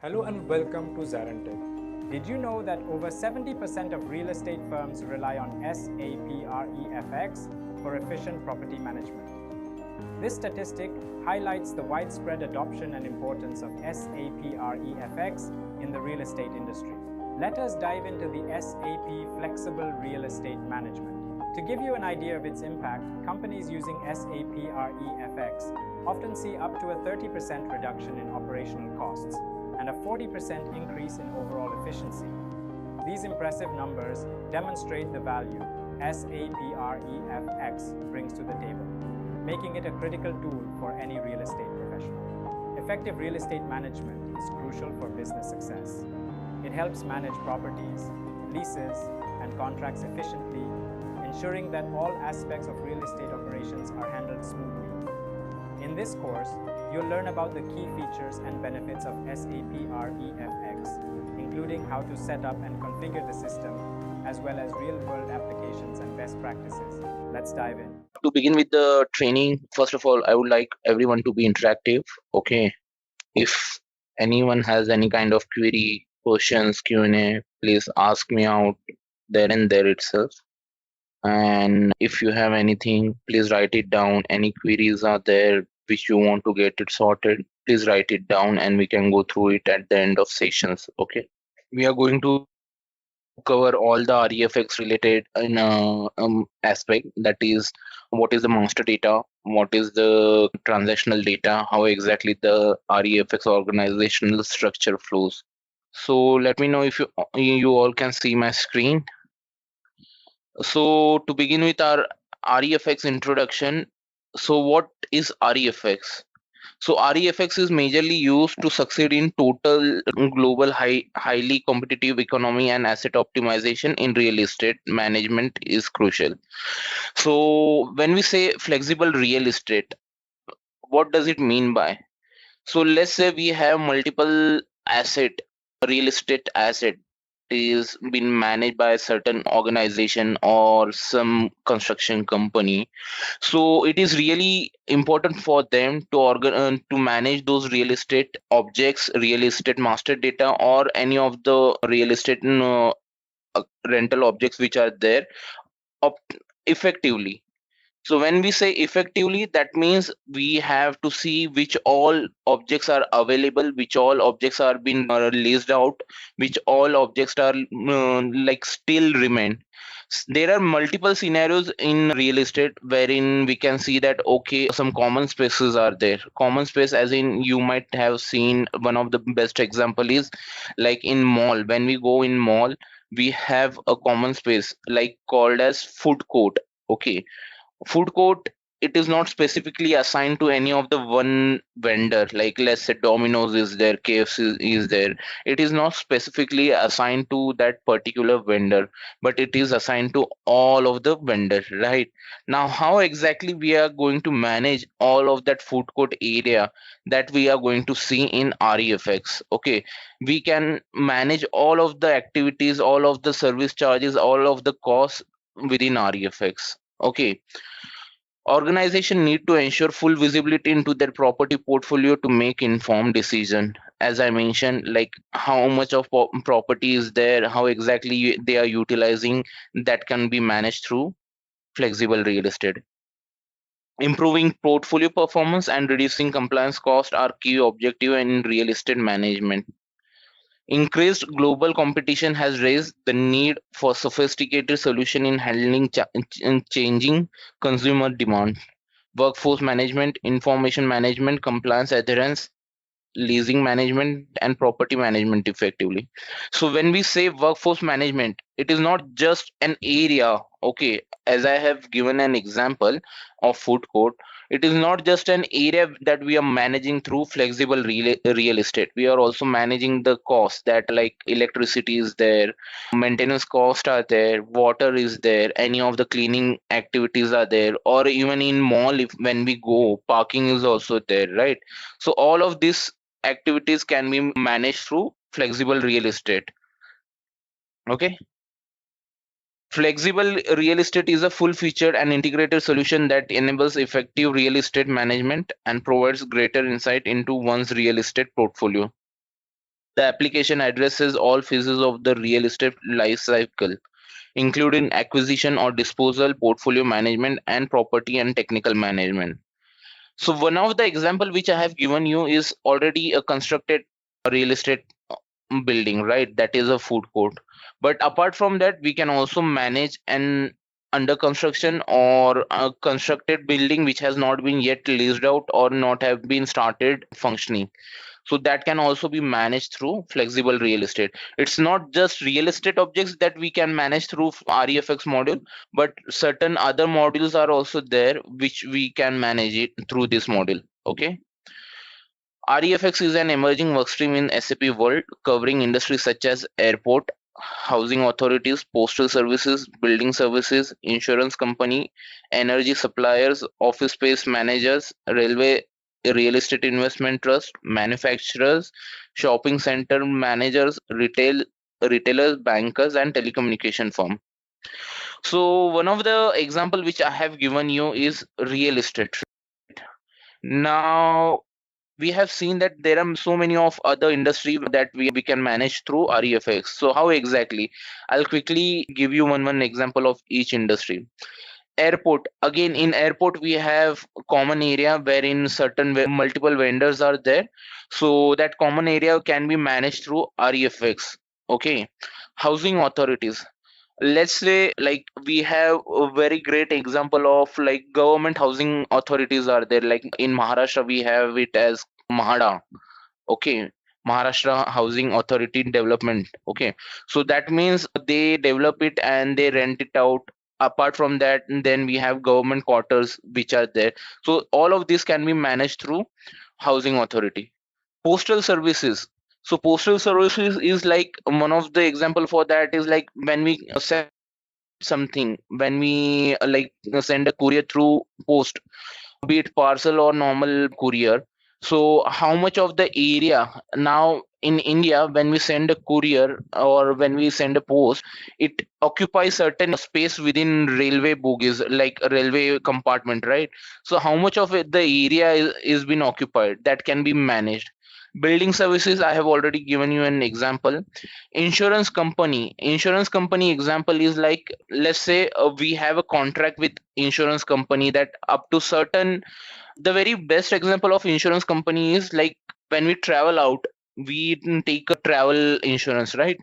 Hello and welcome to ZaranTech. Did you know that over 70% of real estate firms rely on SAP REFX for efficient property management? This statistic highlights the widespread adoption and importance of SAP REFX in the real estate industry. Let us dive into the SAP Flexible Real Estate Management. To give you an idea of its impact, companies using SAP REFX often see up to a 30% reduction in operational costs and a 40% increase in overall efficiency. These impressive numbers demonstrate the value SAP REFX brings to the table, making it a critical tool for any real estate professional. Effective real estate management is crucial for business success. It helps manage properties, leases, and contracts efficiently, ensuring that all aspects of real estate operations are handled smoothly. In this course, you'll learn about the key features and benefits of SAP REFX, including how to set up and configure the system, as well as real-world applications and best practices. Let's dive in. To begin with the training, first of all, I would like everyone to be interactive. Okay. If anyone has any kind of query, questions, Q&A, please ask me out there and there itself. And if you have anything, please write it down. Any queries are there which you want to get it sorted, please write it down and we can go through it at the end of sessions. Okay. We are going to cover all the REFX related aspect, that is what is the master data, what is the transactional data, how exactly the REFX organizational structure flows. So let me know if you all can see my screen. So to begin with our REFX introduction, so what is REFX? So REFX is majorly used to succeed in total global highly competitive economy, and asset optimization in real estate management is crucial. So when we say flexible real estate, what does it mean by? So let's say we have multiple real estate asset is been managed by a certain organization or some construction company. So it is really important for them to manage those real estate objects, real estate master data, or any of the real estate rental objects which are there effectively. So when we say effectively, that means we have to see which all objects are available, which all objects are being leased out, which all objects are like still remain. There are multiple scenarios in real estate wherein we can see that okay, some common spaces are there. Common space, as in you might have seen, one of the best example is like in mall. When we go in mall, we have a common space like called as food court. Okay, food court, it is not specifically assigned to any of the one vendor, like let's say Domino's is there, KFC is there. It is not specifically assigned to that particular vendor, but it is assigned to all of the vendors, right? Now how exactly we are going to manage all of that food court area, that we are going to see in REFX. Okay, we can manage all of the activities, all of the service charges, all of the costs within REFX. Okay, organization need to ensure full visibility into their property portfolio to make informed decision. As I mentioned, like how much of property is there, how exactly they are utilizing, that can be managed through flexible real estate. Improving portfolio performance and reducing compliance cost are key objective in real estate management. Increased global competition has raised the need for sophisticated solution in handling changing consumer demand. Workforce management, information management, compliance adherence, leasing management, and property management effectively. So when we say workforce management, it is not just an area. Okay, as I have given an example of food court, it is not just an area that we are managing through flexible real estate. We are also managing the costs, that like electricity is there, maintenance costs are there, water is there, any of the cleaning activities are there, or even in mall, if when we go, parking is also there, right? So all of these activities can be managed through flexible real estate. Okay, flexible real estate is a full-featured and integrated solution that enables effective real estate management and provides greater insight into one's real estate portfolio. The application addresses all phases of the real estate life cycle, including acquisition or disposal, portfolio management, and property and technical management. So one of the example which I have given you is already a constructed real estate building, right? That is a food court. But apart from that, we can also manage an under construction or a constructed building which has not been yet leased out or not have been started functioning. So that can also be managed through flexible real estate. It's not just real estate objects that we can manage through REFX module, but certain other modules are also there which we can manage it through this module. Okay. REFX is an emerging workstream in SAP world, covering industries such as airport, housing authorities, postal services, building services, insurance company, energy suppliers, office space managers, railway, real estate investment trust, manufacturers, shopping center managers, retailers, bankers, and telecommunication firm. So one of the example which I have given you is real estate. Now we have seen that there are so many of other industry that we can manage through REFX. So how exactly? I'll quickly give you one example of each industry. Airport. Again, in airport we have common area wherein certain multiple vendors are there. So that common area can be managed through REFX. Okay. Housing authorities. Let's say like we have a very great example of like government housing authorities are there, like in Maharashtra we have it as Mahada. Okay. Maharashtra Housing Authority Development. Okay. So that means they develop it and they rent it out. Apart from that, then we have government quarters which are there. So all of this can be managed through housing authority. Postal services. So postal services is like one of the example for that is like when we send something, when we send a courier through post, be it parcel or normal courier. So how much of the area now in India, when we send a courier or when we send a post, it occupies certain space within railway bogies, like a railway compartment, right? So how much of it, the area is been occupied, that can be managed. Building services, I have already given you an example. Insurance company example is like, let's say we have a contract with insurance company that up to certain, the very best example of insurance company is like when we travel out, we take a travel insurance, right?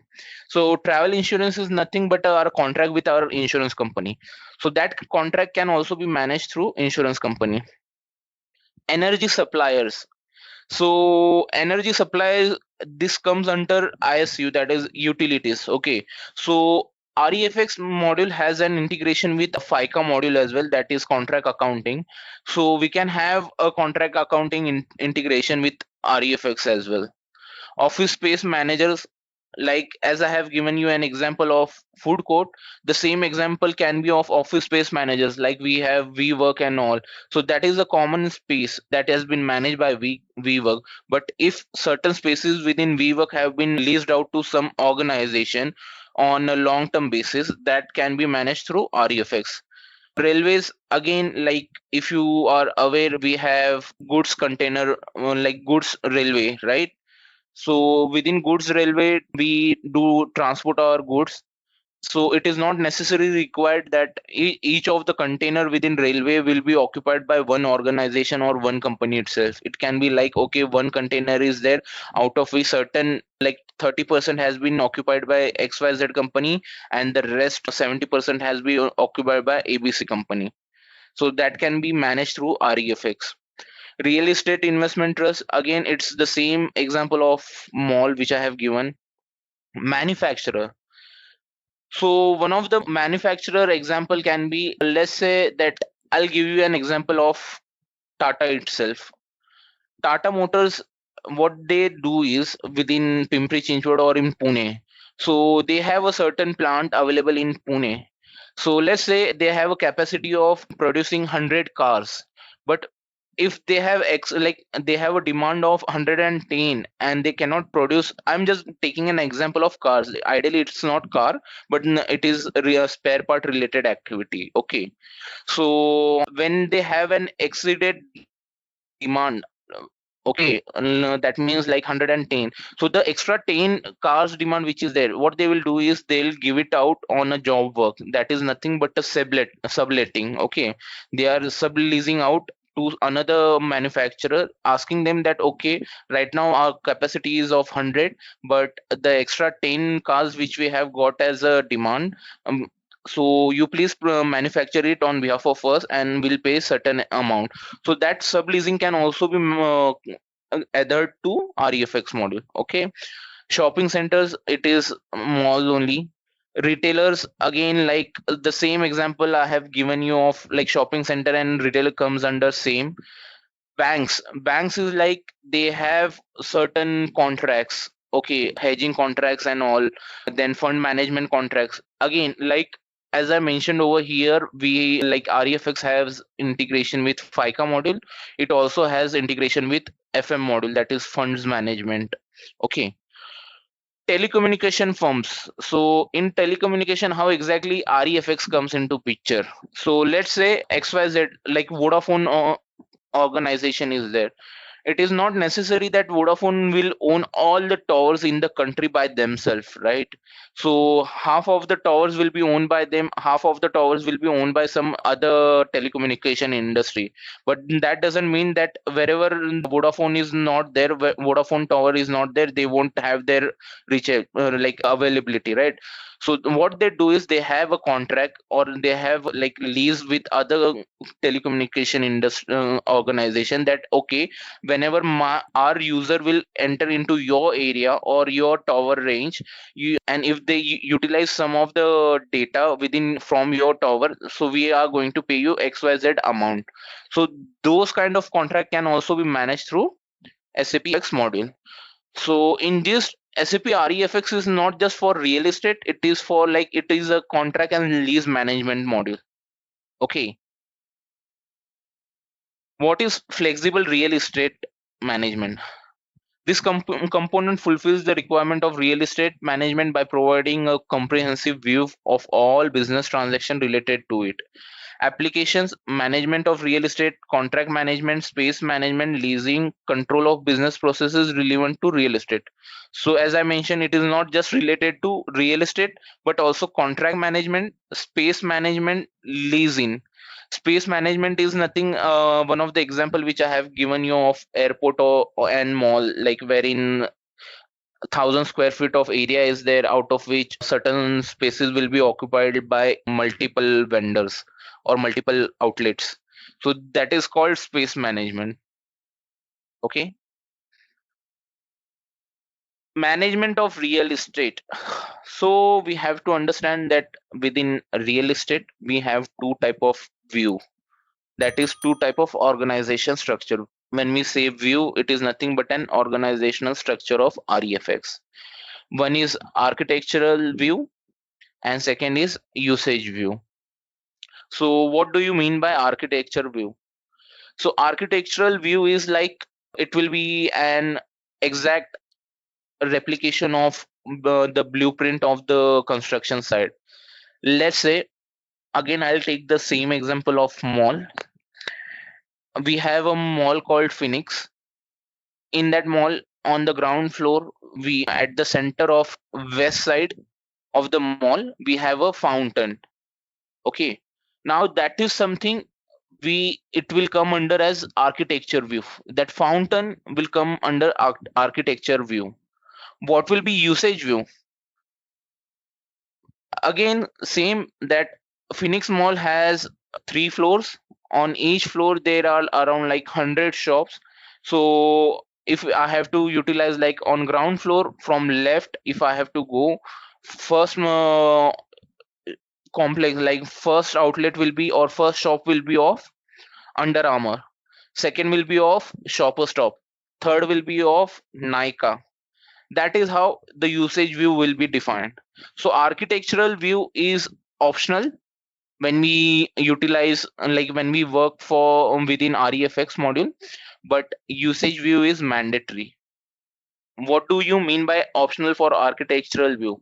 So travel insurance is nothing but our contract with our insurance company. So that contract can also be managed through insurance company. Energy suppliers. So energy supplies, this comes under ISU, that is utilities. Okay. So REFX module has an integration with a FICA module as well, that is contract accounting. So we can have a contract accounting integration with REFX as well. Office space managers, like as I have given you an example of food court, the same example can be of office space managers, like we have WeWork and all. So that is a common space that has been managed by WeWork. But if certain spaces within WeWork have been leased out to some organization on a long term basis, that can be managed through REFX. Railways, again, like if you are aware, we have goods container, like goods railway, right? So within goods railway, we do transport our goods. So it is not necessarily required that each of the container within railway will be occupied by one organization or one company itself. It can be like, okay, one container is there, out of which certain like 30% has been occupied by XYZ company, and the rest 70% has been occupied by ABC company. So that can be managed through REFX. Real estate investment trust, again, it's the same example of mall which I have given. Manufacturer. So one of the manufacturer example can be, let's say that I'll give you an example of Tata itself. Tata Motors, what they do is within Pimpri Chinchwad or in Pune. So they have a certain plant available in Pune. So let's say they have a capacity of producing 100 cars, but if they have like they have a demand of 110 and they cannot produce, I'm just taking an example of cars, ideally it's not car, but it is a spare part related activity. Okay. So when they have an exceeded demand, Okay, that means like 110. So the extra 10 cars demand which is there, what they will do is they'll give it out on a job work. That is nothing but a subletting. Okay, they are subleasing out to another manufacturer, asking them that okay, right now our capacity is of 100, but the extra 10 cars which we have got as a demand, so you please manufacture it on behalf of us and we'll pay certain amount. So that subleasing can also be adhered to REFX model. Okay, shopping centers, it is malls only. Retailers, again, like the same example I have given you of like shopping center and retailer comes under same. Banks is like they have certain contracts, okay, hedging contracts and all, then fund management contracts. Again, like as I mentioned over here, we like REFX has integration with FICA module. It also has integration with FM module, that is funds management. Okay, telecommunication firms. So in telecommunication, how exactly REFX comes into picture? So let's say XYZ, like Vodafone organization is there. It is not necessary that Vodafone will own all the towers in the country by themselves, right? So half of the towers will be owned by them, half of the towers will be owned by some other telecommunication industry. But that doesn't mean that wherever Vodafone is not there, Vodafone tower is not there, they won't have their reach like availability, right? So what they do is they have a contract or they have like lease with other telecommunication industry organization, that okay, whenever our user will enter into your area or your tower range, and if they utilize some of the data within from your tower, so we are going to pay you XYZ amount. So those kind of contract can also be managed through SAP X module. So in this, SAP REFX is not just for real estate, it is for like it is a contract and lease management module. Okay, what is flexible real estate management? This component fulfills the requirement of real estate management by providing a comprehensive view of all business transactions related to it. Applications, management of real estate, contract management, space management, leasing, control of business processes relevant to real estate. So as I mentioned, it is not just related to real estate, but also contract management, space management, leasing. Space management is nothing, one of the example which I have given you of airport and mall, like wherein 1,000 square feet of area is there, out of which certain spaces will be occupied by multiple vendors or multiple outlets. So that is called space management. Okay, management of real estate. So we have to understand that within real estate we have two type of view, that is two type of organization structure. When we say view, it is nothing but an organizational structure of REFX. One is architectural view and second is usage view. So what do you mean by architecture view? So architectural view is like it will be an exact replication of the blueprint of the construction site. Let's say, again I'll take the same example of mall. We have a mall called Phoenix. In that mall, on the ground floor, we at the center of west side of the mall, we have a fountain. Okay, now that is something, we it will come under as architecture view. That fountain will come under architecture view. What will be usage view? Again same, that Phoenix mall has 3 floors. On each floor there are around like 100 shops. So if I have to utilize like on ground floor from left, if I have to go first, complex, like first outlet will be or first shop will be of Under Armour, second will be of Shopper Stop, third will be of Nika. That is how the usage view will be defined. So architectural view is optional when we utilize, like when we work for within REFX module, but usage view is mandatory. What do you mean by optional for architectural view?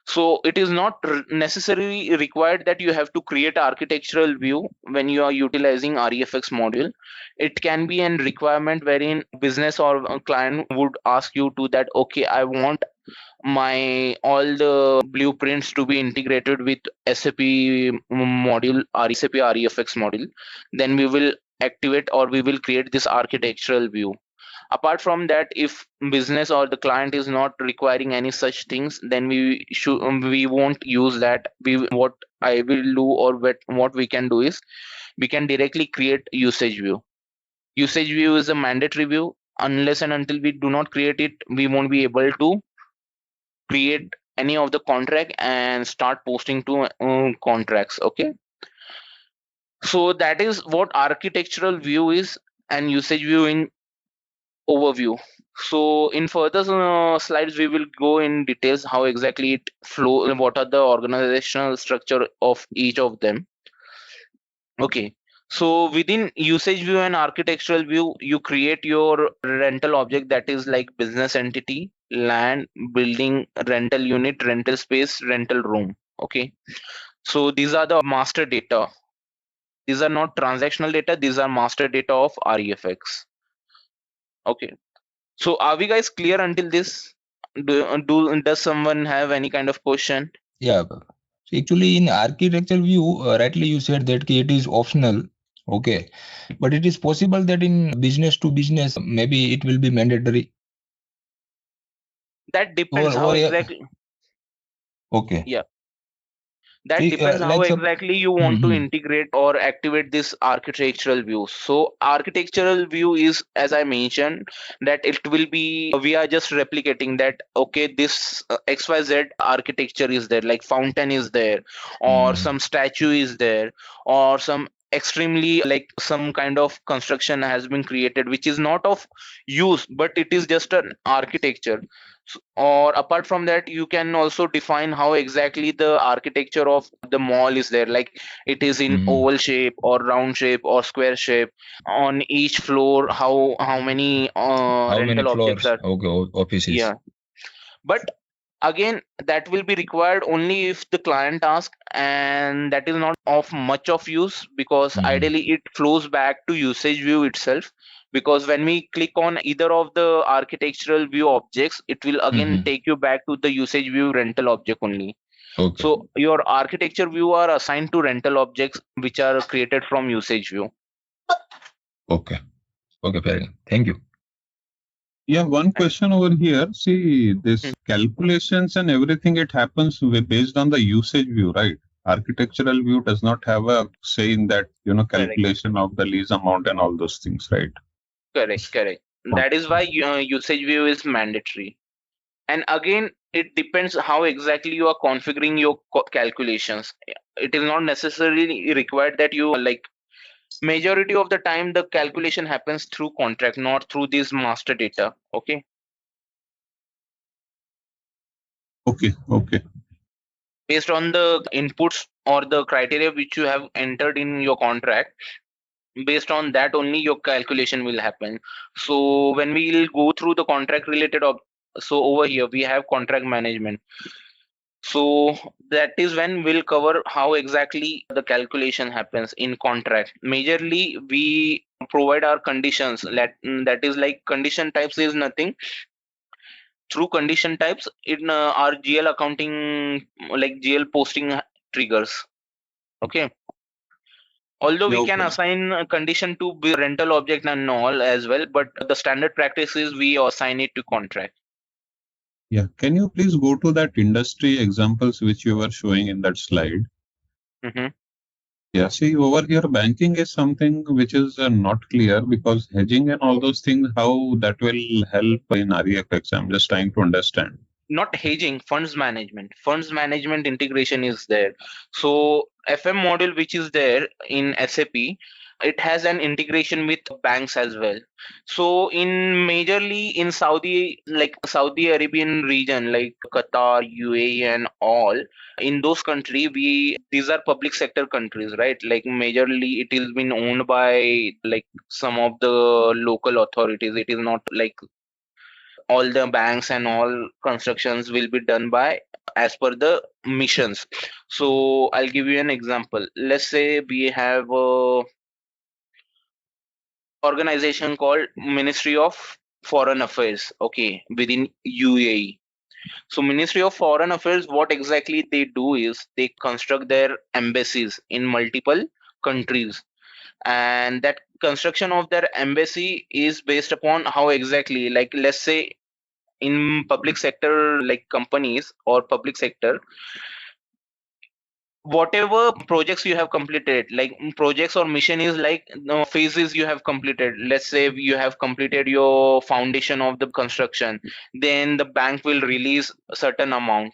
So it is not necessarily required that you have to create an architectural view when you are utilizing REFX module. It can be a requirement wherein business or a client would ask you to that, okay, I want my all the blueprints to be integrated with SAP module or SAP REFX module. Then we will activate or we will create this architectural view. Apart from that, if business or the client is not requiring any such things, then we won't use that. What I will do or what we can do is we can directly create usage view. Usage view is a mandatory view. Unless and until we do not create it, we won't be able to create any of the contract and start posting to contracts. Okay, so that is what architectural view is and usage view in overview. So in further slides, we will go in details how exactly it flow, what are the organizational structure of each of them. Okay. So within usage view and architectural view, you create your rental object, that is like business entity, land, building, rental unit, rental space, rental room. Okay. So these are the master data. These are not transactional data. These are master data of REFX. Okay. So are we guys clear until this? Does someone have any kind of question? Yeah. So actually, in architecture view, rightly you said that it is optional. Okay. But it is possible that in business to business, maybe it will be mandatory. That depends how Yeah. exactly. Okay. Yeah. That See, depends how like exactly you want to integrate or activate this architectural view. So architectural view is, as I mentioned, that it will be, we are just replicating that, okay, this XYZ architecture is there, like fountain is there, or some statue is there, or some extremely like some kind of construction has been created which is not of use, but it is just an architecture. Or apart from that, you can also define how exactly the architecture of the mall is there, like it is in oval shape or round shape or square shape. On each floor, how many how many rental objects floors? are. Okay, offices. Yeah, but again, that will be required only if the client asks, and that is not of much of use, because ideally it flows back to usage view itself. Because when we click on either of the architectural view objects, it will again take you back to the usage view rental object only. Okay. So your architecture view are assigned to rental objects which are created from usage view. Okay. Okay, fair enough. Thank you. Yeah, one question over here. See, this calculations and everything, it happens based on the usage view, right? Architectural view does not have a say in that, calculation of the lease amount and all those things, right? Correct. That is why usage view is mandatory. And again, it depends how exactly you are configuring your calculations. It is not necessarily required that you like, majority of the time the calculation happens through contract, not through this master data. Okay. Okay. Based on the inputs or the criteria which you have entered in your contract, based on that only your calculation will happen. So when we will go through the contract related so over here we have contract management. So that is when we'll cover how exactly the calculation happens in contract. Majorly we provide our conditions, that is like condition types is nothing. Through condition types in our GL accounting, like GL posting triggers. Okay. Although we can assign a condition to be rental object and all as well, but the standard practice is we assign it to contract. Yeah. Can you please go to that industry examples which you were showing in that slide? Yeah. See, over here, banking is something which is not clear, because hedging and all those things, how that will help in REFX? I'm just trying to understand. Not hedging, funds management integration is there. So FM module which is there in SAP, it has an integration with banks as well. So in majorly in Saudi Arabian region, like Qatar, UAE and all, in those country, these are public sector countries, right? Like majorly it is been owned by like some of the local authorities. It is not like all the banks and all constructions will be done by as per the missions. So I'll give you an example. Let's say we have a organization called Ministry of Foreign Affairs, okay, within UAE. So Ministry of Foreign Affairs, what exactly they do is they construct their embassies in multiple countries, and that construction of their embassy is based upon how exactly, like let's say in public sector, like companies or public sector, whatever projects you have completed, like projects or mission is like phases you have completed. Let's say you have completed your foundation of the construction, then the bank will release a certain amount.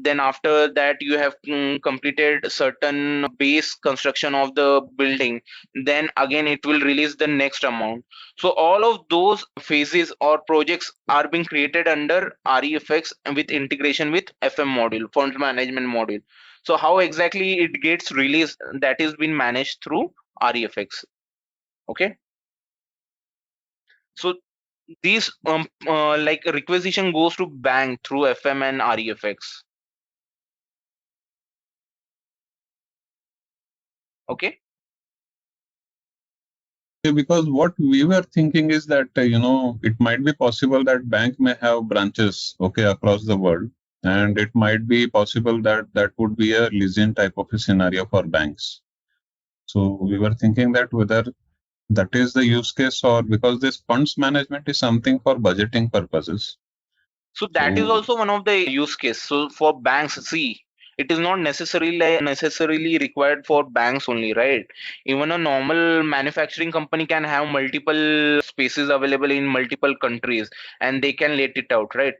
Then after that you have completed certain base construction of the building, then again it will release the next amount. So all of those phases or projects are being created under REFX with integration with FM module, funds management module. So how exactly it gets released, that is being managed through REFX. Okay, so these like requisition goes to bank through FM and REFX. Okay. Because what we were thinking is that, it might be possible that bank may have branches, okay, across the world. And it might be possible that that would be a leasing type of a scenario for banks. So we were thinking that whether that is the use case, or because this funds management is something for budgeting purposes. So that is So also one of the use case. So for banks, see, it is not necessarily required for banks only, right? Even a normal manufacturing company can have multiple spaces available in multiple countries, and they can let it out, right?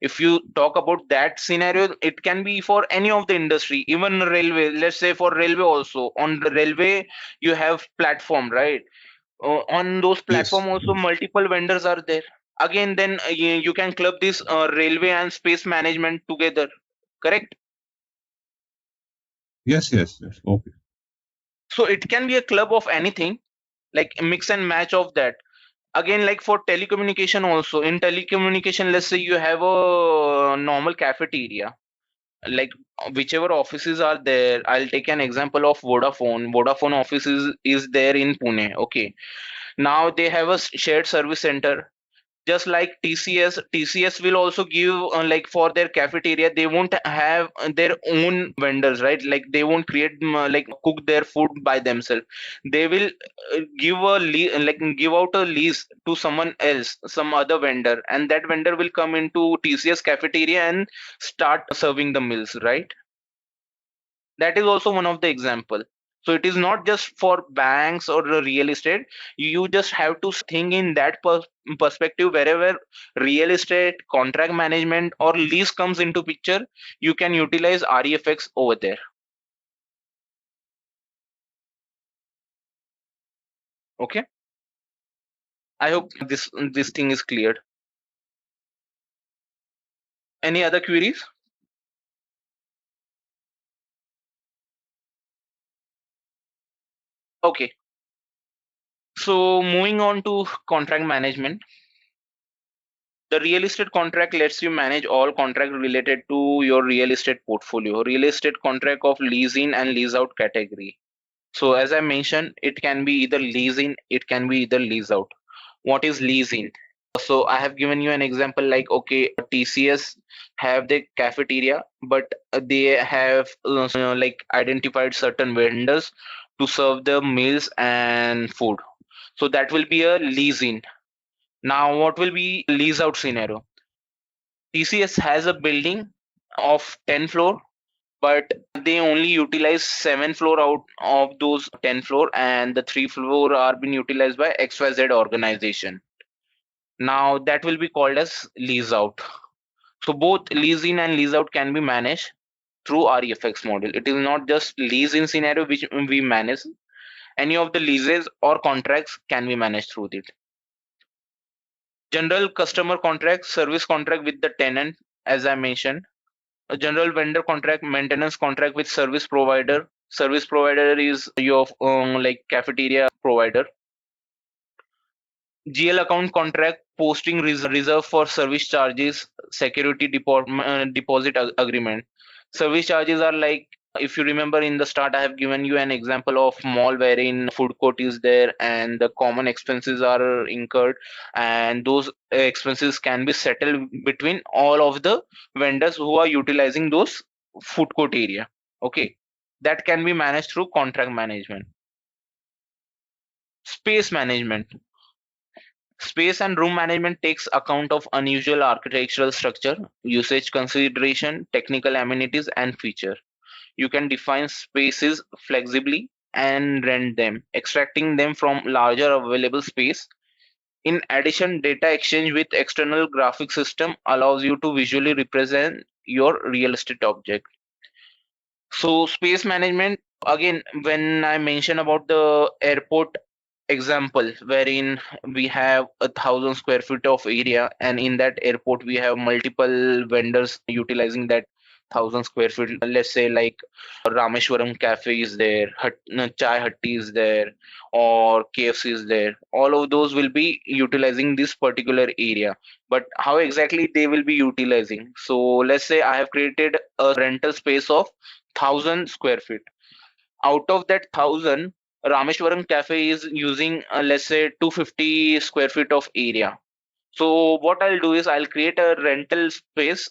If you talk about that scenario, it can be for any of the industry, even railway. Let's say for railway also. On the railway, you have platform, right? On those yes, platform also multiple vendors are there. Again, then you can club this railway and space management together, correct? yes, okay. So it can be a club of anything, like a mix and match of that. Again, like for telecommunication also, in telecommunication, let's say you have a normal cafeteria, like whichever offices are there. I'll take an example of Vodafone office is there in Pune. Okay, now they have a shared service center, just like TCS will also give like for their cafeteria, they won't have their own vendors, right? Like they won't create like cook their food by themselves. They will give like give out a lease to someone else, some other vendor, and that vendor will come into TCS cafeteria and start serving the meals, right? That is also one of the example. So it is not just for banks or the real estate. You just have to think in that perspective. Wherever real estate, contract management or lease comes into picture, you can utilize REFX over there. Okay, I hope this thing is cleared. Any other queries? Okay, so moving on to contract management. The real estate contract lets you manage all contract related to your real estate portfolio. Real estate contract of lease in and lease out category. So as I mentioned, it can be either lease in, it can be either lease out. What is lease in? So I have given you an example like, okay, TCS have the cafeteria, but they have like identified certain vendors to serve the meals and food. So that will be a lease in. Now, what will be lease out scenario? TCS has a building of 10 floor, but they only utilize 7 floor out of those 10 floor, and the 3 floor are being utilized by XYZ organization. Now that will be called as lease out. So both lease in and lease out can be managed through REFX model. It is not just lease in scenario which we manage. Any of the leases or contracts can be managed through it. General customer contract, service contract with the tenant, as I mentioned. A general vendor contract, maintenance contract with service provider. Service provider is your like cafeteria provider. GL account contract posting reserve for service charges, security deposit agreement. Service charges are like, if you remember in the start, I have given you an example of mall wherein food court is there and the common expenses are incurred, and those expenses can be settled between all of the vendors who are utilizing those food court area. Okay, that can be managed through contract management. Space management. Space and room management takes account of unusual architectural structure, usage consideration, technical amenities, and feature. You can define spaces flexibly and rent them, extracting them from larger available space. In addition, data exchange with external graphic system allows you to visually represent your real estate object. So space management, again, when I mention about the airport example wherein we have 1,000 square feet of area, and in that airport we have multiple vendors utilizing that 1,000 square feet. Let's say like Rameshwaram cafe is there, no, chai hatti is there, or KFC is there. All of those will be utilizing this particular area, but how exactly they will be utilizing? So let's say I have created a rental space of 1,000 square feet. Out of that 1,000, Rameshwaram cafe is using let's say 250 square feet of area. So what I'll do is I'll create a rental space,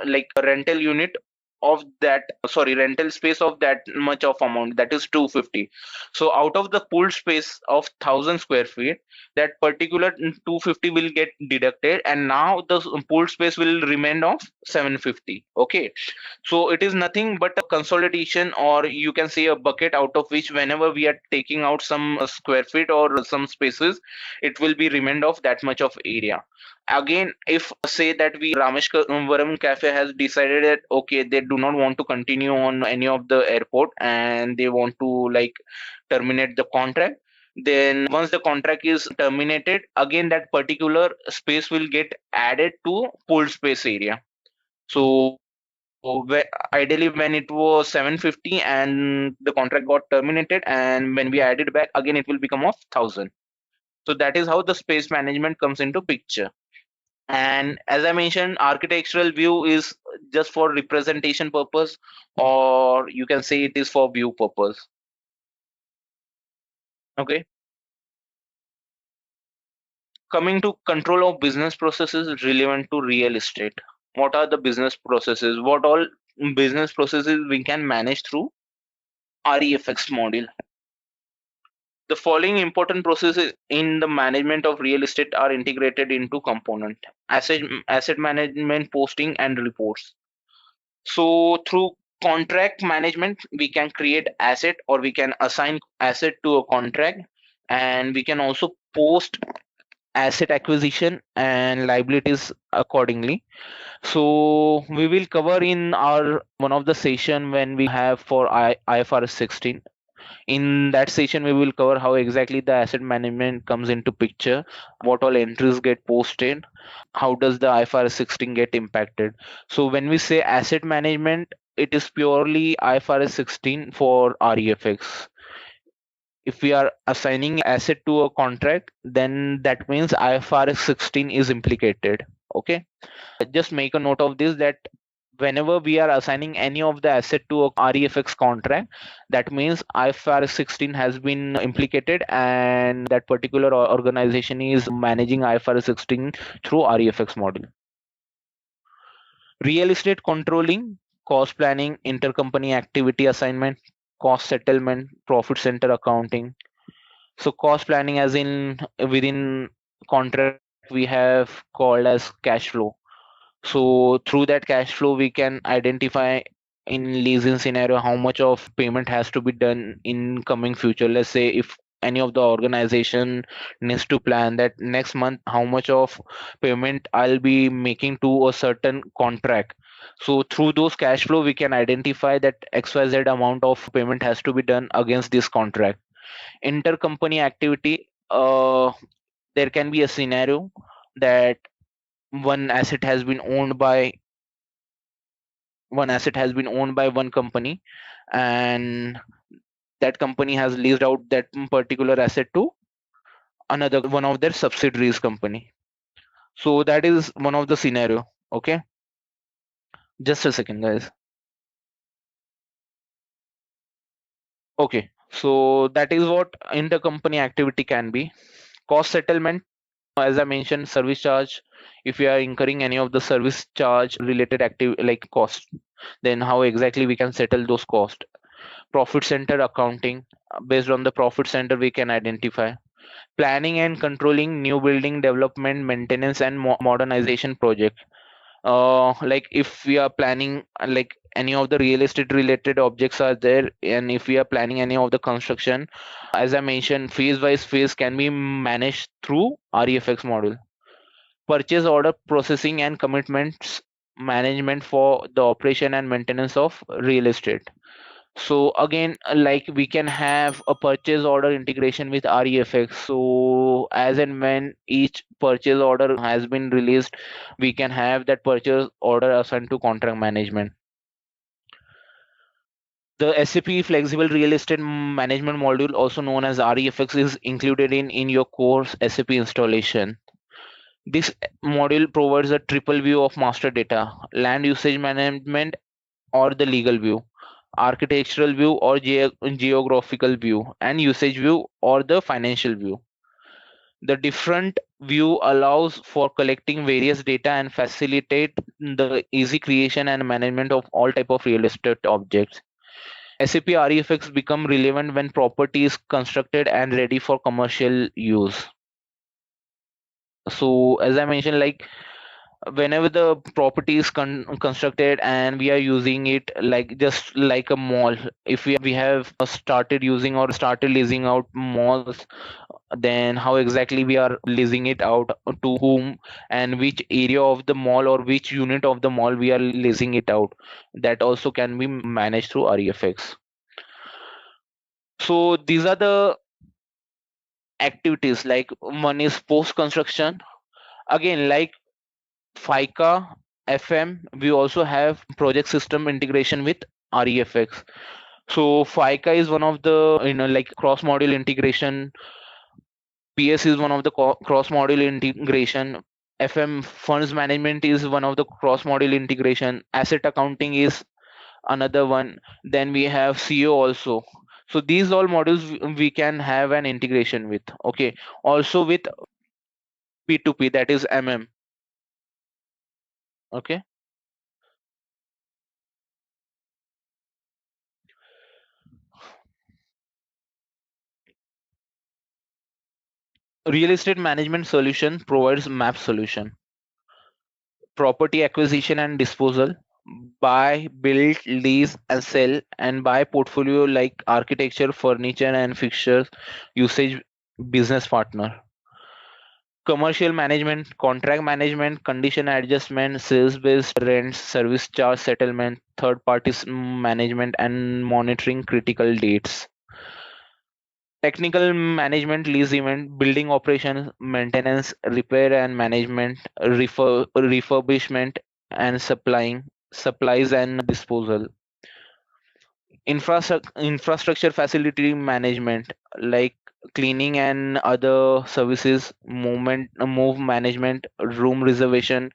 like a rental unit of that, sorry, rental space of that much of amount, that is 250. So out of the pooled space of 1,000 square feet, that particular 250 will get deducted, and now the pooled space will remain of 750. Okay, so it is nothing but a consolidation, or you can say a bucket, out of which whenever we are taking out some square feet or some spaces, it will be remained of that much of area. Again, if say that we Rameshwaram cafe has decided that okay, they do not want to continue on any of the airport and they want to like terminate the contract, then once the contract is terminated, again that particular space will get added to pooled space area. So ideally when it was 750 and the contract got terminated, and when we add it back again, it will become of 1,000. So that is how the space management comes into picture. And as I mentioned, architectural view is just for representation purpose, or you can say it is for view purpose. Okay. Coming to control of business processes relevant to real estate. What are the business processes? What all business processes we can manage through REFX module? The following important processes in the management of real estate are integrated into component: asset management, posting, and reports. So through contract management, we can create asset, or we can assign asset to a contract, and we can also post asset acquisition and liabilities accordingly. So we will cover in our one of the session when we have for IFRS 16. In that session we will cover how exactly the asset management comes into picture, what all entries get posted, how does the IFRS 16 get impacted. So when we say asset management, it is purely IFRS 16 for REFX. If we are assigning asset to a contract, then that means IFRS 16 is implicated. Okay, just make a note of this, that whenever we are assigning any of the asset to a REFX contract, that means IFRS 16 has been implicated, and that particular organization is managing IFRS 16 through REFX model. Real estate controlling, cost planning, intercompany activity assignment, cost settlement, profit center accounting. So cost planning, as in within contract we have called as cash flow. So through that cash flow, we can identify in leasing scenario how much of payment has to be done in coming future. Let's say if any of the organization needs to plan that next month how much of payment I'll be making to a certain contract. So through those cash flow, we can identify that XYZ amount of payment has to be done against this contract. Intercompany activity, there can be a scenario that one asset has been owned by one company, and that company has leased out that particular asset to another one of their subsidiaries company. So that is one of the scenario. Okay, just a second, guys. Okay, so that is what intercompany activity can be. Cost settlement, as I mentioned, service charge. If we are incurring any of the service charge related active like cost, then how exactly we can settle those costs. Profit center accounting, based on the profit center we can identify. Planning and controlling new building development, maintenance and modernization project. Like if we are planning like any of the real estate related objects are there, and if we are planning any of the construction, as I mentioned, phase wise phase can be managed through REFX model. Purchase order processing and commitments management for the operation and maintenance of real estate. So again, like we can have a purchase order integration with REFX. So as and when each purchase order has been released, we can have that purchase order assigned to contract management. The SAP Flexible Real Estate Management module, also known as REFX, is included in your course SAP installation. This module provides a triple view of master data, land usage management or the legal view, architectural view or geographical view, and usage view or the financial view. The different view allows for collecting various data and facilitate the easy creation and management of all type of real estate objects. SAP REFX become relevant when property is constructed and ready for commercial use. So as I mentioned, like whenever the property is constructed and we are using it like just like a mall, if we have started using or started leasing out malls, then how exactly we are leasing it out to whom and which area of the mall or which unit of the mall we are leasing it out, that also can be managed through REFX. So these are the activities. Like one is post construction, again like FICA, FM, we also have project system integration with REFX. So FICA is one of the like cross module integration. PS is one of the cross module integration. FM funds management is one of the cross module integration. Asset accounting is another one. Then we have CO also. So these all modules we can have an integration with. Okay. Also with P2P, that is MM. Okay. Real estate management solution provides map solution, property acquisition and disposal, buy, build, lease and sell, and buy portfolio like architecture, furniture and fixtures, usage, business partner. Commercial management, contract management, condition adjustment, sales based rents, service charge settlement, third parties management and monitoring critical dates. Technical management, lease event, building operations, maintenance, repair and management, refurbishment and supplying, supplies and disposal. Infrastructure facility management, like cleaning and other services, move management, room reservation,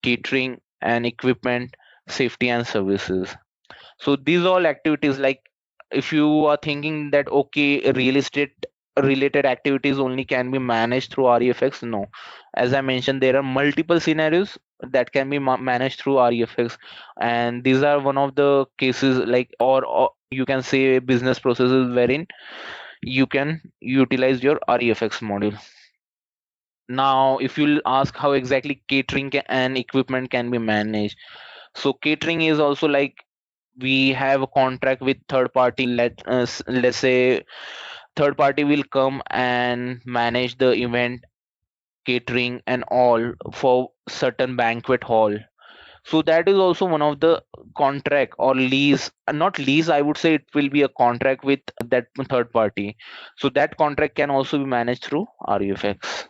catering and equipment, safety and services. So these all activities, like if you are thinking that okay, real estate related activities only can be managed through REFX, no. As I mentioned, there are multiple scenarios that can be managed through REFX, and these are one of the cases, like or you can say business processes wherein you can utilize your REFX module. Now if you'll ask how exactly catering and equipment can be managed, so catering is also like we have a contract with third party. Let's say third party will come and manage the event, catering and all for certain banquet hall. So that is also one of the contract or lease, not lease, I would say it will be a contract with that third party. So that contract can also be managed through REFX.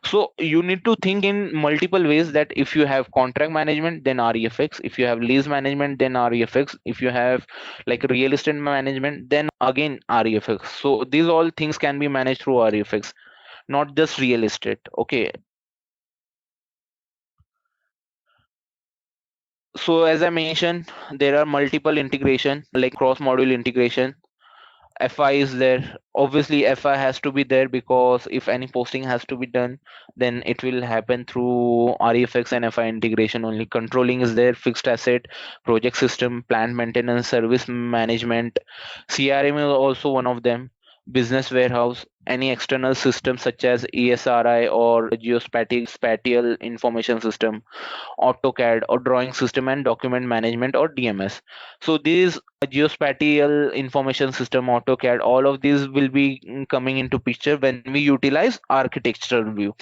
So you need to think in multiple ways, that if you have contract management, then REFX. If you have lease management, then REFX. If you have like real estate management, then again REFX. So these all things can be managed through REFX, not just real estate. Okay. So as I mentioned, there are multiple integration, like cross-module integration. FI is there. Obviously, FI has to be there because if any posting has to be done, then it will happen through REFX and FI integration only. Controlling is there, fixed asset, project system, plant maintenance, service management. CRM is also one of them. Business warehouse, any external system such as ESRI or geospatial information system, AutoCAD or drawing system and document management or DMS. So these geospatial information system, AutoCAD, all of these will be coming into picture when we utilize architectural view.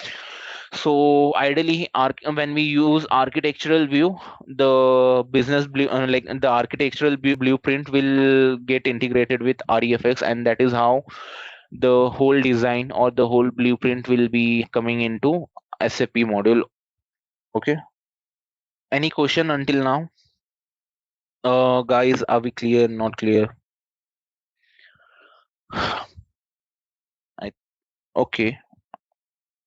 So ideally, when we use architectural view, the like the architectural blueprint will get integrated with REFX, and that is how the whole design or the whole blueprint will be coming into SAP module. Okay. Any question until now? Guys, are we clear? Not clear? Okay,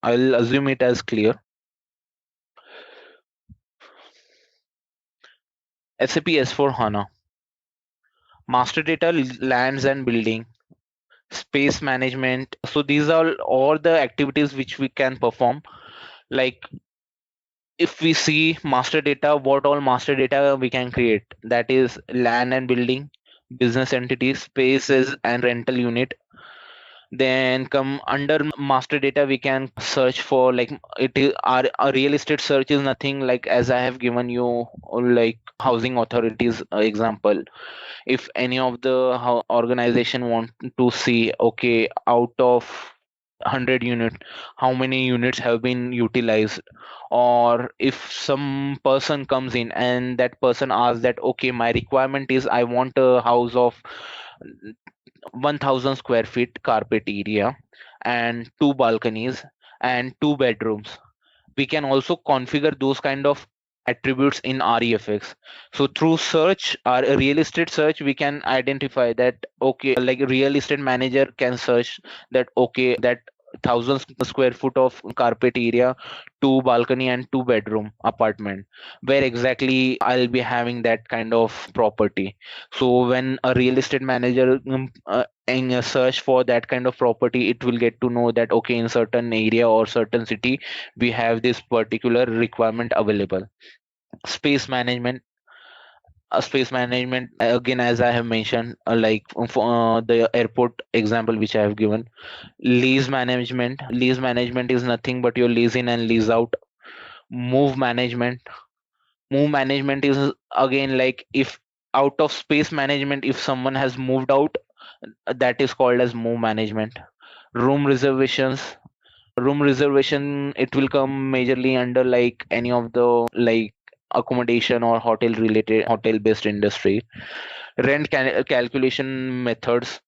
I'll assume it as clear. SAP S/4HANA, master data, lands and building, space management. So these are all the activities which we can perform. Like if we see master data, what all master data we can create? That is land and building, business entities, spaces and rental unit. Then come under master data, we can search for, like, it is our real estate search is nothing like, as I have given you, like housing authorities example. If any of the organization want to see, okay, out of 100 unit, how many units have been utilized, or if some person comes in and that person asks that, okay, my requirement is I want a house of 1000 square feet carpet area and two balconies and two bedrooms, we can also configure those kind of attributes in REFX. So through search, our real estate search, we can identify that, okay, like real estate manager can search that, okay, that 1000 square foot of carpet area, two balcony and two bedroom apartment, where exactly I'll be having that kind of property. So when a real estate manager in a search for that kind of property, it will get to know that, okay, in certain area or certain city we have this particular requirement available. Space management, space management again, as I have mentioned, like for the airport example which I have given. Lease management is nothing but your lease in and lease out. Move management, is again like, if out of space management, if someone has moved out, that is called as move management. Room reservations, room reservation, it will come majorly under like any of the like accommodation or hotel based industry. Rent calculation methods,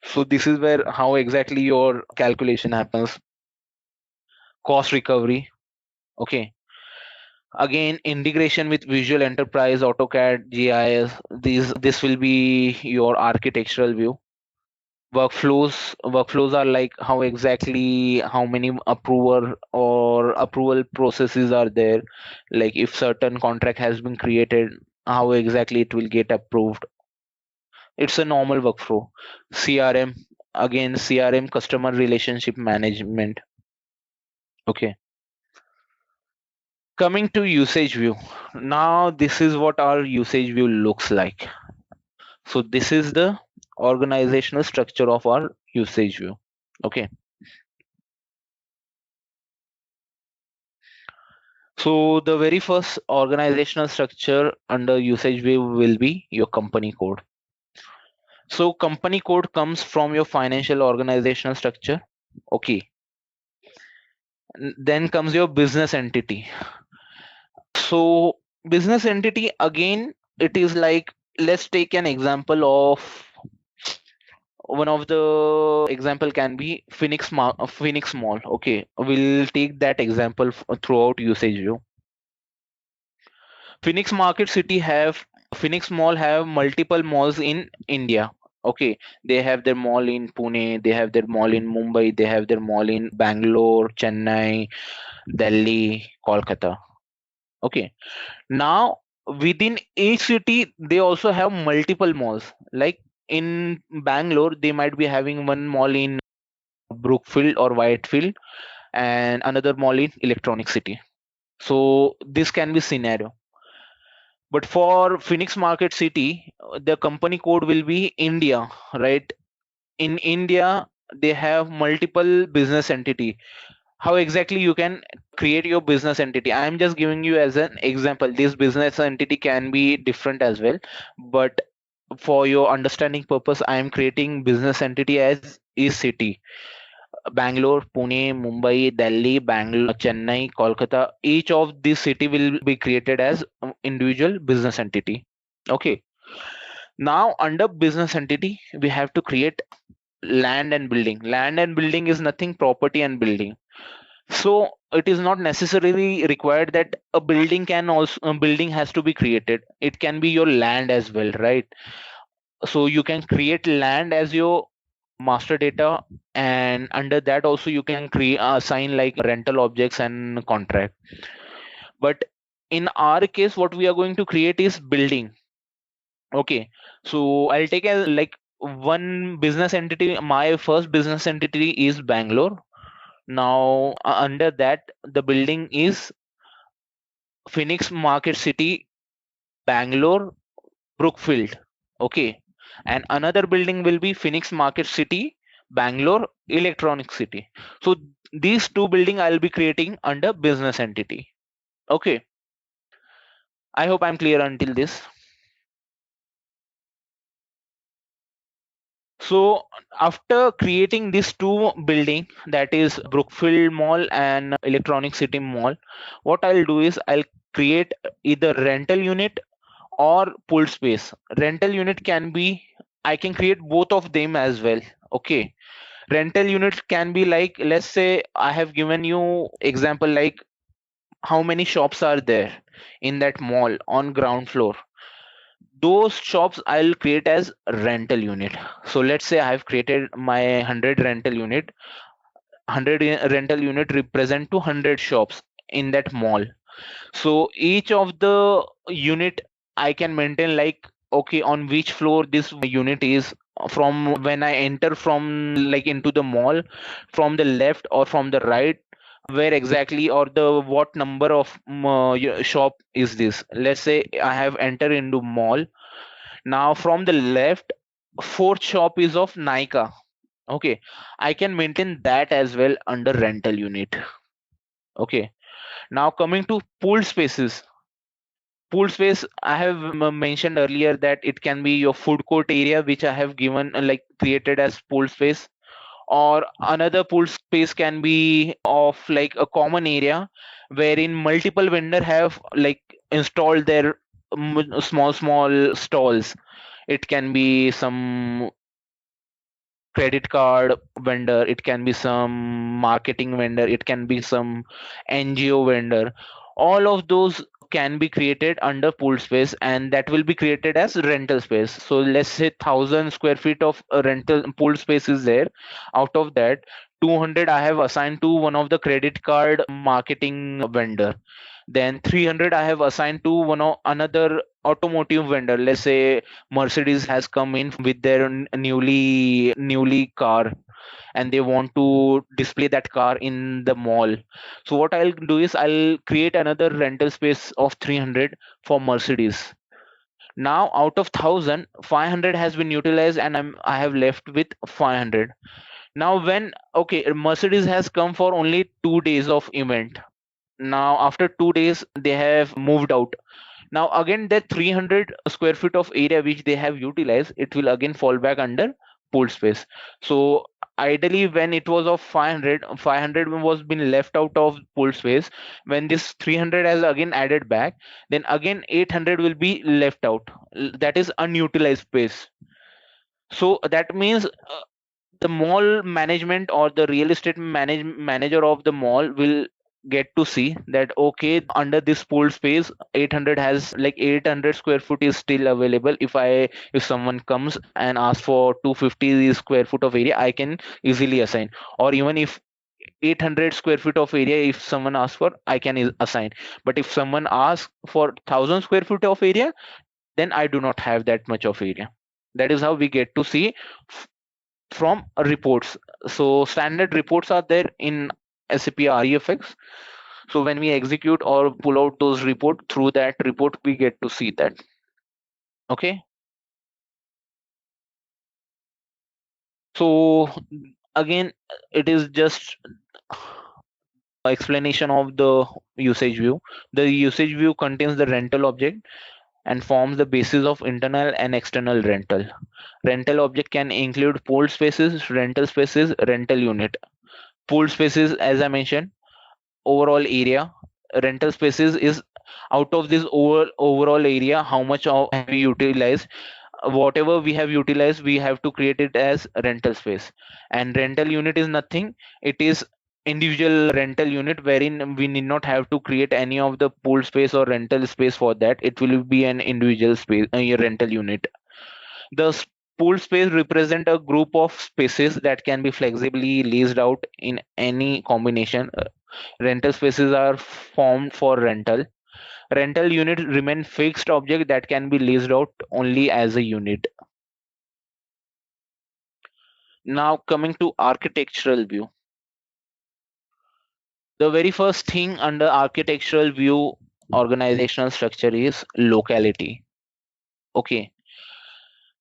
so this is where how exactly your calculation happens. Cost recovery, okay, again integration with Visual Enterprise, AutoCAD, GIS. This will be your architectural view. Workflows are like how exactly how many approval processes are there, like if certain contract has been created, how exactly it will get approved. It's a normal workflow. CRM, again CRM, customer relationship management. Okay, coming to usage view. Now this is what our usage view looks like. So this is the organizational structure of our usage view. Okay, so the very first organizational structure under usage view will be your company code. So company code comes from your financial organizational structure. Okay, then comes your business entity. So business entity, again, it is like, let's take an example of, one of the example can be Phoenix Mall. Okay, we'll take that example throughout usage view. Phoenix Mall have multiple malls in India. Okay, they have their mall in Pune, they have their mall in Mumbai, they have their mall in Bangalore, Chennai, Delhi, Kolkata. Okay, now within each city they also have multiple malls. Like in Bangalore, they might be having one mall in Brookfield or Whitefield and another mall in Electronic City. So this can be scenario. But for Phoenix Market City, the company code will be India, right? In India, they have multiple business entity. How exactly you can create your business entity? I'm just giving you as an example. This business entity can be different as well, but for your understanding purpose, I am creating business entity as each city. Bangalore, Pune, Mumbai, Delhi, Bangalore, Chennai, Kolkata, each of these city will be created as individual business entity. Okay, now under business entity we have to create land and building. Land and building is nothing, property and building. So it is not necessarily required that a building can also a building has to be created. It can be your land as well, right? So you can create land as your master data, and under that also you can create assign like rental objects and contract. But in our case what we are going to create is building. Okay, so I'll take as like one business entity. My first business entity is Bangalore. Now under that the building is Phoenix Market City, Bangalore, Brookfield. Okay. And another building will be Phoenix Market City, Bangalore, Electronic City. So these two building I'll be creating under business entity. Okay. I hope I'm clear until this. So after creating these two building, that is Brookfield Mall and Electronic City Mall, what I'll do is I'll create either rental unit or pool space. Rental unit can be, I can create both of them as well. Okay, rental unit can be like, let's say I have given you example like how many shops are there in that mall on ground floor. Those shops I'll create as rental unit. So let's say I have created my 100 rental unit. 100 rental unit represent 200 shops in that mall. So each of the unit I can maintain like, okay, on which floor this unit is, from when I enter from like into the mall, from the left or from the right, where exactly or the what number of shop is this. Let's say I have entered into mall. Now from the left, fourth shop is of Nika. Okay, I can maintain that as well under rental unit. Okay, now coming to pool spaces. Pool space, I have mentioned earlier that it can be your food court area which I have given like created as pool space, or another pool space can be of like a common area wherein multiple vendor have like installed their small stalls. It can be some credit card vendor, it can be some marketing vendor, it can be some NGO vendor. All of those can be created under pool space, and that will be created as rental space. So let's say 1,000 square feet of rental pool space is there. Out of that, 200 I have assigned to one of the credit card marketing vendor. Then 300 I have assigned to one of another automotive vendor. Let's say Mercedes has come in with their newly car, and they want to display that car in the mall. So what I'll do is I'll create another rental space of 300 for Mercedes. Now out of 1,000, 500 has been utilized, and I have left with 500. Now when, okay, Mercedes has come for only 2 days of event. Now after 2 days they have moved out. Now again that 300 square feet of area which they have utilized, it will again fall back under pool space. So ideally when it was of 500, 500 was been left out of pool space. When this 300 has again added back, then again 800 will be left out. That is unutilized space. So that means the mall management or the real estate manager of the mall will get to see that, okay, under this pool space 800 has like 800 square foot is still available. If someone comes and asks for 250 square foot of area, I can easily assign. Or even if 800 square feet of area, if someone asks for, I can assign. But if someone asks for 1000 square feet of area, then I do not have that much of area. That is how we get to see from reports. So standard reports are there in SAP REFX. So when we execute or pull out those report, through that report we get to see that. Okay. So again, it is just explanation of the usage view. The usage view contains the rental object and forms the basis of internal and external rental. Rental object can include pooled spaces, rental unit. Pooled spaces, as I mentioned, overall area. Rental spaces is out of this overall area, how much have we utilized. Whatever we have utilized, we have to create it as rental space. And rental unit is nothing, it is individual rental unit, wherein we need not have to create any of the pool space or rental space. For that, it will be an individual space, a rental unit. The pool space represent a group of spaces that can be flexibly leased out in any combination. Rental spaces are formed for rental. Rental unit remain fixed object that can be leased out only as a unit. Now coming to architectural view. The very first thing under architectural view organizational structure is locality. Okay.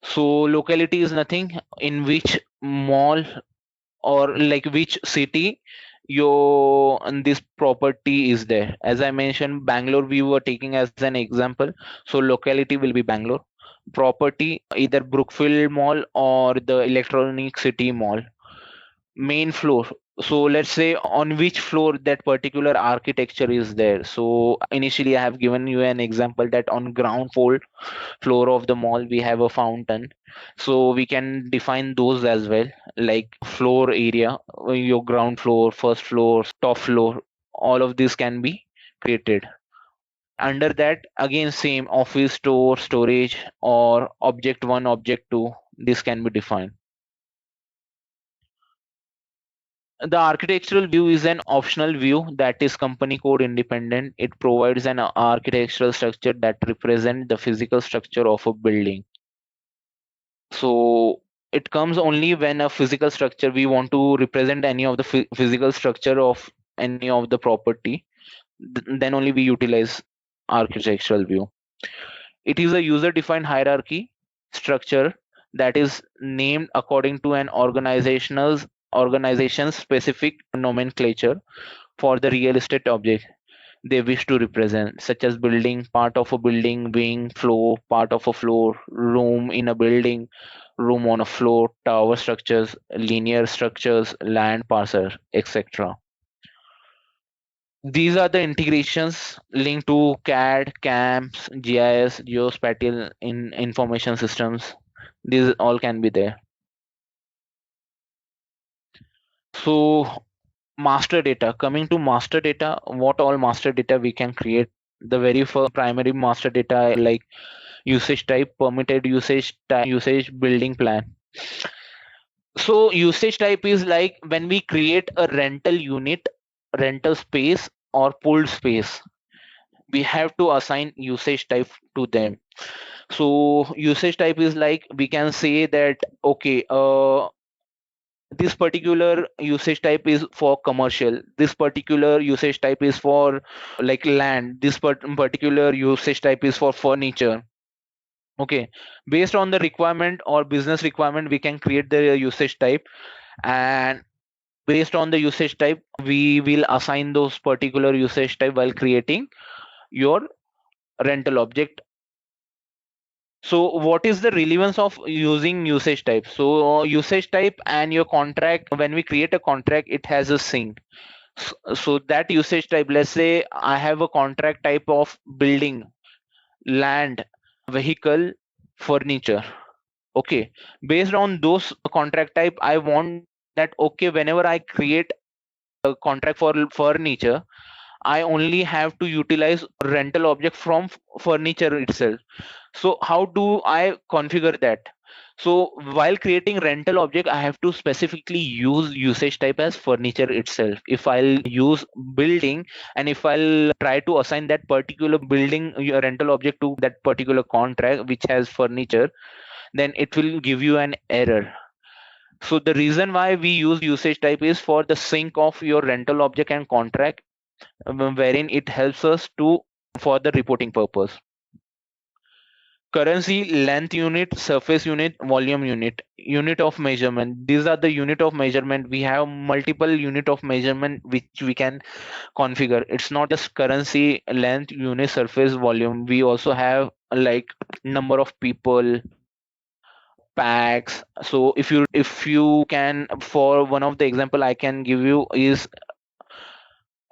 So locality is nothing, in which mall or like which city your this property is there. As I mentioned, Bangalore we were taking as an example, so locality will be Bangalore. Property either Brookfield Mall or the Electronic City Mall. Main floor, so let's say on which floor that particular architecture is there. So initially I have given you an example that on ground floor of the mall we have a fountain, so we can define those as well, like floor area, your ground floor, first floor, top floor, all of this can be created. Under that again, same office, store, storage, or object 1, object 2, this can be defined. The architectural view is an optional view that is company code independent. It provides an architectural structure that represents the physical structure of a building. So it comes only when a physical structure, we want to represent any of the physical structure of any of the property, then only we utilize architectural view. It is a user defined hierarchy structure that is named according to an organization specific nomenclature for the real estate object they wish to represent, such as building, part of a building, wing, floor, part of a floor, room in a building, room on a floor, tower structures, linear structures, land parcel, etc. These are the integrations linked to CAD, CAMS, GIS, geospatial information systems. These all can be there. So master data, coming to master data, what all master data we can create. The very first primary master data like usage type, permitted usage type, usage, building plan. So usage type is like when we create a rental unit, rental space, or pooled space, we have to assign usage type to them. So usage type is like we can say that okay, this particular usage type is for commercial, this particular usage type is for like land, this particular usage type is for furniture. Okay, based on the requirement or business requirement we can create the usage type, and based on the usage type we will assign those particular usage type while creating your rental object. So what is the relevance of using usage type? So usage type and your contract, when we create a contract, it has a sync. So that usage type, let's say I have a contract type of building, land, vehicle, furniture. Okay, based on those contract type, I want that okay, whenever I create a contract for furniture, I only have to utilize rental object from furniture itself. So how do I configure that? So while creating rental object, I have to specifically use usage type as furniture itself. If I'll use building, and if I'll try to assign that particular building rental object to that particular contract which has furniture, then it will give you an error. So the reason why we use usage type is for the sync of your rental object and contract, wherein it helps us to for the reporting purpose. Currency, length unit, surface unit, volume unit, unit of measurement. These are the unit of measurement. We have multiple unit of measurement which we can configure. It's not just currency, length, unit, surface, volume. We also have like number of people, packs. So if you can, for one of the example I can give you is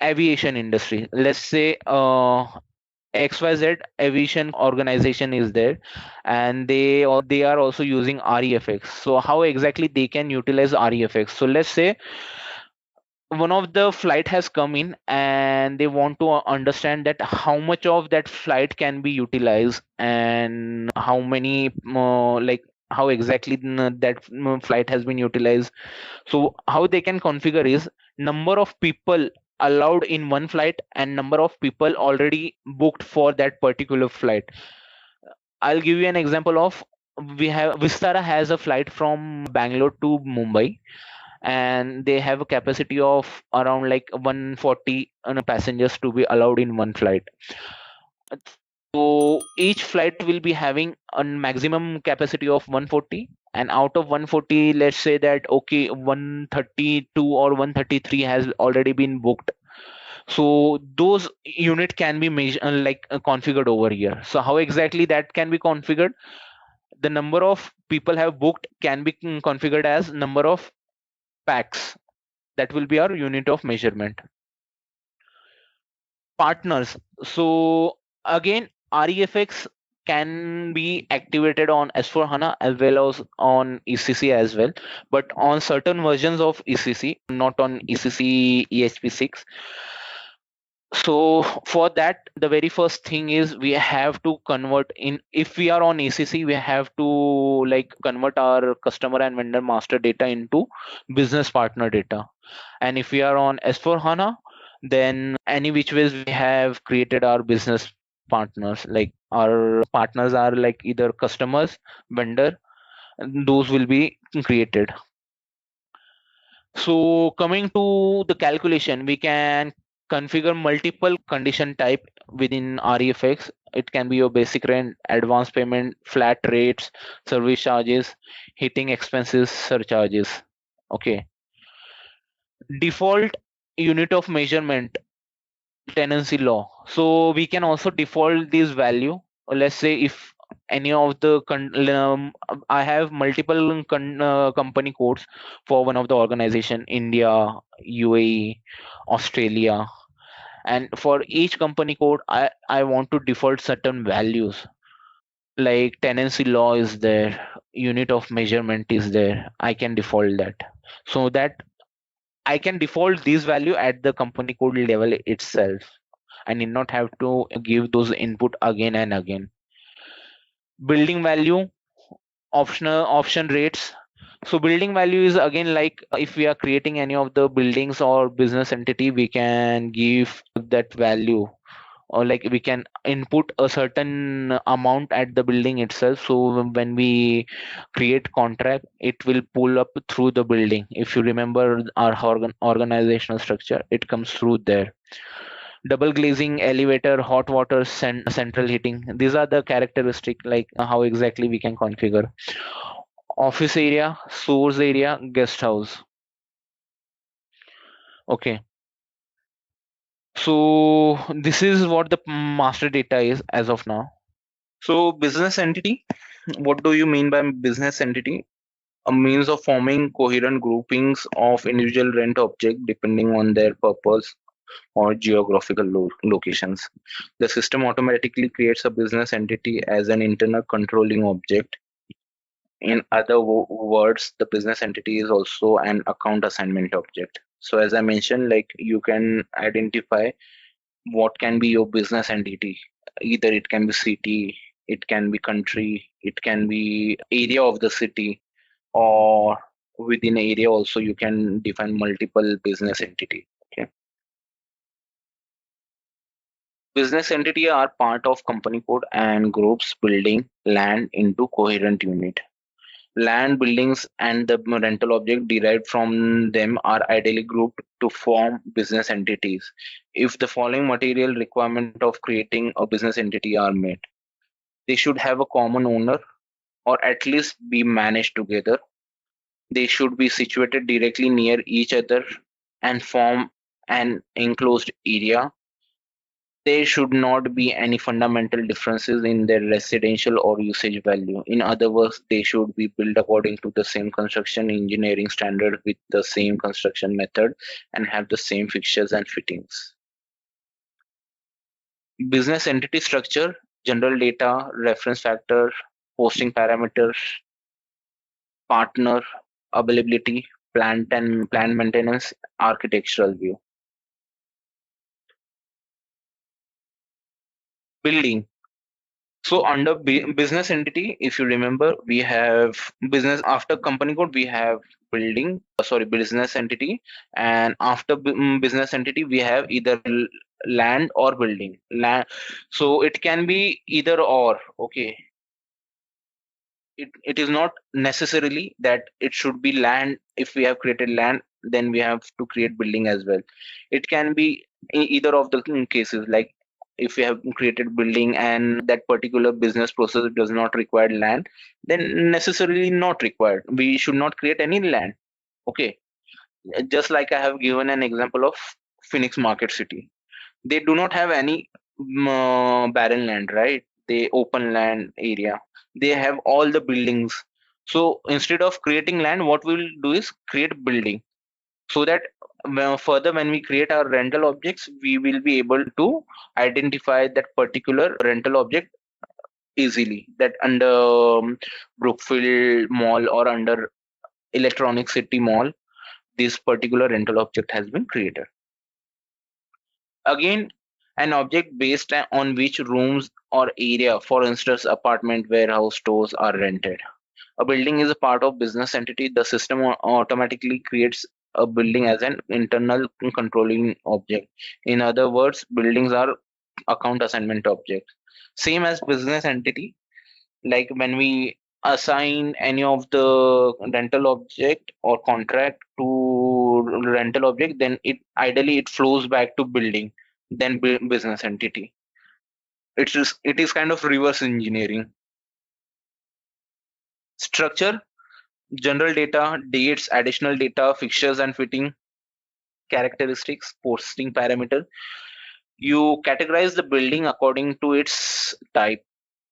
aviation industry. Let's say XYZ aviation organization is there, and they are also using REFX. So how exactly they can utilize REFX? So let's say one of the flight has come in and they want to understand that how much of that flight can be utilized, and how many like how exactly that flight has been utilized. So how they can configure is number of people allowed in one flight and number of people already booked for that particular flight. I'll give you an example of, we have Vistara has a flight from Bangalore to Mumbai, and they have a capacity of around like 140 passengers to be allowed in one flight. So each flight will be having a maximum capacity of 140, and out of 140, let's say that okay, 132 or 133 has already been booked. So those unit can be configured over here. So how exactly that can be configured? The number of people have booked can be configured as number of packs. That will be our unit of measurement. Partners. So again, REFX can be activated on S4 HANA as well as on ECC as well, but on certain versions of ECC, not on ECC EHP6. So for that, the very first thing is we have to convert in, if we are on ECC, we have to like convert our customer and vendor master data into business partner data. And if we are on S4 HANA, then any which ways we have created our business partners, like our partners are like either customers, vendor, and those will be created. So coming to the calculation, we can configure multiple condition type within REFX. It can be your basic rent, advance payment, flat rates, service charges, heating expenses, surcharges. Okay. Default unit of measurement, tenancy law. So we can also default this value. Let's say if any of the I have multiple company codes for one of the organization, India, UAE, Australia, and for each company code I want to default certain values, like tenancy law is there, unit of measurement is there. I can default that, so that I can default this value at the company code level itself. I need not have to give those input again and again. Building value, option rates. So building value is again like if we are creating any of the buildings or business entity, we can give that value, or like we can input a certain amount at the building itself. So when we create contract, it will pull up through the building. If you remember our organizational structure, it comes through there. Double glazing, elevator, hot water, central heating, these are the characteristic, like how exactly we can configure. Office area, source area, guest house. Okay, so this is what the master data is as of now. So business entity, what do you mean by business entity? A means of forming coherent groupings of individual rent object depending on their purpose or geographical locations. The system automatically creates a business entity as an internal controlling object. In other words, the business entity is also an account assignment object. So as I mentioned, like you can identify what can be your business entity. Either it can be city, it can be country, it can be area of the city, or within area also you can define multiple business entity. Okay. Business entity are part of company code and groups building land into coherent unit. Land, buildings, and the rental object derived from them are ideally grouped to form business entities if the following material requirement of creating a business entity are met. They should have a common owner or at least be managed together. They should be situated directly near each other and form an enclosed area. There should not be any fundamental differences in their residential or usage value. In other words, they should be built according to the same construction engineering standard with the same construction method and have the same fixtures and fittings. Business entity structure, general data, reference factor, hosting parameters, partner, availability, plant and plant maintenance, architectural view. Building. So under business entity, if you remember, we have business after company code, we have building, business entity, and after business entity, we have either land or building. Land, so it can be either or. Okay, it is not necessarily that it should be land. If we have created land, then we have to create building as well. It can be either of the cases, like if we have created building and that particular business process does not require land, then necessarily not required, we should not create any land. Okay, just like I have given an example of Phoenix Market City, they do not have any barren land, right? They open land area, they have all the buildings. So instead of creating land, what we will do is create building, so that further when we create our rental objects, we will be able to identify that particular rental object easily, that under Brookfield Mall or under Electronic City Mall, this particular rental object has been created. Again, an object based on which rooms or area, for instance apartment, warehouse, stores, are rented. A building is a part of business entity. The system automatically creates a building as an internal controlling object. In other words, buildings are account assignment objects. Same as business entity, like when we assign any of the rental object or contract to rental object, then it flows back to building, then business entity. It is kind of reverse engineering. Structure, general data, dates, additional data, fixtures and fitting, characteristics, posting parameter. You categorize the building according to its type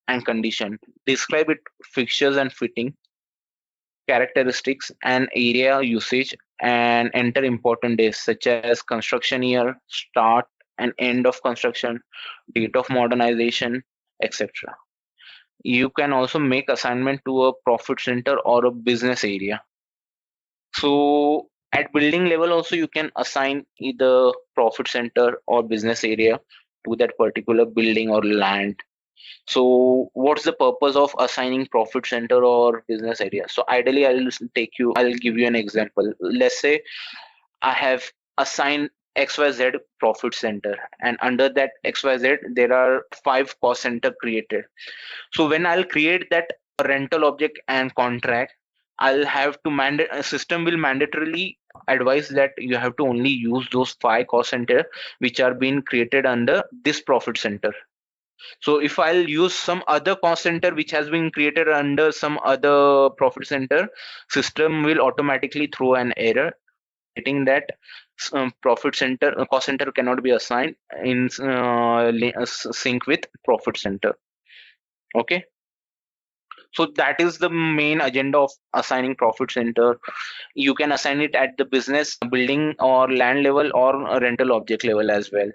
and condition. Describe it fixtures and fitting, characteristics and area usage, and enter important dates such as construction year, start and end of construction, date of modernization, etc. You can also make assignment to a profit center or a business area. So at building level also you can assign either profit center or business area to that particular building or land. So what's the purpose of assigning profit center or business area? So ideally I'll give you an example. Let's say I have assigned XYZ profit center, and under that XYZ there are 5 cost center created. So when I'll create that rental object and contract, I'll have to a system will mandatorily advise that you have to only use those 5 cost center which are being created under this profit center. So if I'll use some other cost center which has been created under some other profit center, system will automatically throw an error stating that profit center cost center cannot be assigned in sync with profit center. Okay, so that is the main agenda of assigning profit center. You can assign it at the business, building or land level, or rental object level as well.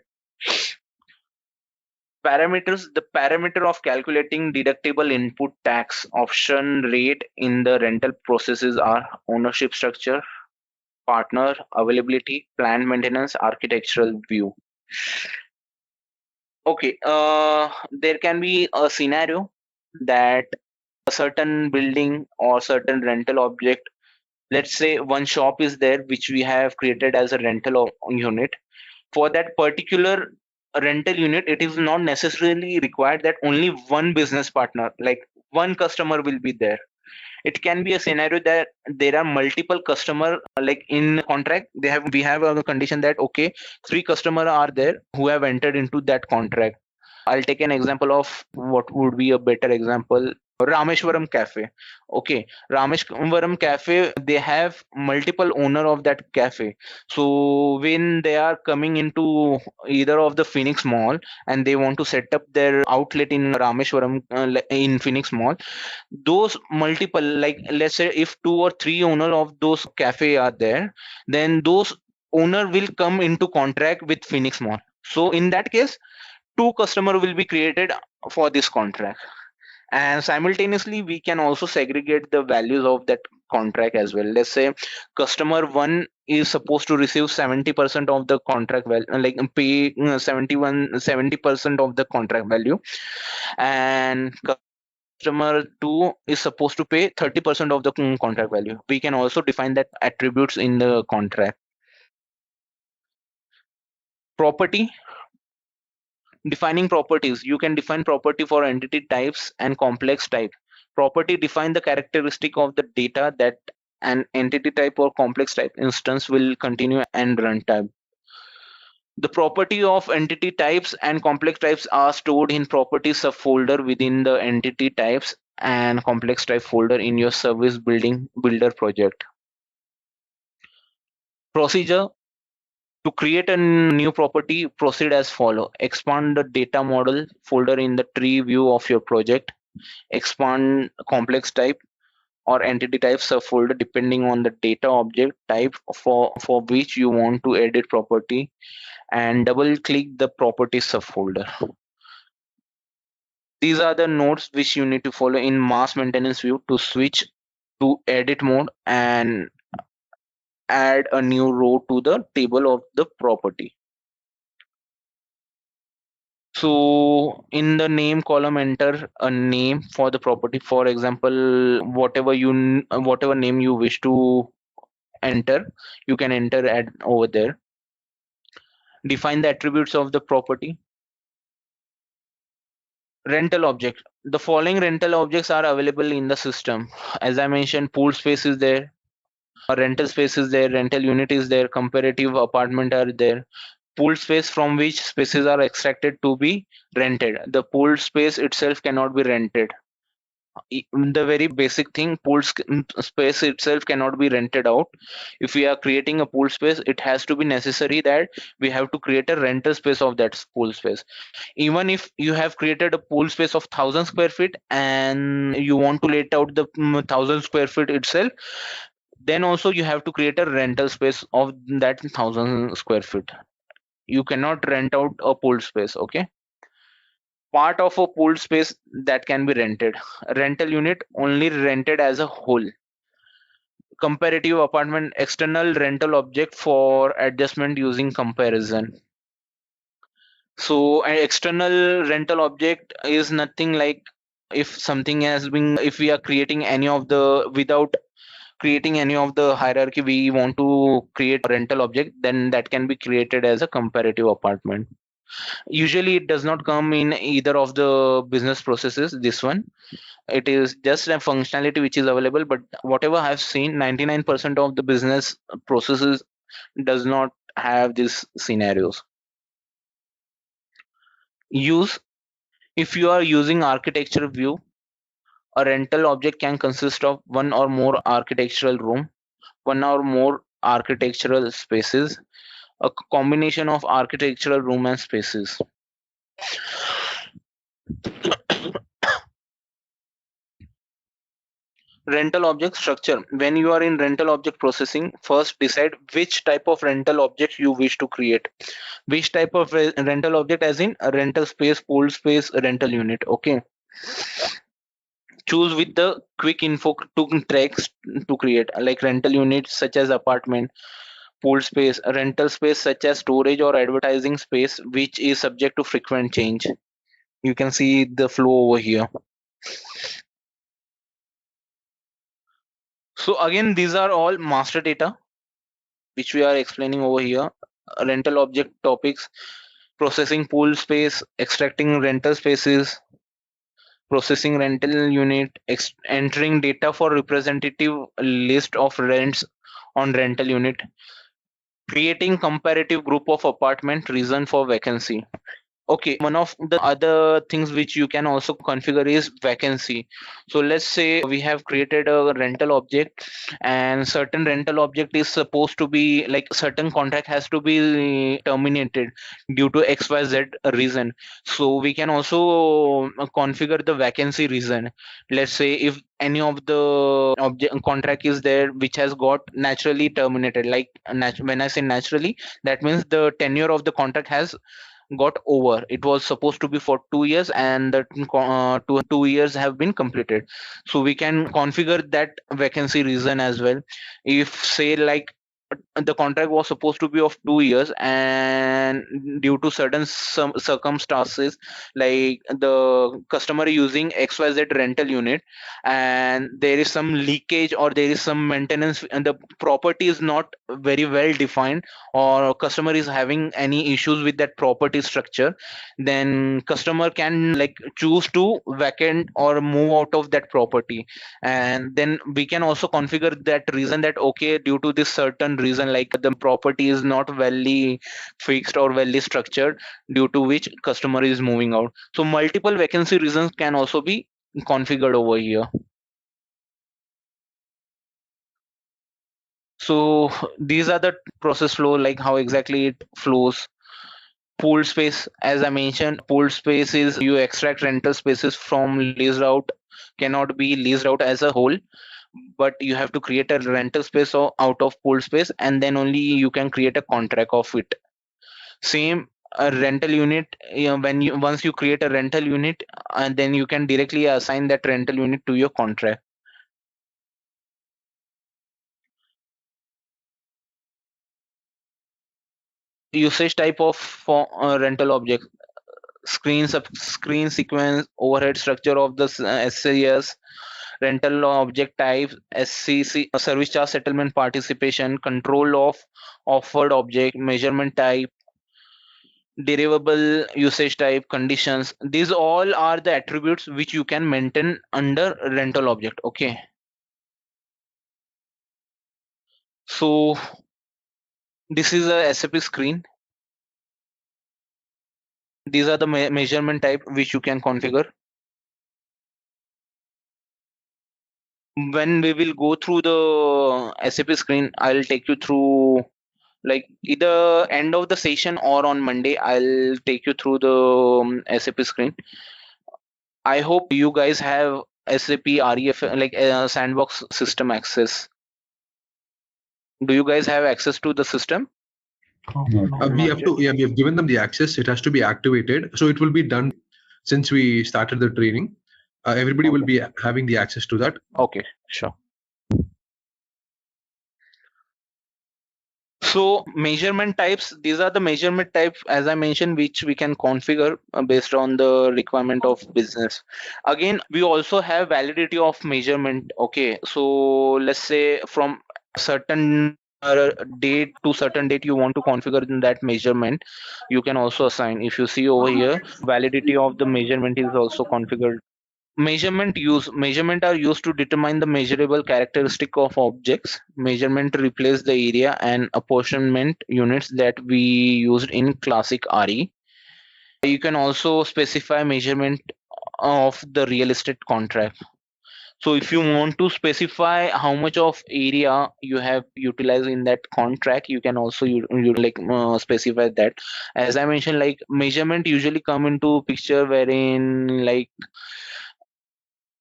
Parameters, the parameter of calculating deductible input tax option rate in the rental processes are ownership structure, partner, availability, plant maintenance, architectural view. Okay, there can be a scenario that a certain building or certain rental object, let's say one shop is there which we have created as a unit. For that particular rental unit, it is not necessarily required that only one business partner, like one customer will be there. It can be a scenario that there are multiple customer, like in contract we have a condition that okay, three customer are there who have entered into that contract. I'll take an example of what would be a better example. Rameshwaram Cafe. Okay, Rameshwaram Cafe, they have multiple owner of that cafe. So when they are coming into either of the Phoenix Mall and they want to set up their outlet in Rameshwaram in Phoenix Mall, those multiple, like let's say if two or three owner of those cafe are there, then those owner will come into contract with Phoenix Mall. So in that case, two customer will be created for this contract, and simultaneously we can also segregate the values of that contract as well. Let's say customer one is supposed to receive 70% of the contract value, like pay 70% of the contract value, and customer 2 is supposed to pay 30% of the contract value. We can also define that attributes in the contract. Property. Defining properties. You can define property for entity types and complex type. Property define the characteristic of the data that an entity type or complex type instance will continue and runtime. The property of entity types and complex types are stored in property subfolder within the entity types and complex type folder in your service builder project. Procedure. To create a new property, proceed as follow. Expand the data model folder in the tree view of your project. Expand complex type or entity type subfolder depending on the data object type for which you want to edit property, and double click the property subfolder. These are the nodes which you need to follow in mass maintenance view to switch to edit mode and add a new row to the table of the property. So in the name column, enter a name for the property. For example, whatever name you wish to enter, you can enter over there. Define the attributes of the property. Rental object. The following rental objects are available in the system. As I mentioned, pool space is there, a rental space is there, rental unit is there, comparative apartment are there. Pool space, from which spaces are extracted to be rented. The pool space itself cannot be rented. The very basic thing, space itself cannot be rented out. If we are creating a pool space, it has to be necessary that we have to create a rental space of that pool space. Even if you have created a pool space of 1000 square feet and you want to let out the 1000 square feet itself, then also you have to create a rental space of that 1000 square feet. You cannot rent out a pool space. Okay, part of a pool space that can be rented. Rental unit only rented as a whole. Comparative apartment, external rental object for adjustment using comparison. So an external rental object is nothing like, if something has been, if we are creating any of the, without creating any of the hierarchy, we want to create a rental object, then that can be created as a comparative apartment. Usually it does not come in either of the business processes, this one. It is just a functionality which is available, but whatever I've seen, 99% of the business processes does not have these scenarios. Use. If you are using architecture view, a rental object can consist of one or more architectural room, one or more architectural spaces, a combination of architectural room and spaces. Rental object structure. When you are in rental object processing, first decide which type of rental object you wish to create. Which type of rental object, as in a rental space, pool space, rental unit. Okay, choose with the quick info to tracks to create, like rental units such as apartment. pool space, rental space such as storage or advertising space, which is subject to frequent change. You can see the flow over here. So again, these are all master data, which we are explaining over here. Rental object topics, processing pool space, extracting rental spaces, processing rental unit, entering data for representative list of rents on rental unit, creating comparative group of apartment, reason for vacancy. Okay, one of the other things which you can also configure is vacancy. So let's say we have created a rental object, and certain rental object is supposed to be like certain contract has to be terminated due to XYZ reason. So we can also configure the vacancy reason. Let's say if any of the object contract is there which has got naturally terminated, like when I say naturally, that means the tenure of the contract has got over. It was supposed to be for 2 years, and the 2 years have been completed. So we can configure that vacancy reason as well. If say like the contract was supposed to be of 2 years, and due to certain some circumstances, like the customer using XYZ rental unit, and there is some leakage or there is some maintenance and the property is not very well defined, or customer is having any issues with that property structure, then customer can like choose to vacant or move out of that property. And then we can also configure that reason that okay, due to this certain reason, like the property is not well fixed or well structured, due to which customer is moving out. So multiple vacancy reasons can also be configured over here. So these are the process flow, like how exactly it flows. Pool space, as I mentioned, pool space is you extract rental spaces from leased out, cannot be leased out as a whole, but you have to create a rental space out of pool space, and then only you can create a contract of it. Same a rental unit, when you once you create a rental unit, and then you can directly assign that rental unit to your contract. Usage type of rental object: screen sequence, overhead structure of the SCS, rental object type, SCC, service charge settlement participation, control of offered object, measurement type, derivable usage type, conditions. These all are the attributes which you can maintain under rental object. Okay. So this is a SAP screen. These are the measurement type which you can configure. When we will go through the SAP screen, I'll take you through like either end of the session or on Monday, I'll take you through the SAP screen. I hope you guys have SAP REF like sandbox system access. Do you guys have access to the system? We have given them the access. It has to be activated, so it will be done since we started the training. Everybody will be having the access to that. Okay, sure. So measurement types, these are the measurement types, as I mentioned, which we can configure based on the requirement of business. Again, we also have validity of measurement. Okay, so let's say from certain date to certain date you want to configure in that measurement, you can also assign. If you see over here, validity of the measurement is also configured. Measurement are used to determine the measurable characteristic of objects. Measurement replace the area and apportionment units that we used in classic RE. You can also specify measurement of the real estate contract. So if you want to specify how much of area you have utilized in that contract, you can also specify that. As I mentioned, like measurement usually come into picture wherein like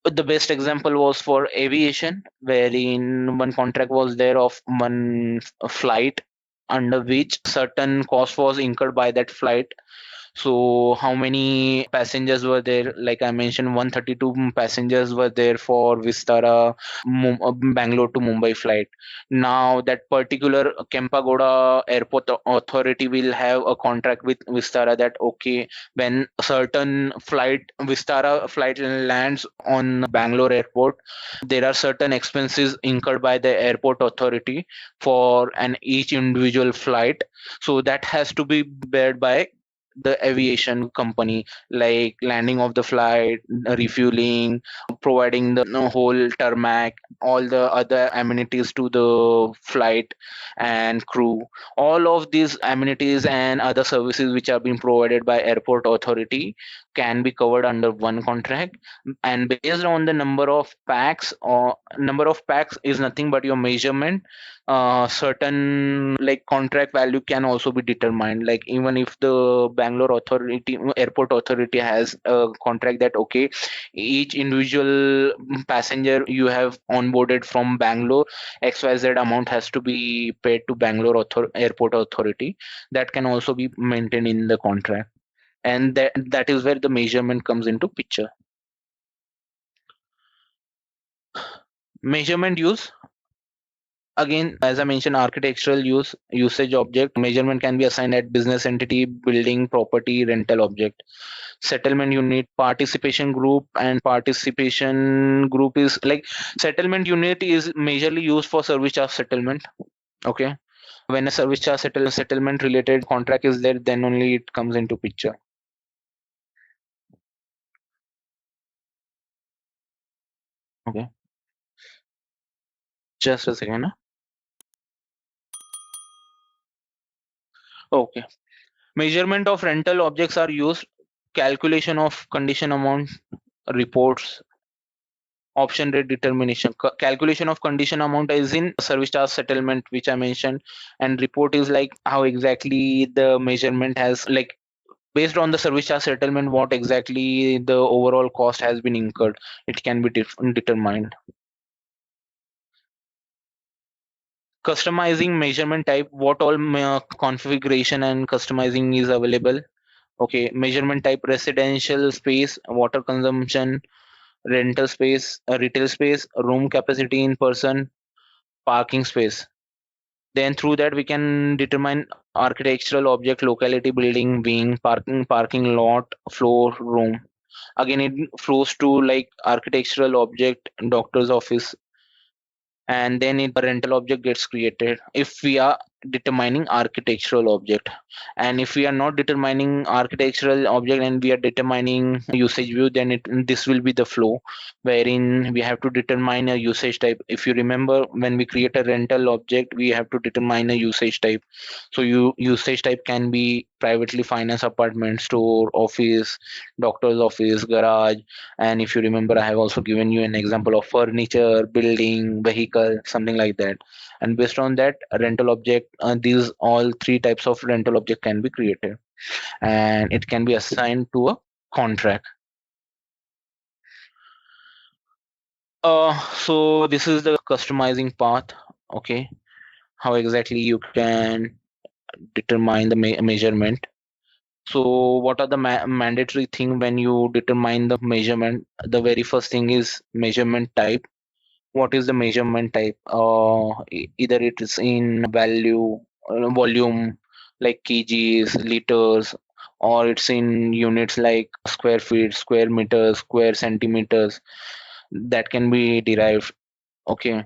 the best example was for aviation, wherein one contract was there of one flight under which certain cost was incurred by that flight. So how many passengers were there? Like I mentioned, 132 passengers were there for Vistara Bangalore to Mumbai flight. Now that particular Kempagoda Airport Authority will have a contract with Vistara that okay, when a certain flight Vistara flight lands on Bangalore airport, there are certain expenses incurred by the airport authority for an each individual flight. So that has to be bared by the aviation company, like landing of the flight, refueling, providing the whole tarmac, all the other amenities to the flight and crew. All of these amenities and other services which are being provided by airport authority can be covered under one contract. And based on the number of packs, or number of packs is nothing but your measurement, certain like contract value can also be determined. Like even if the Bangalore authority airport authority has a contract that okay, each individual passenger you have onboarded from Bangalore, XYZ amount has to be paid to Bangalore airport authority, that can also be maintained in the contract. And that is where the measurement comes into picture. Measurement use, again, as I mentioned, architectural usage object measurement can be assigned at business entity, building, property, rental object. Settlement unit, participation group, and participation group is like settlement unit is majorly used for service charge settlement. Okay, when a service charge settlement related contract is there, then only it comes into picture. Okay, just a second. Okay, measurement of rental objects are used, calculation of condition amount, reports, option rate determination. Calculation of condition amount is in service charge settlement, which I mentioned, and report is like how exactly the measurement has, like based on the service charge settlement, what exactly the overall cost has been incurred, it can be determined. Customizing measurement type, what all configuration and customizing is available. Okay, measurement type: residential space, water consumption, rental space, retail space, room capacity in person, parking space. Then through that we can determine architectural object, locality, building, wing, parking lot, floor, room. Again, it flows to like architectural object, doctor's office, and then a rental object gets created if we are determining architectural object. And if we are not determining architectural object and we are determining usage view, then this will be the flow wherein we have to determine a usage type. If you remember, when we create a rental object, we have to determine a usage type. So usage type can be privately financed apartment, store, office, doctor's office, garage. And if you remember, I have also given you an example of furniture, building, vehicle, something like that. And based on that, a rental object, these all three types of rental object can be created, and it can be assigned to a contract. So this is the customizing path. Okay, how exactly you can determine the measurement. So what are the mandatory thing when you determine the measurement? The very first thing is measurement type. What is the measurement type? Either it is in value, volume, like kgs, liters, or it's in units like square feet, square meters, square centimeters. That can be derived. Okay,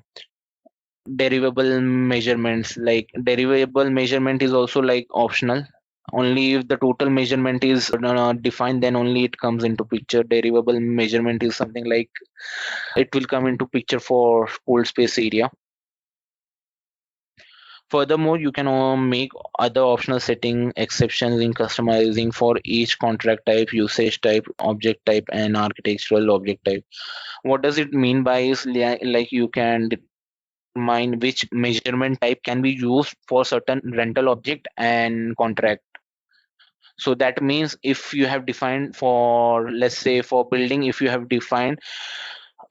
derivable measurements, like derivable measurement is also like optional. Only if the total measurement is defined, then only it comes into picture. Derivable measurement is something like it will come into picture for pool space area. Furthermore, you can make other optional setting exceptions in customizing for each contract type, usage type, object type, and architectural object type. What does it mean by is like you can determine which measurement type can be used for certain rental object and contract. So that means if you have defined for, let's say for building, if you have defined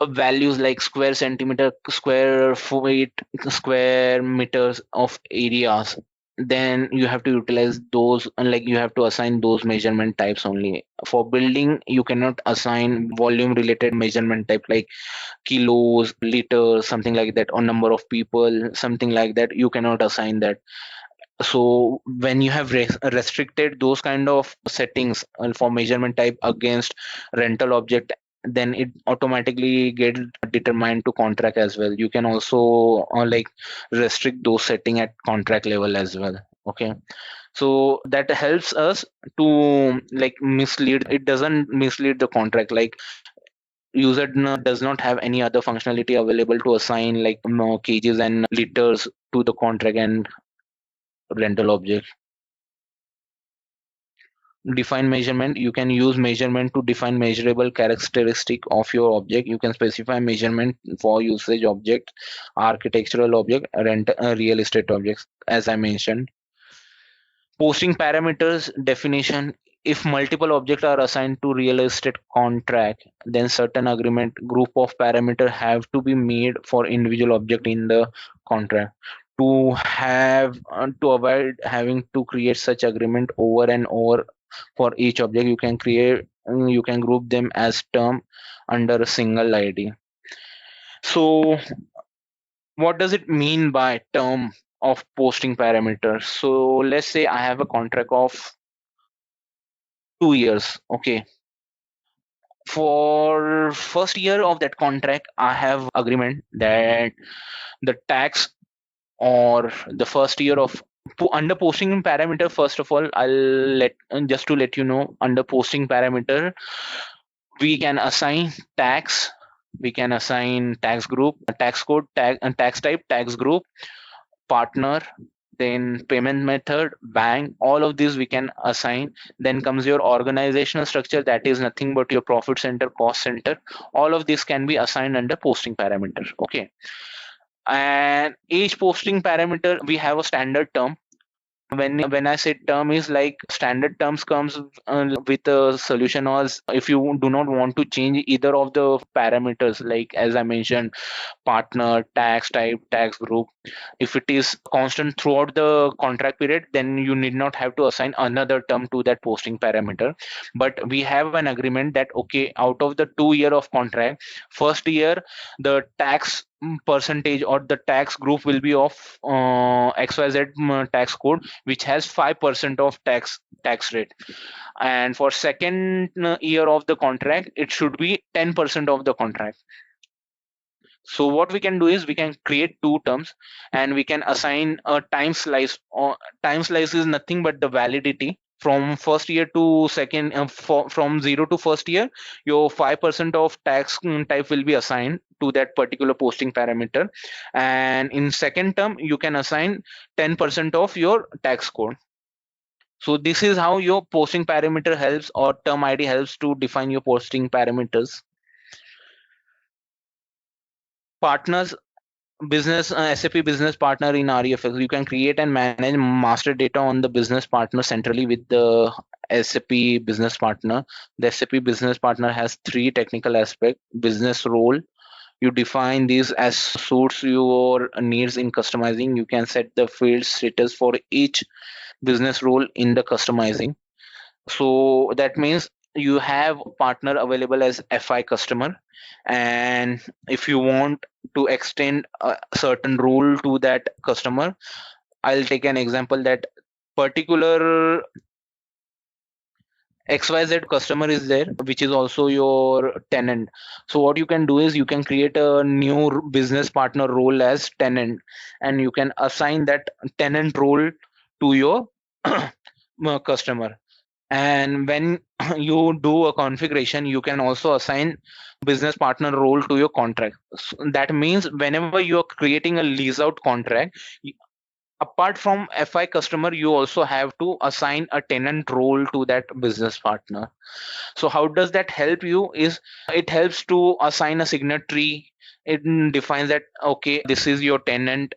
values like square centimeter, square feet, square meters of areas, then you have to utilize those, like you have to assign those measurement types only. For building, you cannot assign volume related measurement type like kilos, liters, something like that, or number of people, something like that. You cannot assign that. So when you have restricted those kind of settings for measurement type against rental object, then it automatically get determined to contract as well. You can also like restrict those setting at contract level as well. Okay, so that helps us to like mislead, it doesn't mislead the contract. Like user does not have any other functionality available to assign like kgs and liters to the contract and rental object. Define measurement, you can use measurement to define measurable characteristic of your object. You can specify measurement for usage object, architectural object, rent real estate objects, as I mentioned. Posting parameters definition, if multiple objects are assigned to real estate contract, then certain agreement group of parameter have to be made for individual object in the contract. To have to avoid having to create such agreement over and over for each object, you can create, you can group them as term under a single ID. So what does it mean by term of posting parameters? So let's say I have a contract of 2 years. Okay, for first year of that contract, I have agreement that the tax, or the first year of under posting parameter, first of all, I'll let just to let you know, under posting parameter we can assign tax, we can assign tax group, tax code, tax type, tax group, partner, then payment method, bank, all of these we can assign. Then comes your organizational structure, that is nothing but your profit center, cost center. All of this can be assigned under posting parameter. Okay, and each posting parameter we have a standard term. When I say term is like standard terms comes with a solution, or if you do not want to change either of the parameters, like as I mentioned, partner, tax type, tax group, if it is constant throughout the contract period, then you need not have to assign another term to that posting parameter. But we have an agreement that okay, out of the 2 year of contract, first year the tax percentage or the tax group will be of XYZ tax code, which has 5% of tax rate, and for second year of the contract it should be 10% of the contract. So what we can do is we can create two terms and we can assign a time slice. Or time slice is nothing but the validity from first year to second, from 0 to first year, your 5% of tax type will be assigned to that particular posting parameter, and in second term you can assign 10% of your tax code. So this is how your posting parameter helps, or term ID helps to define your posting parameters. Partners, business SAP business partner in REFX, you can create and manage master data on the business partner centrally with the SAP business partner. The SAP business partner has three technical aspects: business role, you define these as suits your needs in customizing. You can set the field status for each business role in the customizing. So that means you have partner available as FI customer, and if you want to extend a certain rule to that customer, I'll take an example that particular XYZ customer is there, which is also your tenant. So what you can do is you can create a new business partner role as tenant, and you can assign that tenant role to your customer. And when you do a configuration, you can also assign business partner role to your contract. That means whenever you're creating a lease out contract, apart from FI customer, you also have to assign a tenant role to that business partner. So how does that help you is it helps to assign a signatory. It defines that okay, this is your tenant.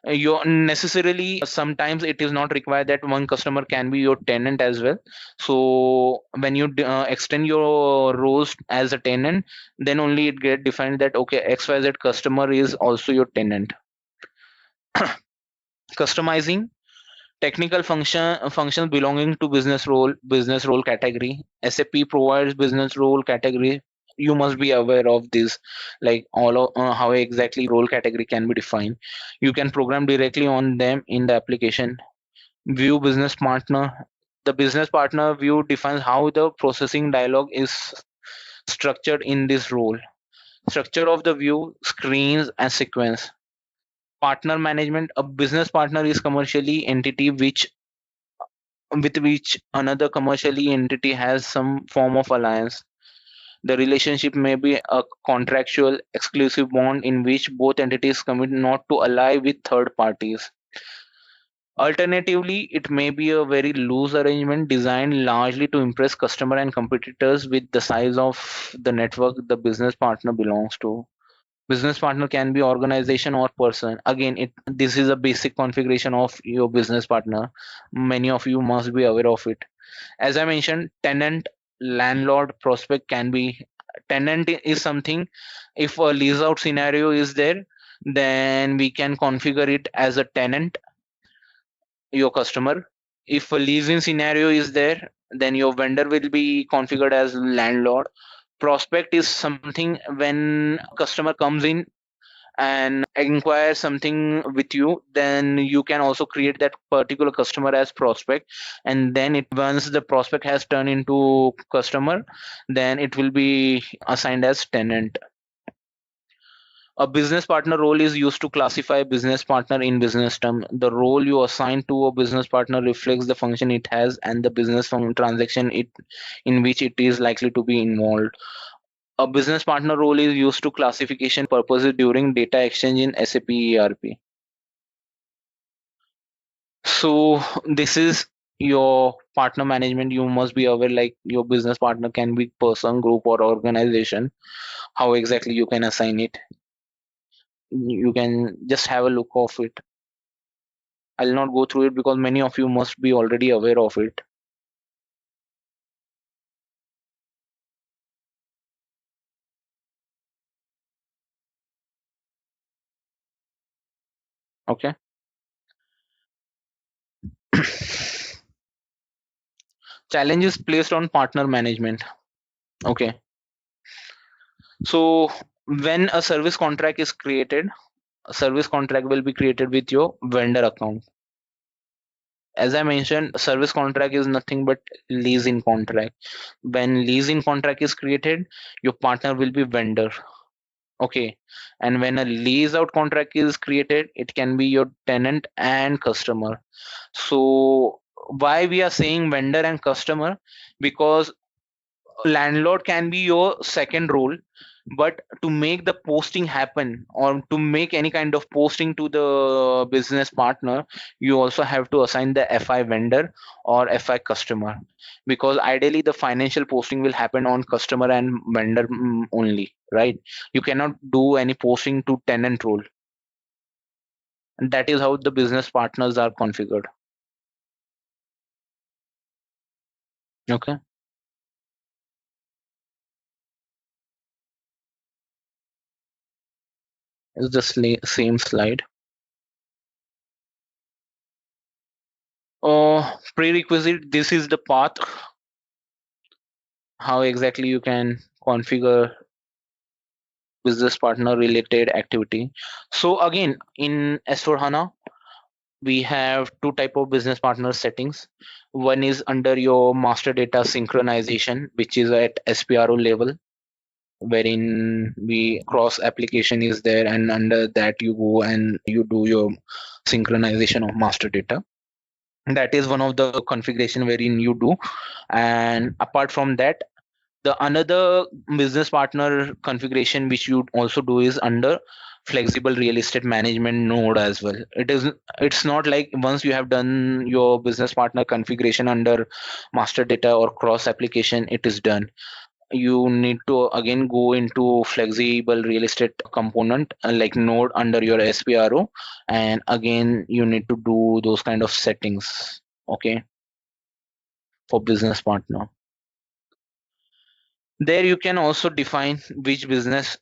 You necessarily, sometimes it is not required that one customer can be your tenant as well. So when you extend your roles as a tenant, then only it get defined that okay, XYZ customer is also your tenant. Customizing, Technical functions belonging to business role category. SAP provides business role category. You must be aware of this, like how exactly role category can be defined. You can program directly on them in the application. View business partner. The business partner view defines how the processing dialogue is structured in this role. Structure of the view, screens and sequence. Partner management. A business partner is commercially entity with which another commercially entity has some form of alliance. The relationship may be a contractual exclusive bond in which both entities commit not to ally with third parties. Alternatively, it may be a very loose arrangement designed largely to impress customer and competitors with the size of the network the business partner belongs to. Business partner can be organization or person. Again, this is a basic configuration of your business partner. Many of you must be aware of it. As I mentioned, tenant, landlord, prospect can be. Tenant is something, if a lease out scenario is there, then we can configure it as a tenant, your customer. If a leasing scenario is there, then your vendor will be configured as landlord. Prospect is something when customer comes in and inquire something with you, then you can also create that particular customer as prospect, and then once the prospect has turned into customer, then it will be assigned as tenant. A business partner role is used to classify business partner in business term. The role you assign to a business partner reflects the function it has and the business transaction in which it is likely to be involved. A business partner role is used to classification purposes during data exchange in SAP ERP. So this is your partner management. You must be aware, like your business partner can be person, group or organization. How exactly you can assign it? You can just have a look of it. I'll not go through it because many of you must be already aware of it. Okay. Challenges placed on partner management. Okay. So when a service contract is created, a service contract will be created with your vendor account. As I mentioned, service contract is nothing but leasing contract. When leasing contract is created, your partner will be vendor. Okay. And when a lease out contract is created, it can be your tenant and customer. So why we are saying vendor and customer? Because landlord can be your second role, but to make the posting happen or to make any kind of posting to the business partner, you also have to assign the FI vendor or FI customer, because ideally the financial posting will happen on customer and vendor only, right? You cannot do any posting to tenant role. And that is how the business partners are configured. Okay. It's the same slide. Prerequisite, this is the path, how exactly you can configure business partner related activity. So again, in S4HANA, we have two type of business partner settings. One is under your master data synchronization, which is at SPRO level, wherein we cross application is there, and under that you go and you do your synchronization of master data. That is one of the configuration wherein you do. And apart from that, the another business partner configuration which you also do is under flexible real estate management node as well. It's not like once you have done your business partner configuration under master data or cross application, it is done. You need to again go into flexible real estate component like node under your SPRO, and again you need to do those kind of settings, okay, for business partner. There you can also define which business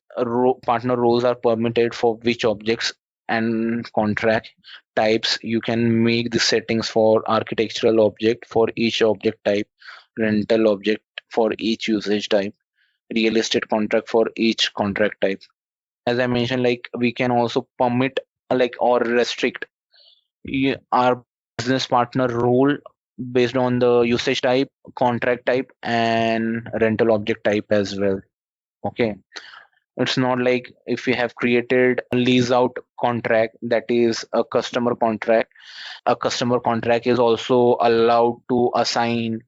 partner roles are permitted for which objects and contract types, you can make the settings for architectural object for each object type, rental object for each usage type, real estate contract for each contract type. As I mentioned, like we can also permit like or restrict our business partner role based on the usage type, contract type, and rental object type as well. Okay, it's not like if we have created a lease out contract, that is a customer contract. A customer contract is also allowed to assign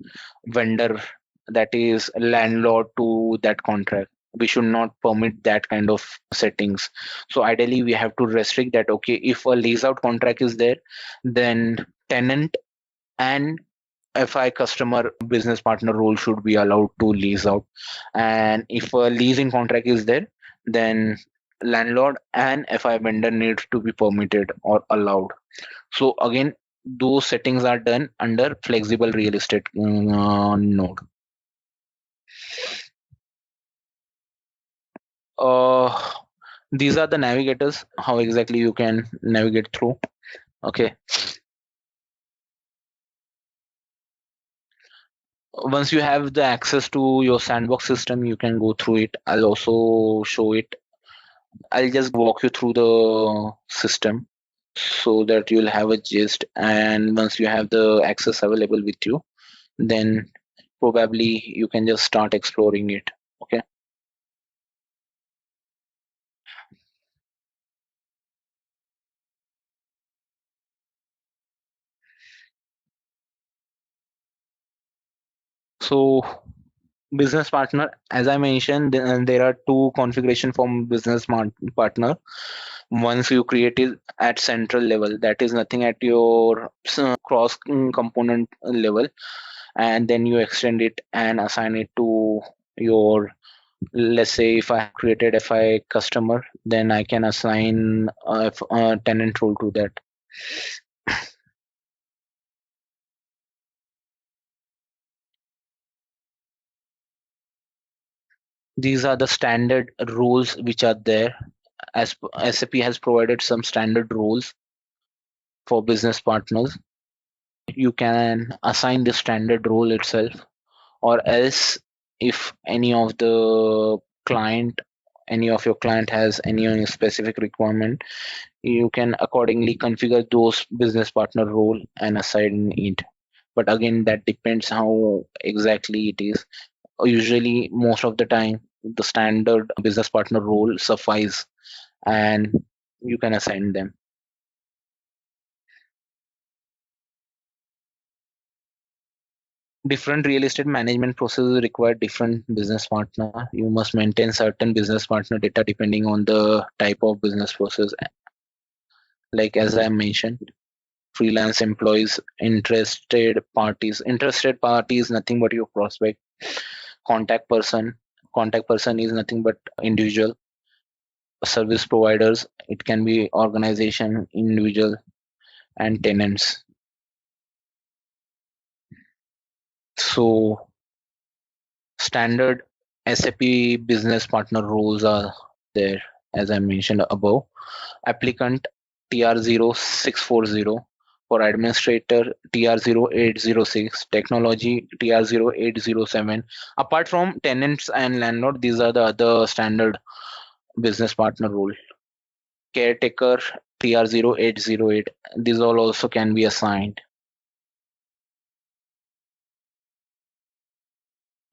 vendor, that is landlord, to that contract. We should not permit that kind of settings. So ideally we have to restrict that. Okay, if a lease out contract is there, then tenant and FI customer business partner role should be allowed to lease out. And if a leasing contract is there, then landlord and FI vendor needs to be permitted or allowed. So again, those settings are done under flexible real estate node. These are the navigators, how exactly you can navigate through. Okay, once you have the access to your sandbox system, you can go through it. I'll also show it. I'll just walk you through the system so that you'll have a gist, and once you have the access available with you, then probably you can just start exploring it. Okay, so business partner, as I mentioned, there are two configuration from business partner. Once you create it at central level, that is nothing at your cross component level, and then you extend it and assign it to your, let's say if I created FI customer, then I can assign a tenant role to that. These are the standard rules which are there, as SAP has provided some standard rules for business partners. You can assign the standard role itself, or else if any of your client has any specific requirement, you can accordingly configure those business partner role and assign it. But again, that depends how exactly it is. Usually most of the time the standard business partner role suffice and you can assign them. Different real estate management processes require different business partner. You must maintain certain business partner data depending on the type of business process. Like as I mentioned, freelance employees, interested parties. Interested party is nothing but your prospect. Contact person is nothing but individual. Service providers, it can be organization, individual, and tenants. So standard SAP business partner roles are there, as I mentioned above. Applicant TR0640, for administrator TR0806, technology TR0807. Apart from tenants and landlord, these are the other standard business partner role. Caretaker TR0808, these all also can be assigned.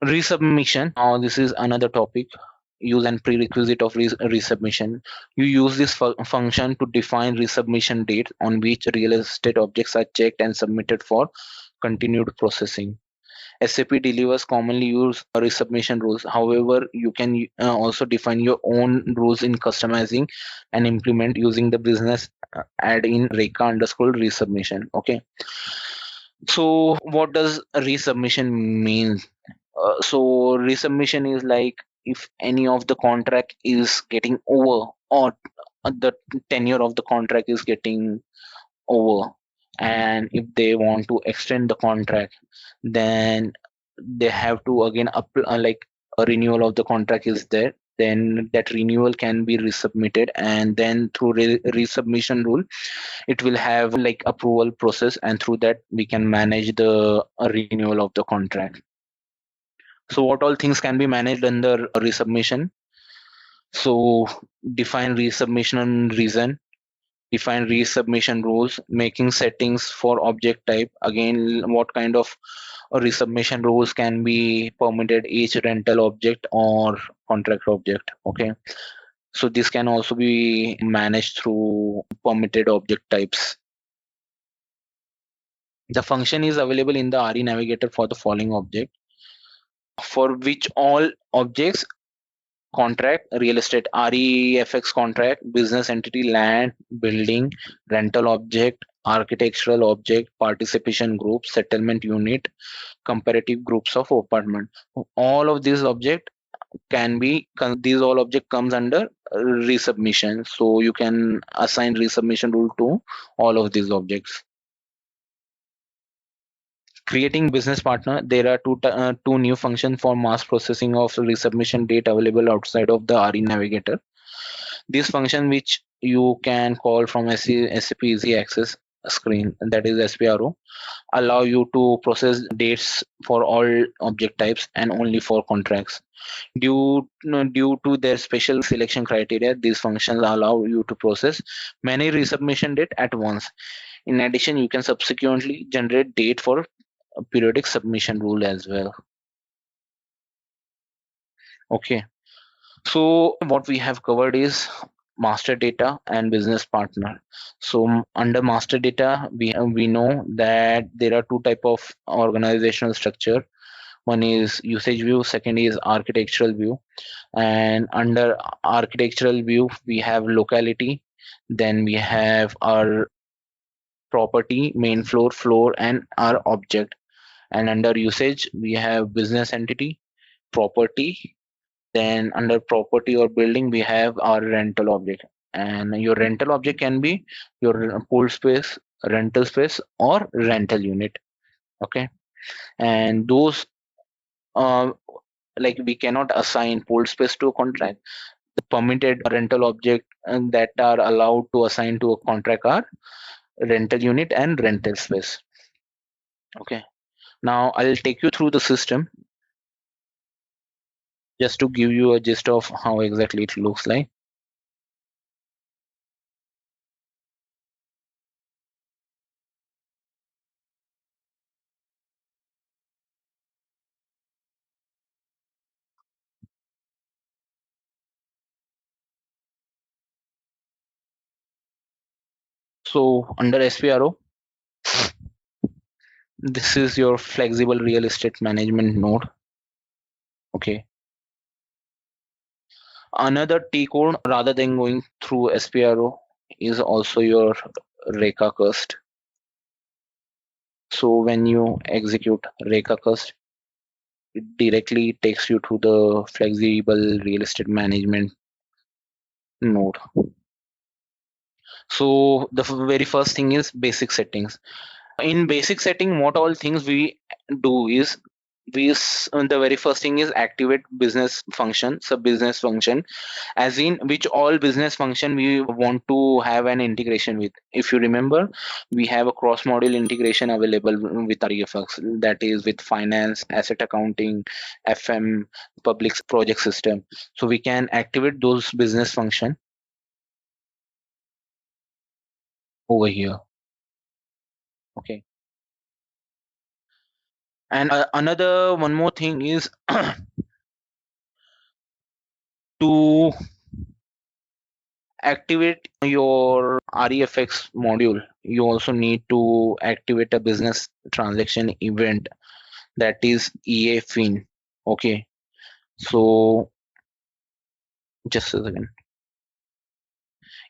Resubmission, now this is another topic. Use and prerequisite of resubmission. You use this function to define resubmission date on which real estate objects are checked and submitted for continued processing. SAP delivers commonly used resubmission rules. However, you can also define your own rules in customizing and implement using the business add-in Reka_resubmission. Okay. So what does resubmission mean? So resubmission is like if any of the contract is getting over, or the tenure of the contract is getting over, and if they want to extend the contract, then they have to again like a renewal of the contract is there, then that renewal can be resubmitted, and then through resubmission rule it will have like approval process, and through that we can manage the renewal of the contract. So what all things can be managed under resubmission? So define resubmission reason, define resubmission rules, making settings for object type. Again, what kind of resubmission rules can be permitted each rental object or contract object. Okay, so this can also be managed through permitted object types. The function is available in the RE navigator for the following object, for which all objects: contract, real estate, REFX contract, business entity, land, building, rental object, architectural object, participation group, settlement unit, comparative groups of apartment. All of these object can be, these all object comes under resubmission. So you can assign resubmission rule to all of these objects. Creating business partner, there are two new functions for mass processing of resubmission date available outside of the RE navigator. This function, which you can call from SAP Easy Access screen, that is SPRO, allow you to process dates for all object types and only for contracts. Due to their special selection criteria, these functions allow you to process many resubmission date at once. In addition, you can subsequently generate date for a periodic submission rule as well. Okay, so what we have covered is master data and business partner. So under master data, we know that there are two type of organizational structure. One is usage view, second is architectural view. And under architectural view, we have locality, then we have our property, main floor, and our object. And under usage, we have business entity, property, then under property or building, we have our rental object. And your rental object can be your pool space, rental space, or rental unit. Okay, and those like we cannot assign pool space to a contract. The permitted rental object that are allowed to assign to a contract are rental unit and rental space. Okay, now I'll take you through the system just to give you a gist of how exactly it looks like. So under SPRO, this is your flexible real estate management node. Okay, another T code rather than going through SPRO is also your Reka cust. So when you execute Reka cust, it directly takes you to the flexible real estate management node. So the very first thing is basic settings. In basic setting, what all things we do is the very first thing is activate business function, sub business function, as in which all business function we want to have an integration with. If you remember, we have a cross module integration available with REFX, that is with finance, asset accounting, FM, public project system. So we can activate those business function over here. Okay, and another one more thing is to activate your REFX module, you also need to activate a business transaction event, that is EA fin. Okay, so just a second.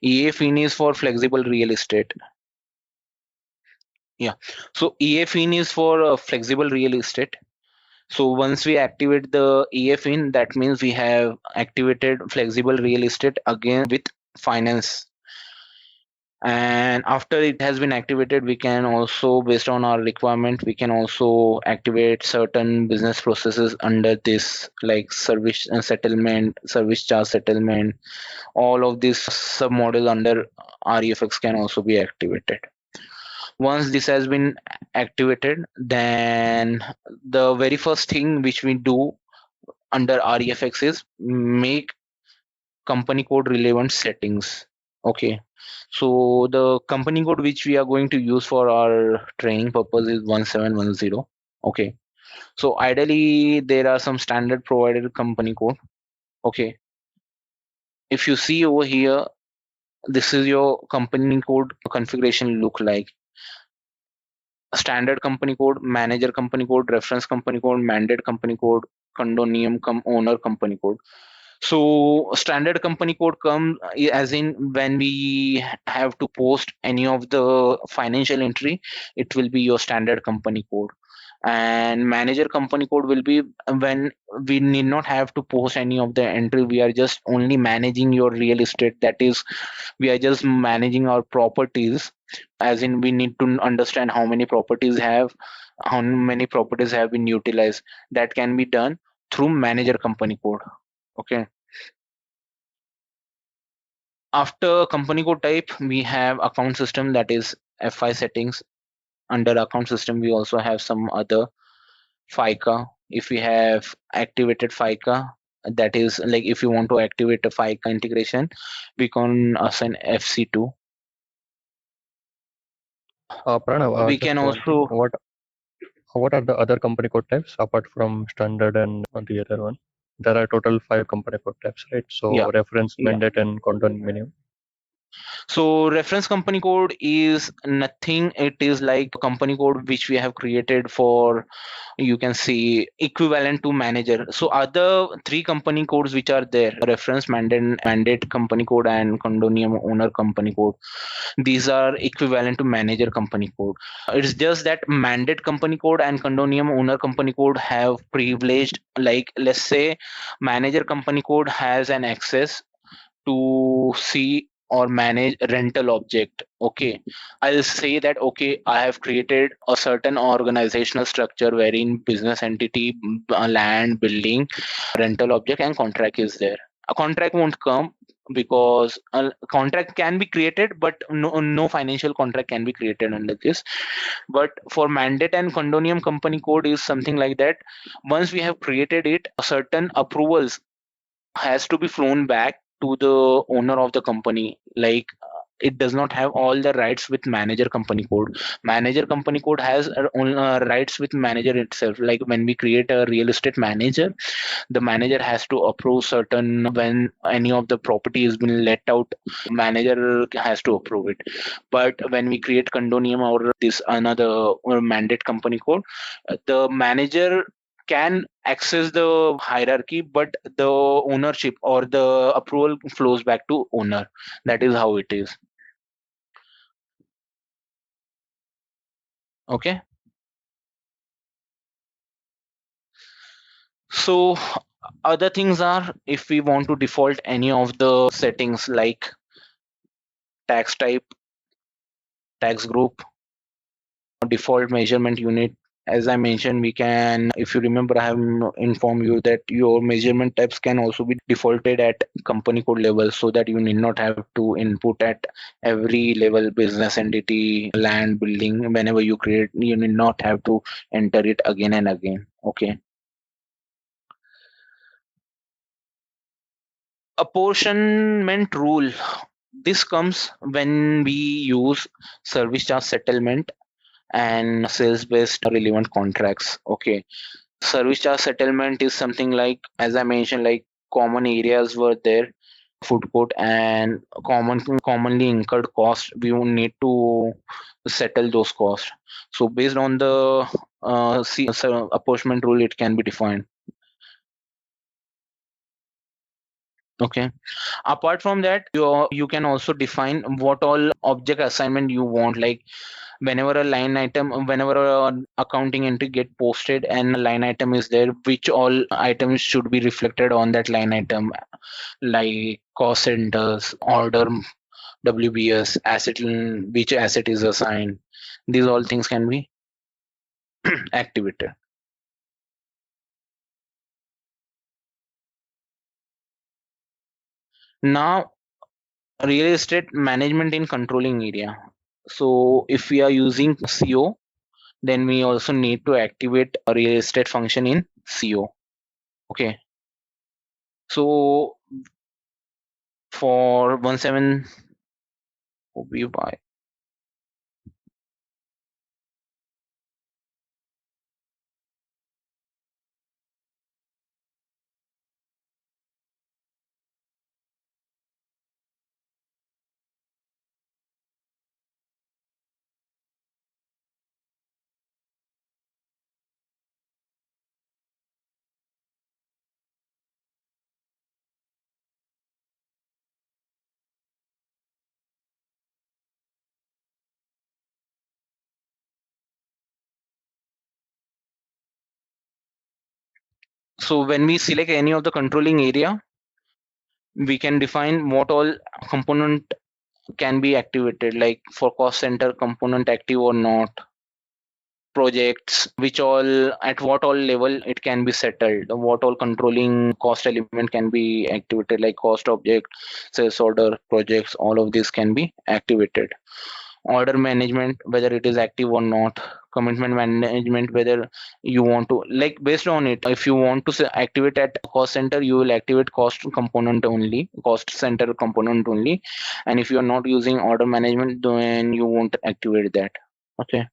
EA fin is for flexible real estate. Yeah, so EA fin is for flexible real estate. So once we activate the EA fin, that means we have activated flexible real estate again with finance. And after it has been activated, we can also, based on our requirement, we can also activate certain business processes under this, like service settlement, service charge settlement. All of this submodel under REFX can also be activated. Once this has been activated, then the very first thing which we do under REFX is make company code relevant settings. Okay, so the company code which we are going to use for our training purpose is 1710. Okay, so ideally there are some standard provided company code. Okay, if you see over here, this is your company code configuration look like. Standard company code, manager company code, reference company code, mandate company code, condominium owner company code. So standard company code come as in when we have to post any of the financial entry, it will be your standard company code. And manager company code will be when we need not have to post any of the entry, we are just only managing your real estate, that is we are just managing our properties, as in we need to understand how many properties have been utilized. That can be done through manager company code. Okay, after company code type, we have account system, that is FI settings. Under account system, we also have some other FICA. If we have activated FICA, that is like if you want to activate a FICA integration, we can assign FC2. Pranav, We just can one thing. also What are the other company code types apart from standard and the other one? There are total 5 company code types, right? So yeah. reference, mandate, and condominium. So reference company code is nothing. It is like a company code which we have created for, you can see, equivalent to manager. So other 3 company codes which are there, reference, mandate company code, and condominium owner company code, these are equivalent to manager company code. It's just that mandate company code and condominium owner company code have privileged, like let's say manager company code has an access to see or manage rental object. Okay, I'll say that okay, I have created a certain organizational structure wherein business entity, land, building, rental object, and contract is there. A contract won't come because a contract can be created, but no financial contract can be created under this. But for mandate and condominium company code is something like that. Once we have created it, certain approvals has to be flown back to the owner of the company. Like it does not have all the rights with manager company code. Manager company code has own rights with manager itself. Like when we create a real estate manager, the manager has to approve certain, when any of the property has been let out, manager has to approve it. But when we create condominium or this another or mandate company code, the manager can access the hierarchy, but the ownership or the approval flows back to owner. That is how it is. Okay, so other things are, if we want to default any of the settings like tax type, tax group, default measurement unit, as I mentioned, we can, if you remember, I have informed you that your measurement types can also be defaulted at company code level, so that you need not have to input at every level, business entity, land, building. Whenever you create, you need not have to enter it again and again. Okay, apportionment rule, this comes when we use service charge settlement and sales based relevant contracts. Okay, service charge settlement is something like, as I mentioned, like common areas were there, food court, and commonly incurred costs, we will need to settle those costs. So based on the apportionment rule, it can be defined. Okay, apart from that, you can also define what all object assignment you want. Like whenever a line item, whenever a accounting entry get posted and a line item is there, which all items should be reflected on that line item, like cost centers, order WBS, asset, which asset is assigned. These all things can be activated. Now, real estate management in controlling area. So if we are using CO, then we also need to activate a real estate function in CO. Okay. So for 17 OBY. So when we select any of the controlling area, we can define what all component can be activated, like for cost center component active or not, projects, which all at what all level it can be settled, what all controlling cost element can be activated, like cost object, sales order, projects, all of this can be activated. Order management, whether it is active or not. Commitment management, whether you want to, like based on it, if you want to activate at cost center, you will activate cost component only, cost center component only, and if you are not using order management, then you won't activate that. Okay.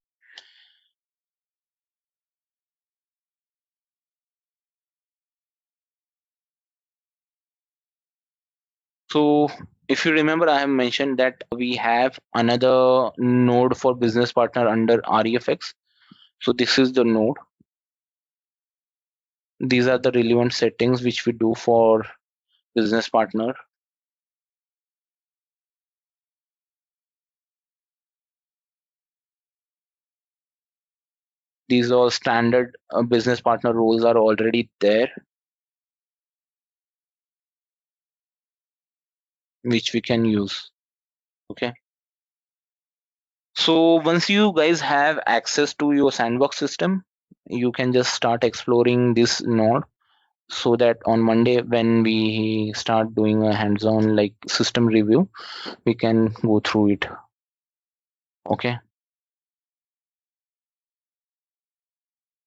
So if you remember, I have mentioned that we have another node for business partner under REFX. So this is the node. These are the relevant settings which we do for business partner. These are standard business partner roles are already there, which we can use. Okay. So once you guys have access to your sandbox system, you can just start exploring this node, so that on Monday when we start doing a hands-on like system review, we can go through it. Okay.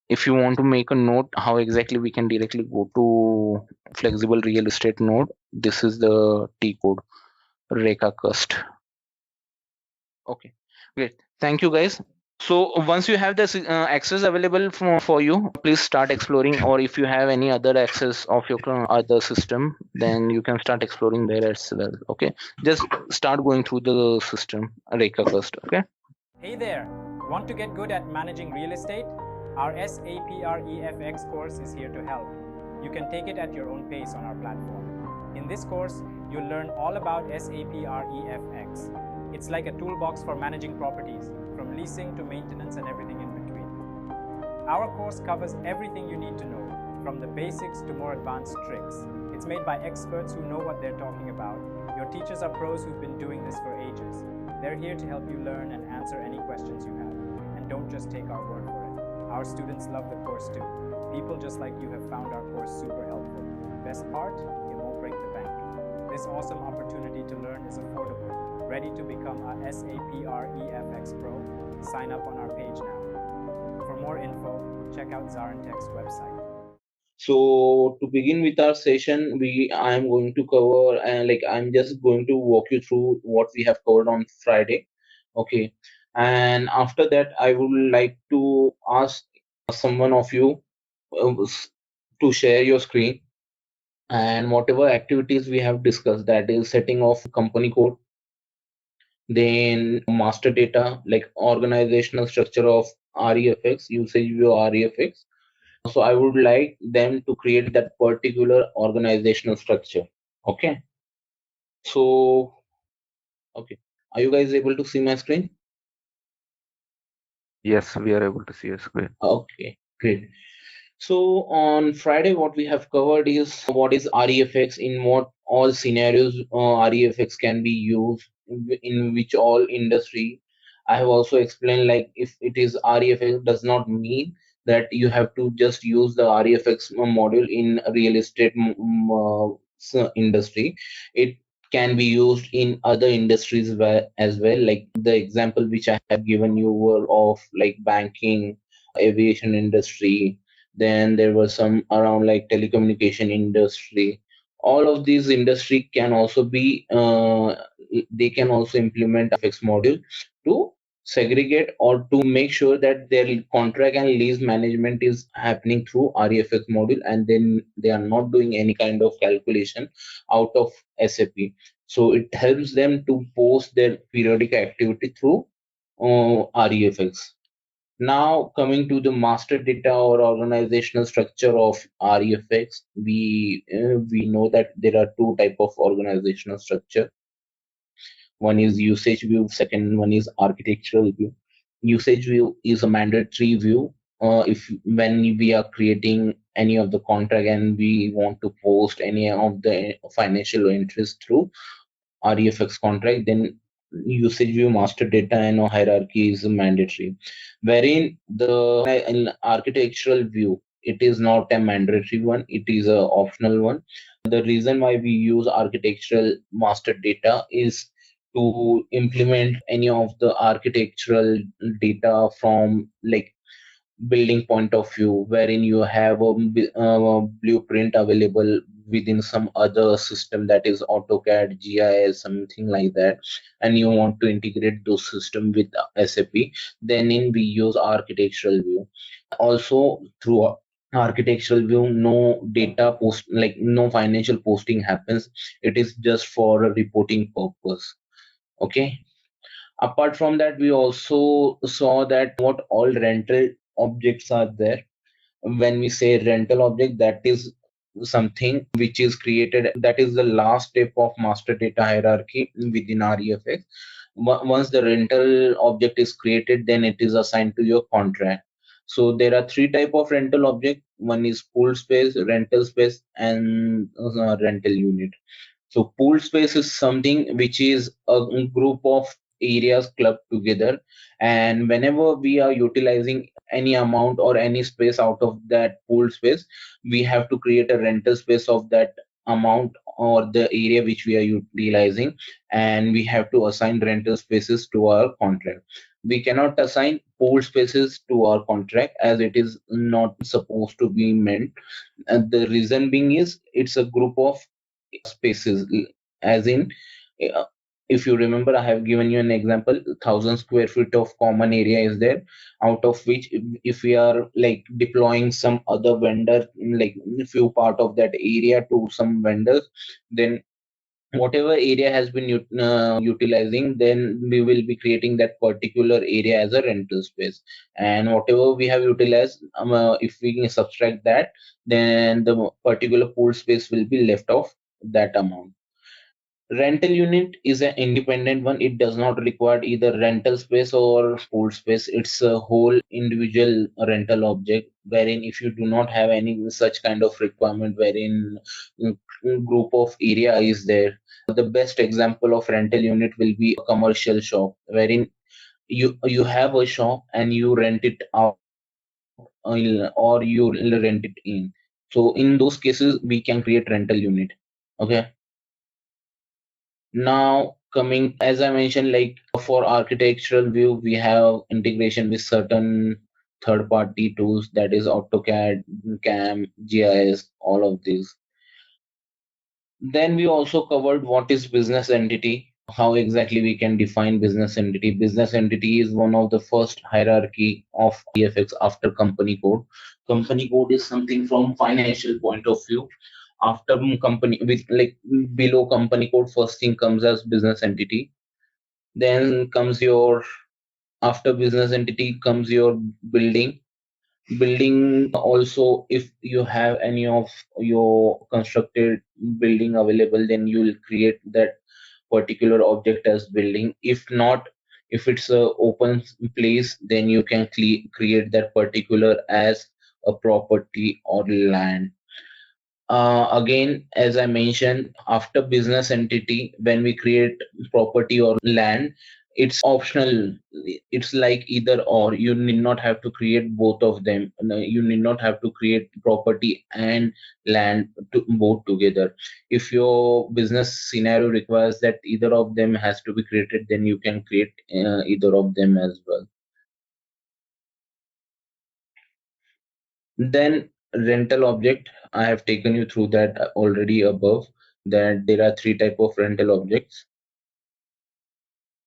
If you want to make a note how exactly we can directly go to flexible real estate node, this is the T code, Reka Cust. Okay, great. Thank you guys. So once you have this access available for you, please start exploring, or if you have any other access of your other system, then you can start exploring there as well. Okay, just start going through the system, Reka Cust. Okay. Hey there! Want to get good at managing real estate? Our SAP REFX course is here to help. You can take it at your own pace on our platform. In this course, you'll learn all about SAP REFX. It's like a toolbox for managing properties, from leasing to maintenance and everything in between. Our course covers everything you need to know, from the basics to more advanced tricks. It's made by experts who know what they're talking about. Your teachers are pros who've been doing this for ages. They're here to help you learn and answer any questions you have. And don't just take our word for it. Our students love the course too. People just like you have found our course super helpful. Best part, it won't break the bank. This awesome opportunity to learn is affordable. Ready to become a SAP REFX Pro? Sign up on our page now. For more info, check out ZaranTech's website. So to begin with our session, I am going to cover I'm just going to walk you through what we have covered on Friday. Okay, and after that, I would like to ask someone of you to share your screen, and whatever activities we have discussed, that is setting of company code, then master data, like organizational structure of REFX, usage view REFX. So I would like them to create that particular organizational structure. Okay. So, okay. Are you guys able to see my screen? Yes, we are able to see your screen. Okay, great. So on Friday, what we have covered is what is REFX, in what all scenarios REFX can be used, in which all industry. I have also explained, like, if it is REFX does not mean that you have to just use the REFX module in real estate industry. It can be used in other industries as well. Like the example which I have given you were of like banking, aviation industry. Then there was some around like telecommunication industry. All of these industry can also be they can also implement FX module to segregate or to make sure that their contract and lease management is happening through REFX module, and then they are not doing any kind of calculation out of SAP. So it helps them to post their periodic activity through REFX. Now coming to the master data or organizational structure of REFX, we know that there are two type of organizational structure. One is usage view, second one is architectural view. Usage view is a mandatory view. If when we are creating any of the contract and we want to post any of the financial entries through REFX contract, then usage view, master data, and hierarchy is mandatory. Wherein the in architectural view, it is not a mandatory one; it is a optional one. The reason why we use architectural master data is to implement any of the architectural data from like building point of view, wherein you have a blueprint available within some other system, that is AutoCAD, GIS, something like that, and you want to integrate those system with SAP, then we use architectural view. Also through architectural view, no data post, like no financial posting happens. It is just for a reporting purpose. Okay. Apart from that, we also saw that what all rental objects are there. When we say rental object, that is something which is created, that is the last step of master data hierarchy within REFX. Once the rental object is created, then it is assigned to your contract. So there are three type of rental object. One is pool space, rental space, and rental unit. So pool space is something which is a group of areas clubbed together, and whenever we are utilizing any amount or any space out of that pool space, we have to create a rental space of that amount or the area which we are utilizing, and we have to assign rental spaces to our contract. We cannot assign pool spaces to our contract as it is not supposed to be meant, and the reason being is it's a group of spaces, as in uh, if you remember, I have given you an example, 1,000 square feet of common area is there, out of which if we are like deploying some other vendor, like few part of that area to some vendors, then whatever area has been utilizing, then we will be creating that particular area as a rental space, and whatever we have utilized, if we can subtract that, then the particular pool space will be left off that amount. Rental unit is an independent one. It does not require either rental space or pool space. It's a whole individual rental object, wherein if you do not have any such kind of requirement, wherein group of area is there. The best example of rental unit will be a commercial shop, wherein you have a shop and you rent it out, or you rent it in. So in those cases, we can create rental unit. Okay. Now coming, as I mentioned, like for architectural view, we have integration with certain third-party tools, that is AutoCAD, CAM, GIS, all of these. Then we also covered what is business entity, how exactly we can define business entity. Business entity is one of the first hierarchy of EFX after company code. Company code is something from financial point of view. After company, with like below company code, first thing comes as business entity. Then comes your, after business entity comes your building. Building also, if you have any of your constructed building available, then you will create that particular object as building. If not, if it's a open place, then you can create that particular as a property or land. Again, as I mentioned, after business entity, when we create property or land, it's optional. It's like either or. You need not have to create both of them. No, you need not have to create property and land both together. If your business scenario requires that either of them has to be created, then you can create either of them as well. Then rental object, I have taken you through that already above, that there are three type of rental objects.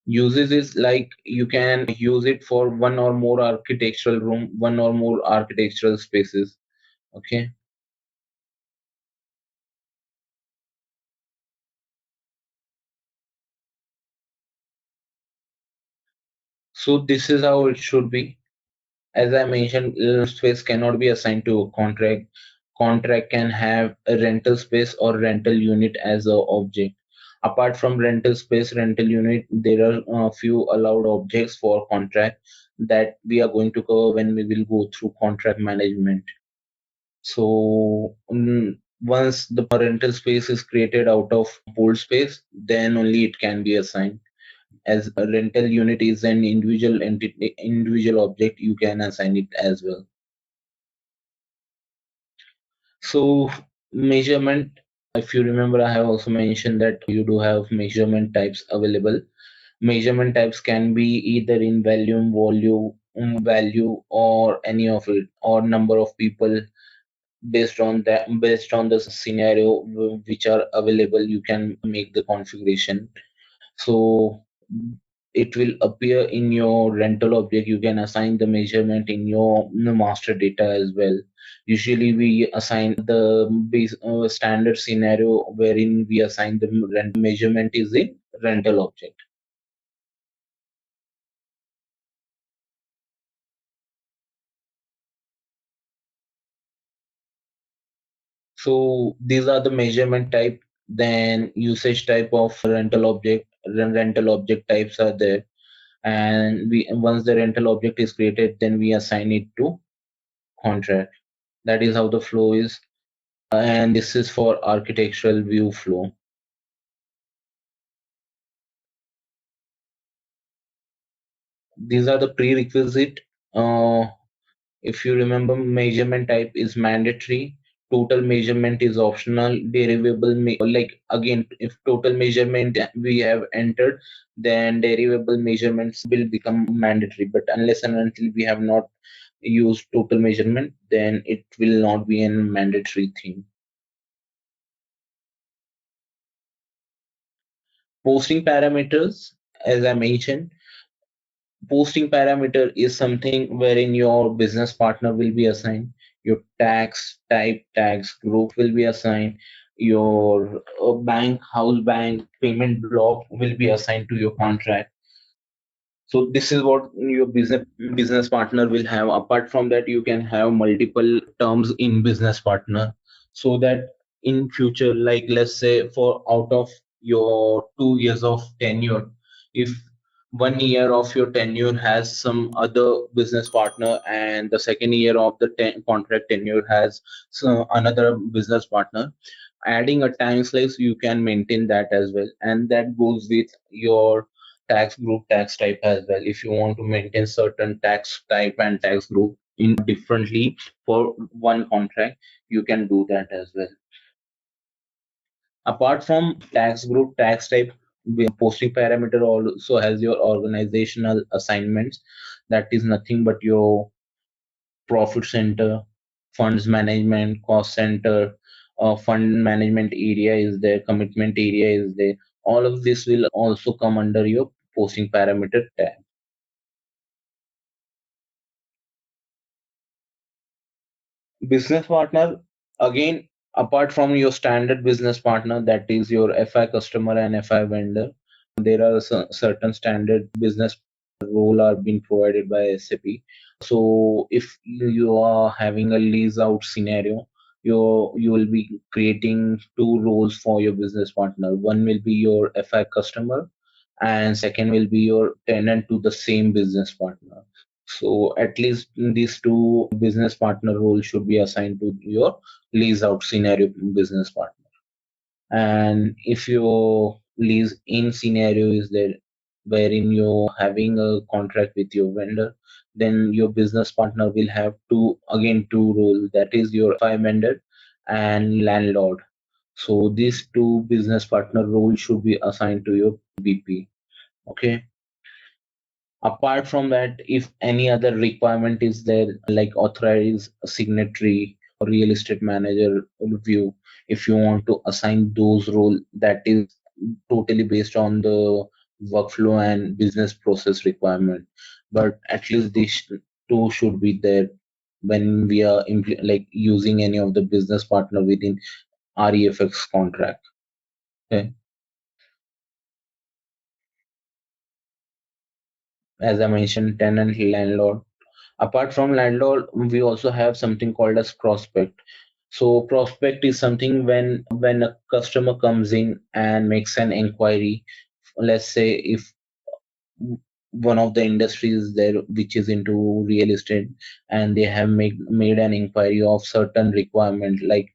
Uses is like you can use it for one or more architectural room, one or more architectural spaces. Okay. So this is how it should be. As I mentioned, space cannot be assigned to a contract. Contract can have a rental space or rental unit as a object. Apart from rental space, rental unit, there are a few allowed objects for contract that we are going to cover when we will go through contract management. So once the rental space is created out of pool space, then only it can be assigned. As a rental unit is an individual entity, individual object, you can assign it as well. So measurement, if you remember, I have also mentioned that you do have measurement types available. Measurement types can be either in volume, value, or any of it, or number of people. Based on the scenario which are available, you can make the configuration. So it will appear in your rental object. You can assign the measurement in your master data as well. Usually we assign the standard scenario wherein we assign the measurement is in rental object. So these are the measurement type. Then usage type of rental object, rental object types are there. And we once the rental object is created, then we assign it to contract. That is how the flow is. And this is for architectural view flow. These are the prerequisite. If you remember, measurement type is mandatory, total measurement is optional, derivable like again, if total measurement we have entered, then derivable measurements will become mandatory. But unless and until we have not used total measurement, then it will not be a mandatory thing. Posting parameters, as I mentioned, posting parameter is something wherein your business partner will be assigned, your tax type, tax group will be assigned, your bank, house bank, payment block will be assigned to your contract. So this is what your business partner will have. Apart from that, you can have multiple terms in business partner, so that in future, like let's say for out of your 2 years of tenure, if 1 year of your tenure has some other business partner and the second year of the contract tenure has another business partner, adding a time slice, you can maintain that as well. And that goes with your tax group, tax type as well. If you want to maintain certain tax type and tax group in differently for one contract, you can do that as well. Apart from tax group, tax type, posting parameter also has your organizational assignments. That is nothing but your profit center, funds management, cost center, fund management area is there, commitment area is there. All of this will also come under your posting parameter tab. Business partner, again, apart from your standard business partner, that is your FI customer and FI vendor, there are certain standard business role are being provided by SAP. So if you are having a lease out scenario, you will be creating two roles for your business partner. One will be your FI customer, and second will be your tenant to the same business partner. So at least these two business partner roles should be assigned to your lease out scenario business partner. And if your lease in scenario is there wherein you're having a contract with your vendor, then your business partner will have two roles, that is your FI vendor and landlord. So these two business partner roles should be assigned to your BP. Okay. Apart from that, if any other requirement is there, like authorized signatory or real estate manager review, if you want to assign those role, that is totally based on the workflow and business process requirement. But at least these two should be there when we are like using any of the business partner within REFX contract. Okay. As I mentioned, tenant, landlord. Apart from landlord, we also have something called as prospect. So prospect is something when a customer comes in and makes an inquiry. Let's say if one of the industries there which is into real estate, and they have made an inquiry of certain requirement, like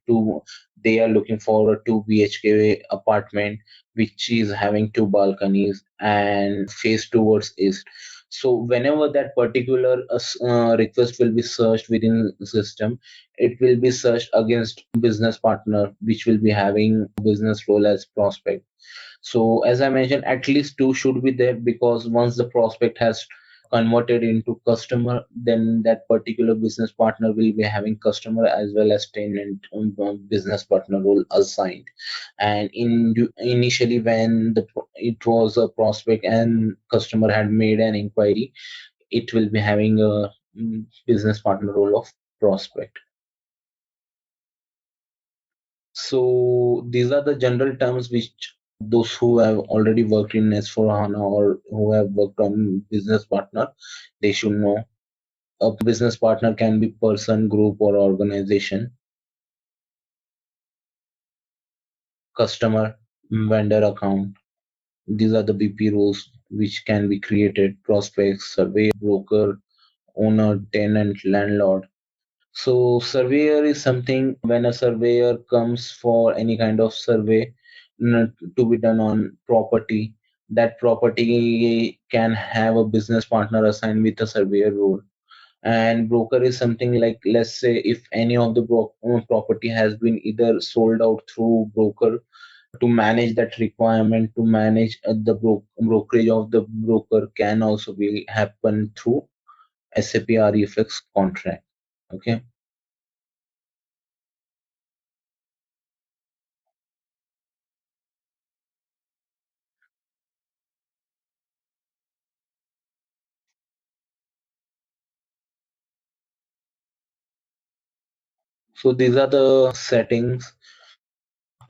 they are looking for a 2 BHK apartment which is having two balconies and face towards east. So whenever that particular request will be searched within the system, it will be searched against business partner which will be having business role as prospect. So as I mentioned, at least two should be there, because once the prospect has converted into customer, then that particular business partner will be having customer as well as tenant business partner role assigned. And initially when it was a prospect and customer had made an inquiry, it will be having a business partner role of prospect. So these are the general terms which those who have already worked in S/4HANA or who have worked on business partner, they should know. A business partner can be person, group, or organization. Customer, vendor account. These are the BP roles which can be created. Prospects, surveyor, broker, owner, tenant, landlord. So surveyor is something when a surveyor comes for any kind of survey to be done on property, that property can have a business partner assigned with a surveyor role. And broker is something like, let's say if any of the property has been either sold out through broker, to manage that requirement, to manage the brokerage of the broker can also be happen through SAP REFX contract. Okay. So these are the settings.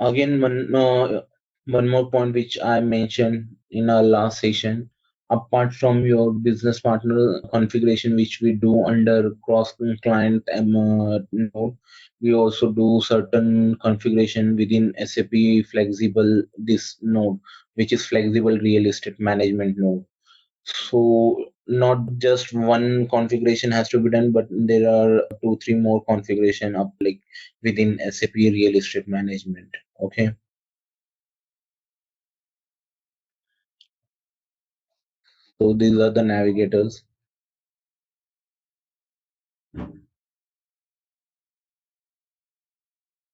Again, one more point which I mentioned in our last session. Apart from your business partner configuration, which we do under cross client node, we also do certain configuration within SAP Flexible this node, which is Flexible Real Estate Management node. So not just one configuration has to be done, but there are 2-3 more configuration up like within SAP Real Estate Management. Okay. So these are the navigators.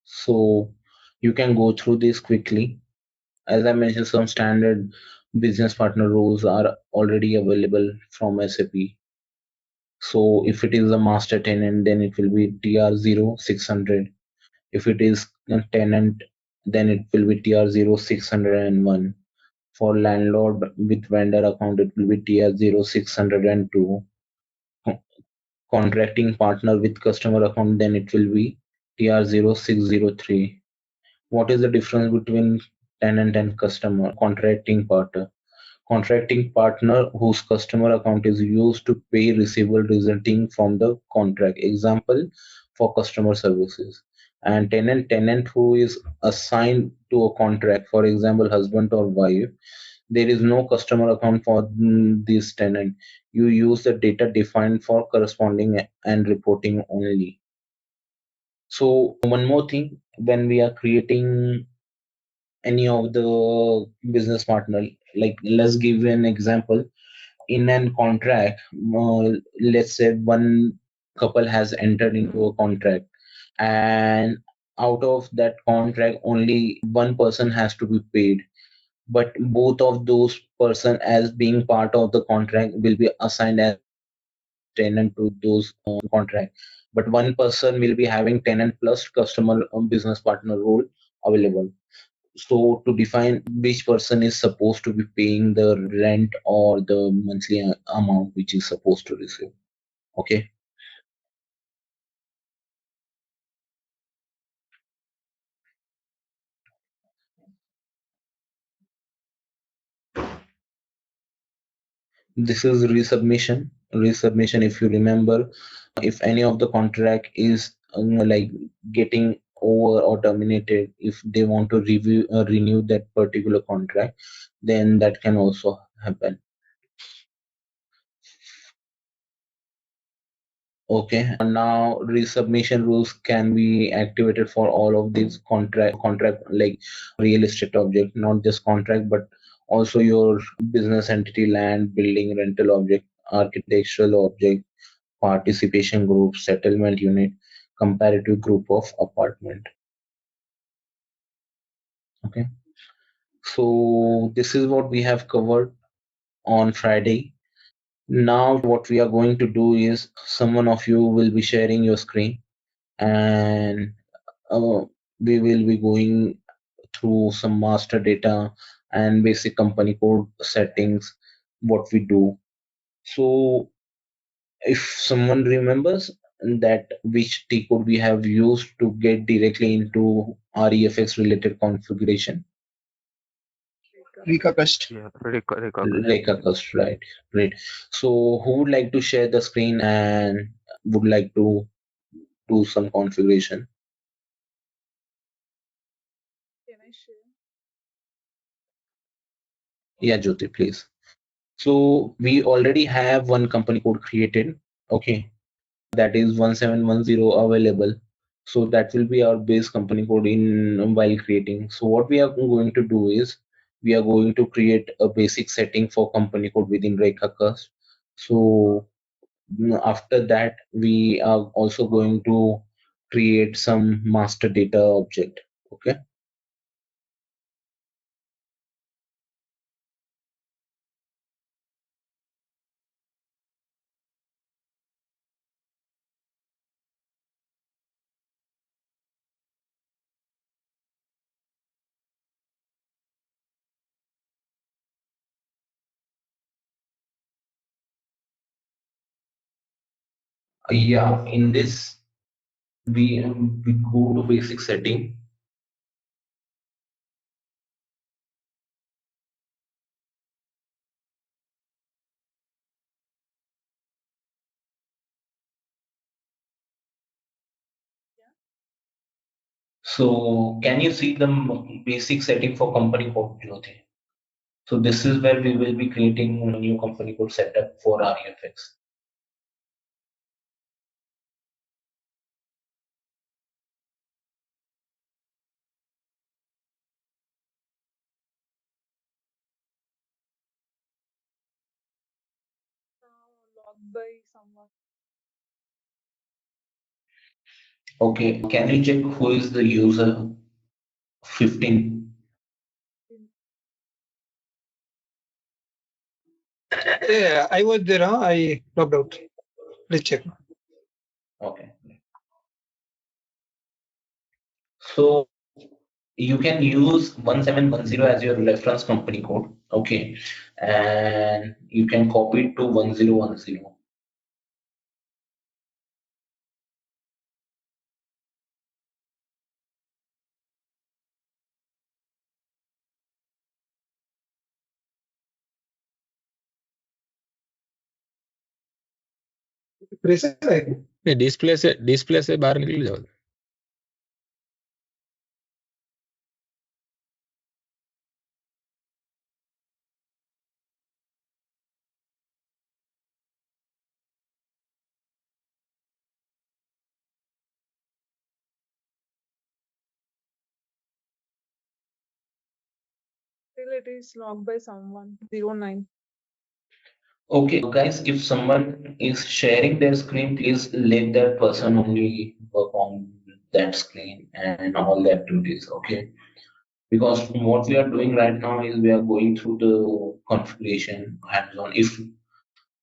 So you can go through this quickly. As I mentioned, some standard business partner roles are already available from SAP. So if it is a master tenant, then it will be TR0600. If it is a tenant, then it will be TR0601. For landlord with vendor account, it will be TR0602. Contracting partner with customer account, then it will be TR0603. What is the difference between tenant and customer? Contracting partner. Contracting partner whose customer account is used to pay receivable resulting from the contract. Example, for customer services. And tenant who is assigned to a contract, for example, husband or wife, there is no customer account for this tenant. You use the data defined for corresponding and reporting only. So one more thing, when we are creating any of the business partner, like let's give an example. In an contract, let's say one couple has entered into a contract, and out of that contract only one person has to be paid, but both of those person as being part of the contract will be assigned as tenant to those contract, but one person will be having tenant plus customer business partner role available. So to define which person is supposed to be paying the rent or the monthly amount which is supposed to receive. Okay. This is resubmission. Resubmission, if you remember, if any of the contract is like getting over or terminated, if they want to review renew that particular contract, then that can also happen. Okay, now resubmission rules can be activated for all of these contract like real estate object, not just contract, but also your business entity, land, building, rental object, architectural object, participation group, settlement unit, comparative group of apartment. Okay, so this is what we have covered on Friday. Now what we are going to do is someone of you will be sharing your screen, and we will be going through some master data and basic company code settings, what we do. So if someone remembers that which T code we have used to get directly into REFX related configuration. Recast. Yeah, Rekacast, right? Great. So who would like to share the screen and would like to do some configuration? Can I share? Yeah, Jyoti, please. So we already have one company code created. Okay, that is 1710 available. So that will be our base company code in while creating. So what we are going to do is we are going to create a basic setting for company code within Rekacast. So after that, we are also going to create some master data object. Okay. Yeah, in this we go to basic setting. So can you see the basic setting for company code, Jyoti? So this is where we will be creating a new company code setup for REFX. Logged by someone. Okay, can you check who is the user? 15. Yeah, I was there. I logged out. Please check. Okay. So you can use 1710 as your reference company code. Okay, and you can copy it to 1010. Display से बाहर निकल जाओ. It is logged by someone. 09. Okay, guys, if someone is sharing their screen, please let that person only work on that screen and all the activities, okay? Because what we are doing right now is we are going through the configuration hands-on. If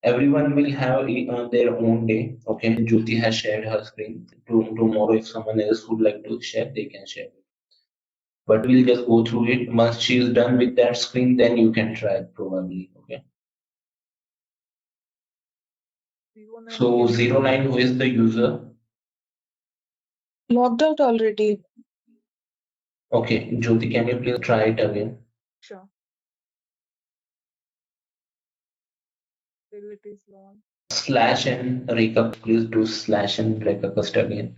everyone will have their own day, okay? Jyoti has shared her screen. Tomorrow, if someone else would like to share, they can share. But we'll just go through it. Once she is done with that screen, then you can try it probably, okay? 09 So again. 09, who is the user? Logged out already. Okay, Jyoti, can you please try it again? Sure. Still it is logged. Slash and Rekha, please do slash and Rekha first again.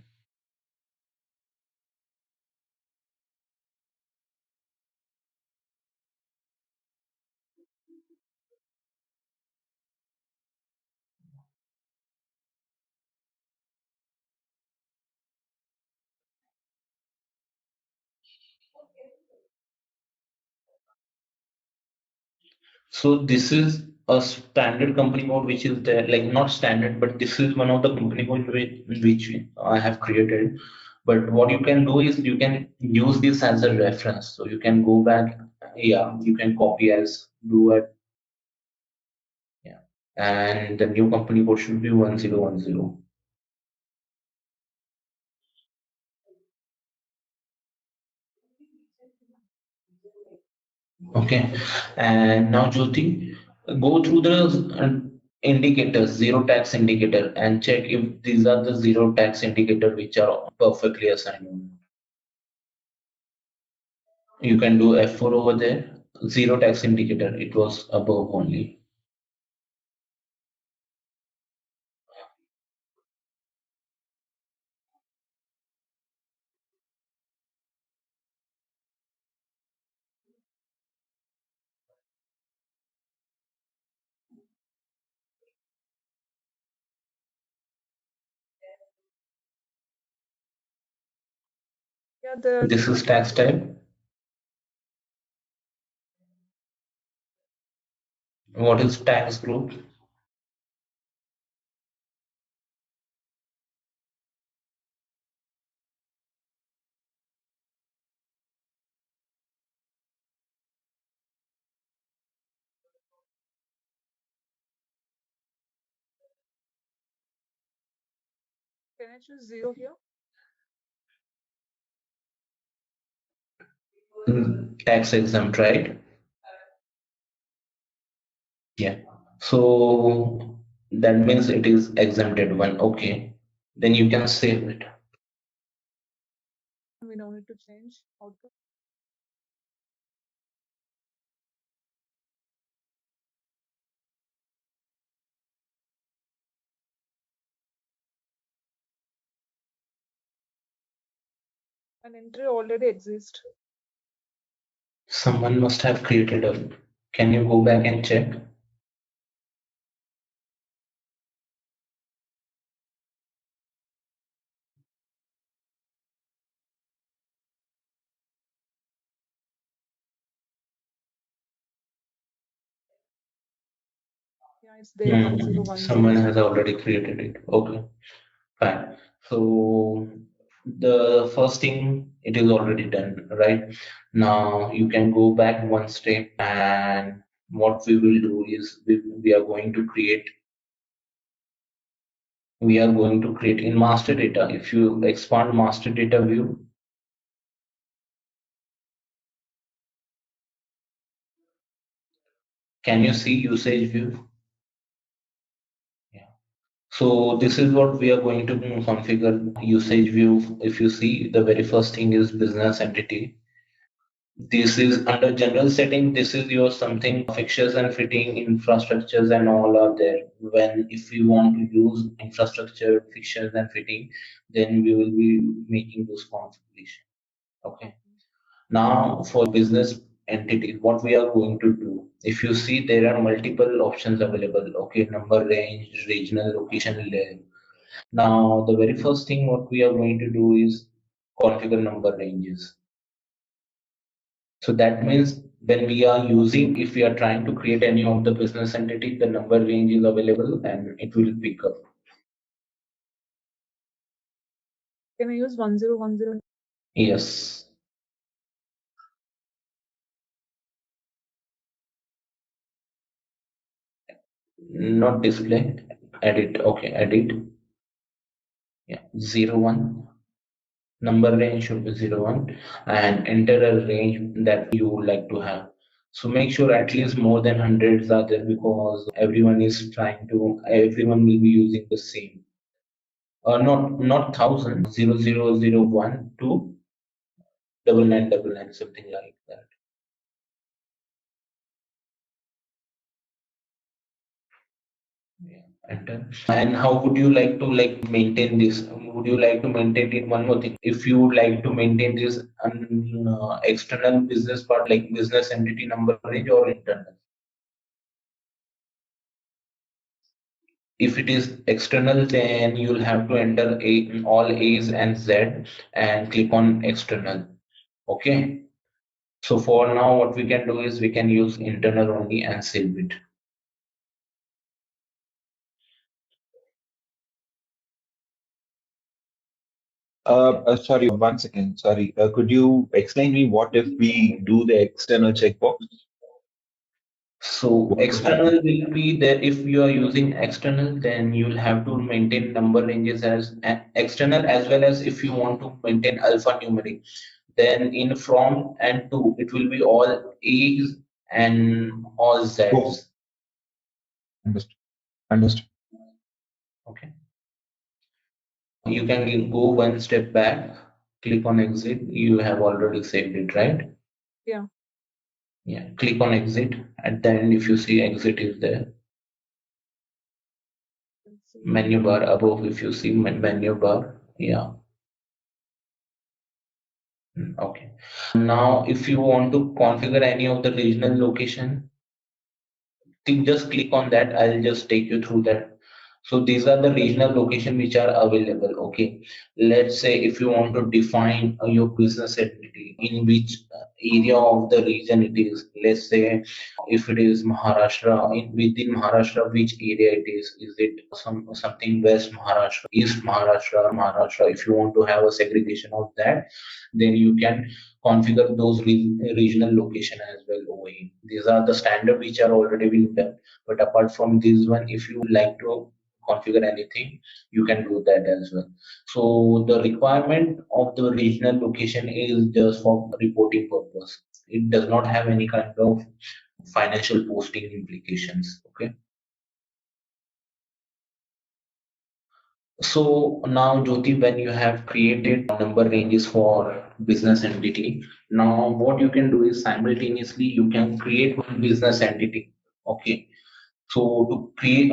So this is a standard company code which is there, like not standard, but this is one of the company code which I have created. But what you can do is you can use this as a reference. So you can go back, yeah, you can copy as do it, yeah. And the new company code should be 1010. Okay, and now Jyoti, go through the indicators, zero tax indicator, and check if these are the zero tax indicator which are perfectly assigned. You can do F4 over there, zero tax indicator, it was above only. Yeah, the This is tax type. What is tax group? can I choose 0 here? Tax exempt, right? Yeah. So that means it is exempted one. Okay. Then you can save it. We don't need to change output. An entry already exists. Someone must have created a. Can you go back and check? Yeah, it's there 1010. Someone has already created it. Okay, fine. So the first thing it is already done, right? Now you can go back one step, and what we will do is we are going to create. We are going to create in master data. If you expand master data view, can you see usage view? Yeah. So this is what we are going to configure usage view. If you see, the very first thing is business entity. This is under general setting. This is your something fixtures and fitting infrastructures and all are there. When if we want to use infrastructure fixtures and fitting, then we will be making those configuration. Okay. Now for business entity, what we are going to do, if you see there are multiple options available. Okay, number range, regional location layer. Now the very first thing what we are going to do is configure number ranges. So that means when we are using, if we are trying to create any of the business entity, the number range is available and it will pick up. Can I use 1010? Yes. Not display. Edit. Okay, edit. Yeah, 01. Number range should be 01 and enter a range that you would like to have. So make sure at least more than hundreds are there because everyone will be using the same. Not thousand, 0001 to 9999, something like that. Yeah, enter. And how would you like to maintain this? Would you like to maintain it? One more thing, if you would like to maintain this external business part like business entity number range or internal. If it is external, then you'll have to enter all A's and Z and click on external. Okay. So for now, what we can do is we can use internal only and save it. Sorry, 1 second. Sorry. Could you explain me what if we do the external checkbox? So external will be there. If you are using external, then you'll have to maintain number ranges as external, as well as if you want to maintain alphanumeric, then in from and to, it will be all A's and all Z's. Oh. Understood. Okay. You can go one step back, click on exit. You have already saved it, right? Yeah. Yeah. Click on exit. At the end, if you see exit is there. Menu bar above, if you see menu bar. Yeah. Okay. Now, if you want to configure any of the regional location, just click on that. I'll just take you through that. So these are the regional location which are available. Okay. Let's say if you want to define your business entity, in which area of the region it is. Let's say if it is Maharashtra, within Maharashtra, which area it is. Is it something West Maharashtra, East Maharashtra? If you want to have a segregation of that, then you can configure those regional location as well over here. These are the standard which are already been done. But apart from this one, if you like to configure anything, you can do that as well. So the requirement of the regional location is just for reporting purpose. It does not have any kind of financial posting implications. Okay. So now, Jyoti, when you have created number ranges for business entity, now what you can do is simultaneously you can create one business entity. Okay. So to create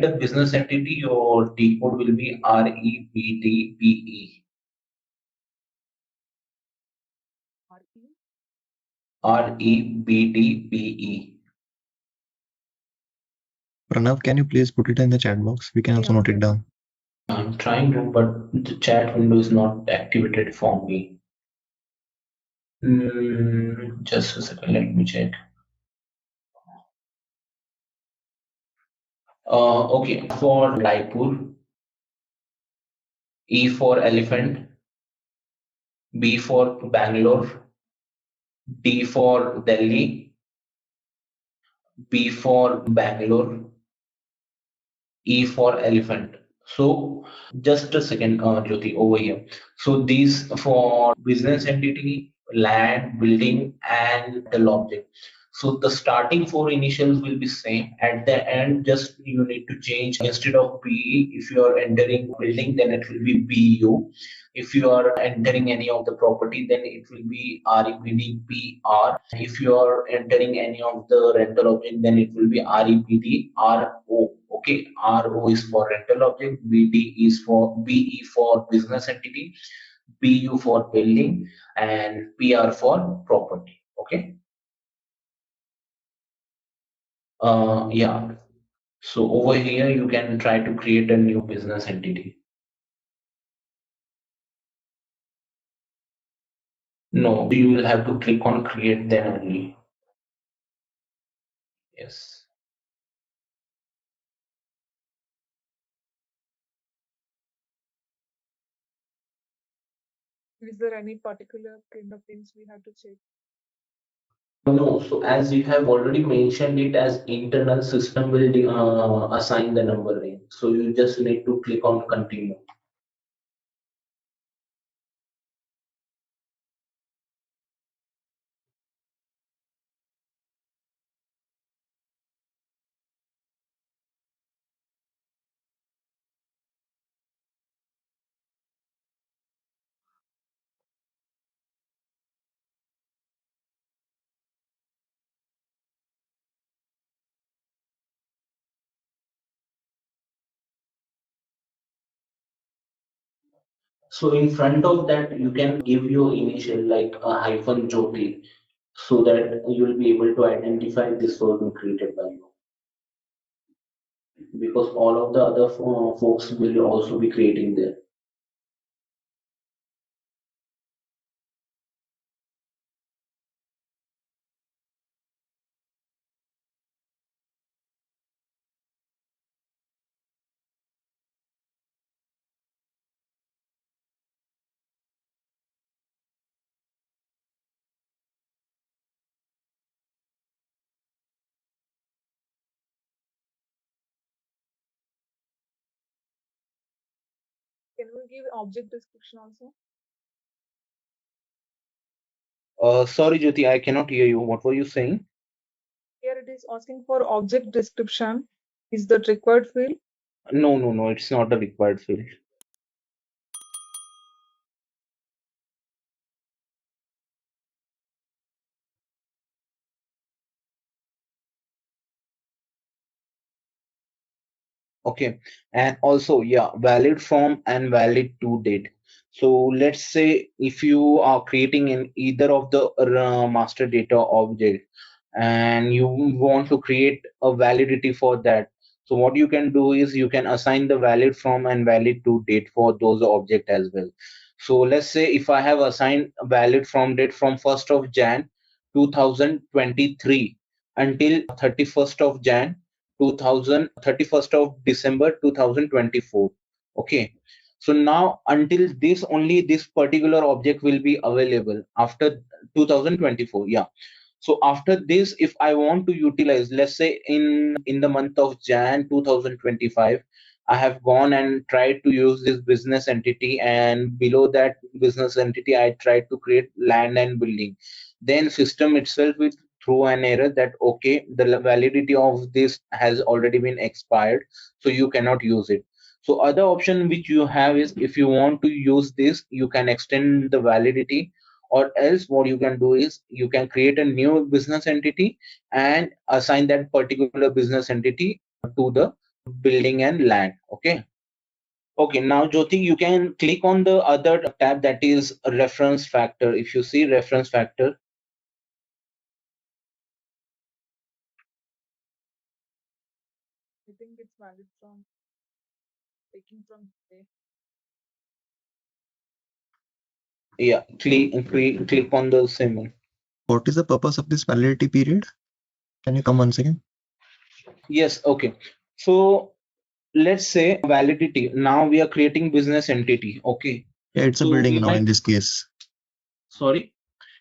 a business entity, your D code will be REBDBE. REBDBE. Pranav, can you please put it in the chat box? We can also note it down. I'm trying to, but the chat window is not activated for me. Just a second, let me check. Okay, for Raipur, E for elephant, B for Bangalore, D for Delhi, B for Bangalore, E for elephant. So just a second, Jyoti, over here. So these for business entity, land, building, and the object. So the starting four initials will be same. At the end, just you need to change instead of BE. If you are entering building, then it will be BU. If you are entering any of the property, then it will be REBDPR. If you are entering any of the rental object, then it will be REBDRO. Okay, RO is for rental object, BE for business entity, BU for building, and PR for property. Okay. Yeah. So over here, you can try to create a new business entity. No, you will have to click on create then only. Yes. Is there any particular kind of things we have to check? No, so as you have already mentioned it as internal system will assign the number range. So you just need to click on continue. So in front of that, you can give your initial like a hyphen Jyoti so that you will be able to identify this was been created by you. Because all of the other folks will also be creating there. Can we give object description also? Sorry, Jyoti, I cannot hear you. What were you saying? Here it is asking for object description. Is that required field? No, it's not a required field. Okay, and also, yeah, valid from and valid to date. So let's say if you are creating in either of the master data object and you want to create a validity for that. So what you can do is you can assign the valid from and valid to date for those object as well. So let's say if I have assigned a valid from date from 1st of Jan 2023 until 31st of Jan 31st of December 2024. Okay. So now until this only this particular object will be available after 2024. Yeah. So after this, if I want to utilize, let's say in the month of Jan 2025, I have gone and tried to use this business entity, and below that business entity, I tried to create land and building. Then system itself will throw an error that okay, the validity of this has already been expired, so you cannot use it. So other option which you have is if you want to use this, you can extend the validity, or else what you can do is you can create a new business entity and assign that particular business entity to the building and land. Okay. Okay, now Jyoti, you can click on the other tab that is reference factor. If you see reference factor, I think it's valid from taking from today. yeah, click on the symbol. What is the purpose of this validity period? Can you come once again? Yes, okay. So let's say validity. Now we are creating business entity. Okay. Yeah, it's a So building we now might, in this case. sorry.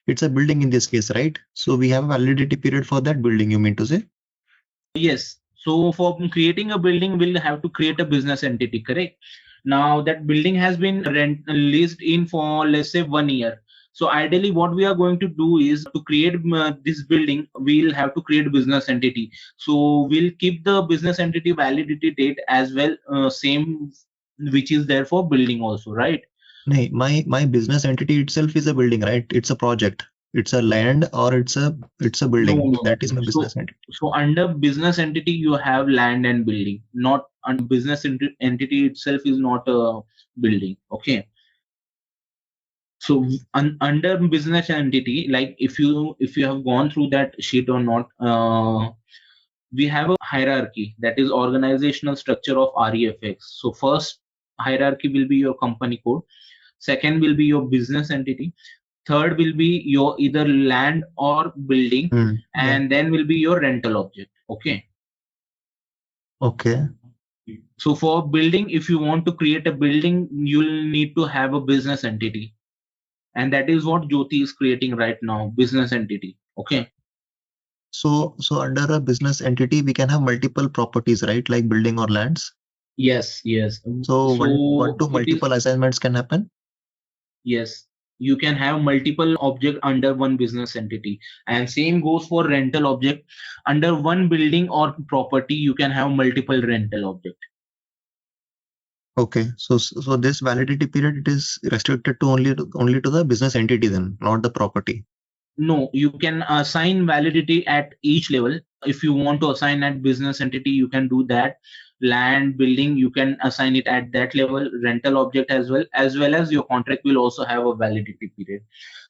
It's a building in this case, right? So we have a validity period for that building, you mean to say? Yes. So for creating a building, we'll have to create a business entity, correct? Now that building has been leased in for let's say 1 year. So ideally, what we are going to do is to create this building, we'll have to create a business entity. So we'll keep the business entity validity date as well, same which is there for building also, right? No, my business entity itself is a building, right? It's a project. It's a land or it's a building. No. That is my business So, entity. so under business entity, you have land and building. Not under business entity itself is not a building. Okay. So under business entity, like if you have gone through that sheet or not, we have a hierarchy that is organizational structure of REFX. So first hierarchy will be your company code. Second will be your business entity. third will be your either land or building, Yeah. and then will be your rental object. Okay. Okay. So for building, if you want to create a building, you'll need to have a business entity. And that is what Jyoti is creating right now, business entity. Okay. So under a business entity, we can have multiple properties, right? Like building or lands. Yes, yes. So one to it is, multiple assignments can happen. yes, you can have multiple object under one business entity. And same goes for rental object. Under one building or property, you can have multiple rental object. Okay. So this validity period, it is restricted to only to the business entity then, not the property. No, you can assign validity at each level. If you want to assign at business entity, you can do that. Land, building, you can assign it at that level. Rental object as well as your contract will also have a validity period.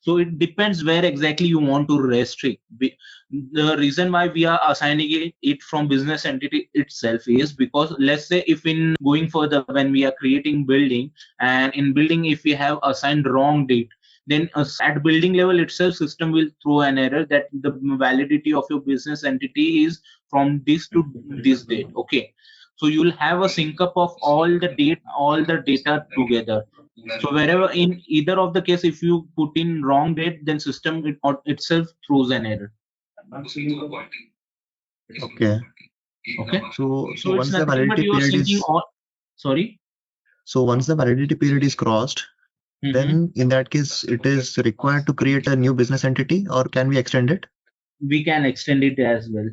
So it depends where exactly you want to restrict. The reason why we are assigning it from business entity itself is because, let's say, if in going further, when we are creating building, and in building, if we have assigned wrong date, then at building level itself, system will throw an error that the validity of your business entity is from this to this date. Okay. So you'll have a sync up of all the data together. So wherever in either of the case, if you put in wrong date, then system itself throws an error. Okay. Okay. So It's once the nothing but validity you are period syncing is all. Sorry. so once the validity period is crossed, Mhm. then in that case, it is required to create a new business entity, or can we extend it? We can extend it as well.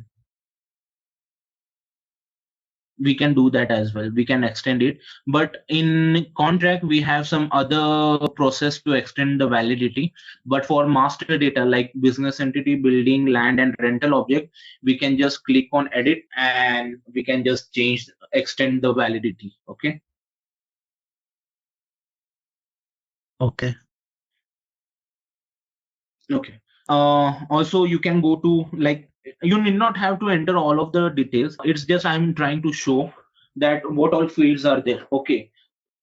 We can do that as well. We can extend it, but in contract we have some other process to extend the validity. But for master data like business entity, building, land, and rental object, we can just click on edit and we can just extend the validity. Okay. Okay. Okay. Also, you can go to, like, you need not have to enter all of the details. It's just I'm trying to show that what all fields are there. Okay.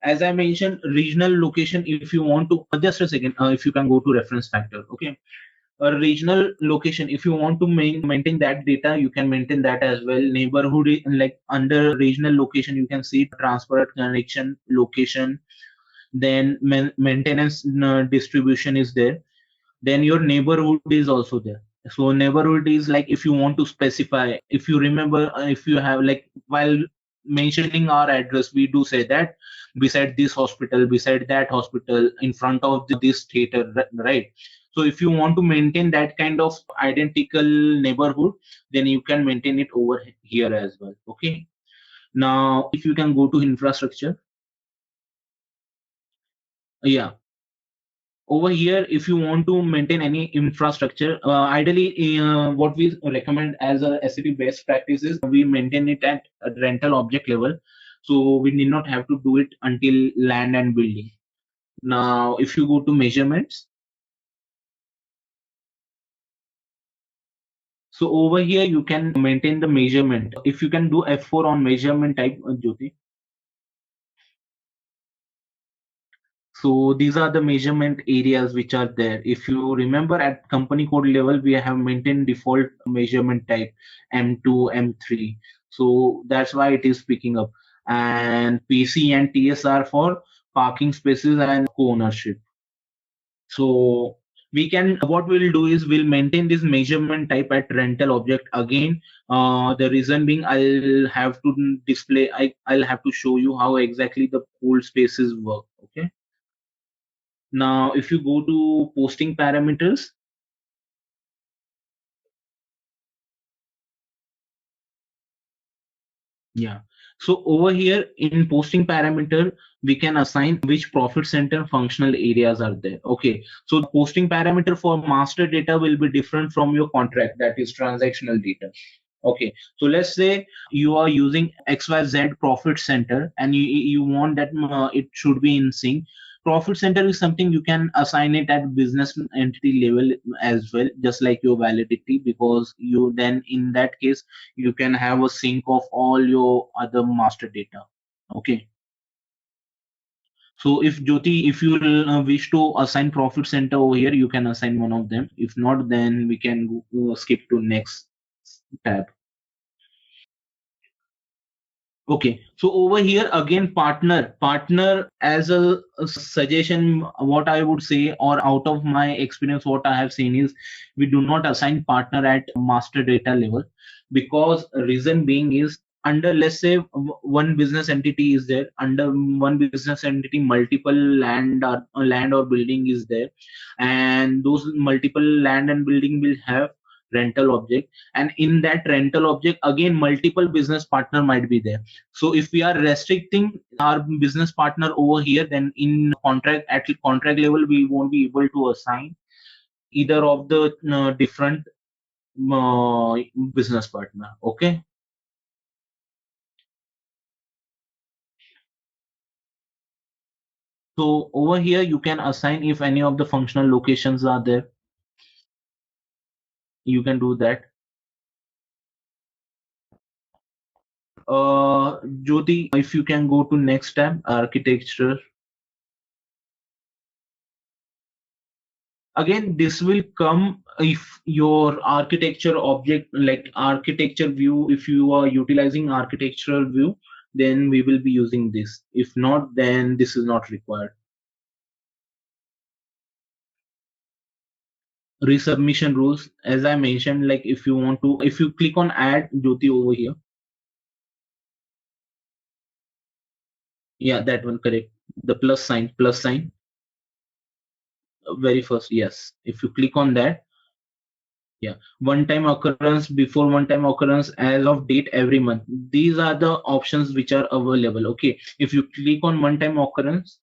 As I mentioned, regional location, if you want to, just a second, if you can go to reference factor. Okay. A regional location, if you want to maintain that data, you can maintain that as well. Neighborhood, like under regional location, you can see transfer connection location, then maintenance distribution is there, then your neighborhood is also there. So neighborhood is like, if you want to specify, if you remember, if you have, like, while mentioning our address, we do say that beside this hospital, beside that hospital, in front of this theater, right? So if you want to maintain that kind of identical neighborhood, then you can maintain it over here as well. Okay. Now if you can go to infrastructure. Yeah, over here, if you want to maintain any infrastructure, ideally what we recommend as a SAP best practice is we maintain it at a rental object level, so we need not have to do it until land and building. Now if you go to measurements, so over here you can maintain the measurement. If you can do F4 on measurement type, Jyoti. So these are the measurement areas which are there. If you remember, at company code level, we have maintained default measurement type M2, M3. So that's why it is picking up. And PC and TSR for parking spaces and co-ownership. So we can, what we'll do is we'll maintain this measurement type at rental object again. The reason being, I'll have to display, I'll have to show you how exactly the pool spaces work. Okay. Now, if you go to posting parameters, yeah. So over here in posting parameter, we can assign which profit center functional areas are there. Okay. So the posting parameter for master data will be different from your contract, that is transactional data. Okay. So let's say you are using XYZ profit center and you want that it should be in sync. Profit center is something you can assign it at business entity level as well, just like your validity, because you then in that case you can have a sync of all your other master data. Okay. So if Jyoti, if you wish to assign profit center over here, you can assign one of them. If not, then we can skip to next tab. Okay, so over here again, partner as a suggestion, what I would say, or out of my experience, what I have seen is we do not assign partner at master data level, because reason being is, under, let's say, one business entity is there, under one business entity multiple land or building is there, and those multiple land and building will have rental object, and in that rental object again multiple business partner might be there. So if we are restricting our business partner over here, then in contract, at contract level, we won't be able to assign either of the different uh, business partner. Okay. So over here, you can assign if any of the functional locations are there. You can do that. Jyoti, if you can go to next tab, architecture. Again, this will come if your architecture object, like architecture view, if you are utilizing architectural view, then we will be using this. If not, then this is not required. Resubmission rules, as I mentioned, like if you want to, if you click on add Jyoti over here, yeah, that one, correct, the plus sign, very first, yes, if you click on that, yeah, one time occurrence, before one time occurrence, as of date, every month. These are the options which are available. Okay, if you click on one time occurrence,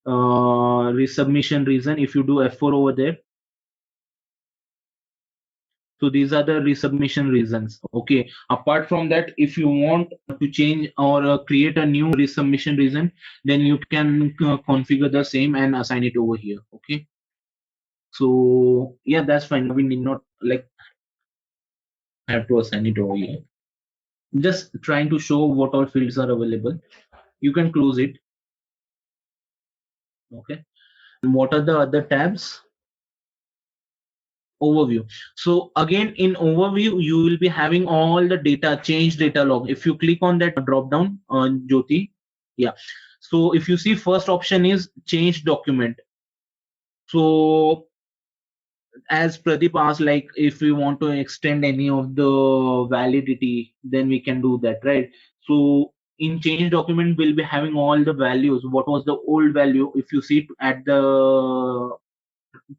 resubmission reason, if you do F4 over there, so these are the resubmission reasons. Okay, apart from that, if you want to change or create a new resubmission reason, then you can configure the same and assign it over here. Okay, so yeah, that's fine. We need not like have to assign it over here. Just trying to show what all fields are available. You can close it. Okay, and what are the other tabs? Overview. So again, in overview, you will be having all the data, change data log. If you click on that drop down on Jyoti, yeah, so if you see, first option is change document. So as Pradeep asked, like if we want to extend any of the validity, then we can do that, right? So in change document, we'll be having all the values. What was the old value? If you see at the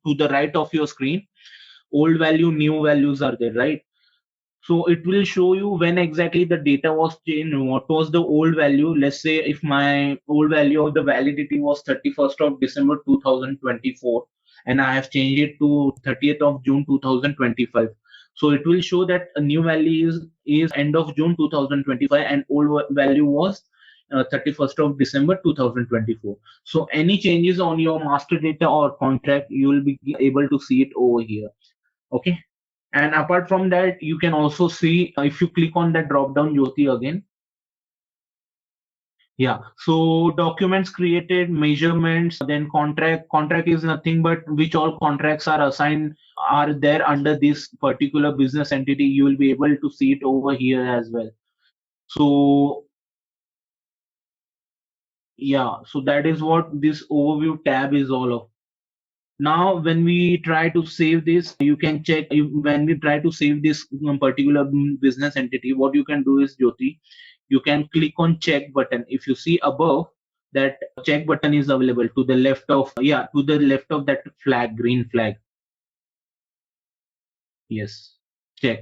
to the right of your screen, old value, new values are there, right? So it will show you when exactly the data was changed, what was the old value. Let's say if my old value of the validity was 31st of December 2024, and I have changed it to 30th of June 2025. So it will show that a new value is end of June 2025 and old value was 31st of December 2024. So any changes on your master data or contract, you will be able to see it over here. Okay. And apart from that, you can also see if you click on that drop down Jyoti again. Yeah. So documents created, measurements, then contract. Contract is nothing but which all contracts are assigned are there under this particular business entity. You will be able to see it over here as well. So yeah, so that is what this overview tab is all of. Now, when we try to save this, you can check when we try to save this particular business entity, what you can do is, Jyoti, you can click on check button. If you see above, that check button is available to the left of, yeah, to the left of that flag, green flag. Yes, check.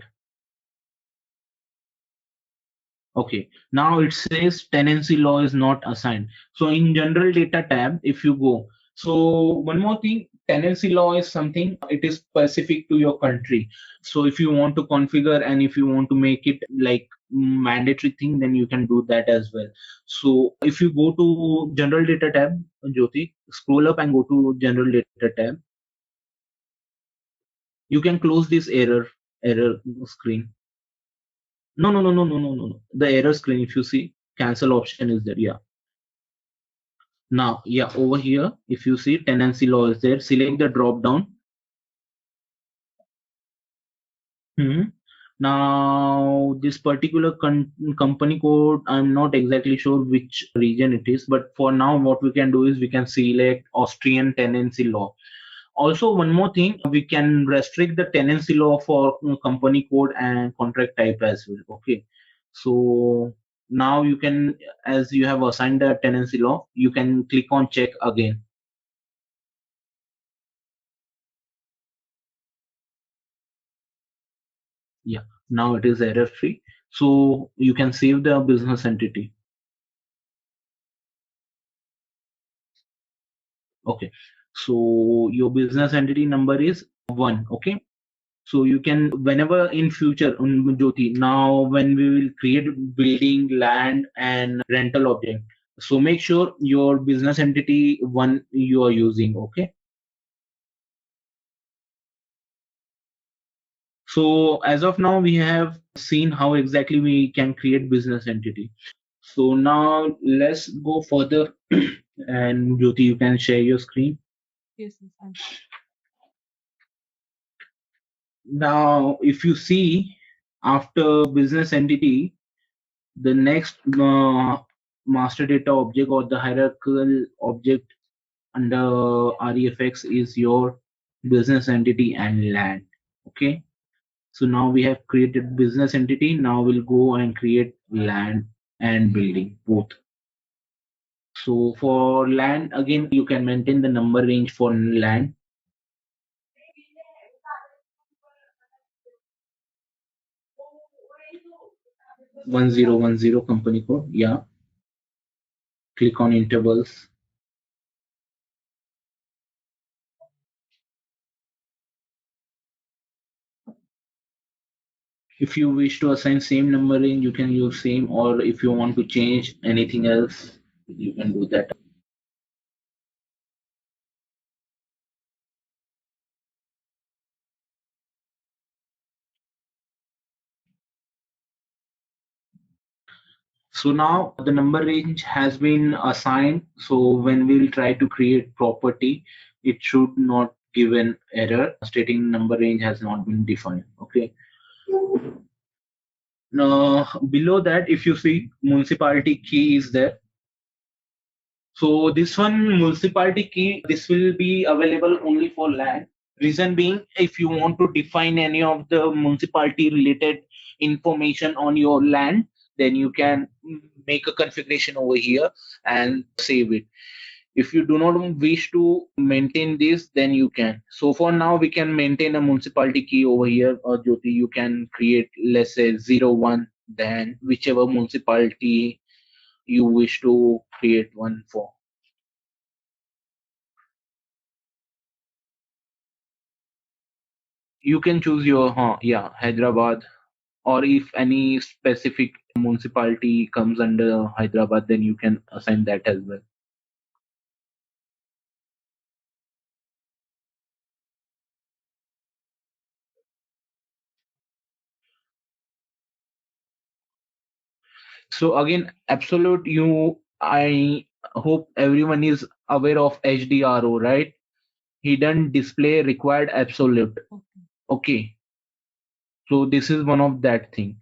Okay, now it says tenancy law is not assigned. So in general data tab, if you go, so one more thing, tenancy law is something, it is specific to your country. So if you want to configure and if you want to make it like mandatory thing, then you can do that as well. So if you go to general data tab, Jyoti, scroll up and go to general data tab. You can close this error screen. No, no, no, no, no, no, no, no. The error screen, if you see, cancel option is there. Yeah. Now, yeah, over here, if you see tenancy law is there, select the drop down. Now, this particular company code, I'm not exactly sure which region it is, but for now, what we can do is we can select Austrian tenancy law. Also, one more thing, we can restrict the tenancy law for company code and contract type as well. Okay. So now you can, as you have assigned the tenancy law, you can click on check again. Yeah, now it is error free. So you can save the business entity. Okay. So your business entity number is 1. Okay. So you can, whenever in future, Jyoti, now when we will create building, land and rental object, so make sure your business entity 1 you are using. Okay. So as of now, we have seen how exactly we can create business entity. So now let's go further and Jyoti, you can share your screen. Yes, yes, I'm Now, if you see after business entity, the next master data object or the hierarchical object under REFX is your business entity and land. Okay. So now we have created business entity. Now we'll go and create land and building both. So for land, again, you can maintain the number range for land. 1010 company code. Yeah. Click on intervals. If you wish to assign same number range, you can use same, or if you want to change anything else, you can do that. So now the number range has been assigned. So when we'll try to create property, it should not give an error stating number range has not been defined. Okay. Now below that, if you see municipality key is there. So this one municipality key, this will be available only for land. Reason being, if you want to define any of the municipality related information on your land, then you can make a configuration over here and save it. If you do not wish to maintain this, then you can. So for now, we can maintain a municipality key over here, or Jyoti, you can create, let's say 01, then whichever municipality you wish to create one for. You can choose your yeah, Hyderabad, or if any specific municipality comes under Hyderabad, then you can assign that as well. So again, absolute, you, I hope everyone is aware of HDRO, right? Hidden display required absolute. Okay. So this is one of that thing.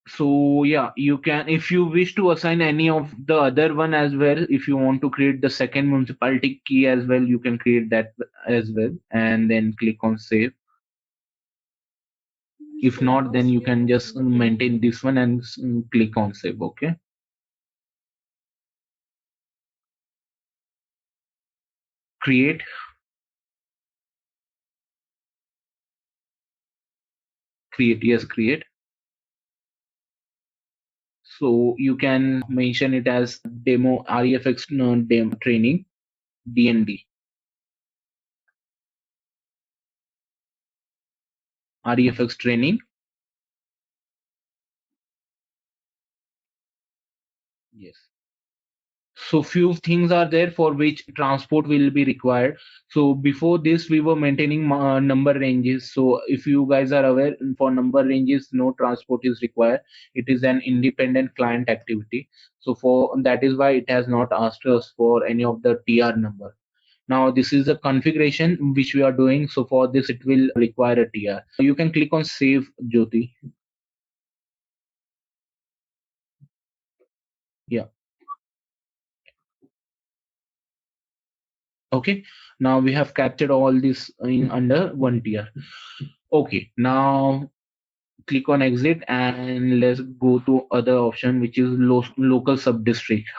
So yeah, you can, if you wish to assign any of the other one as well, if you want to create the second municipality key as well, you can create that as well and then click on save. If not, then you can just maintain this one and click on save. Okay. Create. Create. Yes, create. So you can mention it as demo REFX demo training DND. REFX training. Yes. So few things are there for which transport will be required. So before this we were maintaining number ranges. So if you guys are aware, for number ranges no transport is required. It is an independent client activity. So for that is why it has not asked us for any of the TR number. Now this is the configuration which we are doing. So for this it will require a TR. So you can click on save, Jyoti. Yeah. Okay. Now we have captured all this in under one tier. Okay. Now click on exit and let's go to other option, which is local sub district.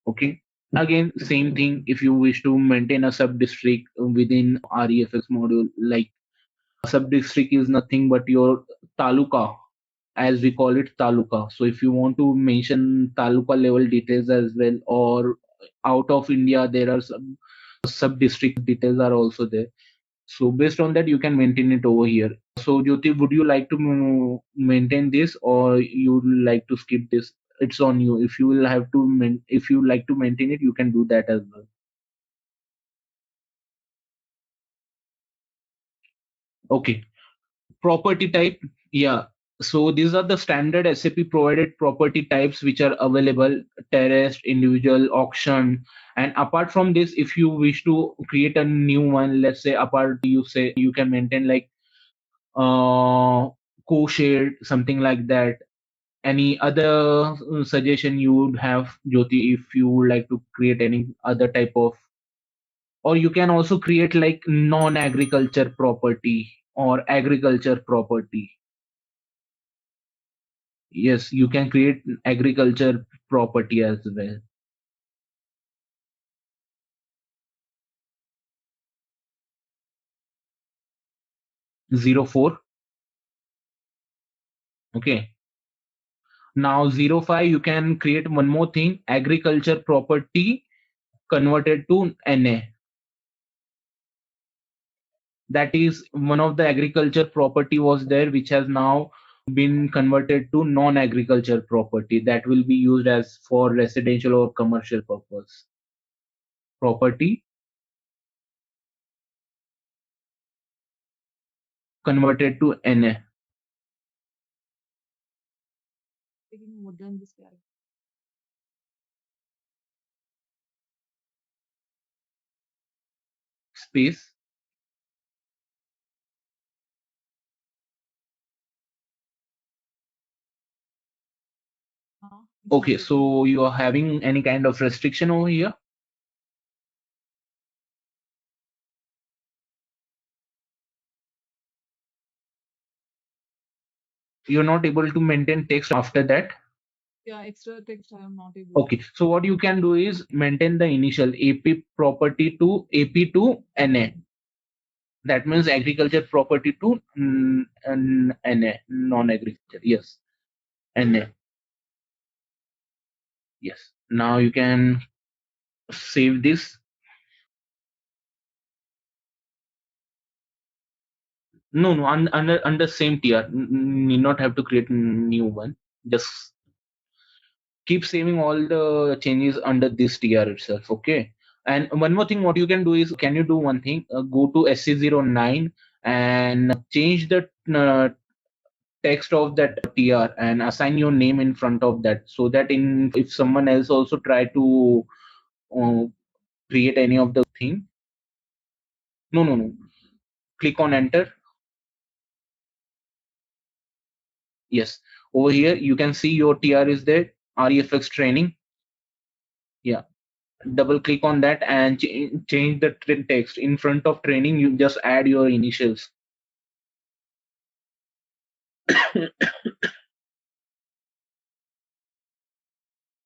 Okay. Again, same thing. If you wish to maintain a sub district within REFX module, like sub district is nothing but your taluka, as we call it taluka. So if you want to mention taluka level details as well, or out of India, there are some sub district details are also there. So based on that, you can maintain it over here. So Jyoti, would you like to maintain this, or you would like to skip this? It's on you. If you will have to, if you like to maintain it, you can do that as well. Okay. Property type. Yeah. So these are the standard SAP provided property types which are available: terraced, individual, auction. And apart from this, if you wish to create a new one, let's say apart, you say you can maintain like co-shared, something like that. Any other suggestion you would have, Jyoti, if you would like to create any other type of, or you can also create like non-agriculture property or agriculture property. Yes, you can create agriculture property as well. 04. Okay. Now 05, you can create one more thing: agriculture property converted to NA. That is one of the agriculture property was there, which has now been converted to non-agriculture property that will be used as for residential or commercial purpose. Property converted to NA. Taking more than this character. Space. It's Okay, not so you are having any kind of restriction over here? You're not able to maintain text after that? Yeah, extra text I am not able. Okay, so what you can do is maintain the initial AP property to AP to NA. That means agriculture property to NA, non-agriculture. Yes, NA. Yes. Now you can save this. No, no, under same tier. Need not have to create new one. Just keep saving all the changes under this tier itself. Okay. And one more thing, what you can do is, can you do one thing? Go to SC09 and change the text of that TR and assign your name in front of that, so that in if someone else also try to uh, create any of the thing. No, no, no. Click on enter. Yes. Over here you can see your TR is there. REFX training. Yeah. Double click on that and change the text in front of training. You just add your initials.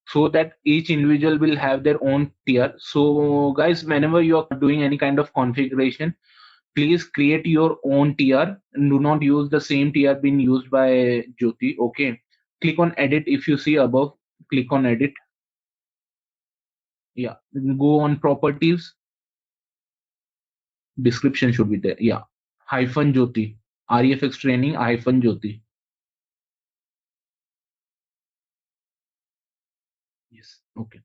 So that each individual will have their own tier. So guys, whenever you are doing any kind of configuration, please create your own tier. Do not use the same tier being used by Jyoti. Okay. Click on edit. If you see above, click on edit. Yeah. Go on properties. Description should be there. Yeah. Hyphen Jyoti. REFX training hyphen Jyoti. Yes. Okay.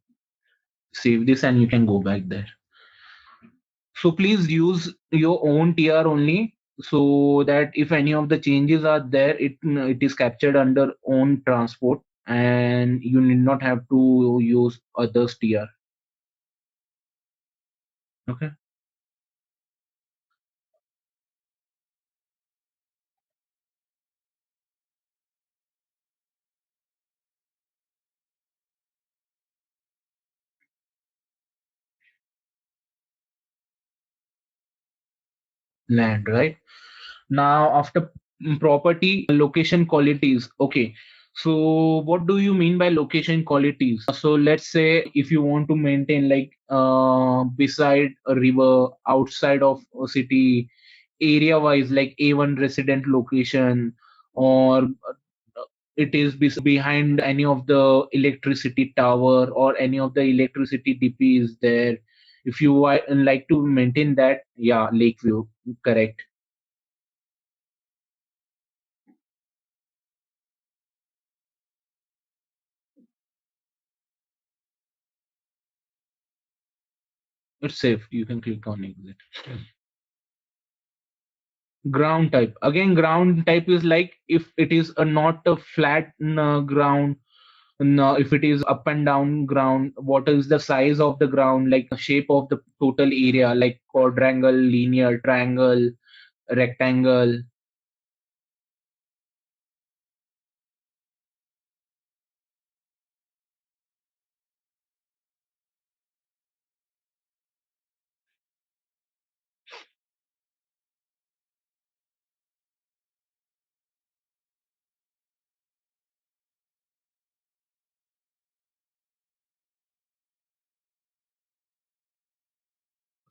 save this and you can go back there. So please use your own TR only, so that if any of the changes are there, it is captured under own transport and you need not have to use others TR. Okay. Land, right? Now, after property location qualities, okay. So, what do you mean by location qualities? So, let's say if you want to maintain like beside a river, outside of a city, area-wise, like A1 resident location, or it is behind any of the electricity tower or any of the electricity DP is there. If you like to maintain that, yeah, Lakeview, correct. It's safe. You can click on exit. Ground type. Again, ground type is like if it is not a flat ground, no, if it is up and down ground, what is the size of the ground, like the shape of the total area, like quadrangle, linear, triangle, rectangle.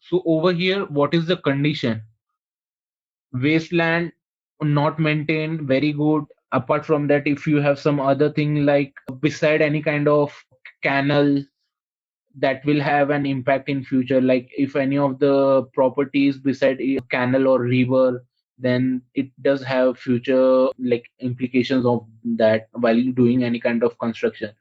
So over here, what is the condition? Wasteland, not maintained, very good. Apart from that, if you have some other thing like beside any kind of canal, that will have an impact in future, like if any of the properties beside a canal or river, then it does have future like implications of that while doing any kind of construction.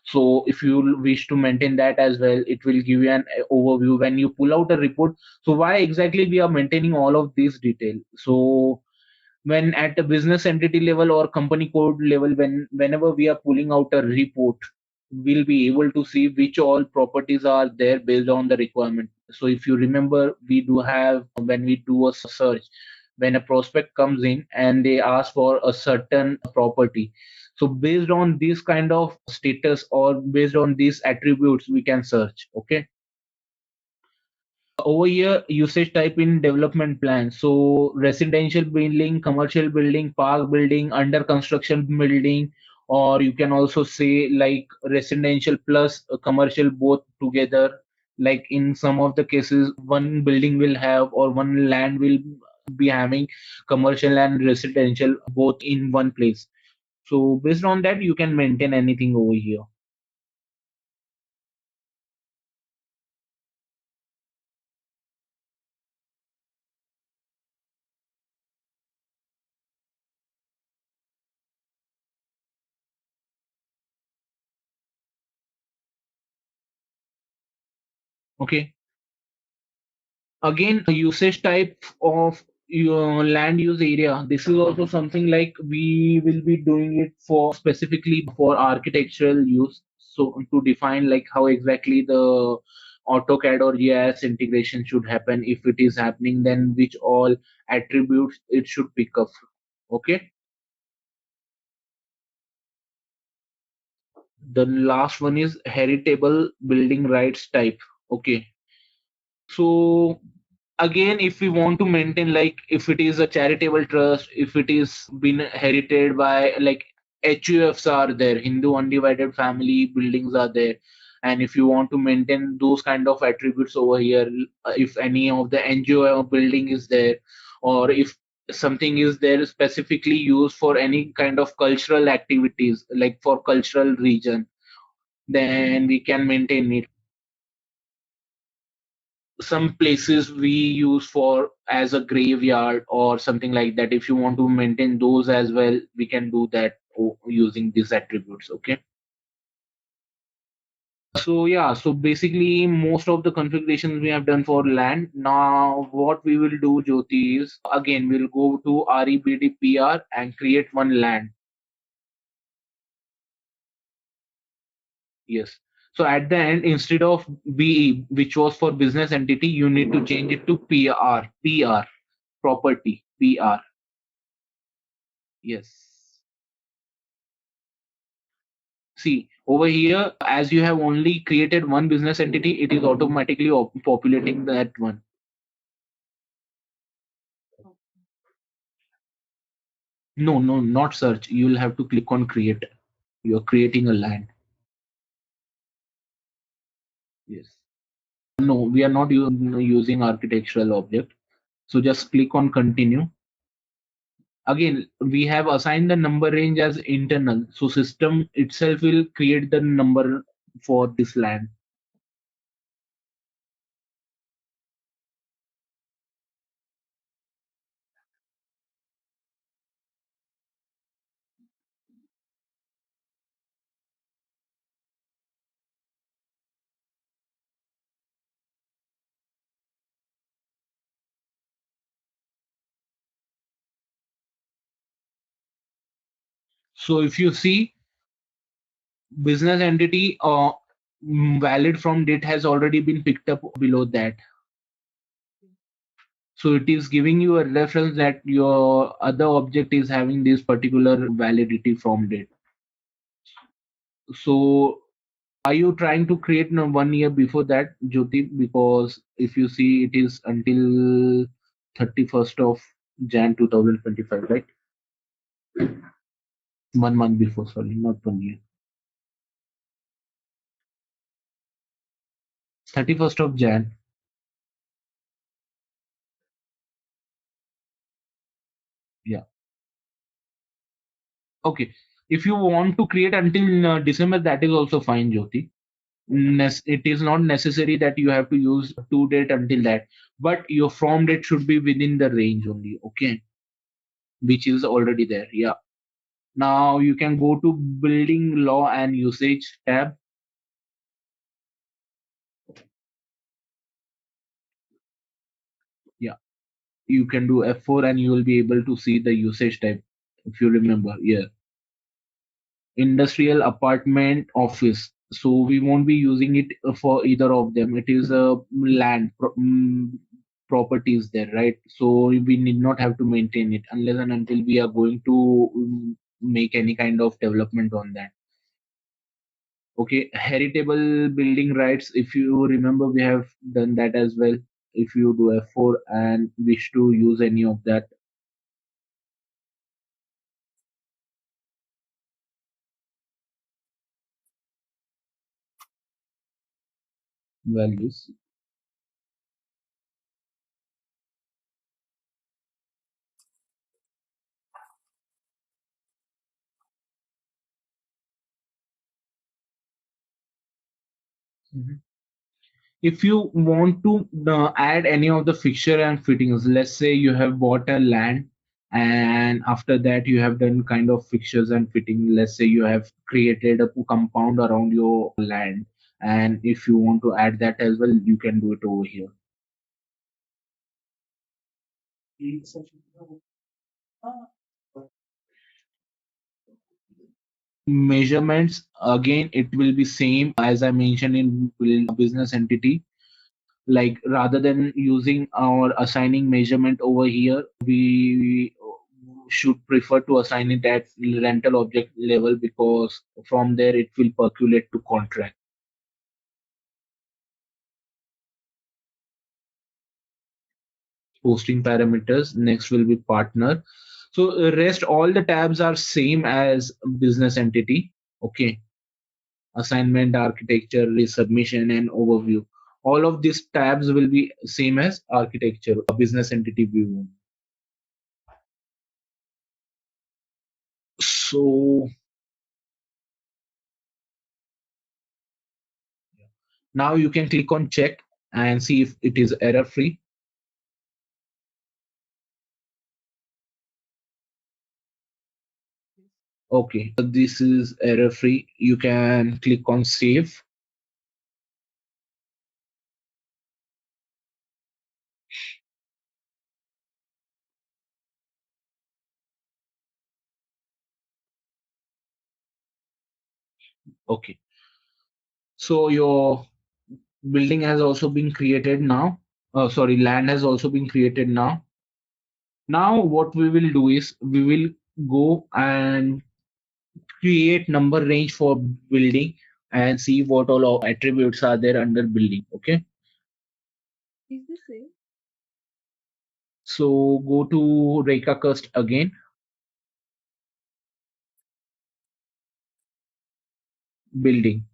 So if you wish to maintain that as well, it will give you an overview when you pull out a report. So why exactly we are maintaining all of these detail? So when at the business entity level or company code level, whenever we are pulling out a report, we'll be able to see which all properties are there based on the requirement. So if you remember, we do have, when we do a search, when a prospect comes in and they ask for a certain property, so based on this kind of status or based on these attributes we can search. Okay. Over here, usage type in development plan. So residential building, commercial building, park building, under construction building, or you can also say like residential plus commercial both together. Like in some of the cases, one building will have or one land will be having commercial and residential both in one place. So based on that, you can maintain anything over here. Okay. Again, usage type of your land use area. This is also something like we will be doing it for specifically for architectural use. So to define like how exactly the AutoCAD or GIS integration should happen. If it is happening, then which all attributes it should pick up. Okay. The last one is heritable building rights type. Okay. So again, if we want to maintain, like if it is a charitable trust, if it is been inherited by like HUFs are there, Hindu undivided family buildings are there, and if you want to maintain those kind of attributes over here, if any of the NGO building is there, or if something is there specifically used for any kind of cultural activities, like for cultural region, then we can maintain it. Some places we use for as a graveyard or something like that, if you want to maintain those as well, we can do that using these attributes. Okay. So yeah, so basically most of the configurations we have done for LAN. Now what we will do, Jyoti, is again we'll go to REBDPR and create one LAN. Yes. So at the end, instead of BE, which was for business entity, you need to change it to PR, property, PR. Yes. See, over here, as you have only created one business entity, it is automatically populating that one. No, no, not search. You will have to click on create. You're creating a LAN. Yes. No, we are not using architectural object. So just click on continue. Again, we have assigned the number range as internal. So system itself will create the number for this LAN. So if you see business entity valid from date has already been picked up below that. So it is giving you a reference that your other object is having this particular validity from date. So are you trying to create 1 year before that, Jyoti? Because if you see it is until 31st of Jan 2025, right? 1 month before, sorry, not 1 year. 31st of Jan. Yeah. Okay. If you want to create until December, that is also fine, Jyoti. It is not necessary that you have to use to date until that, but your from date should be within the range only, okay, which is already there. Yeah. Now you can go to building law and usage tab. Yeah, you can do F4 and you will be able to see the usage type if you remember. Yeah, industrial, apartment, office. So we won't be using it for either of them. It is a properties there, right? So we need not have to maintain it unless and until we are going to make any kind of development on that. Okay, heritable building rights. If you remember, we have done that as well. If you do F4 and wish to use any of that values. Mhm. If you want to add any of the fixture and fittings, let's say you have bought a land and after that you have done kind of fixtures and fitting. Let's say you have created a compound around your land, and if you want to add that as well, you can do it over here. Measurements, again it will be same as I mentioned in business entity. Like rather than using or assigning measurement over here, we should prefer to assign it at rental object level, because from there it will percolate to contract. Posting parameters, next will be partner. So rest all the tabs are same as business entity. Okay, assignment, architecture, resubmission, and overview. All of these tabs will be same as architecture, business entity view. So now you can click on check and see if it is error free. Okay, this is error free. You can click on save. Okay. So your building has also been created now. Sorry, land has also been created now. Now what we will do is we will go and create number range for building and see what all attributes are there under building. Okay. Is the same? So go to Reka Cust again. Building.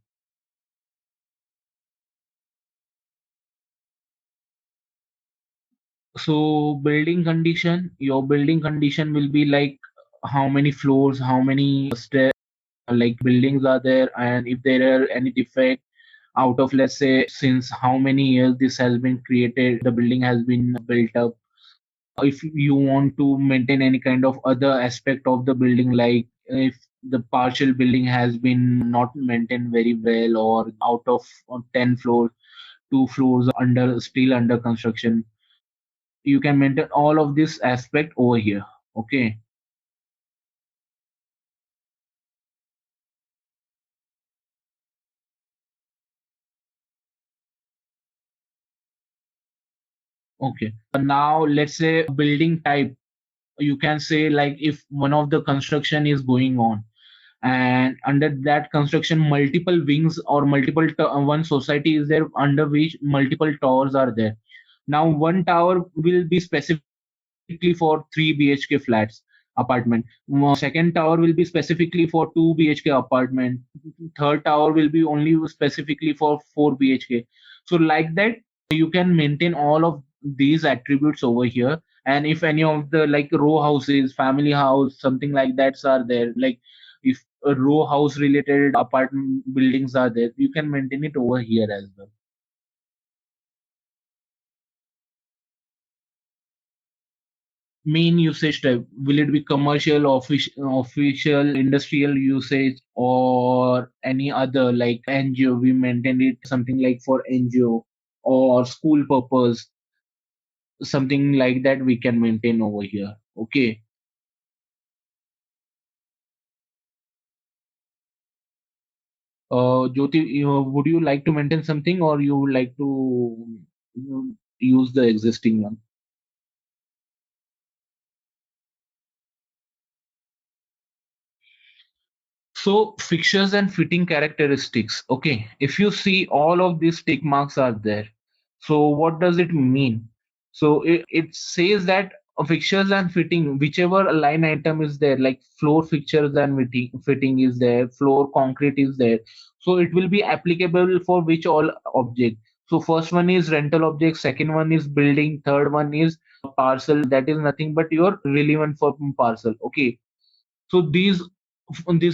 So building condition, your building condition will be like how many floors, how many stairs, like buildings are there, and if there are any defect out of, let's say, since how many years this has been created, the building has been built up. If you want to maintain any kind of other aspect of the building, like if the partial building has been not maintained very well, or out of 10 floors, 2 floors under still under construction, you can maintain all of this aspect over here. Okay. Okay. Now let's say building type, you can say like if one of the construction is going on, and under that construction multiple wings or multiple one society is there under which multiple towers are there. Now one tower will be specifically for 3 BHK flats apartment. Second tower will be specifically for 2 BHK apartment. Third tower will be only specifically for 4 BHK. So like that, you can maintain all of these attributes over here. And if any of the like row houses, family house, something like that are there, like if a row house related apartment buildings are there, you can maintain it over here as well. Main usage type, will it be commercial, official, industrial usage, or any other like NGO? We maintain it something like for NGO or school purpose, something like that we can maintain over here. Okay. Jyoti, would you like to maintain something, or you would like to use the existing one? So fixtures and fitting characteristics. Okay, if you see all of these tick marks are there. So what does it mean? So it says that fixtures and fitting, whichever line item is there, like floor fixtures and fitting is there, floor concrete is there. So it will be applicable for which all object. So first one is rental object, second one is building, third one is parcel. That is nothing but your relevant for parcel. Okay, so this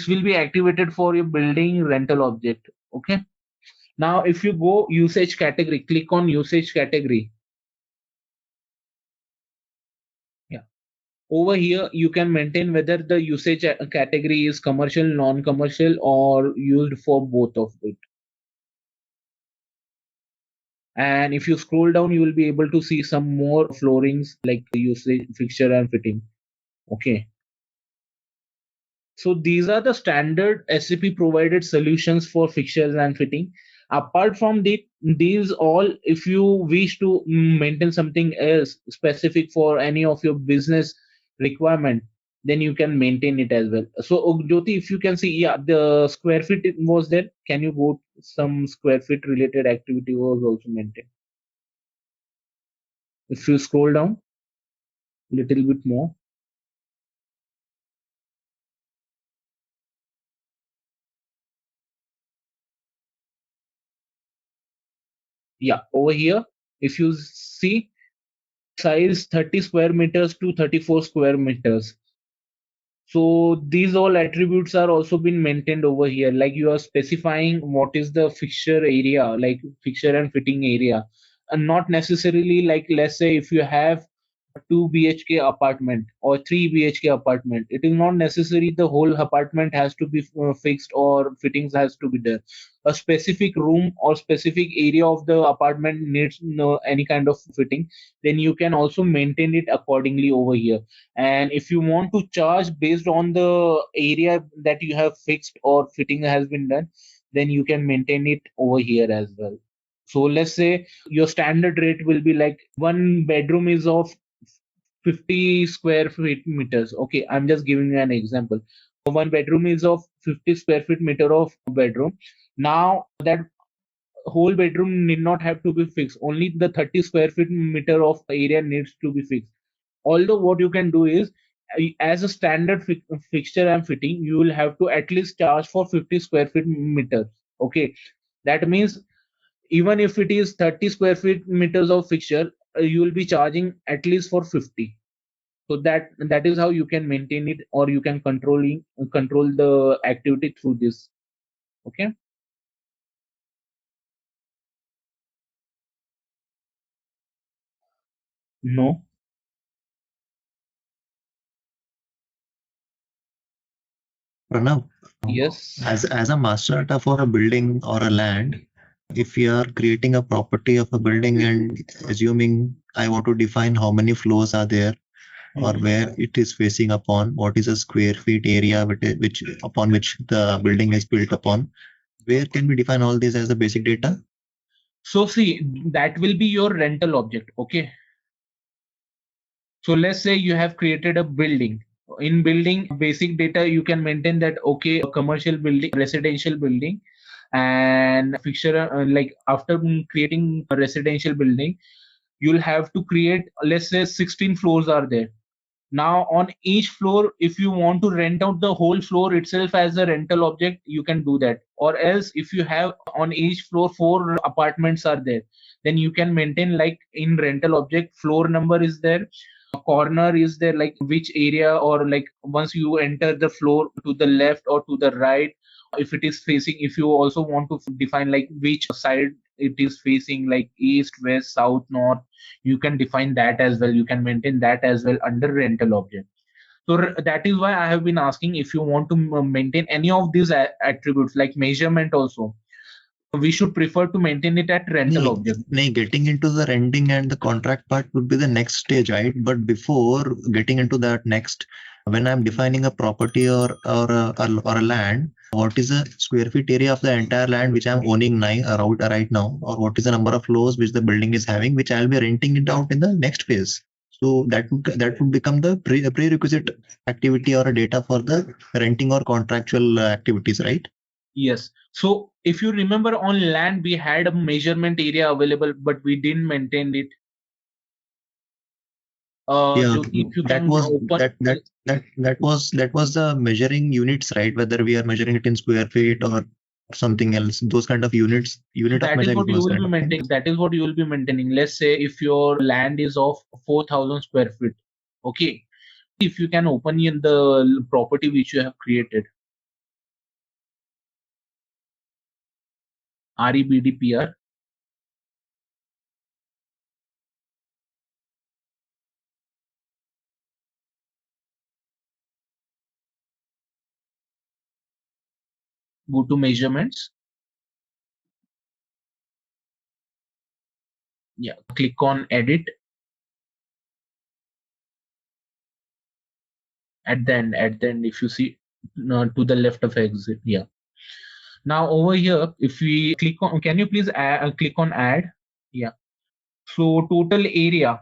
will be activated for your building rental object. Okay. Now if you go usage category, click on usage category. Yeah. Over here you can maintain whether the usage category is commercial, non-commercial, or used for both of it. And if you scroll down, you will be able to see some more floorings like the usage, fixture and fitting. Okay. So these are the standard SAP provided solutions for fixtures and fitting. Apart from these all, if you wish to maintain something else specific for any of your business requirement, then you can maintain it as well. So Jyoti, if you can see, yeah, the square feet was there. Can you go some square feet related activity was also maintained? If you scroll down a little bit more. Yeah, over here, if you see size 30 square meters to 34 square meters. So these all attributes are also been maintained over here. Like you are specifying what is the fixture area, like fixture and fitting area, and not necessarily like, let's say if you have a 2 BHK apartment or 3 BHK apartment, it is not necessary the whole apartment has to be fixed or fittings has to be there. a specific room or specific area of the apartment needs any kind of fitting, then you can also maintain it accordingly over here. And if you want to charge based on the area that you have fixed or fitting has been done, then you can maintain it over here as well. So let's say your standard rate will be like one bedroom is of 50 square feet meters. Okay, I'm just giving you an example. One bedroom is of 50 square feet meter of bedroom. Now that whole bedroom need not have to be fixed. Only the 30 square feet meter of area needs to be fixed. Although what you can do is, as a standard fixture and fitting, you will have to at least charge for 50 square feet meters. Okay, that means even if it is 30 square feet meters of fixture, you will be charging at least for 50. So that is how you can maintain it, or you can control the activity through this. Okay. No. Pranav, Yes. as a master data for a building or a land, if you are creating a property of a building and assuming I want to define how many floors are there or where it is facing upon, what is a square feet area which upon which the building is built upon, where can we define all this as the basic data? So see, that will be your rental object. Okay. So let's say you have created a building. In building basic data, you can maintain that, okay, a commercial building, residential building, and fixture, like after creating a residential building, you'll have to create, let's say 16 floors are there. Now on each floor, if you want to rent out the whole floor itself as a rental object, you can do that. Or else if you have on each floor 4 apartments are there, then you can maintain like in rental object, floor number is there, corner is there, like which area, or like once you enter the floor to the left or to the right, if it is facing, if you also want to define like which side it is facing, like east, west, south, north, you can define that as well. You can maintain that as well under rental object. So that is why I have been asking, if you want to maintain any of these attributes like measurement also, we should prefer to maintain it at rental object. Getting into the renting and the contract part would be the next stage, right? But before getting into that next, when I'm defining a property or a land, what is the square feet area of the entire land which I'm owning right now, or what is the number of floors which the building is having, which I'll be renting it out in the next phase. So that would become the prerequisite activity or a data for the renting or contractual activities, right? Yes. So if you remember, on land we had a measurement area available, but we didn't maintain it. Jyoti, if you that can was open that was the measuring units, right? Whether we are measuring it in square feet or something else, those kind of unit of that is measuring what you those will kind be of things. maintaining. That is what you will be maintaining. Let's say if your land is of 4,000 square feet. Okay. If you can open in the property which you have created. REBDPR. Go to measurements. Yeah. Click on edit. At the end, if you see to the left of exit. Yeah. Now over here, if we click on, can you please click on add? Yeah. So total area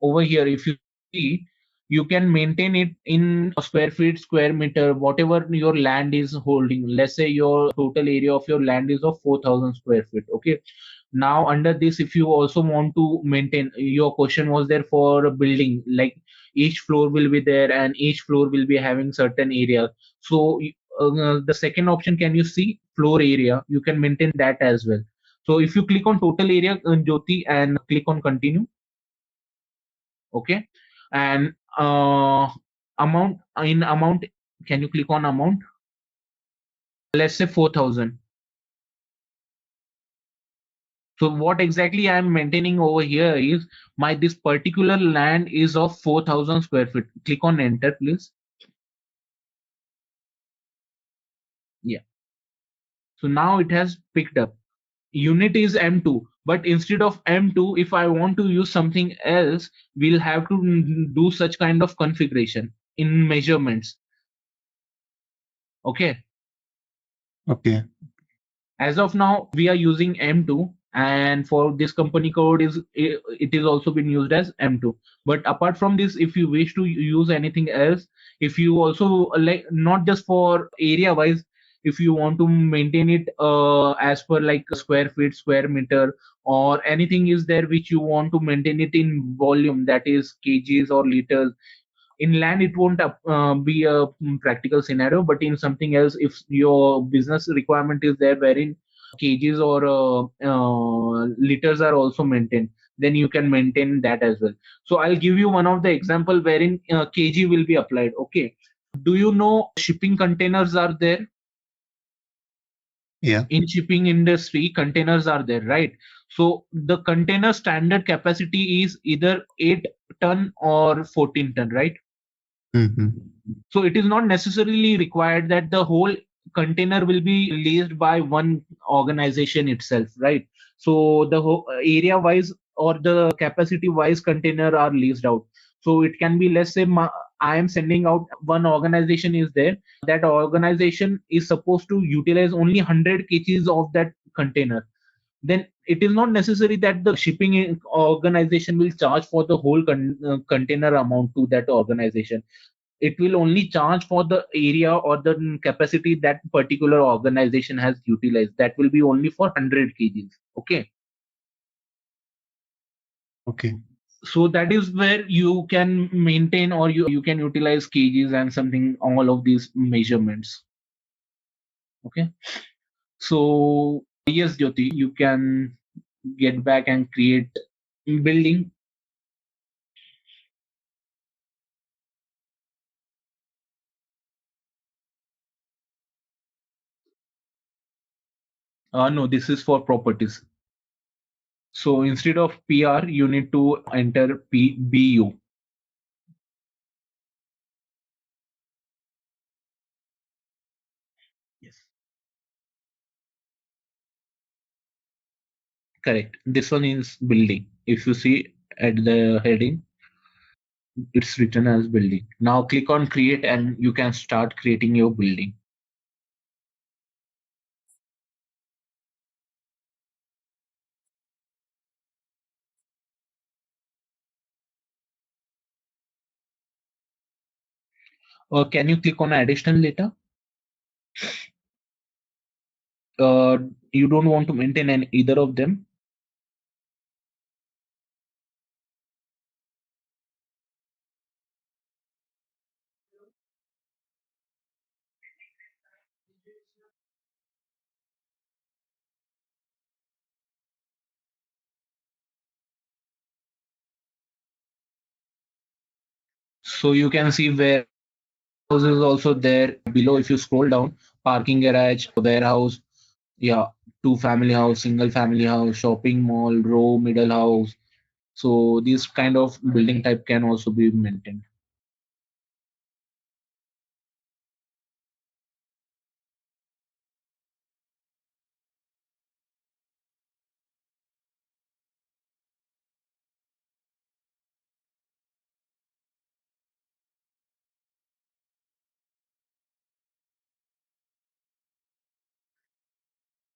over here, if you see, you can maintain it in square feet, square meter, whatever your land is holding. Let's say your total area of your land is of 4,000 square feet. Okay. Now under this, if you also want to maintain, your question was there for a building, like each floor will be there and each floor will be having certain area. So the second option, can you see floor area? You can maintain that as well. So if you click on total area, Jyoti, and click on continue. Okay. And amount, can you click on amount? Let's say 4,000. So what exactly I'm maintaining over here is this particular land is of 4,000 square feet. Click on enter, please. Yeah. So now it has picked up. Unit is M2, but instead of M2, if I want to use something else, we'll have to do such kind of configuration in measurements. Okay. Okay. As of now, we are using M2, and for this company code it is also been used as M2. But apart from this, if you wish to use anything else, if you also like, not just for area wise, if you want to maintain it as per like square feet, square meter, or anything is there which you want to maintain it in volume, that is kgs or liters. In land it won't be a practical scenario, but in something else, if your business requirement is there wherein kgs or liters are also maintained, then you can maintain that as well. So I'll give you one of the example wherein kg will be applied. Okay, do you know shipping containers are there? Yeah. In shipping industry, containers are there, right? So the container standard capacity is either 8 ton or 14 ton, right? Mm-hmm. So it is not necessarily required that the whole container will be leased by one organization itself, right? So the whole area wise or the capacity wise container are leased out. So it can be, let's say I am sending out, one organization is there, that organization is supposed to utilize only 100 kgs of that container. Then it is not necessary that the shipping organization will charge for the whole container amount to that organization. It will only charge for the area or the capacity that particular organization has utilized. That will be only for 100 kgs. Okay. Okay. So that is where you can maintain, or you can utilize kgs and something, all of these measurements. Okay. So yes, Jyoti, you can get back and create building. No, this is for properties. So instead of PR, you need to enter BU. Yes. Correct. This one is building. If you see at the heading, it's written as building. Now click on create and you can start creating your building. Or can you click on additional data? You don't want to maintain either of them. So you can see where house is also there below. If you scroll down, parking garage, warehouse, yeah, two family house, single family house, shopping mall, row, middle house. So this kind of building type can also be maintained.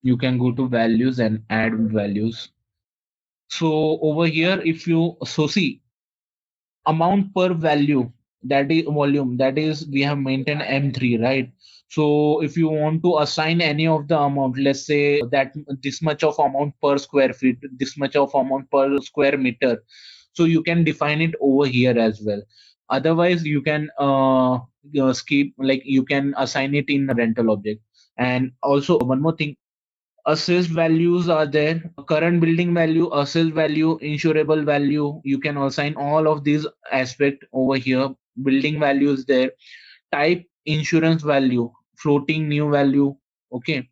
You can go to values and add values. So over here, if you see amount per value, that is volume, that is we have maintained M3, right? So if you want to assign any of the amount, let's say that this much of amount per square feet, this much of amount per square meter, so you can define it over here as well. Otherwise, you can skip, like you can assign it in a rental object. And also one more thing, assessed values are there, current building value, assessed value, insurable value. You can assign all of these aspect over here. Building value is there, type insurance value, floating new value. Okay.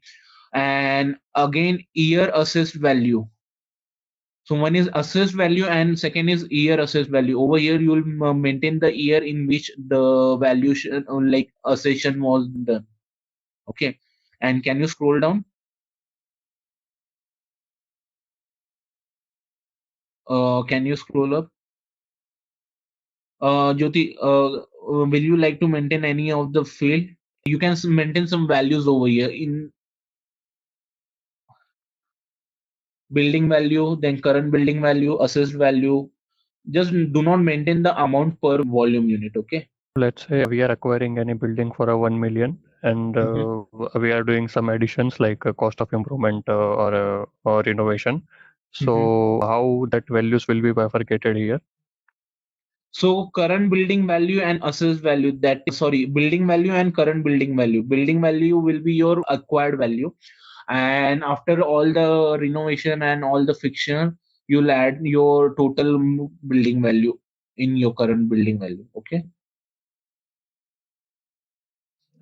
And again, year assessed value. So one is assessed value and second is year assessed value. Over here you will maintain the year in which the valuation like assessment was done. Okay. And can you scroll down? Can you scroll up? Jyoti, will you like to maintain any of the field? You can maintain some values over here in building value, then current building value, assessed value. Just do not maintain the amount per volume unit, okay? Let's say we are acquiring any building for a 1 million and we are doing some additions like a cost of improvement or renovation. So how that values will be bifurcated here? So current building value and assessed value, that sorry, building value and current building value. Building value will be your acquired value. And after all the renovation and all the fixture, you'll add your total building value in your current building value. Okay.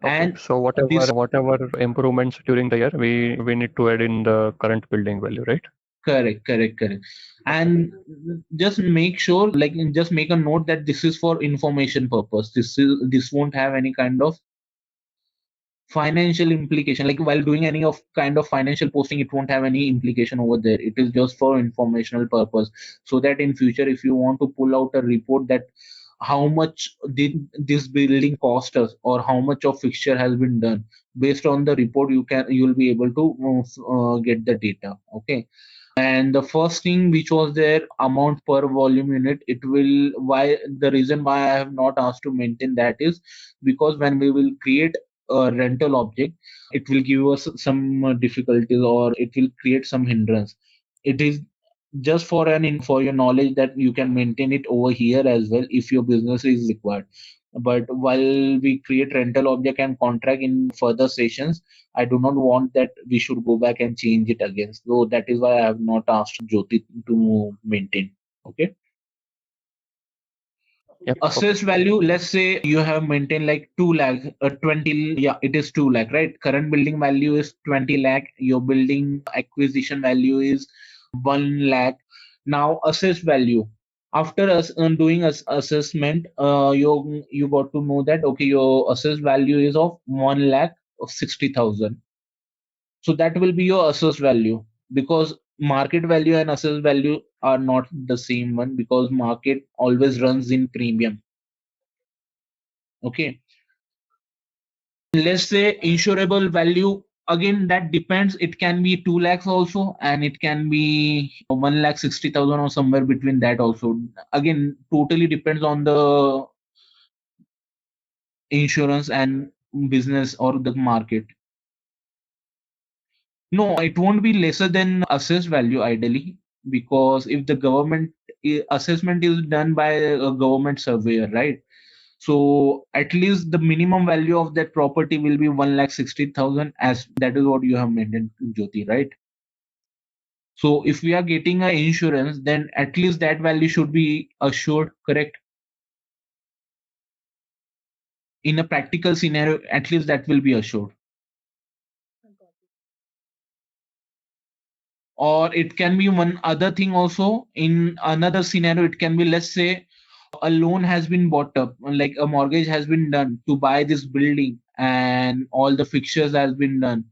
Okay. And So this whatever improvements during the year, we need to add in the current building value, right? correct. And just make sure, like, just make a note that this is for information purpose. This won't have any kind of financial implication, like while doing any of kind of financial posting, it won't have any implication over there. It is just for informational purpose, so that in future if you want to pull out a report that how much did this building cost us or how much of fixture has been done, based on the report you'll be able to get the data. Okay. And the first thing which was there, amount per volume unit, it will, why the reason why I have not asked to maintain that is because when we will create a rental object, it will give us some difficulties or it will create some hindrance. It is just for for your knowledge that you can maintain it over here as well if your business is required. But while we create rental object and contract in further sessions, I do not want that we should go back and change it again. So that is why I have not asked Jyoti to maintain. Okay. Yep. Assessed value, let's say you have maintained like 2 lakh, 20, yeah, it is 2 lakh, right? Current building value is 20 lakh. Your building acquisition value is 1 lakh. Now, assessed value. After us doing assessment, you got to know that, okay, your assessed value is of 1 lakh of 60,000. So that will be your assessed value, because market value and assessed value are not the same one, because market always runs in premium. Okay. Let's say insurable value, again that depends. It can be 2 lakhs also, and it can be 1 lakh 60,000 or somewhere between that also. Again, totally depends on the insurance and business or the market. No, it won't be lesser than assessed value ideally, because if the government assessment is done by a government surveyor, right? So at least the minimum value of that property will be 1 lakh 60,000, as that is what you have maintained, Jyoti, right? So if we are getting an insurance, then at least that value should be assured, correct? In a practical scenario, at least that will be assured. Or it can be one other thing also. In another scenario, it can be, let's say, a loan has been bought up, like a mortgage has been done to buy this building and all the fixtures has been done,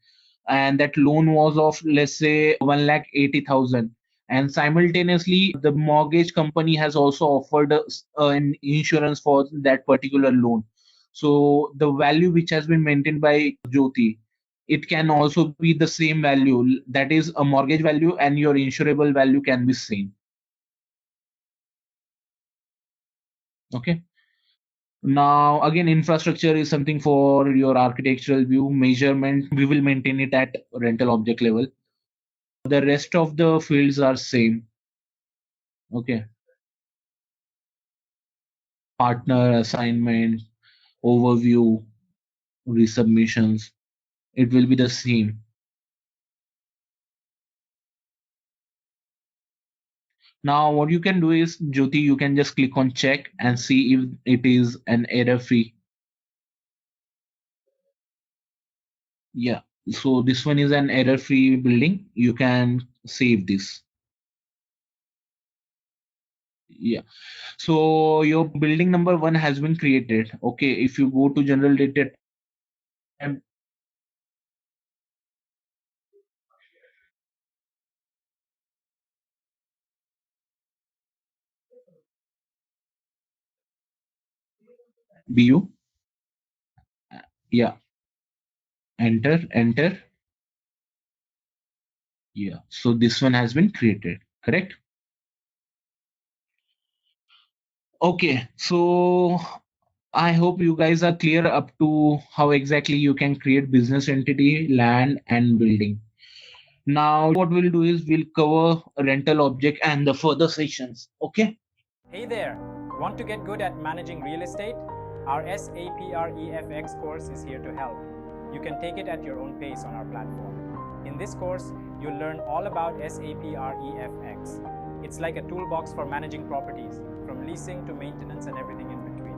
and that loan was of, let's say, 1 lakh 80,000, and simultaneously the mortgage company has also offered an insurance for that particular loan. So the value which has been maintained by Jyoti, it can also be the same value, that is a mortgage value, and your insurable value can be same. Okay. Now, again, infrastructure is something for your architectural view. Measurement, we will maintain it at rental object level. The rest of the fields are same. Okay. Partner assignment, overview, resubmissions, it will be the same. Now, what you can do is, Jyoti, you can just click on check and see if it is an error free. Yeah. So this one is an error free building. You can save this. Yeah. So your building number 1 has been created. Okay. If you go to general data, and BU. Yeah. Enter. Yeah. So this one has been created, correct? Okay. So I hope you guys are clear up to how exactly you can create business entity, land, and building. Now, what we'll do is we'll cover rental object and the further sessions. Okay. Hey there! Want to get good at managing real estate? Our SAP REFX course is here to help. You can take it at your own pace on our platform. In this course, you'll learn all about SAP REFX. It's like a toolbox for managing properties, from leasing to maintenance and everything in between.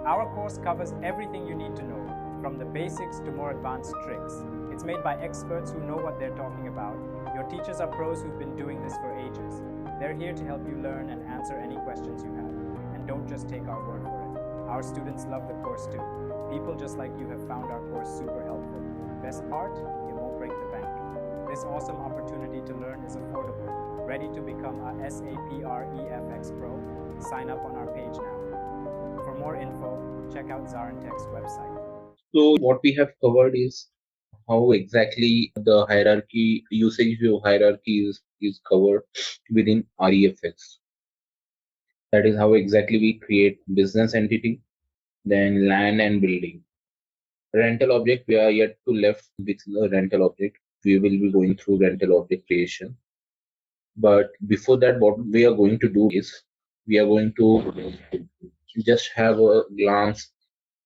Our course covers everything you need to know, from the basics to more advanced tricks. It's made by experts who know what they're talking about. Your teachers are pros who've been doing this for ages. They're here to help you learn and answer any questions you have. And don't just take our word for it. Our students love the course too. People just like you have found our course super helpful. Best part, it won't break the bank. This awesome opportunity to learn is affordable. Ready to become a SAP REFX Pro? Sign up on our page now. For more info, check out ZaranTech's website. So what we have covered is how exactly the hierarchy, usage view hierarchy is covered within REFX. That is how exactly we create business entity, then land and building. Rental object, we are yet to left with the rental object. We will be going through rental object creation. But before that, what we are going to do is we are going to just have a glance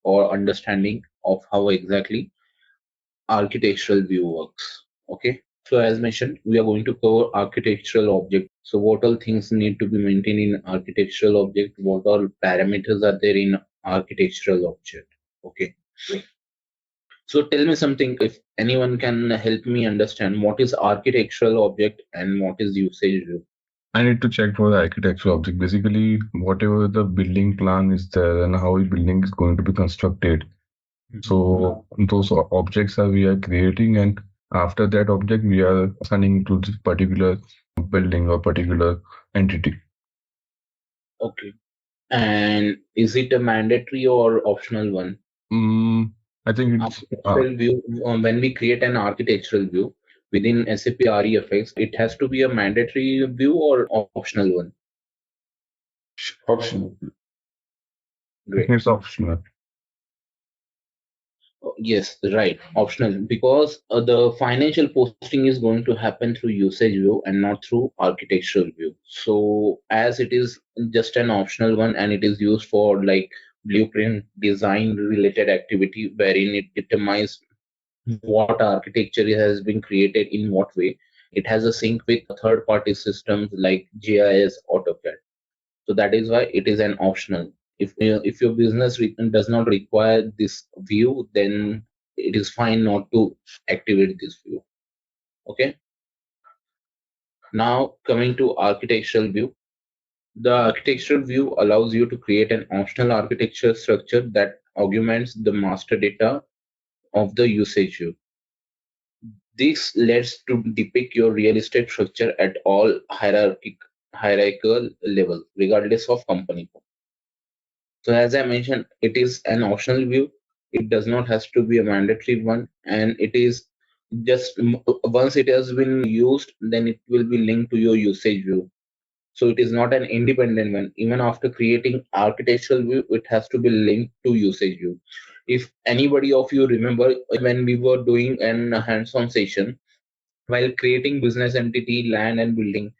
or understanding of how exactly architectural view works. Okay. So as mentioned, we are going to cover architectural object. So what all things need to be maintained in architectural object? What all parameters are there in architectural object? Okay. So tell me something, if anyone can help me understand what is architectural object and what is usage view. I need to check for the architectural object. Basically, whatever the building plan is there and how a building is going to be constructed. So those objects are we are creating, and after that object, we are assigning to this particular building or particular entity. Okay. And is it a mandatory or optional one? I think it's architectural view. When we create an architectural view within SAP REFX, it has to be a mandatory view or optional one? Optional. Great. It's optional. Yes, right. Optional, because the financial posting is going to happen through usage view and not through architectural view. So as it is just an optional one and it is used for like blueprint design related activity wherein it determines what architecture has been created in what way. It has a sync with third party systems like GIS, AutoCAD. So that is why it is an optional. If your business does not require this view, then it is fine not to activate this view. Okay. Now coming to architectural view. The architectural view allows you to create an optional architecture structure that augments the master data of the usage view. This lets to depict your real estate structure at all hierarchical level, regardless of company. So as I mentioned, it is an optional view. It does not has to be a mandatory one, and it is just once it has been used, then it will be linked to your usage view. So it is not an independent one. Even after creating architectural view, it has to be linked to usage view. If anybody of you remember when we were doing an hands-on session, while creating business entity, land and building,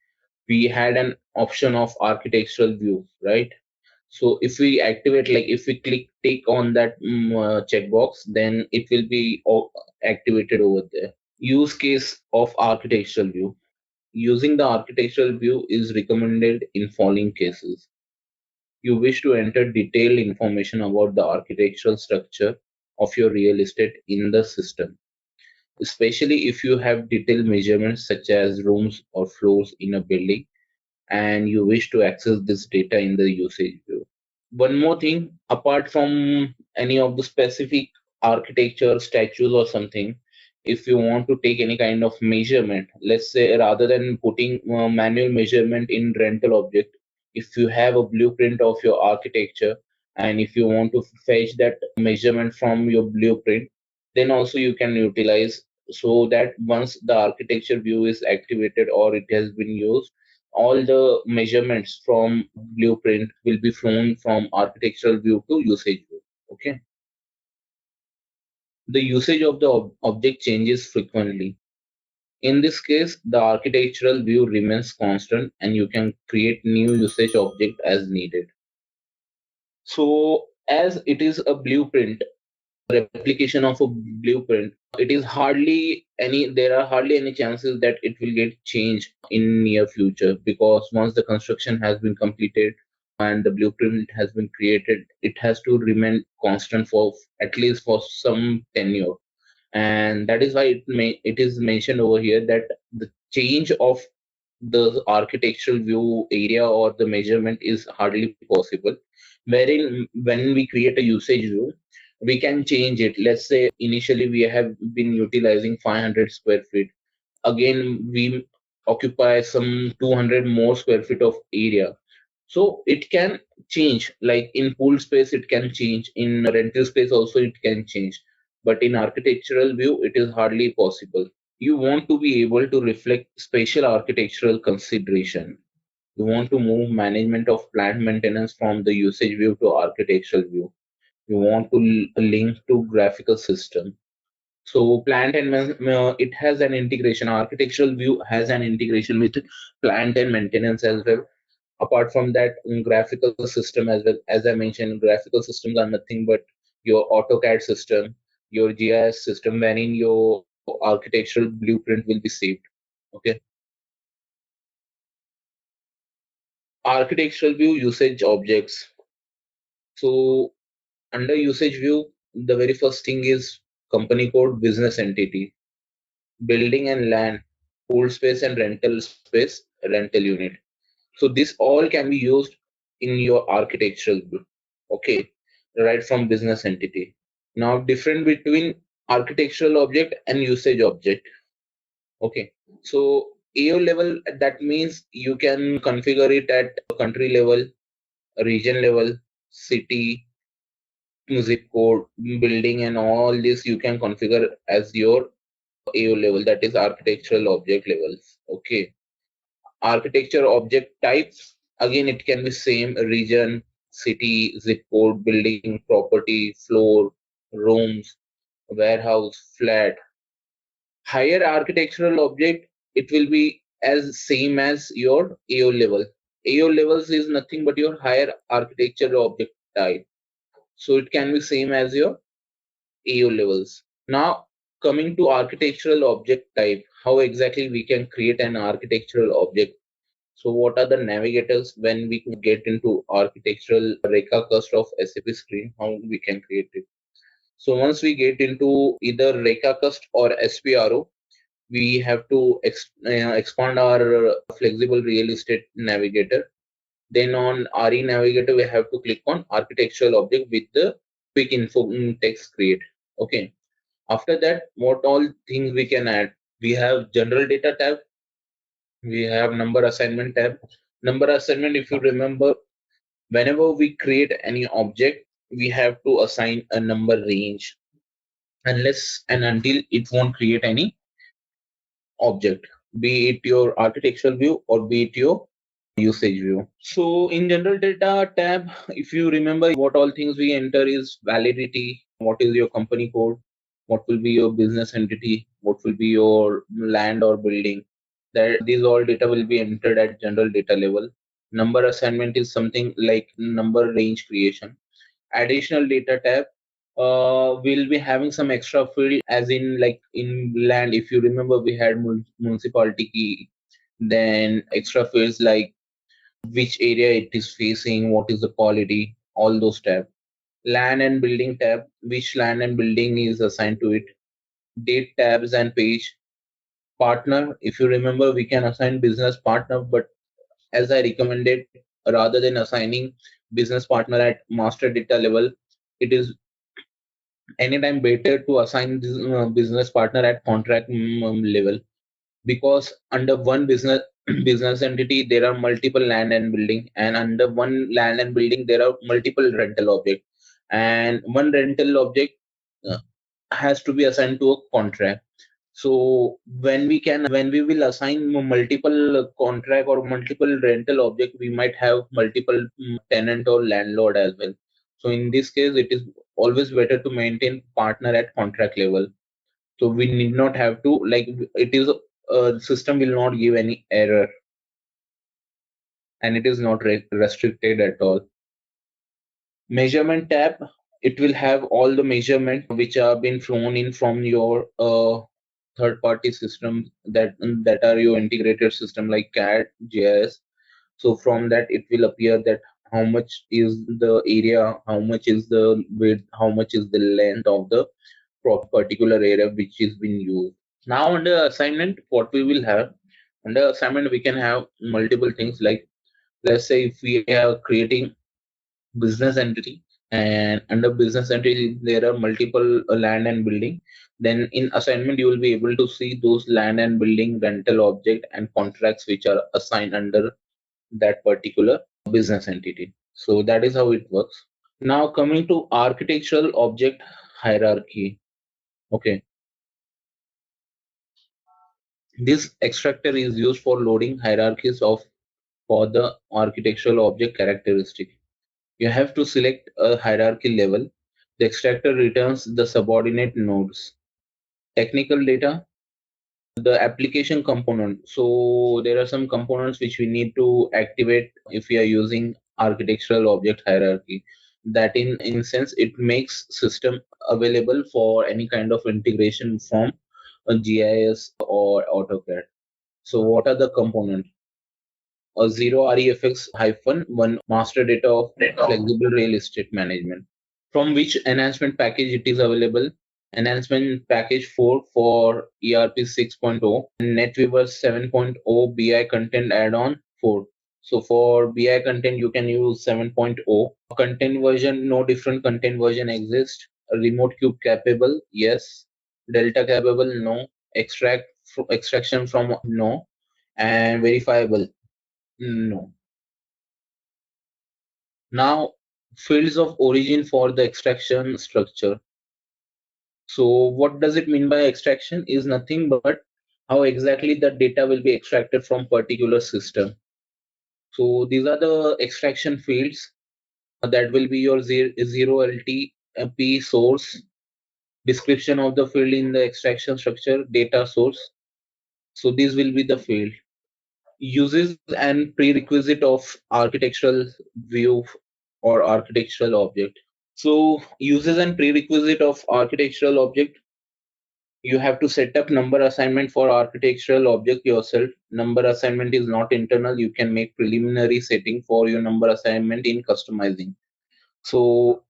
we had an option of architectural view, right? So if we activate, like if we take on that checkbox, then it will be activated over there. Use case of architectural view. Using the architectural view is recommended in following cases. You wish to enter detailed information about the architectural structure of your real estate in the system, especially if you have detailed measurements such as rooms or floors in a building and you wish to access this data in the usage view. One more thing, apart from any of the specific architecture, statues or something, if you want to take any kind of measurement, let's say rather than putting manual measurement in rental object, if you have a blueprint of your architecture, And if you want to fetch that measurement from your blueprint, then also you can utilize, so that once the architecture view is activated or it has been used, all the measurements from blueprint will be flown from architectural view to usage view. Okay. The usage of the object changes frequently. In this case, the architectural view remains constant and you can create new usage object as needed. So as it is a blueprint, replication of a blueprint, there are hardly any chances that it will get changed in near future, because once the construction has been completed and the blueprint has been created, it has to remain constant for at least for some tenure. And that is why it is mentioned over here that the change of the architectural view area or the measurement is hardly possible, wherein when we create a usage view, we can change it. Let's say initially we have been utilizing 500 square feet, again we occupy some 200 more square feet of area, so it can change. Like in pool space it can change, in rental space also it can change, but in architectural view it is hardly possible. You want to be able to reflect spatial architectural consideration. You want to move management of plant maintenance from the usage view to architectural view. You want to link to graphical system. So plant and it has an integration. Architectural view has an integration with plant and maintenance as well. Apart from that, graphical system as well. As I mentioned, graphical systems are nothing but your AutoCAD system, your GIS system, wherein your architectural blueprint will be saved. Okay. Architectural view usage objects. So under usage view, the very first thing is company code, business entity, building and land, pool space and rental space, rental unit. So this all can be used in your architectural view. Okay, right from business entity. Now different between architectural object and usage object. Okay, so AO level, that means you can configure it at country level, region level, city, zip code, building, and all this you can configure as your AO level, that is architectural object levels. Okay. Architecture object types, again it can be same: region, city, zip code, building, property, floor, rooms, warehouse, flat. Higher architectural object, it will be as same as your AO level. AO levels is nothing but your higher architectural object type, so it can be same as your AO levels. Now coming to architectural object type, how exactly we can create an architectural object. So what are the navigators when we get into architectural Rekha of SAP screen, how we can create it. So once we get into either Rekha or SPRO, we have to expand our flexible real estate navigator. Then on RE navigator, we have to click on architectural object with the quick info text create. Okay. After that, what all things we can add? We have general data tab. We have number assignment tab. Number assignment, if you remember, whenever we create any object, we have to assign a number range, unless and until it won't create any object, be it your architectural view or be it your usage view. So in general data tab, if you remember, what all things we enter is validity, what is your company code, what will be your business entity, what will be your land or building. That these all data will be entered at general data level. Number assignment is something like number range creation. Additional data tab, we'll be having some extra field, as in like in land, if you remember, we had municipality key, then extra fields like which area it is facing, what is the quality, all those tab. Land and building tab, which land and building is assigned to it. Date tabs and page. Partner, if you remember, we can assign business partner, but as I recommended, rather than assigning business partner at master data level, it is anytime better to assign this business partner at contract level, because under one business business entity, there are multiple land and building, and under one land and building, there are multiple rental object, and one rental object uh, has to be assigned to a contract. So when we will assign multiple contract or multiple rental object, we might have multiple tenant or landlord as well. So in this case, it is always better to maintain partner at contract level. So we need not have to, like, it is system will not give any error, and it is not restricted at all. Measurement tab, it will have all the measurement which are been flown in from your third party system that are your integrated system like CAD, GIS. So from that it will appear that how much is the area, how much is the width, how much is the length of the particular area which is being used. Now under assignment, what we will have, under assignment we can have multiple things, like let's say if we are creating business entity, and under business entity there are multiple land and building, then in assignment you will be able to see those land and building rental object and contracts which are assigned under that particular business entity. So that is how it works. Now coming to architectural object hierarchy. Okay, this extractor is used for loading hierarchies of for the architectural object characteristic. You have to select a hierarchy level. The extractor returns the subordinate nodes. Technical data, the application component. So there are some components which we need to activate if we are using architectural object hierarchy. That in sense, it makes system available for any kind of integration from a GIS or AutoCAD. So what are the components? A 0 REFX-1 master data of flexible real estate management. From which enhancement package it is available? Enhancement package 4 for ERP 6.0 and NetWeaver 7.0 BI content add-on 4. So for BI content, you can use 7.0. Content version, no different content version exists. A remote cube capable, yes. Delta capable, no. Extraction from, no. And verifiable, no. Now, fields of origin for the extraction structure. So what does it mean by extraction is nothing but how exactly the data will be extracted from particular system. So these are the extraction fields that will be your 0 LTP source, description of the field in the extraction structure, data source. So these will be the field. Uses and prerequisite of architectural view or architectural object. So uses and prerequisite of architectural object, you have to set up number assignment for architectural object yourself. Number assignment is not internal. You can make preliminary setting for your number assignment in customizing. So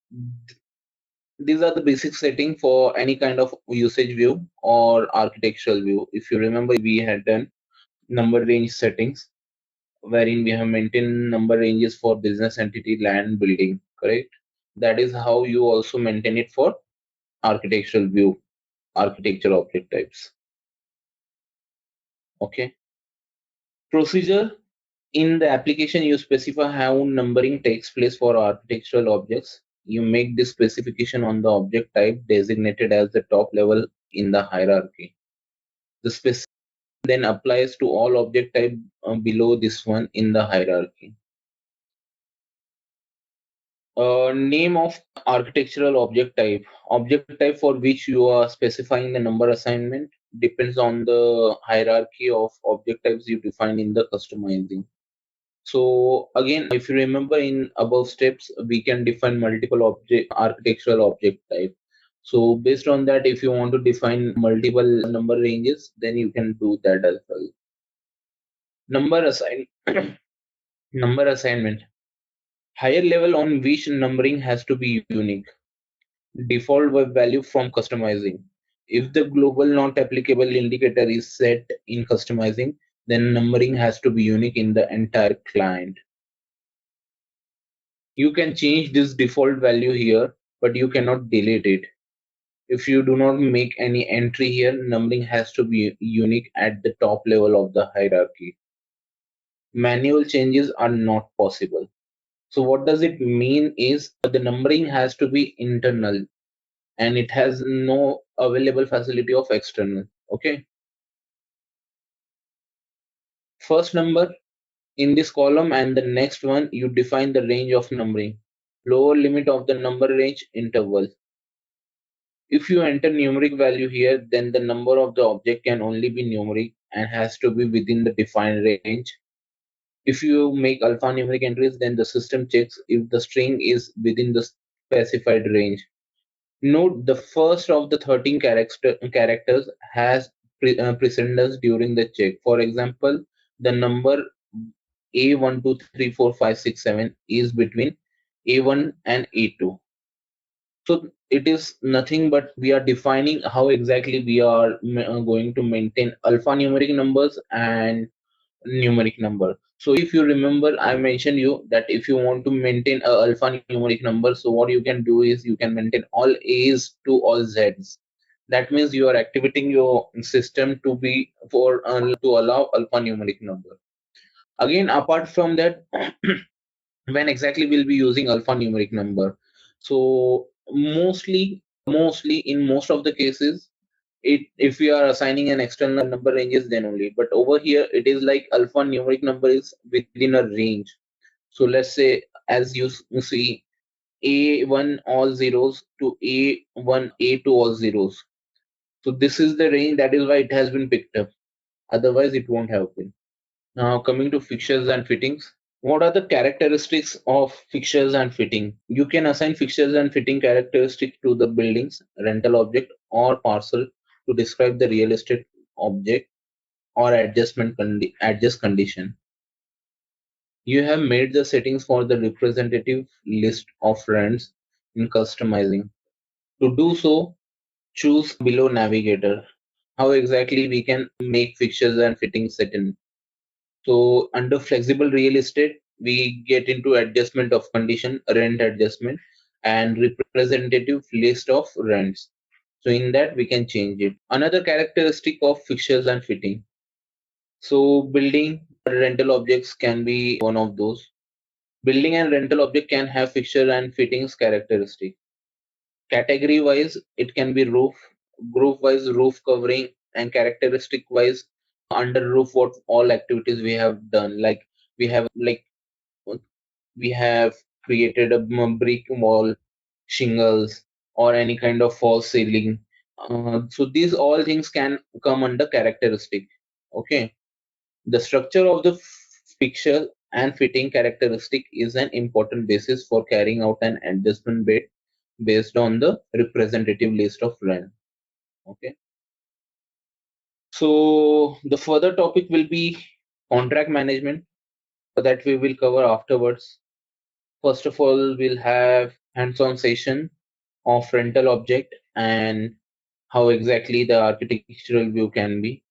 these are the basic setting for any kind of usage view or architectural view. If you remember, we had done number range settings, wherein we have maintained number ranges for business entity, land, building, correct? That is how you also maintain it for architectural view, architecture object types. Okay. Procedure, in the application, you specify how numbering takes place for architectural objects. You make this specification on the object type designated as the top level in the hierarchy. The specification then applies to all object type below this one in the hierarchy. Name of architectural object type. Object type for which you are specifying the number assignment depends on the hierarchy of object types you define in the customizing. So again, if you remember in above steps, we can define multiple architectural object type. So based on that, if you want to define multiple number ranges, then you can do that as well. Number assign number assignment. Higher level on which numbering has to be unique. Default web value from customizing. If the global not applicable indicator is set in customizing, then numbering has to be unique in the entire client. You can change this default value here, but you cannot delete it. If you do not make any entry here, numbering has to be unique at the top level of the hierarchy. manual changes are not possible. So what does it mean is the numbering has to be internal and it has no available facility of external. Okay. First number in this column and the next one, you define the range of numbering. Lower limit of the number range interval. If you enter numeric value here, then the number of the object can only be numeric and has to be within the defined range. If you make alphanumeric entries, then the system checks if the string is within the specified range. Note the first of the 13 characters has precedence during the check. For example, the number A123456 7 is between A1 and A2. So it is nothing but we are defining how exactly we are going to maintain alphanumeric numbers and numeric number. So if you remember, I mentioned you that if you want to maintain a alphanumeric number, so what you can do is you can maintain all A's to all Z's. That means you are activating your system to be for to allow alphanumeric number. Again, apart from that, when exactly we'll be using alphanumeric number? So mostly in most of the cases, if we are assigning an external number ranges, then only. But over here it is like alphanumeric number is within a range. So let's say, as you see, A1 all zeros to A1 A2 all zeros. So this is the range, that is why it has been picked up, otherwise it won't have been. Now coming to fixtures and fittings. What are the characteristics of fixtures and fitting? You can assign fixtures and fitting characteristics to the buildings, rental object, or parcel to describe the real estate object or adjust condition. You have made the settings for the representative list of rents in customizing. To do so, choose below navigator. How exactly we can make fixtures and fittings set in. So under flexible real estate, we get into adjustment of condition, rent adjustment, and representative list of rents. So in that we can change it. Another characteristic of fixtures and fitting. So building rental objects can be one of those. Building and rental object can have fixture and fittings characteristic. Category wise, it can be roof, group wise roof covering, and characteristic wise under roof what all activities we have done. Like we have created a brick wall, shingles, or any kind of false ceiling. So these all things can come under characteristic. Okay, the structure of the fixture and fitting characteristic is an important basis for carrying out an adjustment based on the representative list of rent. Okay, so the further topic will be contract management, that we will cover afterwards. First of all, we'll have hands-on session of rental object and how exactly the architectural view can be.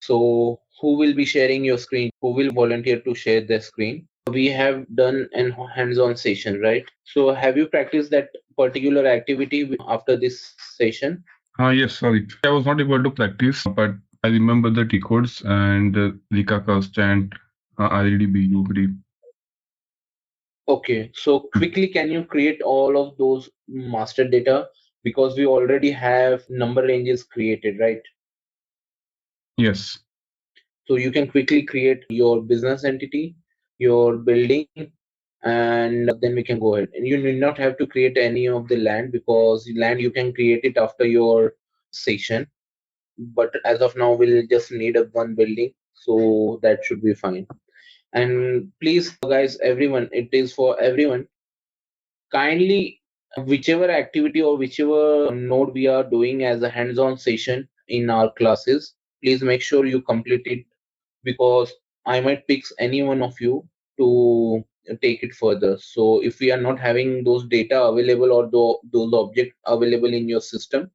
So who will be sharing your screen? Who will volunteer to share their screen? We have done an hands-on session, right? So have you practiced that particular activity after this session? Yes, sorry. I was not able to practice, but I remember the T codes and Lika Cust and REDB, UBD. Okay, so quickly, can you create all of those master data? Because we already have number ranges created, right? Yes. So you can quickly create your business entity, your building, and then we can go ahead. And you need not have to create any of the land, because land you can create it after your session. But as of now, we'll just need a one building, so that should be fine. And please, guys, everyone, it is for everyone. Kindly, whichever activity or whichever node we are doing as a hands-on session in our classes, please make sure you complete it, because I might pick any one of you to take it further. So if we are not having those data available or those objects available in your system,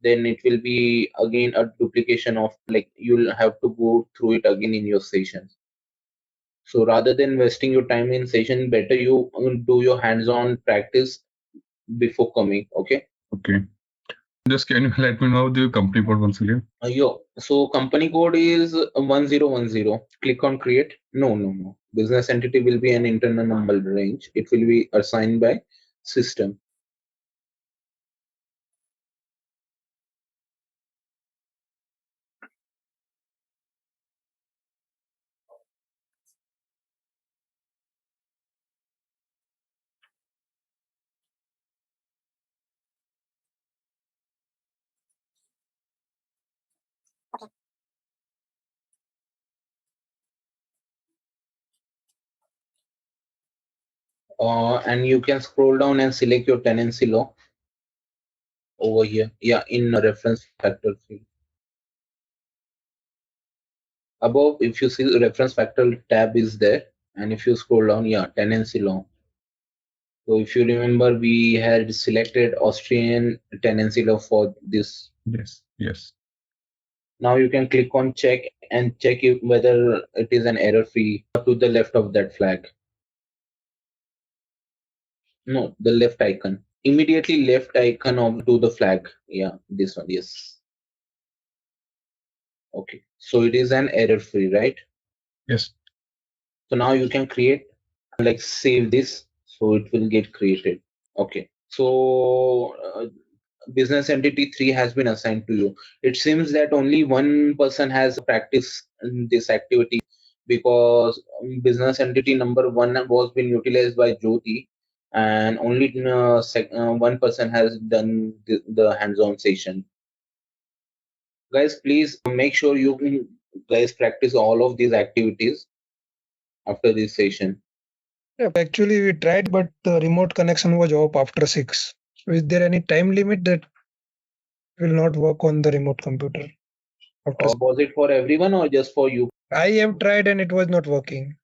then it will be again a duplication of, like, you'll have to go through it again in your sessions. So rather than wasting your time in session, better you do your hands-on practice before coming. Okay. Okay. Just can you let me know the company code once again? So company code is 1010. Click on create. No. Business entity will be an internal number range. It will be assigned by system. And you can scroll down and select your tenancy law over here. Yeah, in reference factor field. Above, if you see the reference factor tab is there, and if you scroll down, yeah, tenancy law. So if you remember, we had selected Austrian tenancy law for this. Yes. Now you can click on check and check if whether it is an error free to the left of that flag. No, the left icon. Immediately left icon of to the flag. Yeah, this one. Yes. Okay. So it is an error free, right? Yes. So now you can create, like save this, so it will get created. Okay. So business entity 3 has been assigned to you. It seems that only one person has practiced this activity, because business entity number 1 was been utilized by Jyoti, and only one person has done the hands-on session. Guys, please make sure you guys practice all of these activities after this session. Yeah, actually we tried, but the remote connection was off after 6. So is there any time limit that will not work on the remote computer? Or was it for everyone or just for you? I have tried and it was not working.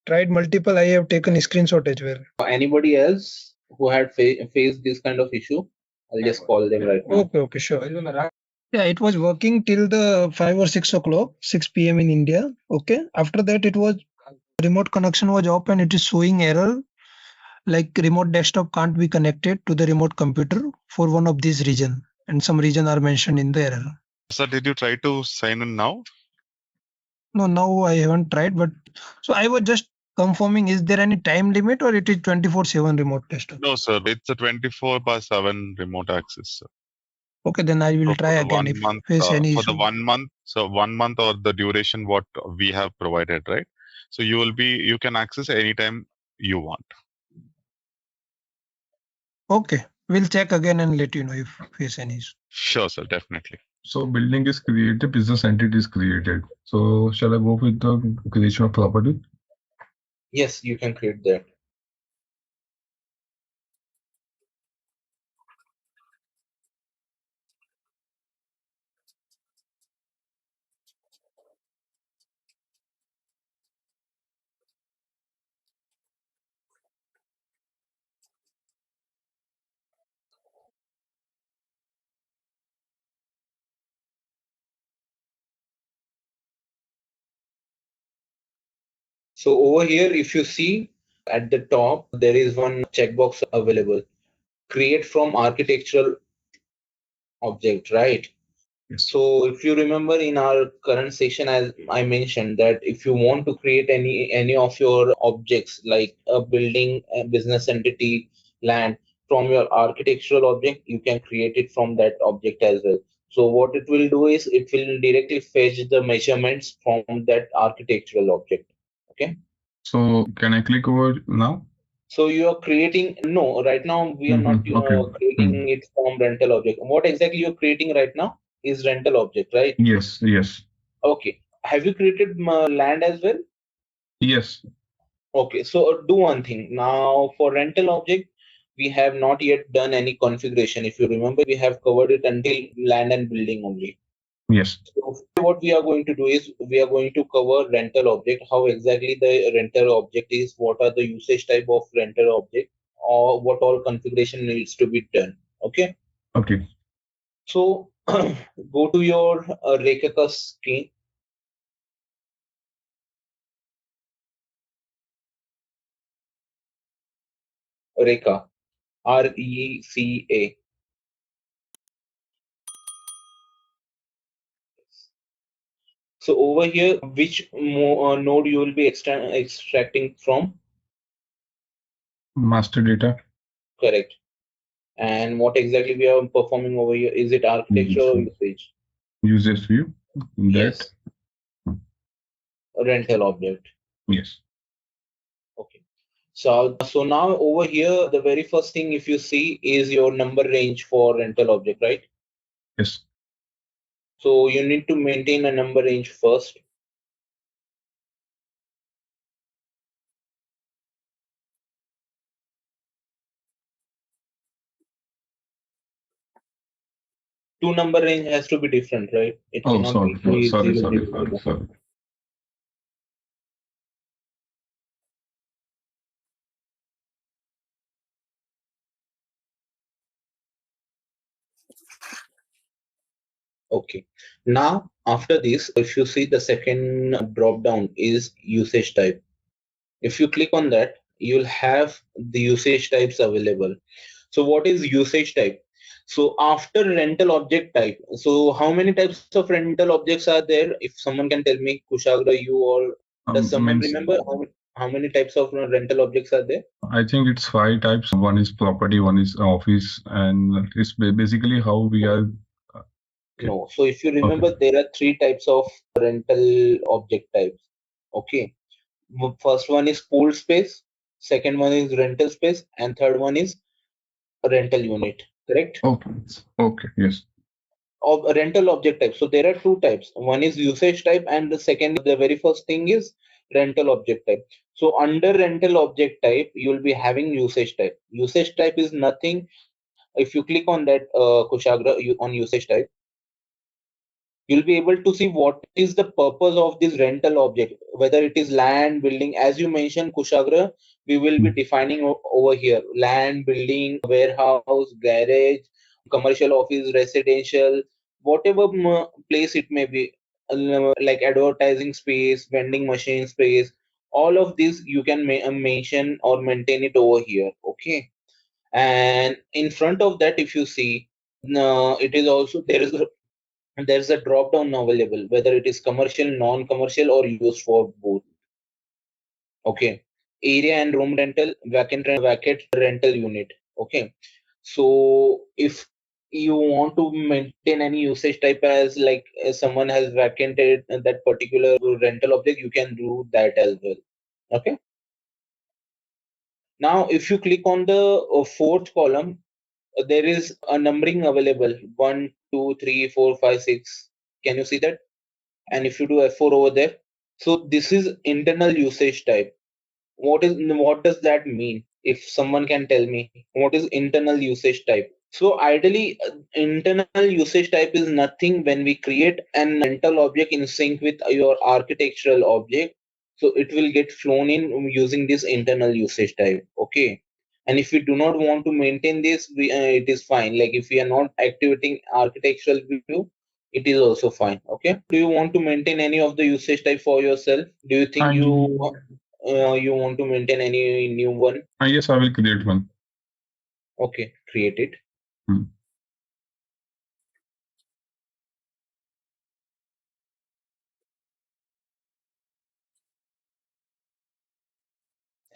Tried multiple. I have taken a screenshot as well. Anybody else who had faced this kind of issue? I'll just call them right now. Okay, sure. Yeah, it was working till the 5 or 6 o'clock, 6 p.m. in India. Okay. After that, it was remote connection was open. It is showing error, like remote desktop can't be connected to the remote computer for one of these region, and some region are mentioned in the error. Sir, did you try to sign in now? No, now I haven't tried, but so I was just confirming, is there any time limit or it is 24/7 remote desktop? No, sir. It's a 24/7 remote access, sir. Okay, then I will So try again if face any for issue. the 1 month, so 1 month or the duration what we have provided, right? So you can access anytime you want. Okay, we'll check again and let you know if face any issue. Sure, sir, definitely. So building is created, business entity is created. So shall I go with the creation of property? Yes, you can create that. So over here, if you see at the top, there is one checkbox available. Create from architectural object, right? So if you remember in our current session, as I mentioned, that if you want to create any of your objects like a building, a business entity, land from your architectural object, you can create it from that object as well. So what it will do is it will directly fetch the measurements from that architectural object. Okay. So can I click over now? So you are creating, no, right now we are not creating it from rental object. What exactly you're creating right now is rental object, right? Yes. Okay. Have you created land as well? Yes. Okay. So do one thing. Now for rental object, we have not yet done any configuration. If you remember, we have covered it until land and building only. Yes. So what we are going to do is we are going to cover rental object, how exactly the rental object is, what are the usage type of rental object, or what all configuration needs to be done. Okay. Okay. So go to your Rekha screen. Rekha, RECA. So over here, which node you will be extracting from? Master data. Correct. And what exactly we are performing over here? Is it architecture or usage? Usage view. Yes. A rental object. Yes. Okay. So now over here, the very first thing if you see is your number range for rental object, right? Yes. So you need to maintain a number range first. Two number range has to be different, right? It cannot sorry. be Sorry. 0. Okay. Now, after this, if you see the second drop down is usage type. If you click on that, you'll have the usage types available. So what is usage type? So after rental object type, so how many types of rental objects are there? If someone can tell me, Kushagra, you or does someone remember how many types of rental objects are there? I think it's 5 types. One is property, one is office, and it's basically how we are. No. So if you remember, there are 3 types of rental object types. Okay. First one is pooled space, second one is rental space, and third one is rental unit. Correct? Okay. Yes. Of a rental object type. So there are 2 types. One is usage type, and the second, the very first thing is rental object type. So under rental object type, you will be having usage type. Usage type is nothing. If you click on that, Kushagra, on usage type, you'll be able to see what is the purpose of this rental object, whether it is land, building. As you mentioned, Kushagra, we will be defining over here land, building, warehouse, garage, commercial office, residential, whatever place it may be, like advertising space, vending machine space. All of this you can mention or maintain it over here. Okay. And in front of that, if you see, it is also there's a drop down available, whether it is commercial, non-commercial, or used for both. Okay. Area and room rental, vacant rental unit. Okay. So if you want to maintain any usage type as like someone has vacated that particular rental object, you can do that as well. Okay. Now, if you click on the fourth column, there is a numbering available 1, 2, 3, 4, 5, 6. Can you see that? And if you do F4 over there, so this is internal usage type. What does that mean? If someone can tell me what is internal usage type? So ideally, internal usage type is nothing when we create an rental object in sync with your architectural object. So it will get flown in using this internal usage type. Okay. And if we do not want to maintain this, it is fine. Like if we are not activating architectural view, it is also fine. Okay. Do you want to maintain any of the usage type for yourself? Do you think you want to maintain any new one? Yes, I will create one. Okay, create it.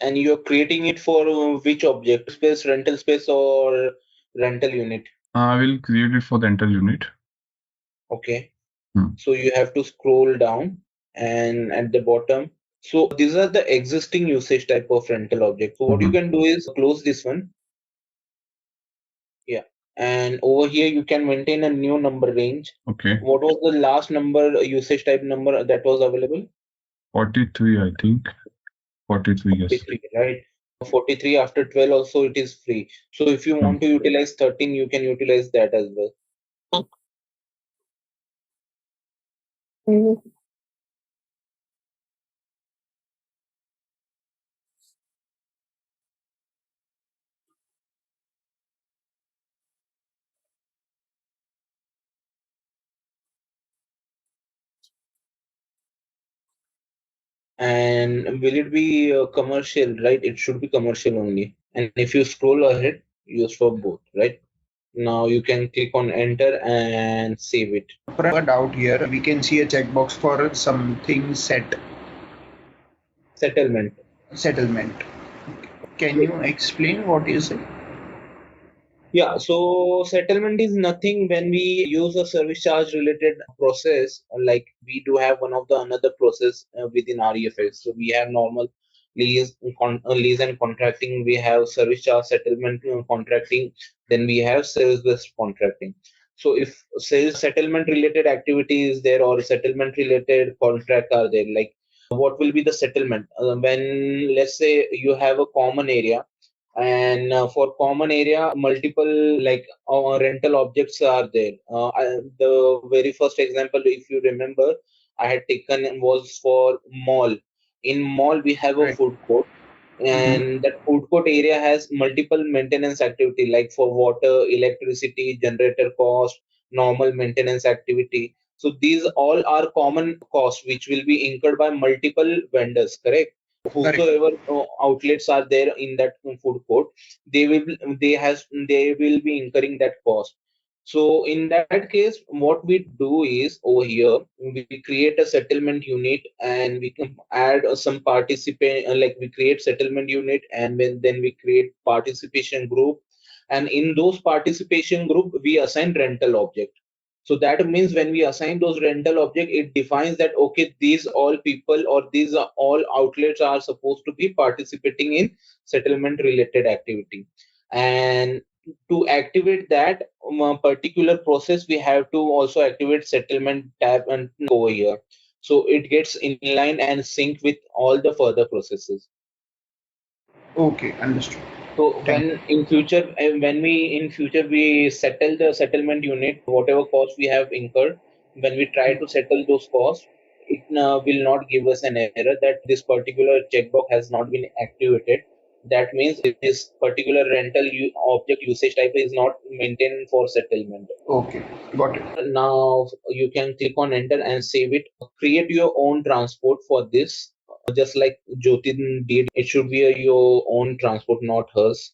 And you're creating it for which object? Space, rental space, or rental unit? I will create it for the rental unit. Okay. So you have to scroll down and at the bottom. So these are the existing usage type of rental object. So what you can do is close this one. Yeah. And over here you can maintain a new number range. Okay. What was the last number usage type number that was available? 43, I think. 43, yes. 43, right? 43 after 12 also it is free. So if you want to utilize 13, you can utilize that as well. And will it be commercial, right? It should be commercial only. And if you scroll ahead, use for both, right? Now you can click on enter and save it. For a doubt here, we can see a checkbox for something Settlement. Can you explain what is it? Yeah, so settlement is nothing when we use a service charge related process, like we do have one of the another process within REFX. So we have normal lease and contracting, we have service charge settlement contracting, then we have sales based contracting. So if sales settlement related activity is there or settlement related contract are there, like what will be the settlement? When let's say you have a common area, and for common area multiple like rental objects are there. The very first example, if you remember, I had taken was for mall. In mall we have a food court, and that food court area has multiple maintenance activity like for water, electricity, generator cost, normal maintenance activity. So these all are common costs which will be incurred by multiple vendors, correct? Whosoever outlets are there in that food court, they will be incurring that cost. So in that case, what we do is over here we create a settlement unit, and we can add some participant, like we create settlement unit, and then we create participation group, and in those participation group we assign rental object. So that means when we assign those rental object, it defines that okay, these all people or these are all outlets are supposed to be participating in settlement related activity. And to activate that particular process, we have to also activate settlement tab and over here. So it gets in line and sync with all the further processes. Okay, understood. So when in future we settle the settlement unit, whatever cost we have incurred, when we try to settle those costs, it will not give us an error that this particular checkbox has not been activated. That means this particular object usage type is not maintained for settlement. Okay, got it. Now you can click on enter and save it. Create your own transport for this, just like Jyotin did. It should be your own transport, not hers.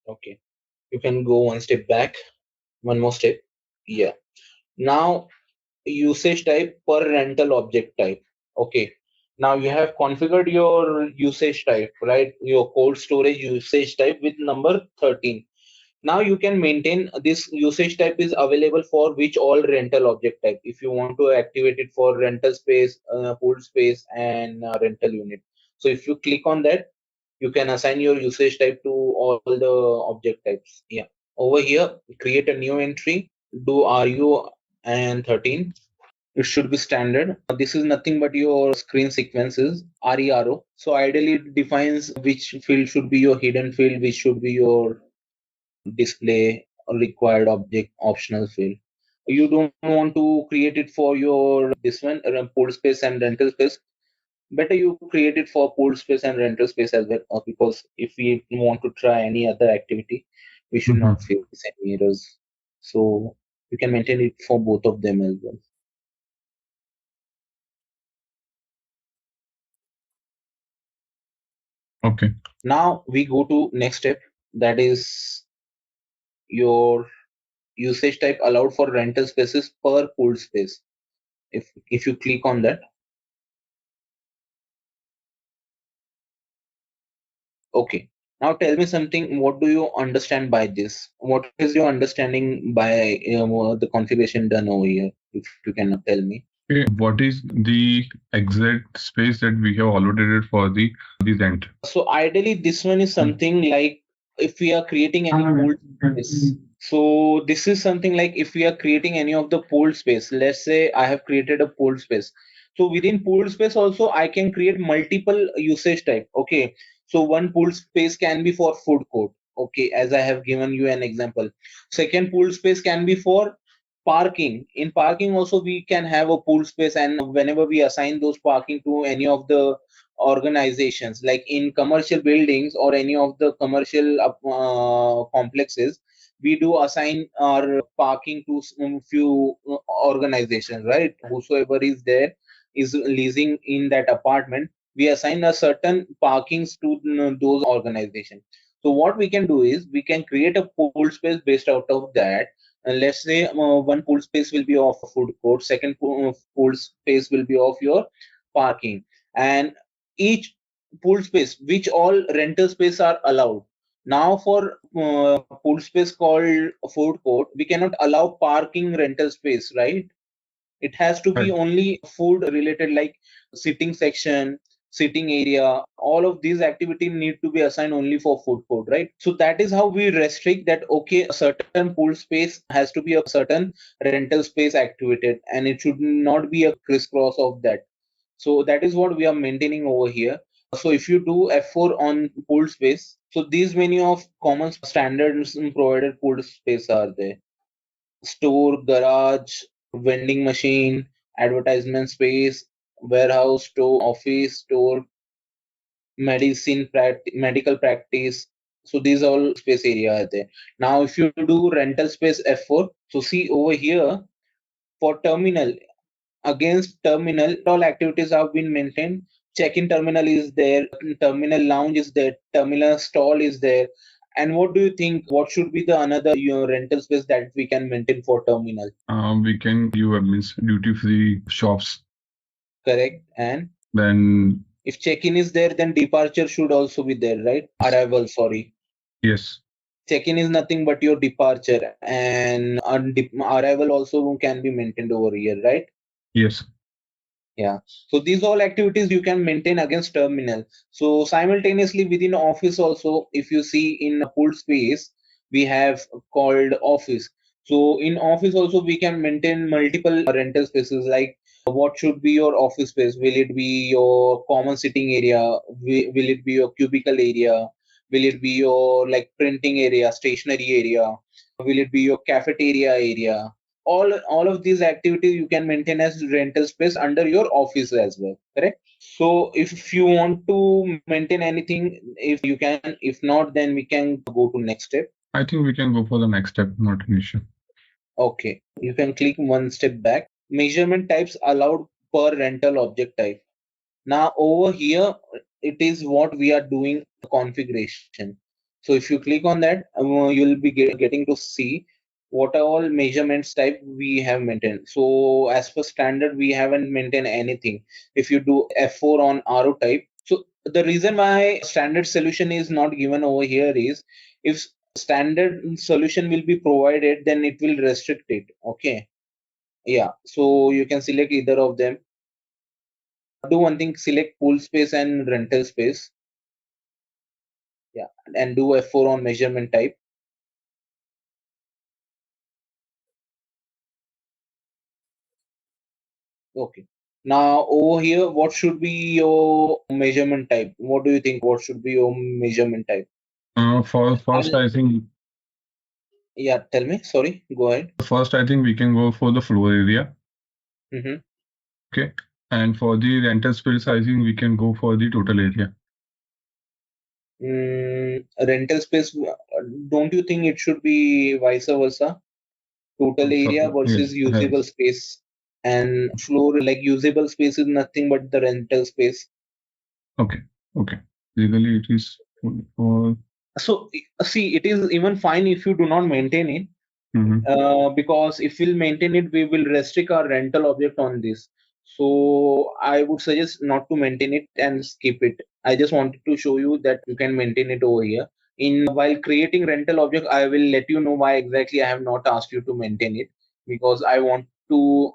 Okay, you can go one step back, one more step. Yeah. Now usage type per rental object type. Okay. Now you have configured your usage type, right? Your cold storage usage type with number 13. Now you can maintain this usage type is available for which all rental object type. If you want to activate it for rental space, pool space, and rental unit. So if you click on that, you can assign your usage type to all the object types. Yeah. Over here, create a new entry, do RU and 13. It should be standard. This is nothing but your screen sequences, RERO. So ideally it defines which field should be your hidden field, which should be your display required object optional field. You don't want to create it for your this one pool space and rental space. Better you create it for pool space and rental space as well, because if we want to try any other activity, we should not face any errors. So you can maintain it for both of them as well. Okay. Now we go to next step, that is your usage type allowed for rental spaces per pool space. If you click on that. Okay. Now tell me something. What do you understand by this? What is your understanding by the configuration done over here? If you can tell me. Okay. What is the exact space that we have allocated for the rent? So ideally, this one is something like if we are creating any pool space. So this is something like if we are creating any of the pool space. Let's say I have created a pool space. So within pool space also I can create multiple usage type. Okay. So one pool space can be for food court. Okay, as I have given you an example. Second pool space can be for parking. In parking also we can have a pool space, and whenever we assign those parking to any of the organizations, like in commercial buildings or any of the commercial complexes, we do assign our parking to few organizations, right? Whosoever is there is leasing in that apartment, we assign a certain parkings to those organizations. So what we can do is we can create a pool space based out of that. And let's say one pool space will be of food court, second pool space will be of your parking, and each pool space which all rental space are allowed. Now for pool space called food court, we cannot allow parking rental space, right? It has to be only food related, like sitting section, sitting area. All of these activities need to be assigned only for food court, right? So that is how we restrict that. Okay, a certain pool space has to be a certain rental space activated, and it should not be a crisscross of that. So that is what we are maintaining over here. So if you do F4 on pool space, so these many of common standards provided pool space are there: store, garage, vending machine, advertisement space, warehouse, store, office, store, medical practice. So these all space area are there. Now if you do rental space F4, so see over here for terminal, against terminal, all activities have been maintained. Check-in terminal is there, terminal lounge is there, terminal stall is there. And what do you think? What should be the another rental space that we can maintain for terminal? We can give duty-free shops. Correct. And then if check-in is there, then departure should also be there, right? Arrival, sorry. Yes. Check-in is nothing but your departure, and arrival also can be maintained over here, right? Yes. Yeah. So these all activities you can maintain against terminal. So simultaneously within office also, if you see in a pool space, we have called office. So in office also we can maintain multiple rental spaces, like what should be your office space? Will it be your common sitting area? Will it be your cubicle area? Will it be your like printing area, stationery area? Will it be your cafeteria area? All of these activities you can maintain as rental space under your office as well, correct? So if you want to maintain anything, if you can, if not, then we can go to next step. I think we can go for the next step, not an issue. Okay, you can click one step back. Measurement types allowed per rental object type. Now over here, it is what we are doing configuration. So if you click on that, you'll be getting to see what are all measurements type we have maintained. So as per standard, we haven't maintained anything. If you do F4 on RO type, so the reason why standard solution is not given over here is if standard solution will be provided, then it will restrict it. Okay. Yeah. So you can select either of them. Do one thing, select pool space and rental space. Yeah, and do F4 on measurement type. Okay. Now over here, what should be your measurement type? What do you think? What should be your measurement type? For first, I think. Yeah, tell me. Sorry, go ahead. First, I think we can go for the floor area. Mm-hmm. Okay. And for the rental space, I think we can go for the total area. Rental space, don't you think it should be vice versa? Total area versus usable space, and floor, like usable space is nothing but the rental space. Okay. Okay. Legally, it is for. So see, it is even fine if you do not maintain it. Because if we'll maintain it, we will restrict our rental object on this. So I would suggest not to maintain it and skip it. I just wanted to show you that you can maintain it over here. In while creating rental object, I will let you know why exactly I have not asked you to maintain it, because I want you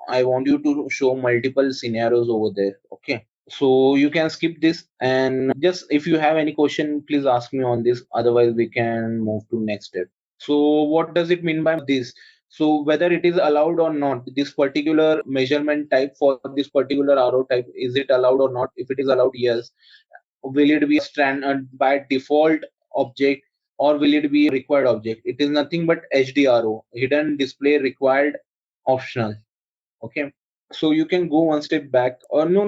to show multiple scenarios over there. Okay. So you can skip this, and just if you have any question, please ask me on this. Otherwise, we can move to next step. So what does it mean by this? So whether it is allowed or not, this particular measurement type for this particular RO type, is it allowed or not? If it is allowed, yes. Will it be a standard by default object, or will it be a required object? It is nothing but HDRO, hidden display required optional. Okay. So you can go one step back, or no,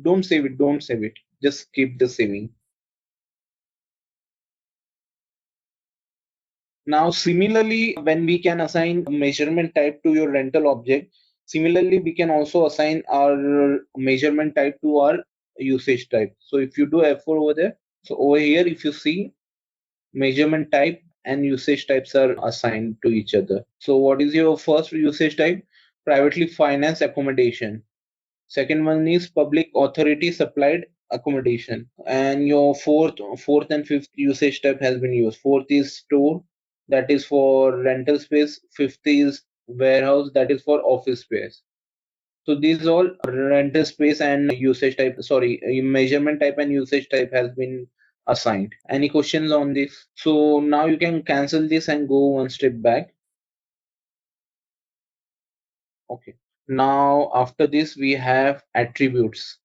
don't save it. just keep the saving. Now, similarly, when we can assign a measurement type to your rental object, similarly, we can also assign our measurement type to our usage type. So if you do F4 over there, so over here, if you see measurement type and usage types are assigned to each other. So what is your first usage type? Privately financed accommodation. Second one is public authority supplied accommodation. And your fourth and fifth usage type has been used. Fourth is store, that is for rental space. Fifth is warehouse, that is for office space. So these all rental space and usage type, sorry, measurement type and usage type has been assigned. Any questions on this? So now you can cancel this and go one step back. Okay. Now after this we have attributes.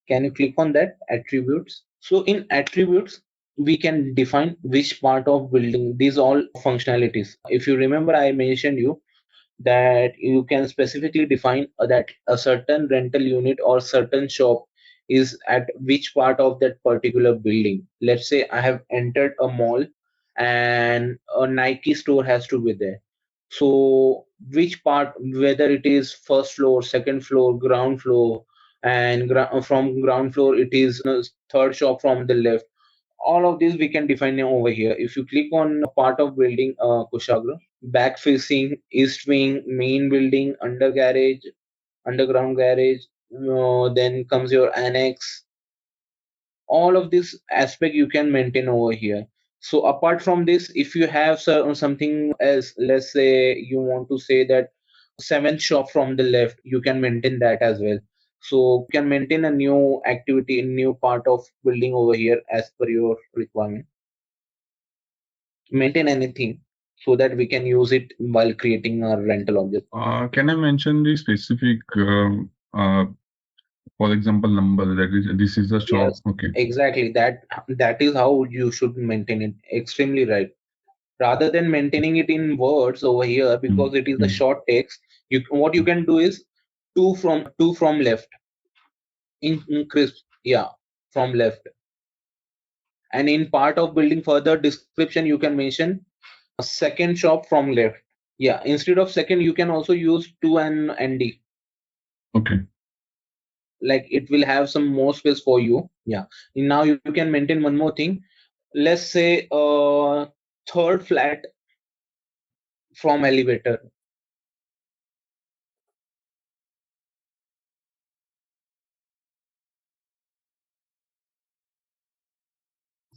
Can you click on that attributes? So in attributes, we can define which part of building, these all functionalities. If you remember, I mentioned you that you can specifically define that a certain rental unit or certain shop is at which part of that particular building. Let's say I have entered a mall and a Nike store has to be there. So which part, whether it is first floor, second floor, ground floor, and from ground floor it is third shop from the left. All of these we can define over here. If you click on a part of building, Kushagra, back facing, east wing, main building, underground garage, then comes your annex. All of this aspect you can maintain over here. So apart from this, if you have something else, let's say you want to say that seventh shop from the left, you can maintain that as well. So you can maintain a new activity in new part of building over here as per your requirement. Maintain anything so that we can use it while creating a rental object. Can I mention the specific, for example, number that is this is the shop? Yes, okay. Exactly. That is how you should maintain it. Extremely right. Rather than maintaining it in words over here, because it is a short text, what you can do is two from left in crisp, yeah, from left. And in part of building further description, you can mention a second shop from left. Yeah, instead of second, you can also use two and ND. Okay. Like it will have some more space for you. Yeah. Now you can maintain one more thing. Let's say third flat from elevator.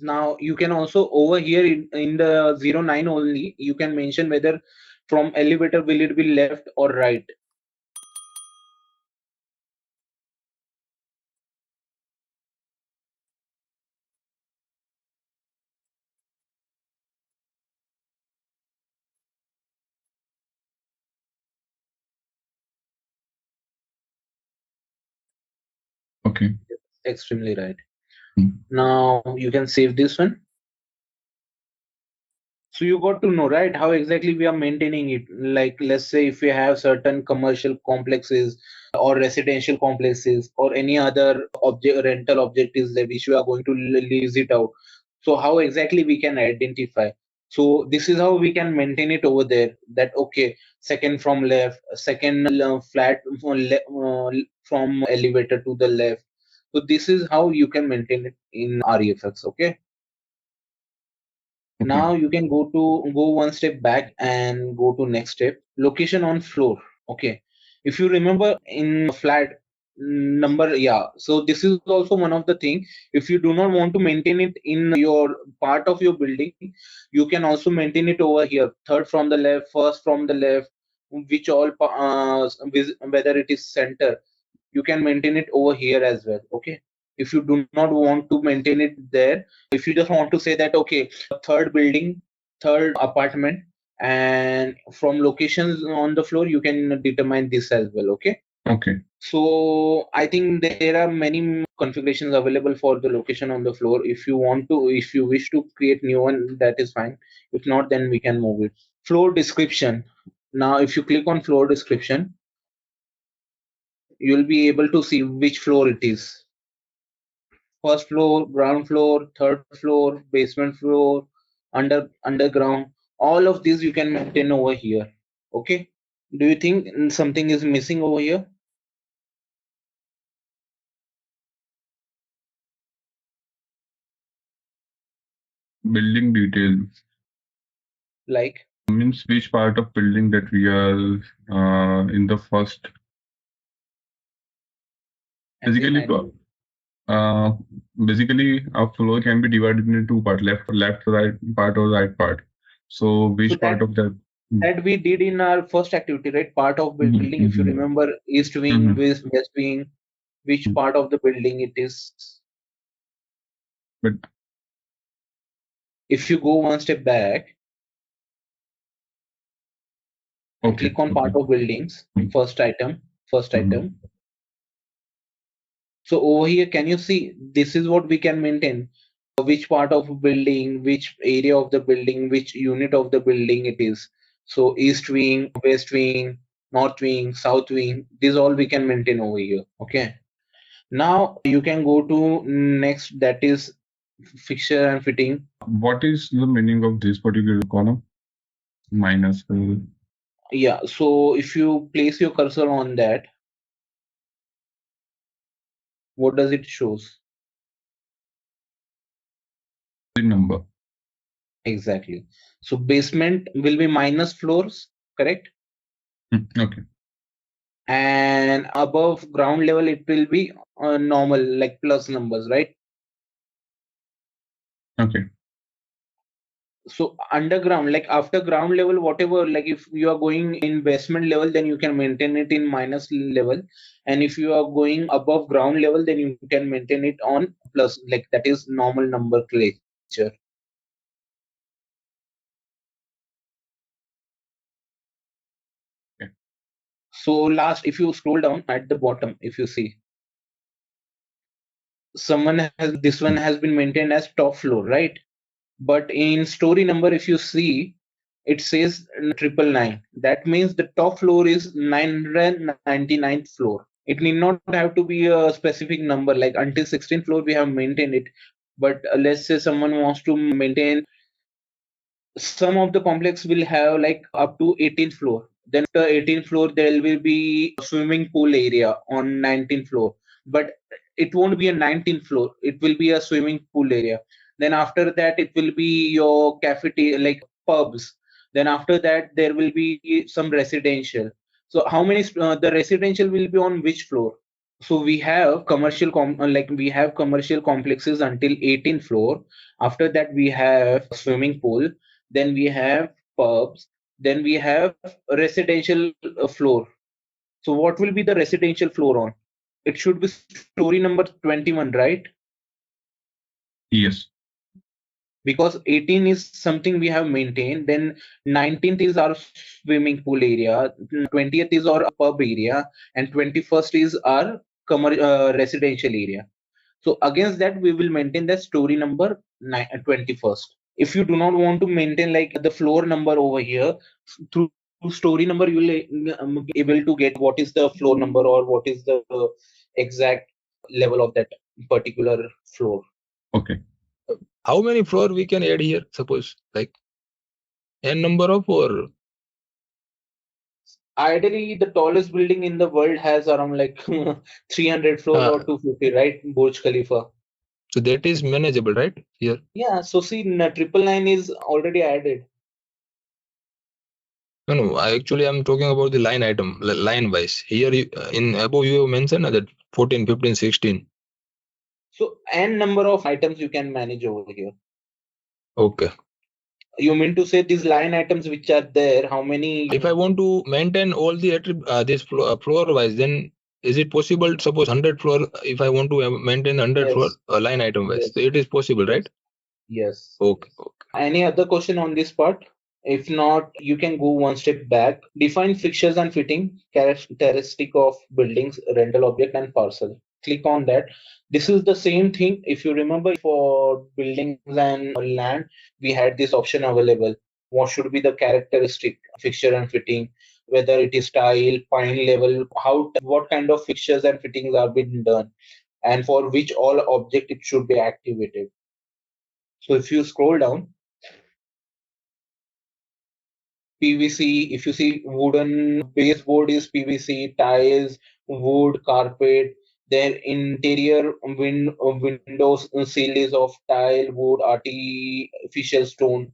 Now you can also over here in the 09 only, you can mention whether from elevator will it be left or right. Okay. Extremely right. Now you can save this one. So you got to know, right, how exactly we are maintaining it. Like let's say if we have certain commercial complexes or residential complexes or any other object rental objectives that which we are going to lease it out. So how exactly we can identify. So this is how we can maintain it over there. That okay, second from left, second flat from elevator to the left. So this is how you can maintain it in REFX. Okay. Now you can go one step back and go to next step, location on floor. Okay, if you remember in flat number, yeah, so this is also one of the thing. If you do not want to maintain it in your part of your building, you can also maintain it over here, third from the left, first from the left, which all whether it is center, you can maintain it over here as well. Okay, if you do not want to maintain it there, if you just want to say that okay, third building, third apartment, and from locations on the floor you can determine this as well. Okay. Okay. So I think there are many configurations available for the location on the floor. If you wish to create new one, that is fine. If not, then we can move it. Floor description. Now if you click on floor description, you'll be able to see which floor it is. first floor, ground floor, third floor, basement floor, underground. All of these you can maintain over here. Okay. Do you think something is missing over here? Building details. Like? Means which part of building that we are in the first. Basically, basically a floor can be divided into two parts, left right part or right part. So which part of that? That we did in our first activity, right? Part of building, if you remember, east wing, west wing, which part of the building it is. But if you go one step back, and click on part of buildings, first item. So over here, can you see this is what we can maintain? Which part of building, which area of the building, which unit of the building it is. So east wing, west wing, north wing, south wing, these all we can maintain over here. Okay. Now you can go to next, that is fixture and fitting. What is the meaning of this particular column? Minus. Yeah, so if you place your cursor on that, what does it shows? The number. Exactly. So basement will be minus floors, correct? Okay. And above ground level, it will be normal, like plus numbers, right? Okay. So underground, like after ground level, whatever, like if you are going in basement level, then you can maintain it in minus level. And if you are going above ground level, then you can maintain it on plus, like that is normal nomenclature. Okay. So last, if you scroll down at the bottom, if you see, this one has been maintained as top floor, right? But in story number, if you see, it says 999. That means the top floor is 999th floor. It need not have to be a specific number, like until 16th floor we have maintained it. But let's say someone wants to maintain, some of the complex will have like up to 18th floor. Then after 18th floor, there will be a swimming pool area on 19th floor. But it won't be a 19th floor. It will be a swimming pool area. Then after that, it will be your cafeteria, like pubs. Then after that, there will be some residential. So how many, the residential will be on which floor? So we have commercial we have commercial complexes until 18th floor. After that, we have swimming pool. Then we have pubs. Then we have residential floor. So what will be the residential floor on? It should be story number 21, right? Yes. Because 18 is something we have maintained. Then 19th is our swimming pool area. 20th is our pub area, and 21st is our residential area. So against that, we will maintain that story number 21st. If you do not want to maintain like the floor number over here, through story number, you will be able to get what is the floor number or what is the exact level of that particular floor. Okay. How many floor we can add here? Suppose like n number of, or ideally the tallest building in the world has around like 300 floors or 250, right? Burj Khalifa. So that is manageable, right? Here. Yeah. So see, 999 is already added. No, I'm talking about the line item, line wise. Here in above you mentioned that 14, 15, 16. So n number of items you can manage over here. Okay. You mean to say these line items which are there, how many? If I want to maintain all the this floor wise, then is it possible? Suppose 100 floor. If I want to maintain 100 floor line item wise, so it is possible, right? Yes. Okay. Any other question on this part? If not, you can go one step back. Define fixtures and fitting, characteristic of buildings, rental object, and parcel. Click on that. This is the same thing. If you remember, for buildings and land, we had this option available. What should be the characteristic fixture and fitting? Whether it is tile, pine level, what kind of fixtures and fittings are being done. and for which all object it should be activated. So if you scroll down, PVC, if you see wooden baseboard is PVC, tiles, wood, carpet, their interior windows seal is of tile, wood, artificial stone.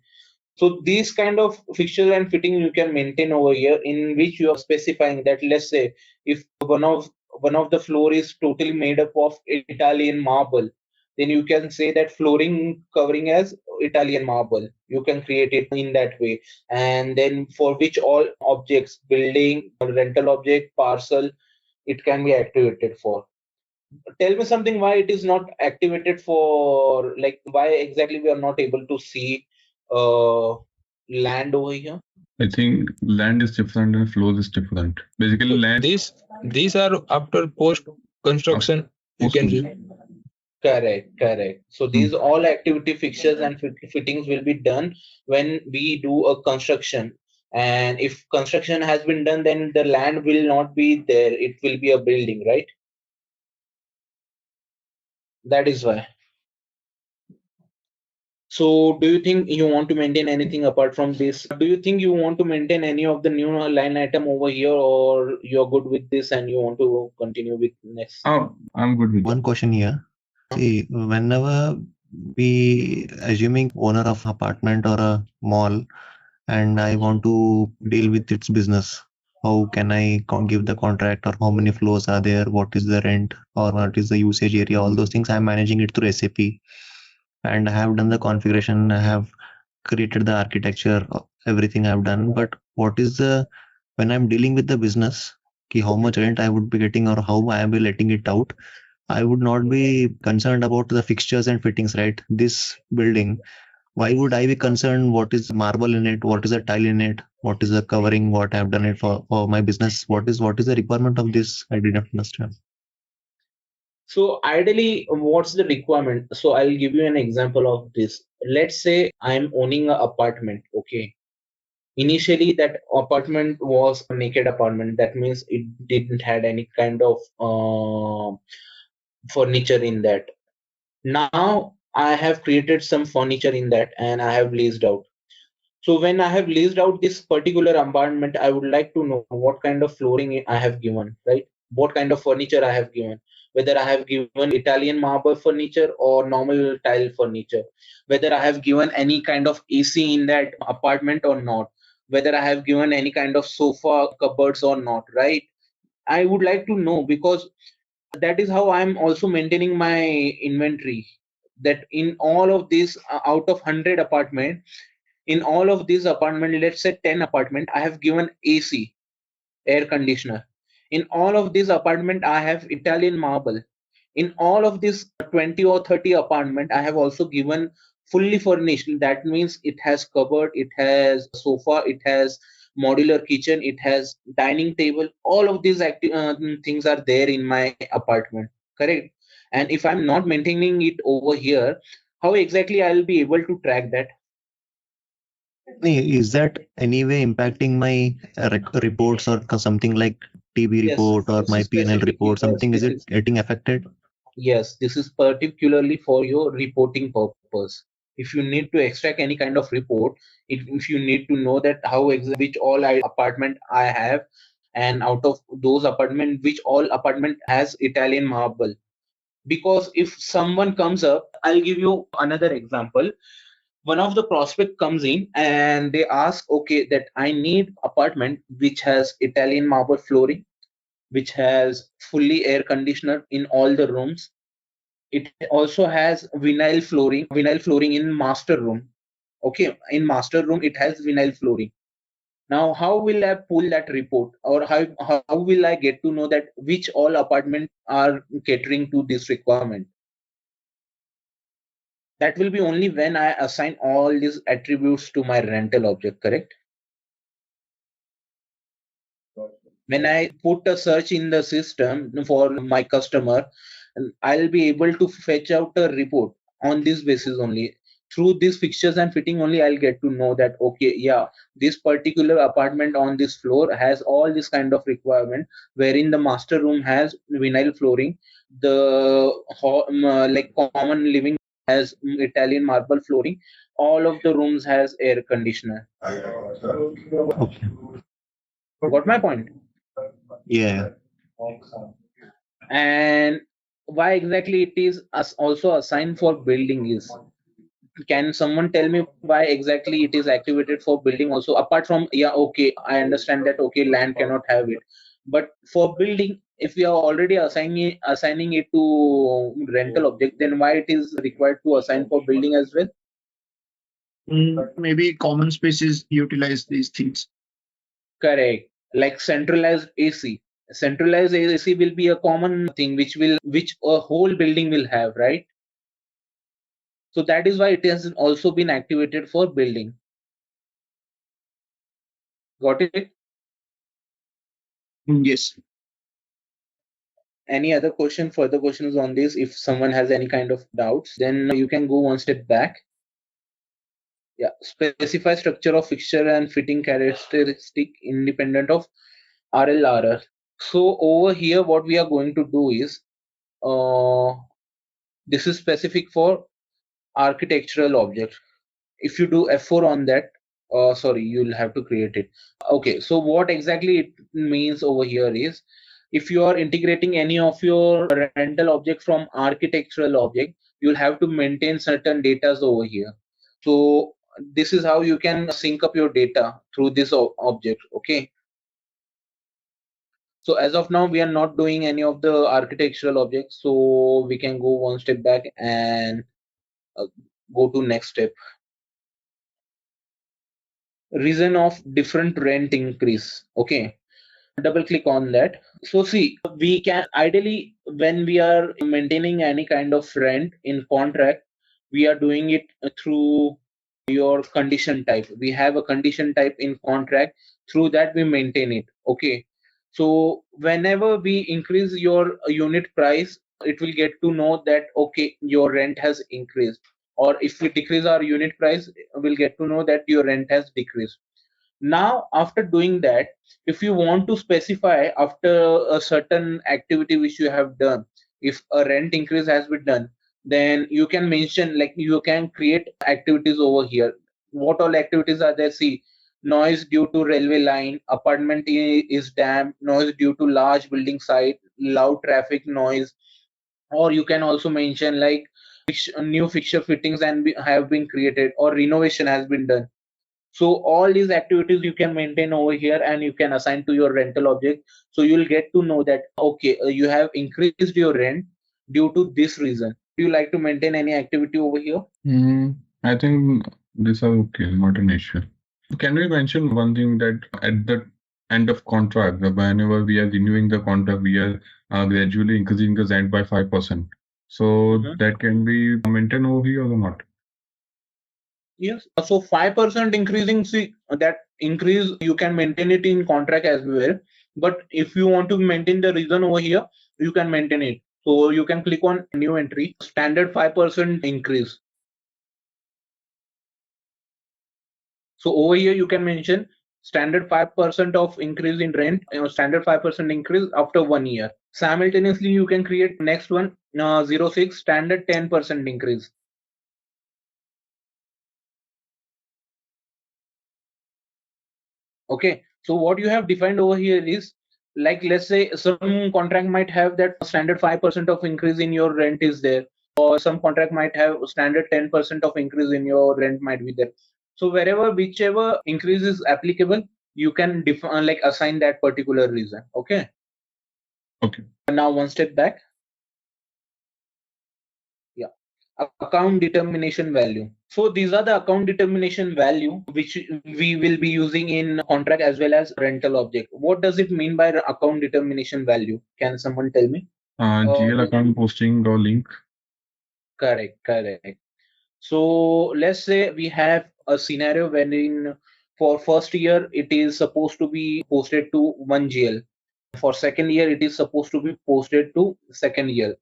So these kind of fixture and fitting you can maintain over here, in which you are specifying that, let's say if one of the floor is totally made up of Italian marble, then you can say that flooring covering as Italian marble. You can create it in that way. And then for which all objects, building, rental object, parcel, it can be activated for. Tell me something why it is not activated for, like why exactly we are not able to see land over here. I think land is different and flows is different. Basically, land. These are after post construction. You can see. Correct. So these all activity fixtures and fittings will be done when we do a construction. And if construction has been done, then the land will not be there. It will be a building, right? That is why. So do you think you want to maintain anything apart from this? Do you think you want to maintain any of the new line item over here, or you're good with this and you want to continue with next? Oh, I'm good with one question here. See, whenever we assuming owner of apartment or a mall and I want to deal with its business, how can I give the contract, or how many floors are there, what is the rent, or what is the usage area, all those things I'm managing it through SAP. And I have done the configuration, I have created the architecture, everything I've done. But what is the, when I'm dealing with the business, how much rent I would be getting or how I am be letting it out, I would not be concerned about the fixtures and fittings, right? This building, why would I be concerned what is marble in it, what is the tile in it, what is the covering, what I've done it for my business, what is the requirement of this? I didn't understand. So ideally, what's the requirement? So I'll give you an example of this. Let's say I'm owning an apartment, okay? Initially, that apartment was a naked apartment. That means it didn't had any kind of furniture in that. Now I have created some furniture in that and I have leased out. So when I have leased out this particular apartment, I would like to know what kind of flooring I have given, right? What kind of furniture I have given, whether I have given Italian marble furniture or normal tile furniture, whether I have given any kind of AC in that apartment or not, whether I have given any kind of sofa cupboards or not, right? I would like to know, because that is how I'm also maintaining my inventory. That in all of these, out of 100 apartment, in all of these apartment, let's say 10 apartment, I have given AC, air conditioner. In all of these apartment, I have Italian marble. In all of these 20 or 30 apartment, I have also given fully furnished. That means it has cupboard, it has sofa, it has modular kitchen, it has dining table. All of these things are there in my apartment, correct? And if I'm not maintaining it over here, how exactly I'll be able to track that? Is that anyway impacting my reports or something like TB report or my PNL report? Something, is it getting affected? Yes, this is particularly for your reporting purpose. If you need to extract any kind of report, if you need to know that how which all apartment I have, and out of those apartment, which all apartment has Italian marble. Because if someone comes up, I'll give you another example. One of the prospect comes in and they ask, okay, that I need apartment which has Italian marble flooring, which has fully air conditioner in all the rooms. It also has vinyl flooring in master room. Okay, in master room it has vinyl flooring. Now how will I pull that report, or how will I get to know that which all apartment are catering to this requirement? That will be only when I assign all these attributes to my rental object, correct? When I put a search in the system for my customer, I'll be able to fetch out a report on this basis only. through these fixtures and fitting only I'll get to know that okay, yeah, this particular apartment on this floor has all this kind of requirement, wherein the master room has vinyl flooring, the like common living has Italian marble flooring, all of the rooms has air conditioner. Okay. Got my point? Yeah. And why exactly it is also assigned for building is, can someone tell me why exactly it is activated for building also, apart from, yeah, okay, I understand that, okay, land cannot have it, but for building, if we are already assigning it to rental object, then why it is required to assign for building as well? Maybe common spaces utilize these things. Correct. Like centralized AC. Centralized AC will be a common thing which a whole building will have, right? So that is why it has also been activated for building. Got it? Yes. Any other further questions on this? If someone has any kind of doubts, then you can go one step back. Yeah, specify structure of fixture and fitting characteristic independent of RLRR. So over here, what we are going to do is, this is specific for architectural object. If you do F4 on that, sorry, you'll have to create it. Okay, so what exactly it means over here is, if you are integrating any of your rental object from architectural object, you'll have to maintain certain data over here. So this is how you can sync up your data through this object. Okay. So as of now, we are not doing any of the architectural objects. So we can go one step back and go to next step. Reason of different rent increase. Okay, double click on that. So see, we can ideally, when we are maintaining any kind of rent in contract, we are doing it through your condition type. We have a condition type in contract, through that we maintain it. Okay, so whenever we increase your unit price, it will get to know that okay, your rent has increased, or if we decrease our unit price, we'll get to know that your rent has decreased. Now after doing that, if you want to specify after a certain activity which you have done, if a rent increase has been done, then you can mention, like you can create activities over here. What all activities are there? See, noise due to railway line, apartment is damp, noise due to large building site, loud traffic noise, or you can also mention like new fixture fittings and have been created, or renovation has been done. So all these activities you can maintain over here and you can assign to your rental object. So you'll get to know that, okay, you have increased your rent due to this reason. Do you like to maintain any activity over here? I think these are okay, not an issue. Can we mention one thing, that at the end of contract, whenever we are renewing the contract, we are gradually increasing the rent by 5%. So that can be maintained over here or not? Yes. So 5% increasing, see, that increase you can maintain it in contract as well. But if you want to maintain the reason over here, you can maintain it. So you can click on new entry, standard 5% increase. So over here you can mention standard 5% of increase in rent, standard 5% increase after 1 year. Simultaneously, you can create next one, 06 standard 10% increase. Okay, so what you have defined over here is, like, let's say some contract might have that standard 5% of increase in your rent is there, or some contract might have standard 10% of increase in your rent might be there. So whichever increase is applicable, you can define, like assign that particular reason. Okay. Okay. Now one step back. Yeah. Account determination value. So these are the account determination value which we will be using in contract as well as rental object. What does it mean by account determination value? Can someone tell me? GL account posting or link. Correct. So let's say we have a scenario wherein for first year it is supposed to be posted to 1 GL. For second year it is supposed to be posted to second year.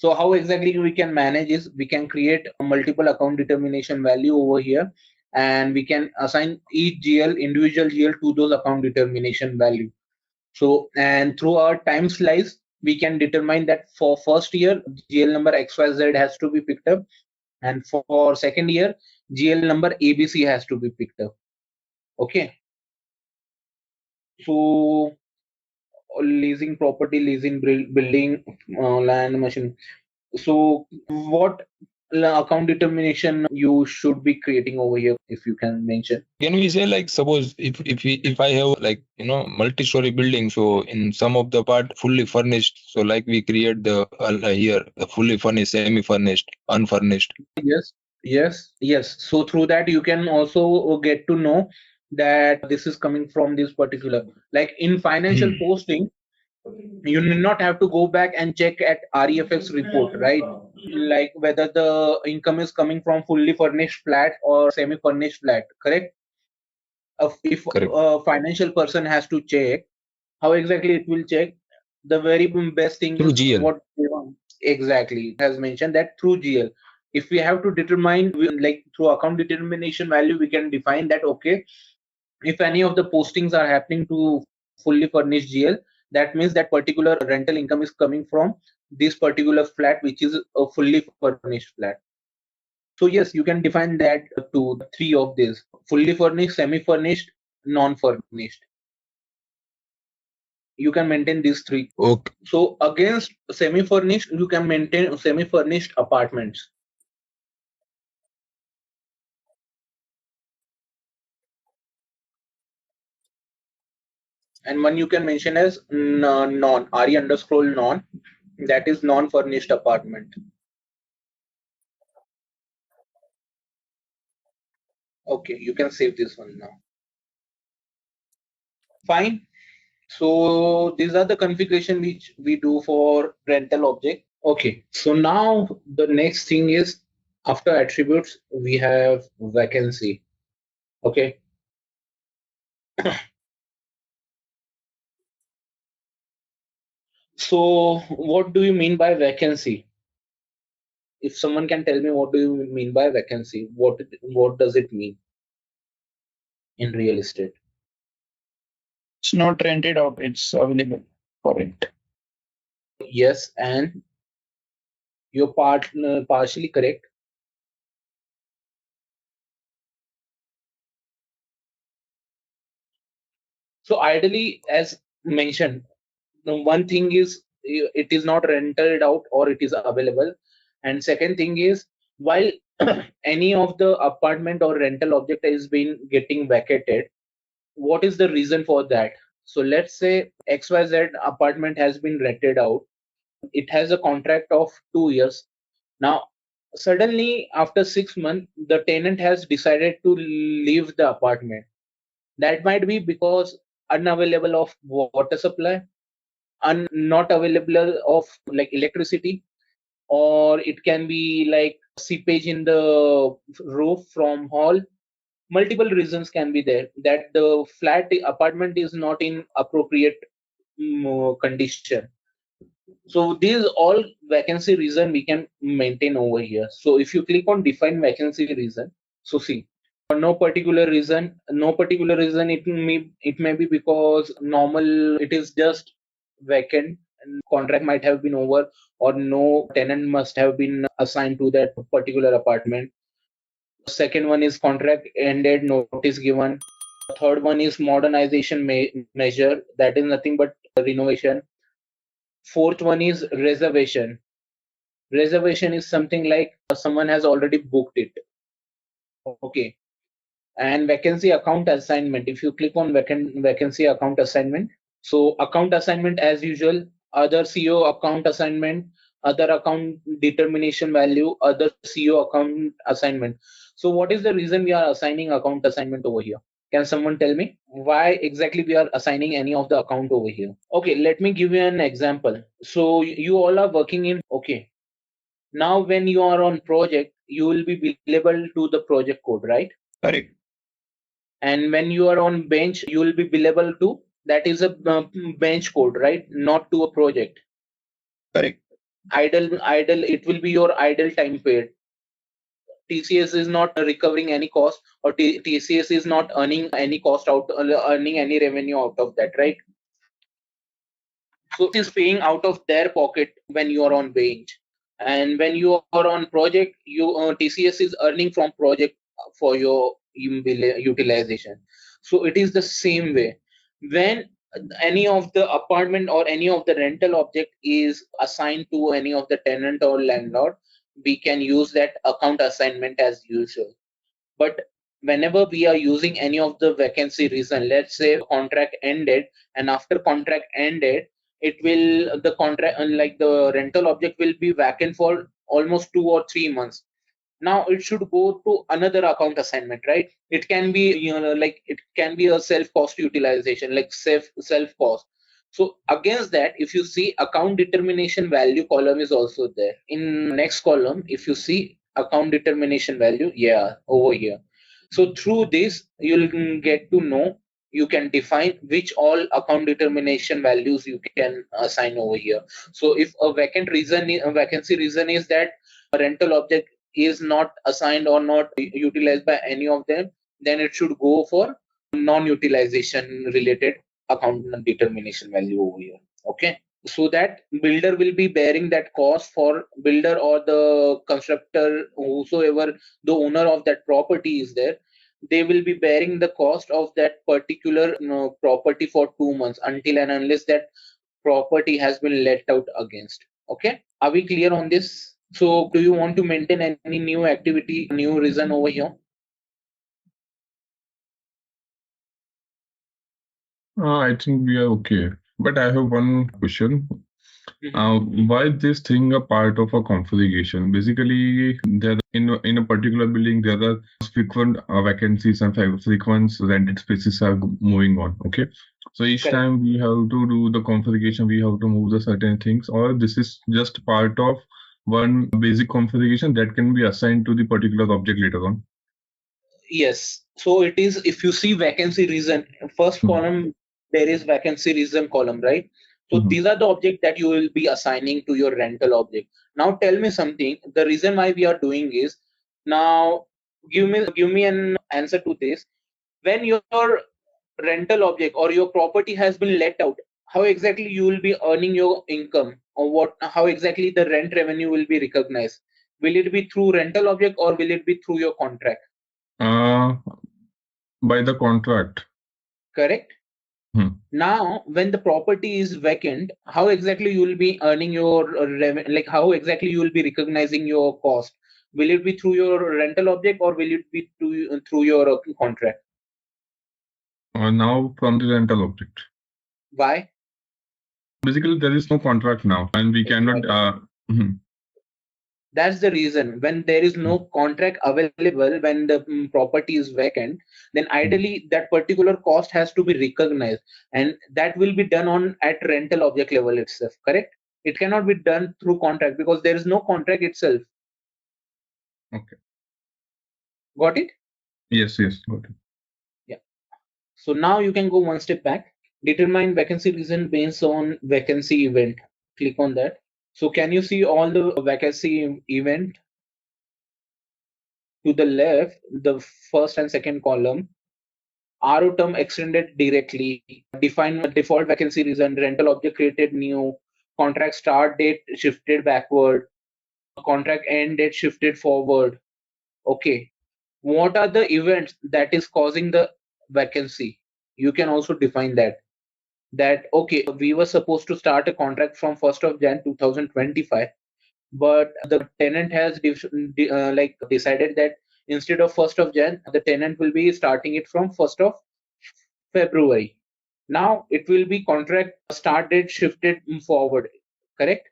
So how exactly we can manage is we can create a multiple account determination value over here, and we can assign each GL, individual GL, to those account determination value. So, and through our time slice, we can determine that for first year, GL number XYZ has to be picked up, and for second year, GL number ABC has to be picked up. Okay. So, leasing property, leasing building, land, machine. So, what account determination you should be creating over here, if you can mention? Can we say, like, suppose if I have, like, multi-story building, so in some of the part fully furnished, so like we create the here the fully furnished, semi-furnished, unfurnished. Yes. So through that you can also get to know that this is coming from this particular, like in financial posting, you need not have to go back and check at REFX report, right? Like whether the income is coming from fully furnished flat or semi-furnished flat, correct? If a financial person has to check, how exactly it will check? The very best thing Through is GL. what exactly has mentioned, that through GL. If we have to determine, like through account determination value, we can define that, okay, if any of the postings are happening to fully furnished GL, that means that particular rental income is coming from this particular flat, which is a fully furnished flat. So yes, you can define that to three of these: fully furnished, semi-furnished, non-furnished. You can maintain these three. Okay. So against semi-furnished, you can maintain semi-furnished apartments. And one you can mention as non, RE underscore non, that is non-furnished apartment. Okay, you can save this one now. Fine. So these are the configuration which we do for rental object. Okay, so now the next thing is, after attributes, we have vacancy. Okay. So what do you mean by vacancy? If someone can tell me what do you mean by vacancy, what does it mean in real estate? It's not rented out, it's available for rent. Yes, and you're partially correct. So ideally, as mentioned, one thing is it is not rented out or it is available, and second thing is, while any of the apartment or rental object is been getting vacated, what is the reason for that? So let's say XYZ apartment has been rented out. It has a contract of 2 years. Now, suddenly after 6 months, the tenant has decided to leave the apartment. That might be because unavailable of water supply, not available of like electricity, or it can be like seepage in the roof from hall. Multiple reasons can be there that the flat apartment is not in appropriate condition. So these all vacancy reason we can maintain over here. So if you click on define vacancy reason, so see, for no particular reason, it may be because normal it is just vacant and contract might have been over, or no tenant must have been assigned to that particular apartment. Second one is contract ended, notice given. Third one is modernization measure, that is nothing but renovation. Fourth one is reservation. Reservation is something like someone has already booked it. Okay. And vacancy account assignment. If you click on vacancy account assignment, so account assignment as usual, other CO account assignment, other account determination value, other CO account assignment. So what is the reason we are assigning account assignment over here? Can someone tell me why exactly we are assigning any of the account over here? Okay, let me give you an example. So you all are working in, okay. Now when you are on project, you will be billable to the project code, right? Correct. And when you are on bench, you will be billable to, that is a bench code, right? Not to a project. Correct. idle, it will be your idle time paid. TCS is not recovering any cost, or TCS is not earning any cost out, earning any revenue out of that, right? So it is paying out of their pocket when you are on bench, and when you are on project, TCS is earning from project for your utilization. So it is the same way. When any of the apartment or any of the rental object is assigned to any of the tenant or landlord, we can use that account assignment as usual. But whenever we are using any of the vacancy reason, let's say contract ended, and after contract ended, it will, the contract, unlike the rental object, will be vacant for almost 2 or 3 months. Now it should go to another account assignment, right? It can be, like it can be a self cost utilization, like self cost. So against that, if you see, account determination value column is also there. In next column, if you see account determination value, yeah, over here. So through this, you'll get to know, you can define which all account determination values you can assign over here. So if a vacancy reason is that a rental object is not assigned or not utilized by any of them, then it should go for non-utilization related account determination value over here. Okay, so that builder will be bearing that cost, for builder or the constructor, whosoever the owner of that property is there, they will be bearing the cost of that particular property for 2 months, until and unless that property has been let out against. Okay, are we clear on this? So do you want to maintain any new activity, new reason over here? I think we are okay. But I have one question. Why this thing a part of a configuration? Basically, there in a particular building there are frequent vacancies and frequent rented spaces are moving on. Okay, so each Correct. time we have to do the configuration, we have to move the certain things, or this is just part of one basic configuration that can be assigned to the particular object later on. Yes. So it is, if you see vacancy reason, first column, there is vacancy reason column, right? So these are the objects that you will be assigning to your rental object. Now tell me something. The reason why we are doing is, now give me an answer to this. When your rental object or your property has been let out, how exactly you will be earning your income, or how exactly the rent revenue will be recognized? Will it be through rental object, or will it be through your contract? By the contract. Correct. Now when the property is vacant, how exactly you will be earning your revenue, like how exactly you will be recognizing your cost? Will it be through your rental object, or will it be through your contract? Now from the rental object. Why? Basically, there is no contract now, and we cannot. That's the reason. When there is no contract available, when the property is vacant, then ideally that particular cost has to be recognized, and that will be done on at rental object level itself. Correct? It cannot be done through contract, because there is no contract itself. Okay. Got it? Yes, got it. Yeah. So now you can go one step back. Determine vacancy reason based on vacancy event. Click on that. So can you see all the vacancy event? To the left, the first and second column, RO term extended directly, define default vacancy reason, rental object created new, contract start date shifted backward, contract end date shifted forward. Okay, what are the events that is causing the vacancy? You can also define that okay, we were supposed to start a contract from 1st of Jan 2025, but the tenant has decided that instead of 1st of Jan, the tenant will be starting it from 1st of February. Now it will be contract start date shifted forward. Correct?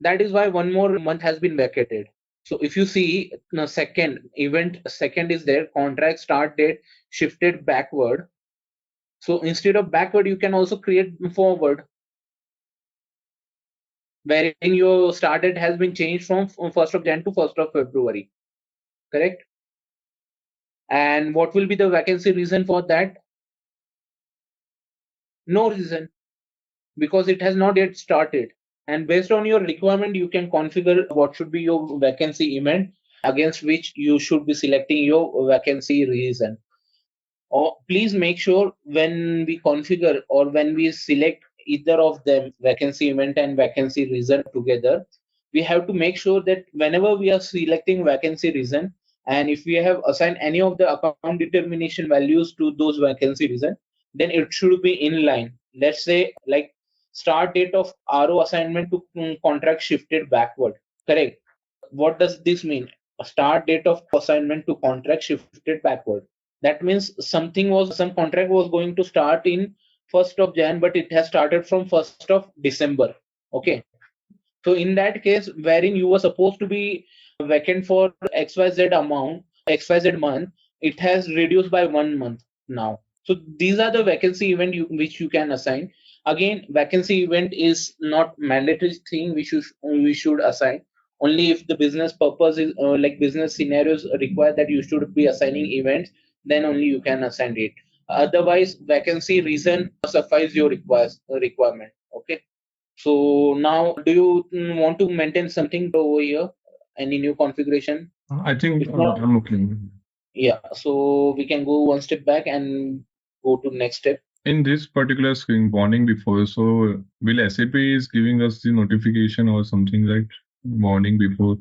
That is why one more month has been vacated. So if you see the second event, second is there, contract start date shifted backward. So instead of backward, you can also create forward, wherein your start date has been changed from 1st of Jan to 1st of February. Correct? And what will be the vacancy reason for that? No reason, because it has not yet started. And based on your requirement, you can configure what should be your vacancy event against which you should be selecting your vacancy reason. Or please make sure when we configure or when we select either of them, vacancy event and vacancy reason together, we have to make sure that whenever we are selecting vacancy reason, and if we have assigned any of the account determination values to those vacancy reason, then it should be in line. Let's say like start date of RO assignment to contract shifted backward. Correct. What does this mean? A start date of assignment to contract shifted backward. That means some contract was going to start in 1st of Jan, but it has started from 1st of December. Okay. So in that case, wherein you were supposed to be vacant for XYZ amount, XYZ month, it has reduced by 1 month now. So these are the vacancy event which you can assign. Again, vacancy event is not mandatory thing we should assign. Only if the business purpose is like business scenarios require that you should be assigning events, then only you can assign it. Otherwise, vacancy reason suffice your requirement. Okay. So now, do you want to maintain something over here? Any new configuration? I think If not, I'm okay. yeah. So we can go one step back and go to next step. In this particular screen, warning before, so will SAP is giving us the notification or something like warning before?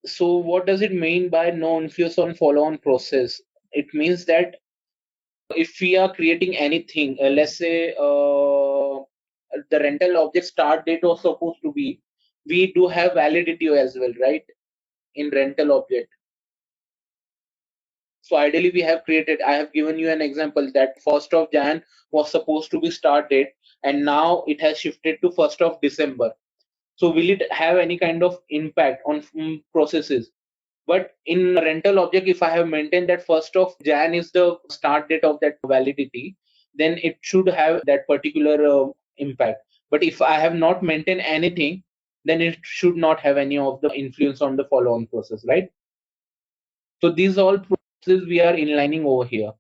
So what does it mean by no influence on follow-on process? It means that if we are creating anything, let's say the rental object start date was supposed to be, we do have validity as well, right? In rental object. So ideally we have created, I have given you an example that 1st of Jan was supposed to be start date and now it has shifted to 1st of December. So will it have any kind of impact on processes? But in rental object, if I have maintained that 1st of Jan is the start date of that validity, then it should have that particular impact. But if I have not maintained anything, then it should not have any of the influence on the follow-on process, right? So these all processes we are inlining over here.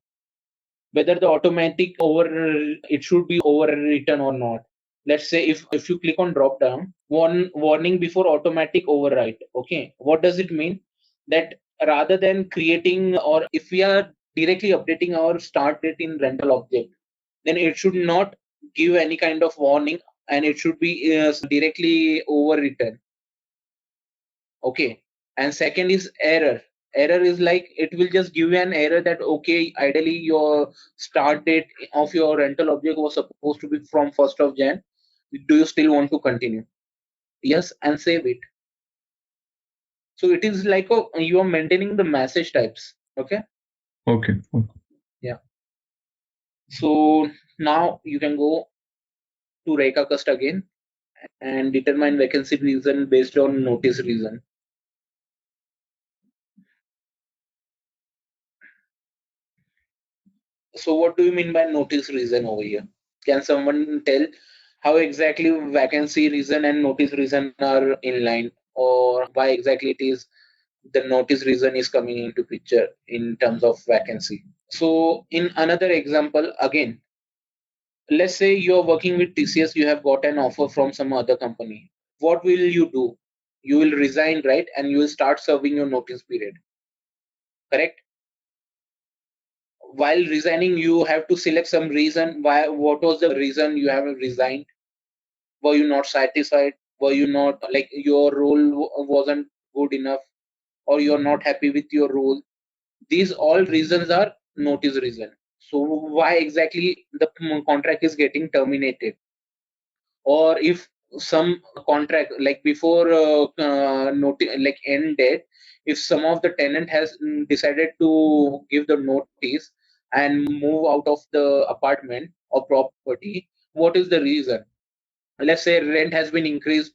Whether the automatic it should be overwritten or not. Let's say if you click on drop down, one warning before automatic override. Okay, what does it mean? That rather than creating, or if we are directly updating our start date in rental object, then it should not give any kind of warning and it should be directly overwritten. Okay. And second is error. Error is like it will just give you an error that okay, ideally your start date of your rental object was supposed to be from 1st of Jan. Do you still want to continue? Yes, and save it. So it is like you are maintaining the message types. Okay. Okay. Yeah. So now you can go to Rekacast again and determine vacancy reason based on notice reason. So what do you mean by notice reason over here? Can someone tell how exactly vacancy reason and notice reason are in line, or why exactly it is the notice reason is coming into picture in terms of vacancy? So in another example, again, let's say you're working with TCS, you have got an offer from some other company. What will you do? You will resign, right? And you will start serving your notice period. Correct? While resigning, you have to select some reason. What was the reason you have resigned? Were you not satisfied? Were you not like your role wasn't good enough, or you're not happy with your role? These all reasons are notice reason. So why exactly the contract is getting terminated? Or if some contract like before like end date, if some of the tenant has decided to give the notice and move out of the apartment or property, what is the reason? Let's say rent has been increased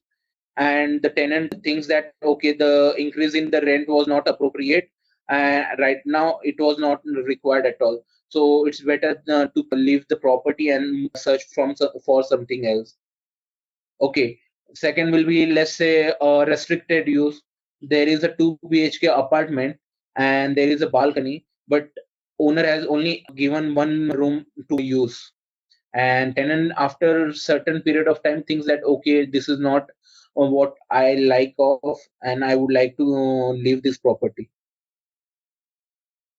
and the tenant thinks that okay, the increase in the rent was not appropriate and right now it was not required at all, so it's better to leave the property and search for something else. Okay. Second will be, let's say, restricted use. There is a 2 BHK apartment and there is a balcony, but owner has only given one room to use. and tenant after certain period of time thinks that okay, this is not what I like of, and I would like to leave this property.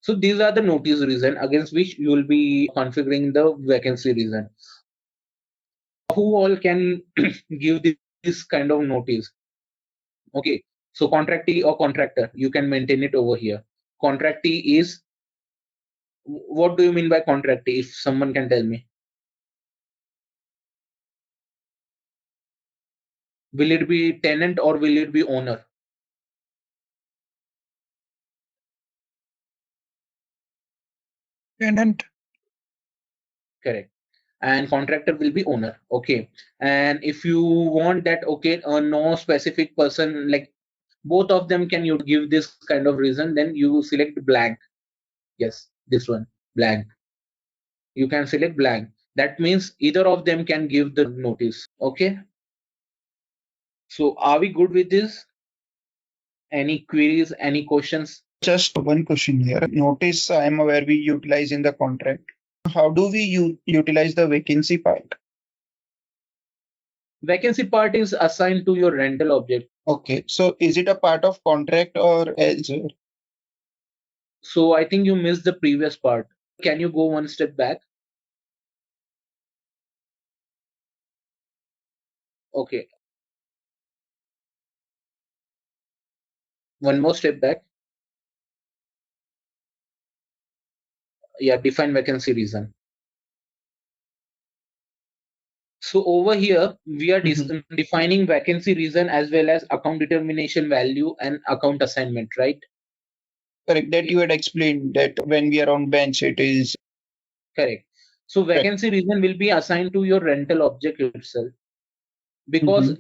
So these are the notice reason against which you will be configuring the vacancy reason. Who all can give this kind of notice? Okay, so contractee or contractor, you can maintain it over here. Contractee is, what do you mean by contractee? If someone can tell me, will it be tenant or will it be owner? Tenant. Correct. And contractor will be owner. Okay. And if you want that, okay, no specific person, like both of them can you give this kind of reason, then you select blank. Yes, this one, blank. You can select blank. That means either of them can give the notice. Okay. So are we good with this? Any queries, any questions? Just one question here. Notice I am aware we utilize in the contract. How do we utilize the vacancy part? Vacancy part is assigned to your rental object. Okay, so is it a part of contract or elsewhere? So I think you missed the previous part. Can you go one step back? Okay. One more step back. Yeah, define vacancy reason. So over here, we are defining vacancy reason as well as account determination value and account assignment, right? Correct. That you had explained that when we are on bench, it is correct. So vacancy reason will be assigned to your rental object itself. Because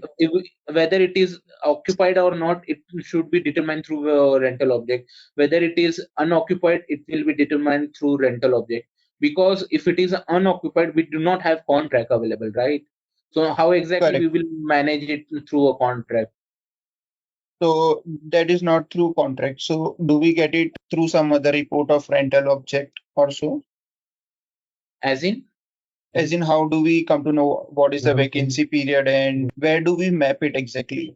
whether it is occupied or not, it should be determined through a rental object. Whether it is unoccupied, it will be determined through rental object. Because if it is unoccupied, we do not have contract available, right? So how exactly we will manage it through a contract? So that is not through contract. So do we get it through some other report of rental object or so? As in? As in, how do we come to know what is the vacancy period and where do we map it exactly?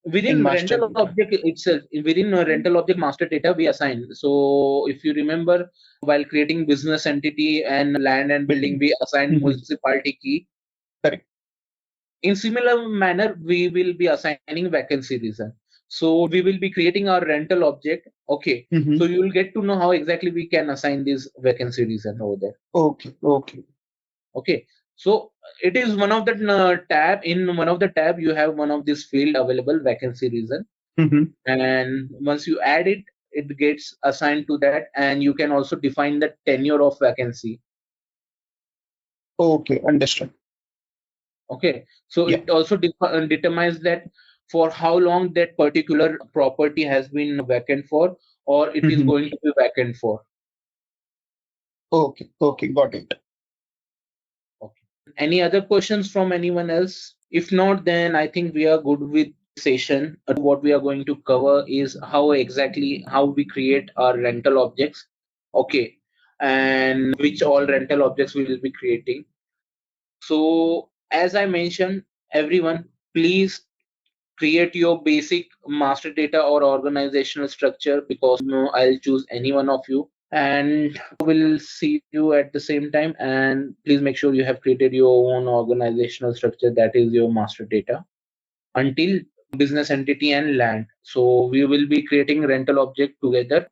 Within rental object itself, within a rental object master data, we assign. So if you remember, while creating business entity and land and building, we assign municipality key. Correct. In similar manner, we will be assigning vacancy reason. So we will be creating our rental object. Okay. So you will get to know how exactly we can assign this vacancy reason over there. Okay. Okay. Okay. So it is one of the tab. In one of the tab, you have one of this field available, vacancy reason. And once you add it, it gets assigned to that, and you can also define the tenure of vacancy. Okay, understood. Okay, so it also determines that for how long that particular property has been vacant for, or it is going to be vacant for. Okay, okay, got it. Okay. Any other questions from anyone else? If not, then I think we are good with session. What we are going to cover is how we create our rental objects. Okay, and which all rental objects we will be creating. So as I mentioned, everyone, please create your basic master data or organizational structure, because I'll choose any one of you and we'll see you at the same time. And please make sure you have created your own organizational structure, that is your master data, until business entity and land. So we will be creating rental object together.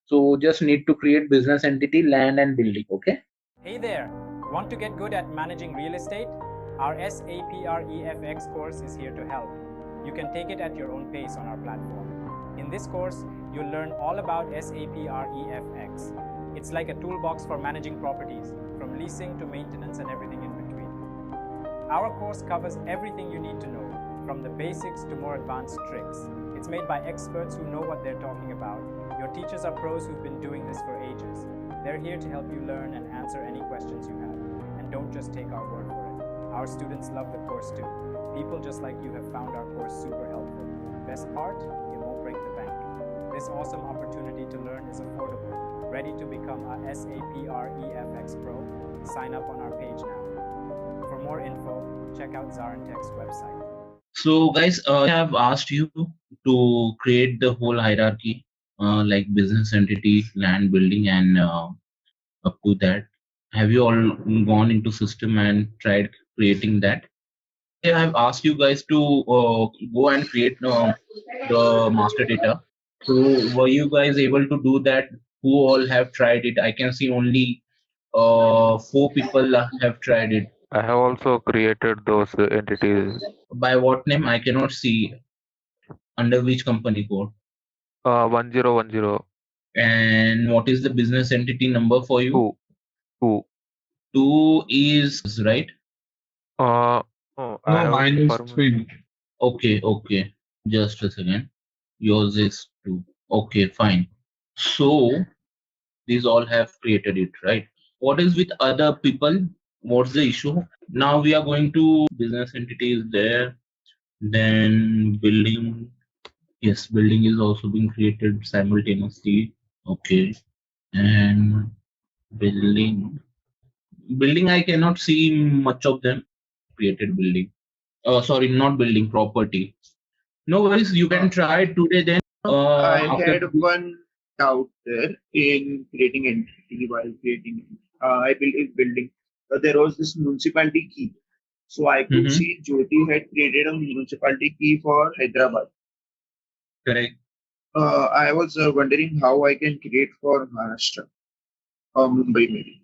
So just need to create business entity, land and building. Okay. Hey there, want to get good at managing real estate? Our SAP REFX course is here to help. You can take it at your own pace on our platform. In this course, you'll learn all about SAP REFX. It's like a toolbox for managing properties, from leasing to maintenance and everything in between. Our course covers everything you need to know, from the basics to more advanced tricks. It's made by experts who know what they're talking about. Your teachers are pros who've been doing this for ages. They're here to help you learn and answer any questions you have. And don't just take our word for it. Our students love the course too. People just like you have found our course super helpful. Best part, it won't break the bank. This awesome opportunity to learn is affordable. Ready to become a SAP REFX Pro? Sign up on our page now. For more info, check out ZaranTech's website. So guys, I have asked you to create the whole hierarchy, like business entity, land, building, and up to that. Have you all gone into system and tried creating that? Yeah, I've asked you guys to go and create the master data. So were you guys able to do that? Who all have tried it? I can see only 4 people have tried it. I have also created those entities. By what name? I cannot see. Under which company code? 1010. And what is the business entity number for you? 2. 2 is right. No, I have mine is permission. 3. Okay. Just a second. Yours is 2. Okay, fine. So these all have created it, right? What is with other people? What's the issue? Now we are going to business entities there. Then building. Yes, building is also being created simultaneously. Okay. And building. Building, I cannot see much of them created building. Sorry, not building, property. No worries, you can try it today then. I After had one doubt there in creating entity while creating. I built a building. There was this municipality key. So I could see Jyoti had created a municipality key for Hyderabad. Correct. I was wondering how I can create for Maharashtra or Mumbai maybe.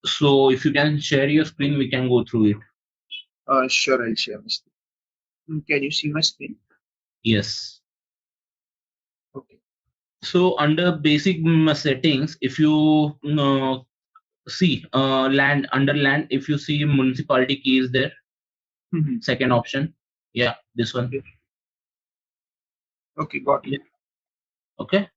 So if you can share your screen, we can go through it. Sure, I'll share my screen. Can you see my screen? Yes. Okay. So under basic settings, if you see land, under land, if you see municipality key is there. Second option. Yeah, this one. Okay, got it. Okay.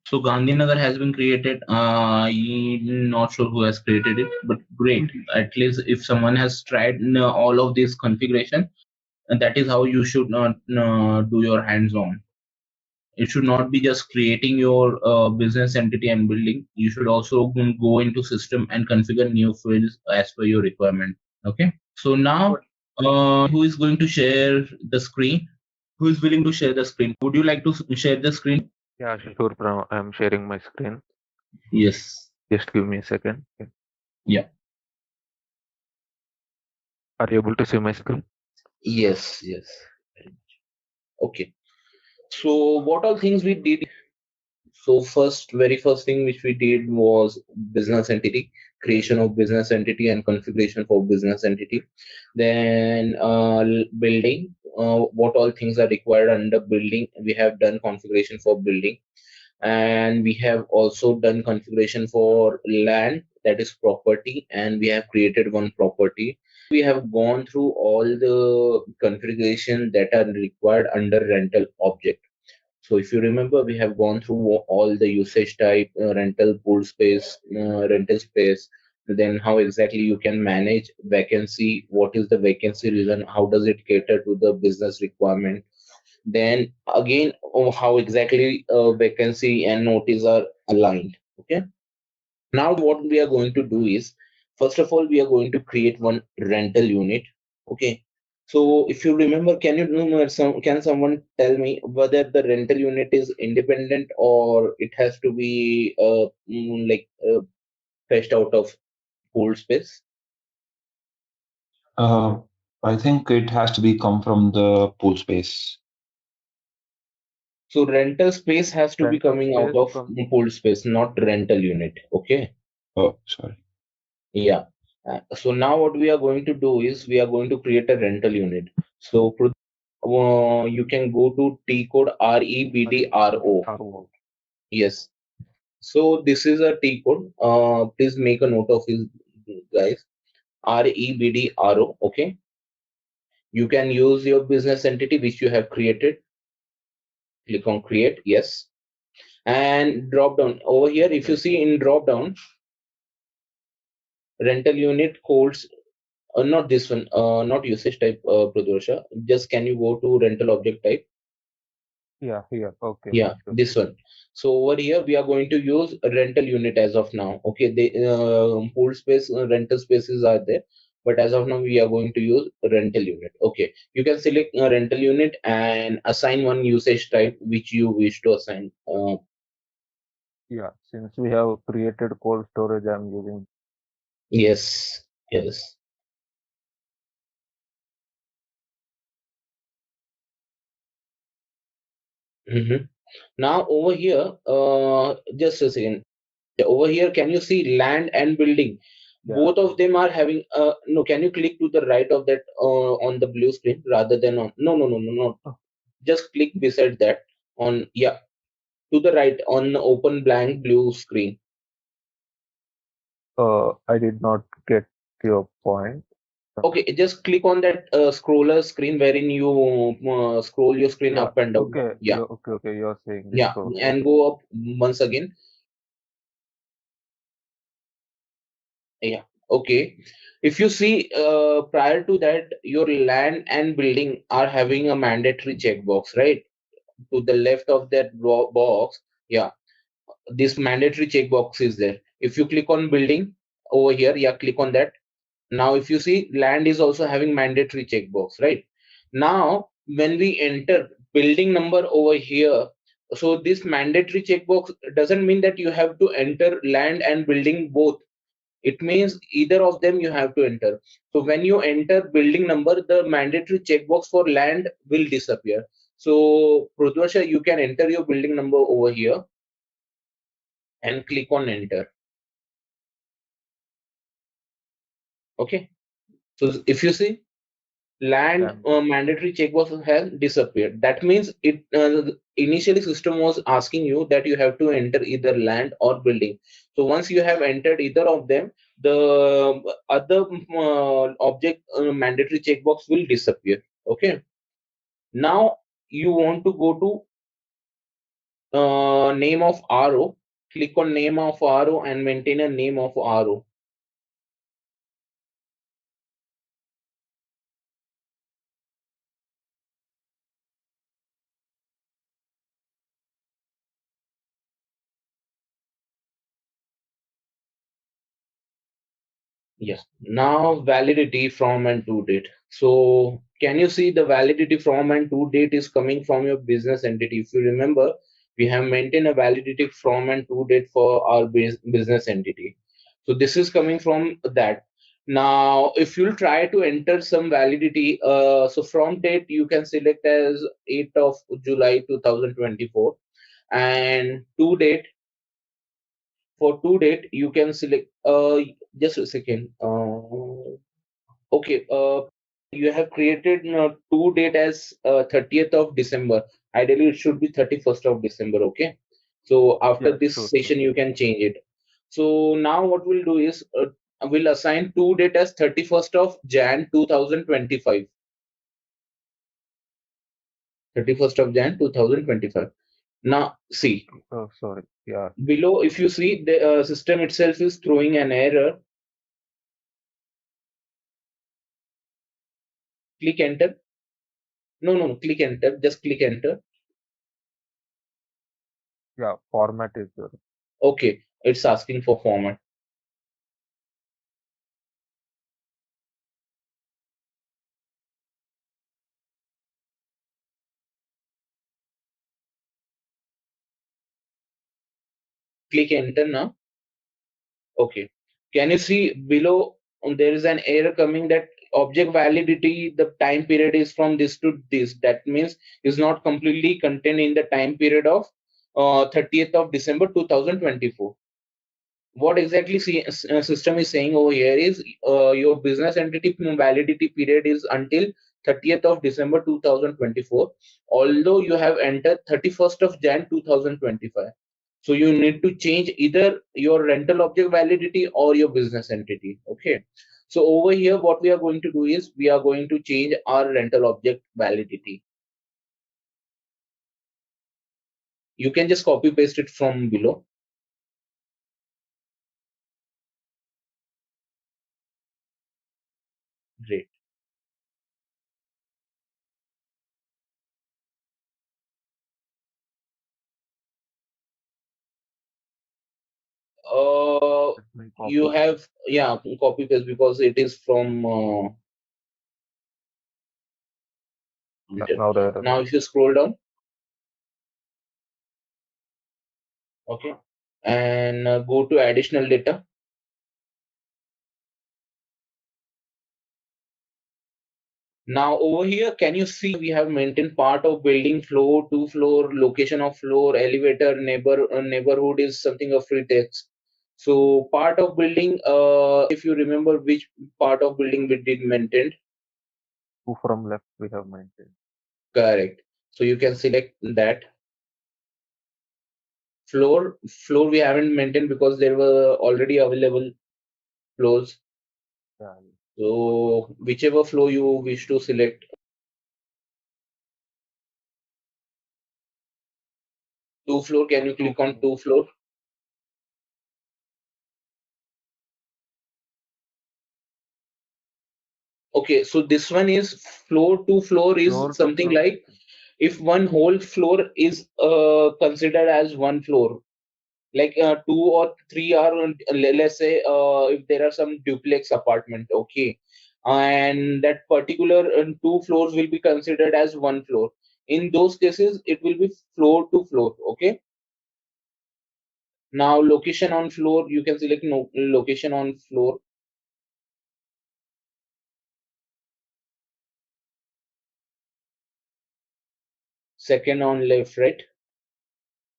So Gandhinagar has been created. I'm not sure who has created it, but great. At least if someone has tried all of this configuration, and that is how you should not do your hands-on. It should not be just creating your business entity and building. You should also go into system and configure new fields as per your requirement. Okay. So now, who is going to share the screen? Who is willing to share the screen? Would you like to share the screen? Yeah, sure. I am sharing my screen. Yes. Just give me a second. Yeah. Are you able to see my screen? Yes. Okay. So what all things we did? So very first thing which we did was business entity, creation of business entity and configuration for business entity. Then building, what all things are required under building. We have done configuration for building, and we have also done configuration for land, that is property, and we have created one property. We have gone through all the configuration that are required under rental object. So if you remember, we have gone through all the usage type, rental pool space, rental space, then how exactly you can manage vacancy, what is the vacancy reason, how does it cater to the business requirement. Then again, how exactly vacancy and notice are aligned. Okay. Now what we are going to do is, first of all, we are going to create one rental unit. Okay. So if you remember, can someone tell me whether the rental unit is independent or it has to be fetched out of pool space? I think it has to be come from the pool space. So rental space has to be coming out of pool space, not rental unit. Okay. Oh, sorry. Yeah. So now what we are going to do is we are going to create a rental unit. So you can go to T code REBDRO. Yes. So this is a T code. Please make a note of it, guys. REBDRO. Okay. You can use your business entity which you have created. Click on create. Yes. And drop down over here. If you see in drop down, rental unit codes. Not this one, not usage type, Pradorsha. Just can you go to rental object type? Yeah, here. Okay, Yeah, sure. this one. So over here we are going to use a rental unit as of now. Okay, the pool space rental spaces are there, but as of now we are going to use a rental unit. Okay, you can select a rental unit and assign one usage type which you wish to assign. Yeah, since we have created cold storage, I'm using. Yes, yes. Now over here, just a second. Over here, can you see land and building? Yeah. Both of them are having no. Can you click to the right of that on the blue screen rather than on? No, no, no, no, no. Oh. Just click beside that on, yeah, to the right on the open blank blue screen. I did not get your point. Okay, just click on that scroller screen wherein you scroll your screen Yeah. up and down. Okay. Yeah, Okay. You're saying this. yeah, Okay. and go up once again. Yeah. Okay. If you see, prior to that, your land and building are having a mandatory checkbox, right? To the left of that box, yeah, this mandatory checkbox is there. If you click on building over here, yeah, click on that. Now, if you see, land is also having mandatory checkbox, right? Now, when we enter building number over here, so this mandatory checkbox doesn't mean that you have to enter land and building both. It means either of them you have to enter. So when you enter building number, the mandatory checkbox for land will disappear. So Prudvasha, you can enter your building number over here and click on enter. Okay. So if you see, land mandatory checkbox has disappeared. That means it initially system was asking you that you have to enter either land or building. So once you have entered either of them, the other object mandatory checkbox will disappear. Okay. Now you want to go to name of RO. Click on name of RO and maintain a name of RO. Yes. Now validity from and to date. So can you see the validity from and to date is coming from your business entity? If you remember, we have maintained a validity from and to date for our business entity. So this is coming from that. Now, if you'll try to enter some validity, so from date you can select as 8th of July 2024, and to date, for to date you can select just a second. Okay, you have created to date as 30th of December. Ideally, it should be 31st of December. Okay. So after Yeah, this sure. session, you can change it. So now what we'll do is we'll assign to date as 31st of Jan 2025. 31st of Jan 2025. Now see Oh, sorry. Yeah. below, if you see the system itself is throwing an error. Click enter. No, click enter. Just click enter. Yeah. Format is there. Okay, it's asking for format. Click enter now. Okay. Can you see below there is an error coming that object validity, the time period is from this to this. That means is not completely contained in the time period of 30th of December 2024. What exactly system is saying over here is your business entity validity period is until 30th of December 2024, although you have entered 31st of Jan 2025. So you need to change either your rental object validity or your business entity. Okay. So over here, what we are going to do is we are going to change our rental object validity. You can just copy paste it from below. Great. You have, yeah, copy paste because it is from. Now, if you scroll down, okay, and go to additional data. Now over here, can you see we have maintained part of building, floor, to floor, location of floor, elevator, neighborhood is something of free text. So part of building, if you remember which part of building we did maintain. Two from left we have maintained. Correct. So you can select that. Floor we haven't maintained because there were already available floors. Yeah. So whichever floor you wish to select. Two floor, can you click on two floor? Okay, so this one is floor to floor is something like if one whole floor is considered as one floor, like two or three are, let's say if there are some duplex apartment, okay, and that particular two floors will be considered as one floor. In those cases, it will be floor to floor, okay. Now location on floor, you can select no location on floor. Second on left, right,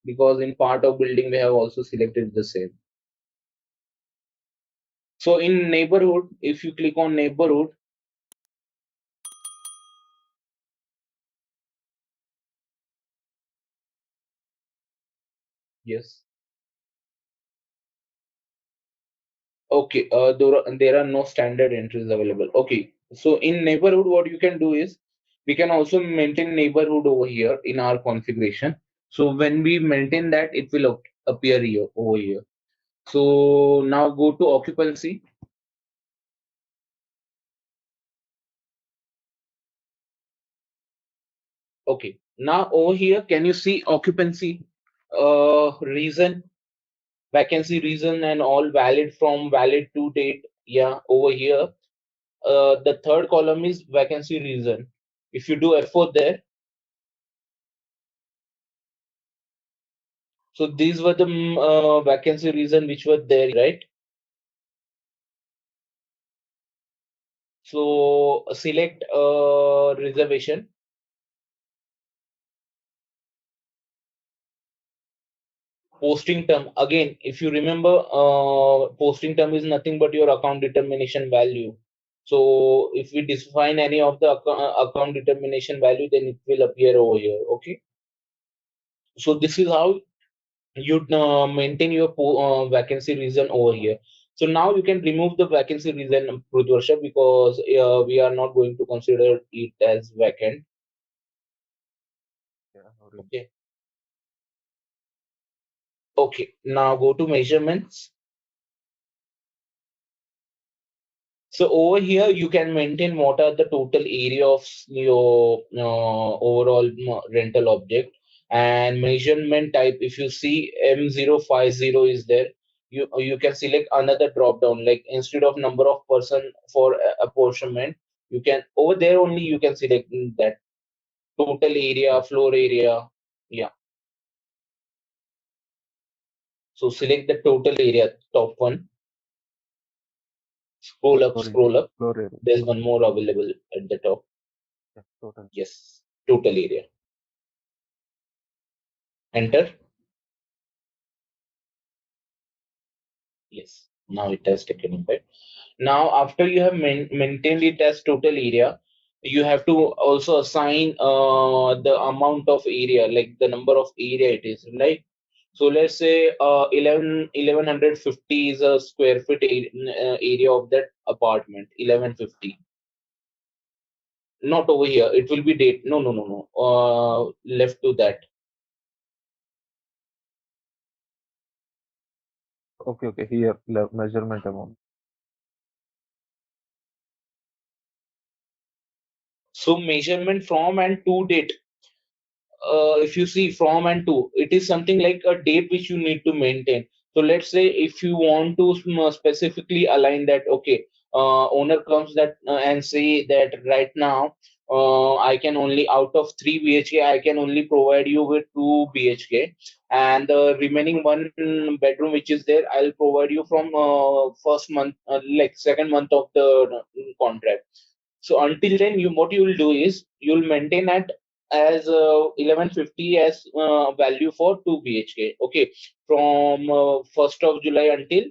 because in part of building we have also selected the same. So in neighborhood, if you click on neighborhood, yes, okay, there are no standard entries available. Okay, so in neighborhood, what you can do is we can also maintain neighborhood over here in our configuration. So when we maintain that, it will appear here over here. So now go to occupancy. Okay, now over here, can you see occupancy reason, vacancy reason, and all valid from valid to date? Yeah, over here. The third column is vacancy reason. If you do F4 there, so these were the vacancy reason which were there, right? So select reservation. Posting term, again, if you remember, posting term is nothing but your account determination value. So if we define any of the account determination value, then it will appear over here, okay. So this is how you maintain your vacancy reason over here. So now you can remove the vacancy reason, Prudvarsha, because we are not going to consider it as vacant. Okay. Okay. Now go to measurements. So over here you can maintain what are the total area of your overall rental object, and measurement type. If you see M050 is there, you can select another drop down, like instead of number of person for apportionment, you can over there only you can select that total area, floor area. Yeah. So select the total area, top one. Scroll up, scroll up. There's one more available at the top. Yes, total area. Enter. Yes, now it has taken effect. Now, after you have maintained it as total area, you have to also assign the amount of area, like the number of area it is, right? So let's say 1150 is a square feet area of that apartment, 1150. Not over here. It will be date. No, no, no, no. Left to that. Okay, here measurement amount. So measurement from and to date. If you see from and to, it is something like a date which you need to maintain. So let's say if you want to specifically align that, okay, owner comes that and say that right now I can only, out of 3 BHK, I can only provide you with 2 BHK, and the remaining 1 bedroom which is there, I'll provide you from first month, like second month of the contract. So until then, what you will do is you'll maintain at as 1150 as value for 2 BHK. Okay, from 1st of July until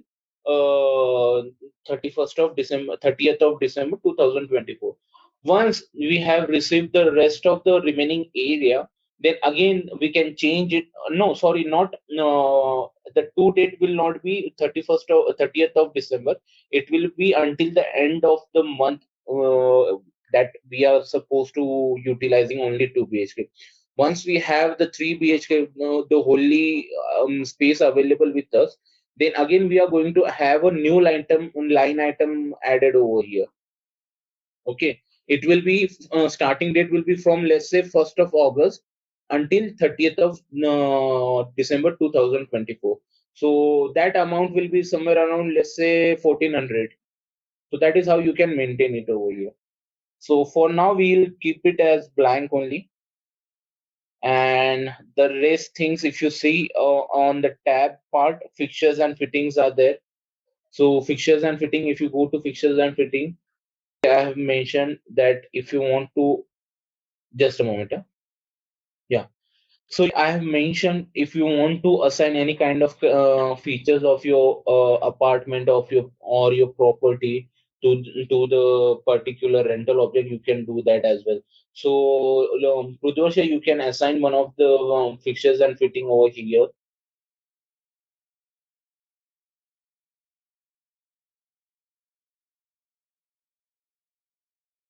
31st of December, 30th of December 2024. Once we have received the rest of the remaining area, then again we can change it. No, sorry, not the due date will not be 31st or 30th of December. It will be until the end of the month that we are supposed to utilizing only 2 BHK. Once we have the 3 BHK, the wholly space available with us, then again we are going to have a new line item added over here. Okay, it will be starting date will be from, let's say, 1st of August until 30th of December 2024. So that amount will be somewhere around, let's say, 1400. So that is how you can maintain it over here. So for now, we'll keep it as blank only. And the rest things, if you see on the tab part, fixtures and fittings are there. So fixtures and fitting, if you go to fixtures and fitting, I have mentioned that if you want to, just a moment. Yeah. So I have mentioned if you want to assign any kind of features of your apartment of your or your property to the particular rental object, you can do that as well. So Prudosha, you can assign one of the fixtures and fitting over here.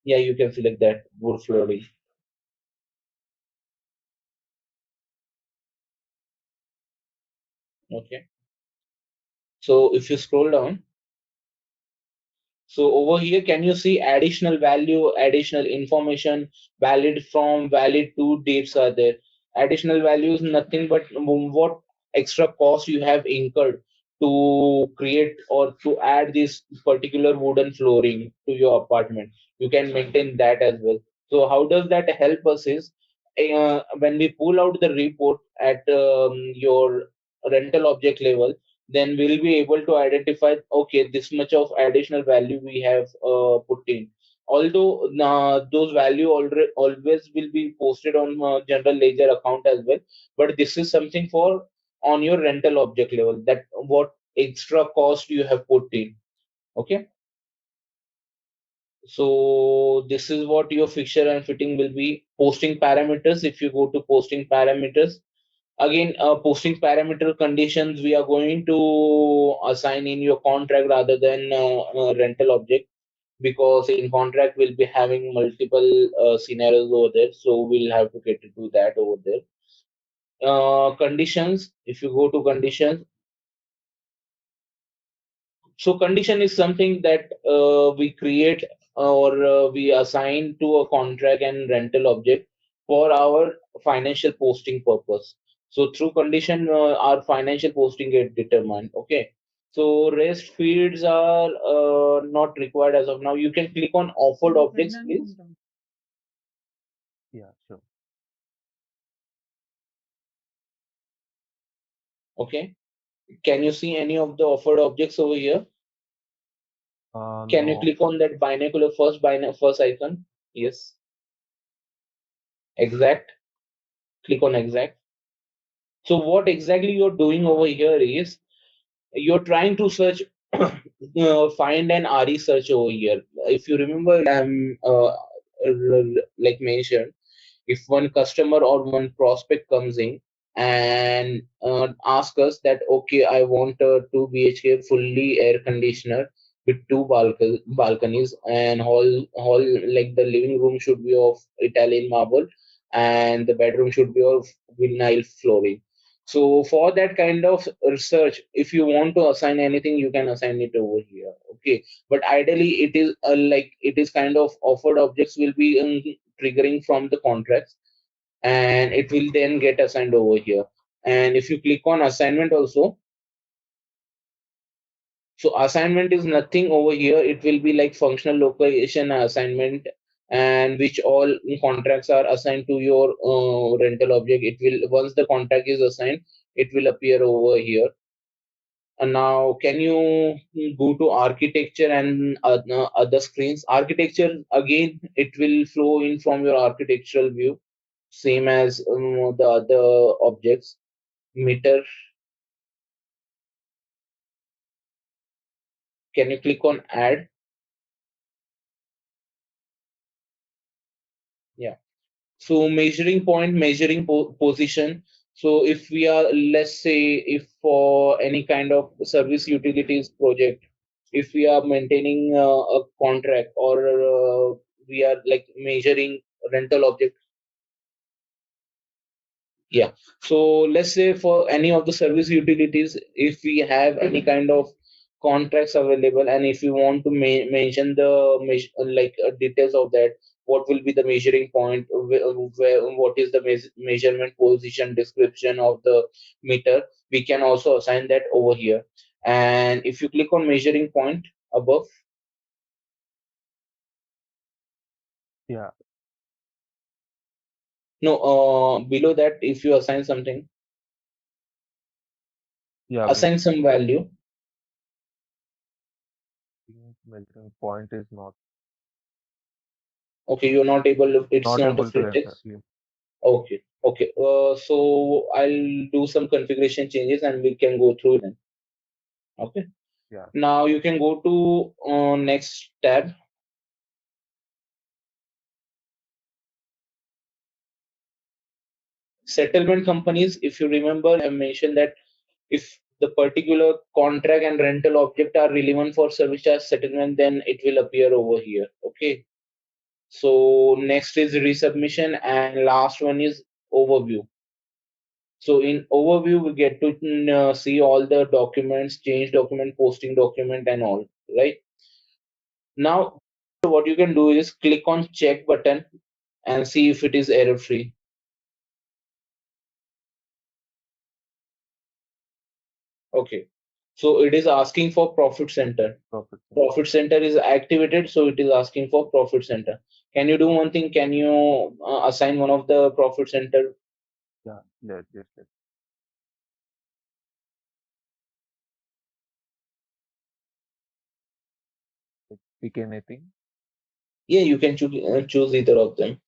Yeah, you can select that wood flooring. Okay. So if you scroll down, so over here, can you see additional value, additional information, valid from, valid to dates are there. Additional value is nothing but what extra cost you have incurred to create or to add this particular wooden flooring to your apartment. You can maintain that as well. So how does that help us is when we pull out the report at your rental object level, then we'll be able to identify, okay, this much of additional value we have put in. Although those value always will be posted on general ledger account as well, but this is something for on your rental object level, that what extra cost you have put in. Okay, so this is what your fixture and fitting will be. Posting parameters, if you go to posting parameters, again posting parameter conditions we are going to assign in your contract rather than rental object, because in contract we'll be having multiple scenarios over there, so we'll have to get into that over there. Conditions, if you go to conditions, so condition is something that we create or we assign to a contract and rental object for our financial posting purpose. So through condition, our financial posting get determined. Okay. So rest fields are not required as of now. You can click on offered objects, please. Yeah, sure. Okay. Can you see any of the offered objects over here? Can you No. click on that binocular first icon? Yes. Exact. Click on exact. So what exactly you're doing over here is you're trying to search, find an RE search over here. If you remember, like mentioned, if one customer or one prospect comes in and asks us that, okay, I want a 2 BHK fully air conditioner with two balconies, and hall, like the living room should be of Italian marble and the bedroom should be of vinyl flooring. So for that kind of research, if you want to assign anything, you can assign it over here. Okay, but ideally it is like it is kind of offered objects will be triggering from the contracts, and it will then get assigned over here. And if you click on assignment also, So assignment is nothing over here. It will be like functional location assignment, and which all contracts are assigned to your rental object. It will, once the contract is assigned, it will appear over here. And now, can you go to architecture and other screens? Architecture, again, it will flow in from your architectural view, same as the other objects. Meter. Can you click on add? Yeah. So measuring point, measuring position. So if we are, let's say, if for any kind of service utilities project, if we are maintaining a contract, or we are like measuring rental object. Yeah. So let's say for any of the service utilities, if we have any kind of contracts available, and if you want to mention the details of that, what will be the measuring point, what is the measurement position description of the meter, we can also assign that over here. And if you click on measuring point above, Yeah. no, below that, if you assign something, Yeah. assign some value. Measuring point is not Okay, you're not able to, it's not a able to free enter. text. Okay, okay. So I'll do some configuration changes and we can go through them. Okay. Yeah. Now you can go to next tab. Settlement companies. If you remember, I mentioned that if the particular contract and rental object are relevant for service charge settlement, then it will appear over here. Okay. So next is resubmission, and last one is overview. So in overview, we get to see all the documents, change document, posting document, and all, right? Now, what you can do is click on check button and see if it is error free. Okay. So it is asking for profit center. Profit center is activated, so it is asking for profit center. Can you do one thing? Can you assign one of the profit center? Yeah. Yes. Pick anything. Yeah, you can choose either of them.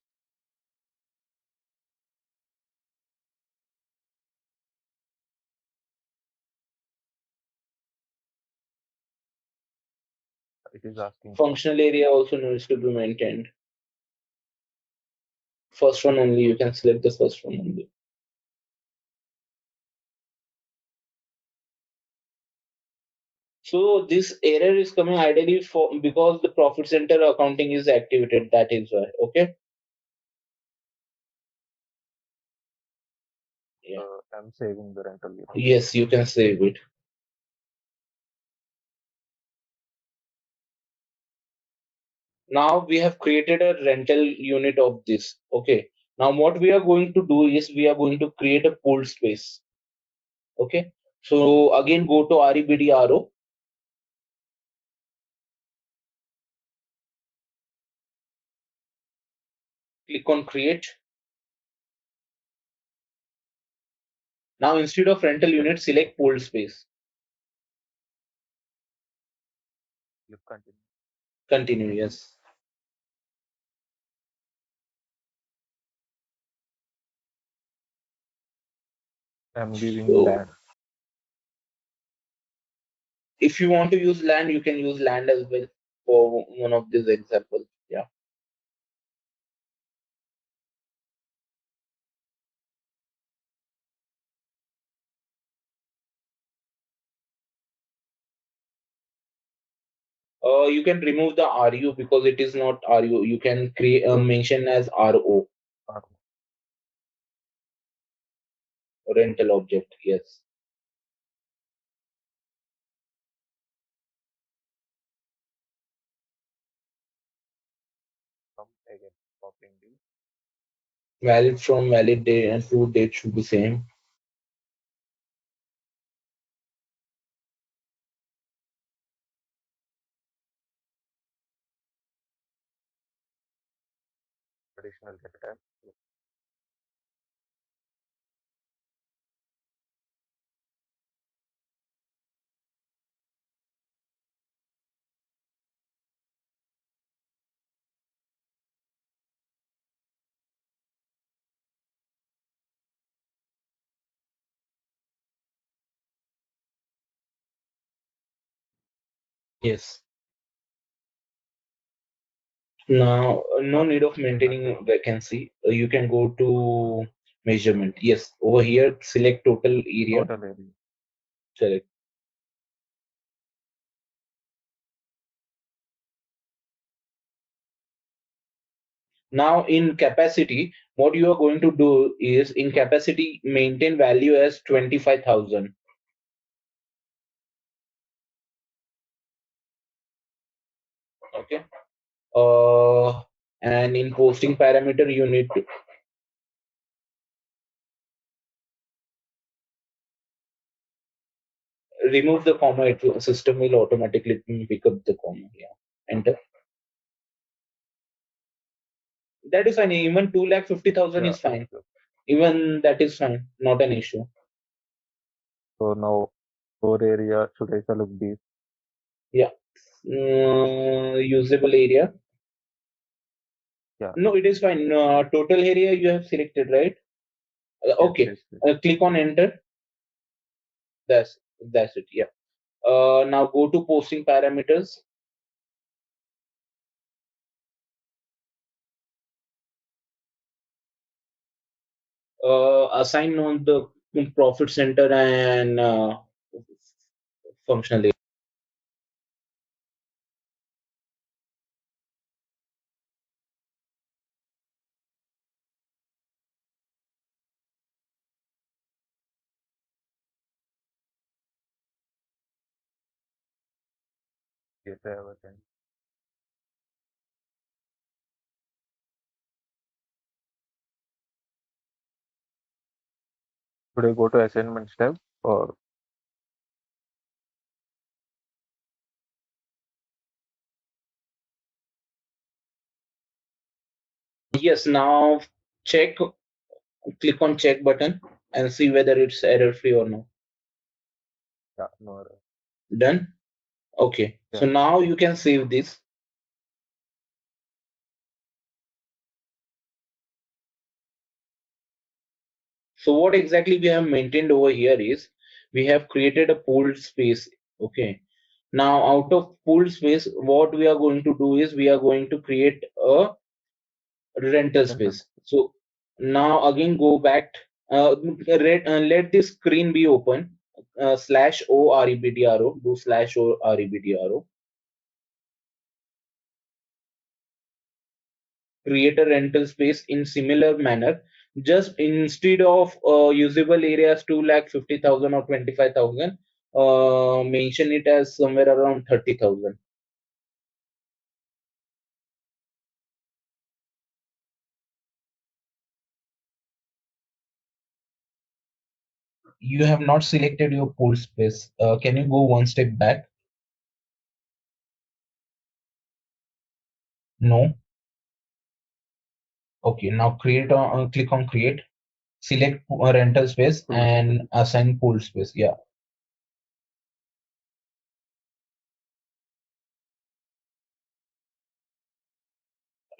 It is asking. Functional area also needs to be maintained. First one only, you can select the first one only. So this error is coming ideally for because the profit center accounting is activated. That is why. Okay. Yeah. I'm saving the rental unit. Yes, you can save it. Now we have created a rental unit of this. Okay. Now what we are going to do is we are going to create a pool space. Okay. So again, go to REBDRO. Click on create. Now instead of rental unit, select pool space. Continue. Continue, yes. I'm giving So, land. if you want to use land, you can use land as well for one of these examples. Yeah. You can remove the RU because it is not RU. You can create mention as RO, rental object. Yes. Again, copying this. Valid from valid date and true date should be same. additional data type. Yes. Now, no need of maintaining vacancy. You can go to measurement. Yes, over here, select total area. Total area. Select. Now, in capacity, what you are going to do is in capacity, maintain value as 25,000. Okay. And in posting parameter, you need to remove the comma. System will automatically pick up the comma. Yeah. Enter. That is fine. Even 2,50,000 Yeah, is fine. okay. Even that is fine. Not an issue. So now core area should I select this? Yeah. Usable area. Yeah. No, it is fine. Total area you have selected, right? Okay. Yes. Click on enter. That's it. Yeah. Now go to posting parameters. Assign on the profit center and functional. Yes, I have attended. Should I go to assignments tab or Yes. Now check. Click on check button and see whether it's error free or not. yeah, no error. Done. Okay. So Yeah. now you can save this. So what exactly we have maintained over here is we have created a pooled space. Okay. Now out of pooled space, what we are going to do is we are going to create a rental space. So now again go back. Let this screen be open. Slash OREBDRO. Do slash OREBDRO. Create a rental space in similar manner. Just instead of usable areas 2,50,000 or 25,000, mention it as somewhere around 30,000. You have not selected your pool space. Can you go one step back? No. Okay. Now click on create. Select rental space and assign pool space. Yeah.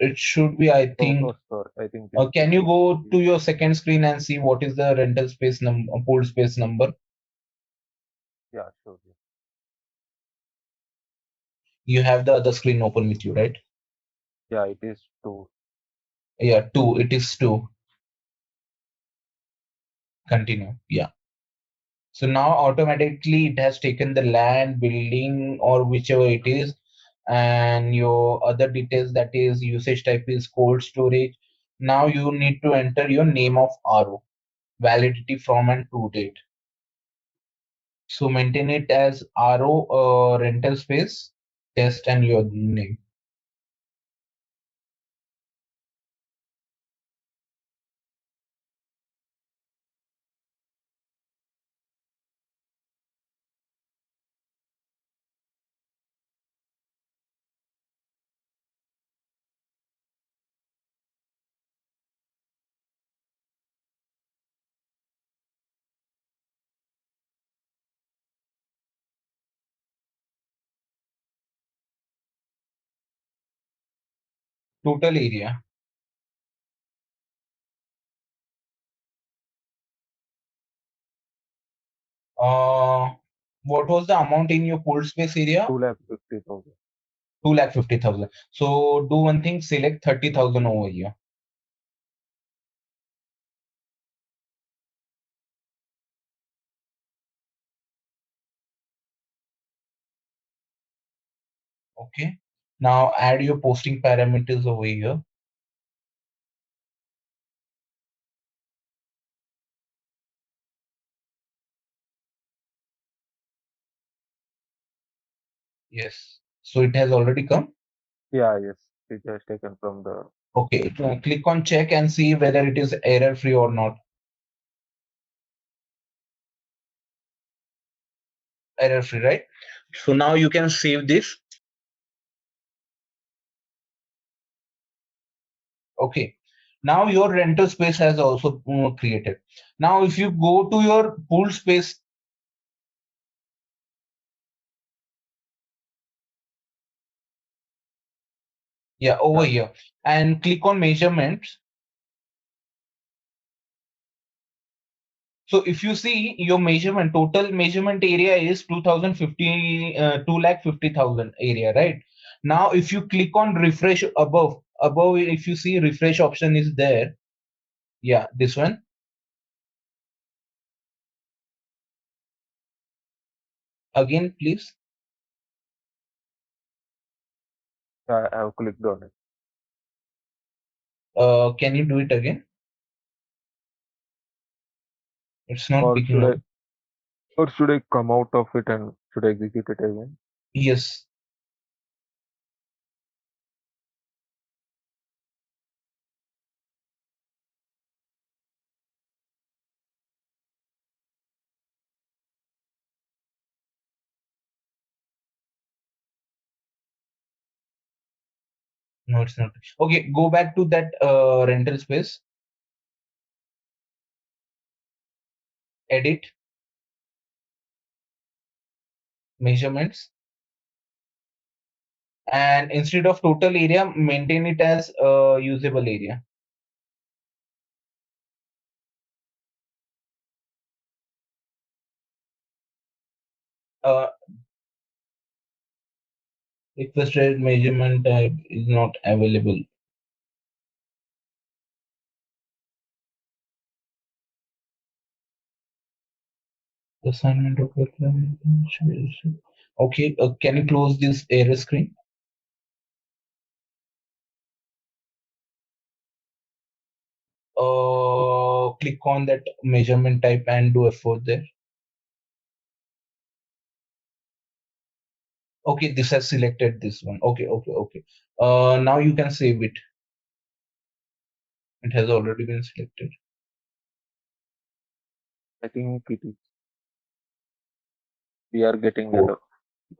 It should be, I think. I think. Can you go to your second screen and see what is the rental space number, pool space number? Yeah, sure. You have the other screen open with you, right? Yeah, it is 2. Yeah, 2. It is 2. Continue. Yeah. So now automatically it has taken the land, building, or whichever it is, and your other details, that is usage type is cold storage. Now you need to enter your name of RO, validity from and to date. So maintain it as RO rental space, test, and your name. Total area. What was the amount in your pooled space area? 2,50,000. 2,50,000. So do one thing, select 30,000 over here. Okay. Now add your posting parameters over here. Yes. So it has already come. Yeah, yes. It has taken from the. Okay. Click on check and see whether it is error free or not. Error free, right? So now you can save this. Okay. Now your rental space has also created. Now if you go to your pool space, yeah, over here, and click on measurements. So if you see your measurement, total measurement area is 2,50,000 area, right? Now if you click on refresh above, if you see refresh option is there. Yeah, this one. Again, please. I have clicked on it. Can you do it again? It's not Or picking up. should I come out of it and should I execute it again? Yes. No, it's not. Okay, go back to that rental space. Edit. Measurements. And instead of total area, maintain it as usable area. Requested measurement type is not available. Assignment of okay, can you close this error screen? Click on that measurement type and do F4 there. Okay, this has selected this one. Okay. Now you can save it. It has already been selected. I think it is. We are getting error.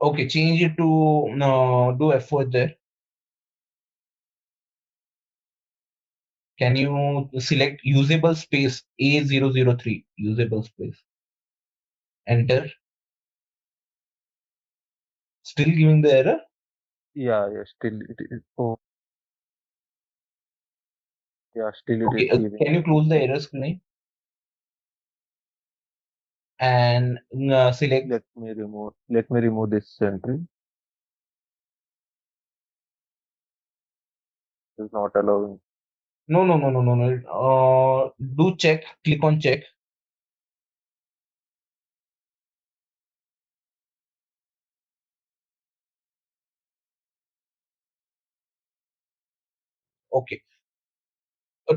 Okay, change it to do F4 there. Can you select usable space A003, usable space? Enter. Still giving the error? Yeah, still it is. Oh. Yeah, still it Okay, is giving. can you close the error screen? And select. Let me remove this entry. It's not allowing. No. Do check. Click on check. Okay.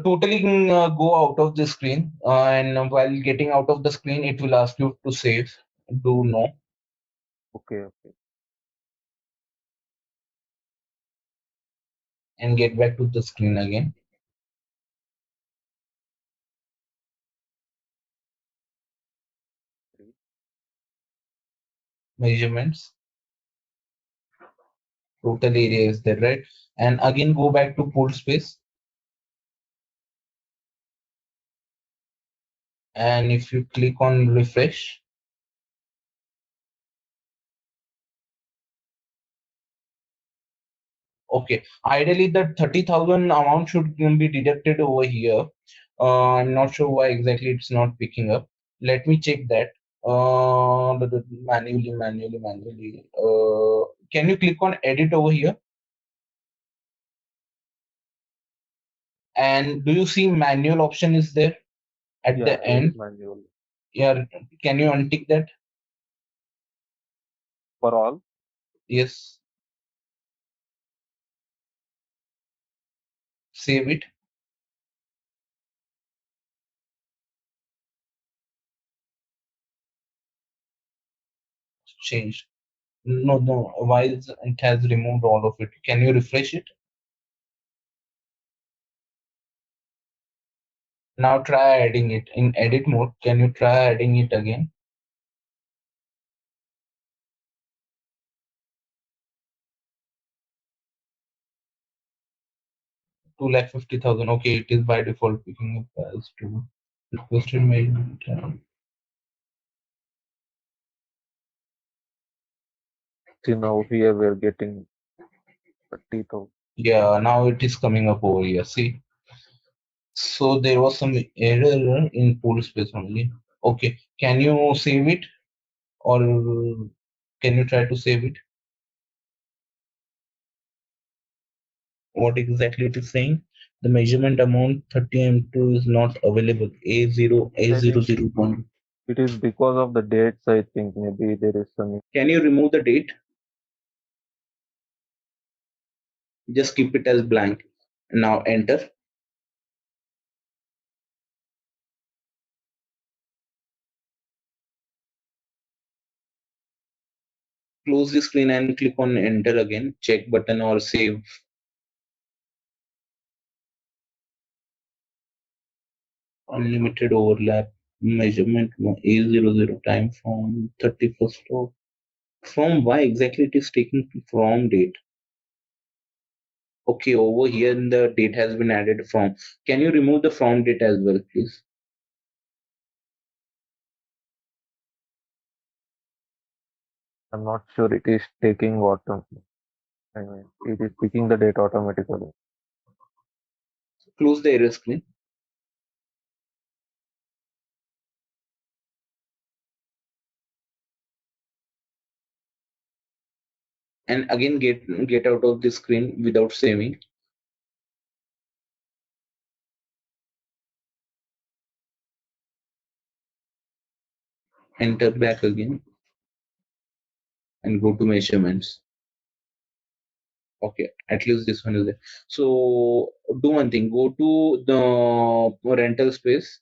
Totally go out of the screen, and while getting out of the screen, it will ask you to save. Do no. Okay. And get back to the screen again. Measurements. Total area is there, right? And again, go back to pool space. And if you click on refresh, Okay, ideally the 30,000 amount should be deducted over here. I'm not sure why exactly it's not picking up. Let me check that. Manually. Can you click on edit over here? And do you see manual option is there at Yeah, the there is end? manual. Yeah, can you untick that? For all? Yes. Save it. Changed. No, why is it has removed all of it? Can you refresh it? Now try adding it in edit mode. Can you try adding it again? $250,000. Okay, it is by default picking up as to requested measurement. See, now here we are getting 30,000. Yeah, now it is coming up over here. See, so there was some error in pool space only. Okay, can you save it, or can you try to save it? What exactly it is saying? The measurement amount 30M2 is not available. A0 It is because of the dates, I think. Maybe there is some. Can you remove the date? Just keep it as blank. Now enter. Close the screen and click on enter again. Check button or save. Unlimited overlap measurement A00 time from 31st of from why exactly it is taking from date. Okay, over here the date has been added from. Can you remove the from date as well, please? I'm not sure it is taking auto. I mean, it is picking the date automatically. Close the error screen. And again get out of the screen without saving. Enter back again and go to measurements. Okay, at least this one is there. So do one thing, go to the rental space,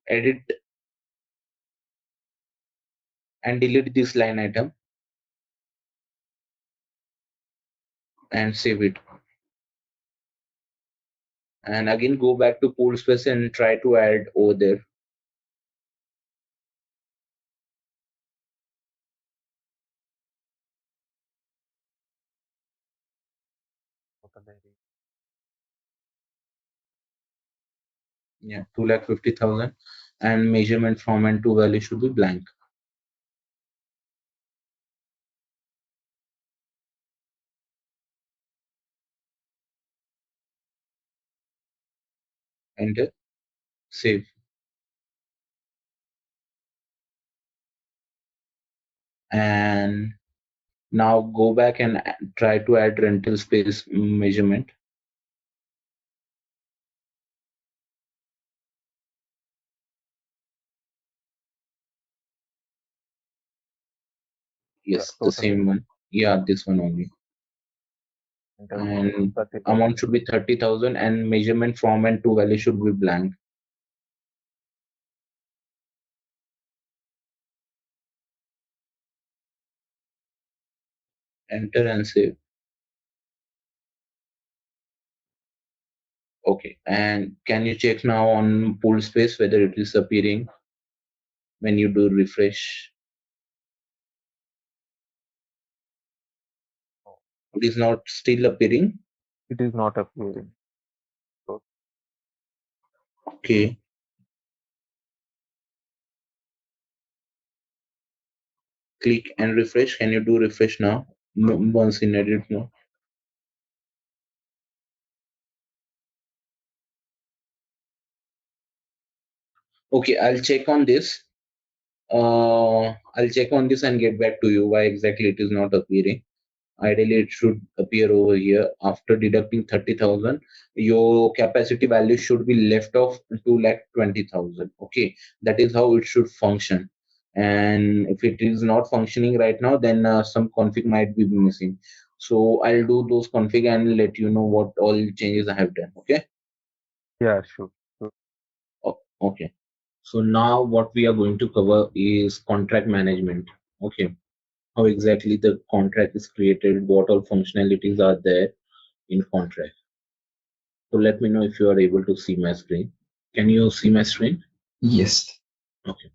edit and delete this line item and save it. And again go back to pool space and try to add over there. Yeah, 250,000 and measurement from and to value should be blank. Enter, save. And now go back and try to add rental space measurement. Yes, Yeah, the same one. Yeah, this one only. And amount should be 30,000 and measurement from and to value should be blank. Enter and save. Okay, and can you check now on pool space whether it is appearing when you do refresh? It is not still appearing. It is not appearing. Okay. click and refresh. Can you do refresh now? Once in edit mode. Okay, I'll check on this. I'll check on this and get back to you why exactly it is not appearing. Ideally, it should appear over here. After deducting 30,000, your capacity value should be left off 2,20,000. Okay, that is how it should function. And if it is not functioning right now, then some config might be missing. So I'll do those config and let you know what all changes I have done. Okay. Yeah, sure. Oh, okay. So now what we are going to cover is contract management. Okay. How exactly the contract is created, what all functionalities are there in contract. So let me know if you are able to see my screen. Can you see my screen? Yes. Okay.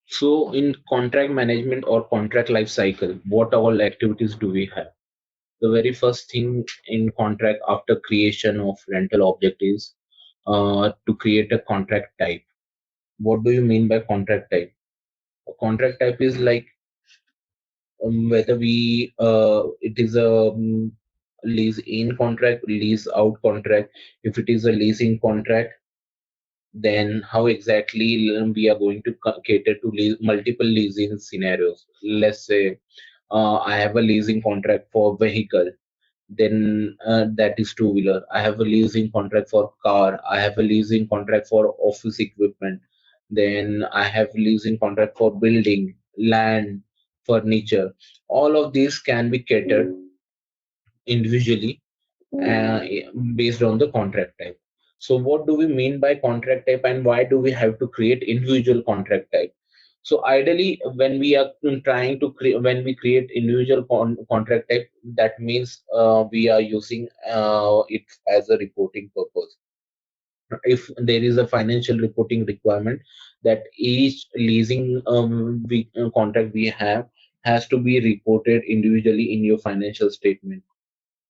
So in contract management or contract life cycle, what all activities do we have? The very first thing in contract after creation of rental object is to create a contract type. What do you mean by contract type? A contract type is like whether it is a lease in contract, lease out contract. If it is a leasing contract, then how exactly we are going to cater to multiple leasing scenarios. Let's say I have a leasing contract for vehicle, then that is two-wheeler. I have a leasing contract for car. I have a leasing contract for office equipment. Then I have leasing contract for building, land, furniture. All of these can be catered individually uh, based on the contract type. So what do we mean by contract type and why do we have to create individual contract type? So ideally, when we are trying to create, when we create individual contract type, that means we are using it as a reporting purpose. If there is a financial reporting requirement that each leasing contract we have has to be reported individually in your financial statement,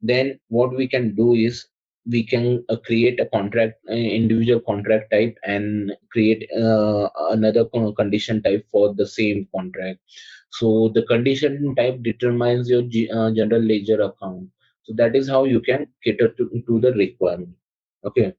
then what we can do is we can create a contract individual contract type and create another condition type for the same contract. So the condition type determines your general ledger account. So that is how you can cater to the requirement. Okay.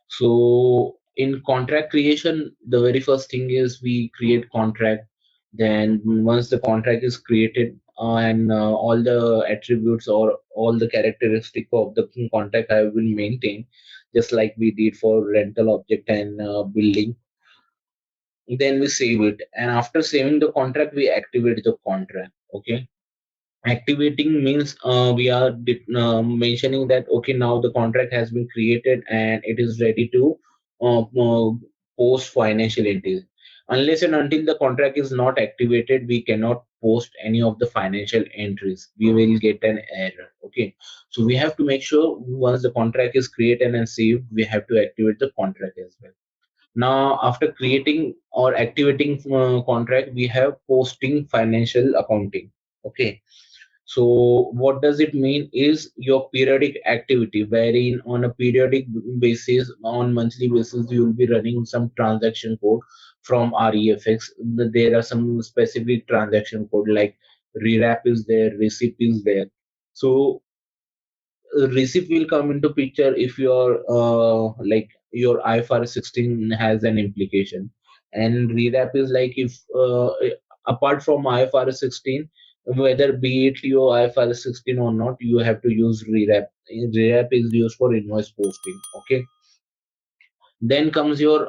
So in contract creation, the very first thing is we create contract. Then once the contract is created and all the attributes or all the characteristic of the contract have been maintained, just like we did for rental object and building, then we save it. And after saving the contract, we activate the contract. Okay. Activating means we are mentioning that okay, now the contract has been created and it is ready to post financial entries. Unless and until the contract is not activated, we cannot post any of the financial entries. We will get an error. Okay, so we have to make sure once the contract is created and saved, we have to activate the contract as well. Now after creating or activating contract, we have posting financial accounting. Okay, so what does it mean is your periodic activity, wherein on a periodic basis, on monthly basis, you will be running some transaction code from REFX. There are some specific transaction code like rewrap is there, receipt is there. So receipt will come into picture if your like your IFRS 16 has an implication, and rewrap is like if apart from IFRS 16, whether be it your IFRS 16 or not, you have to use rewrap. Rewrap is used for invoice posting. Okay. Then comes your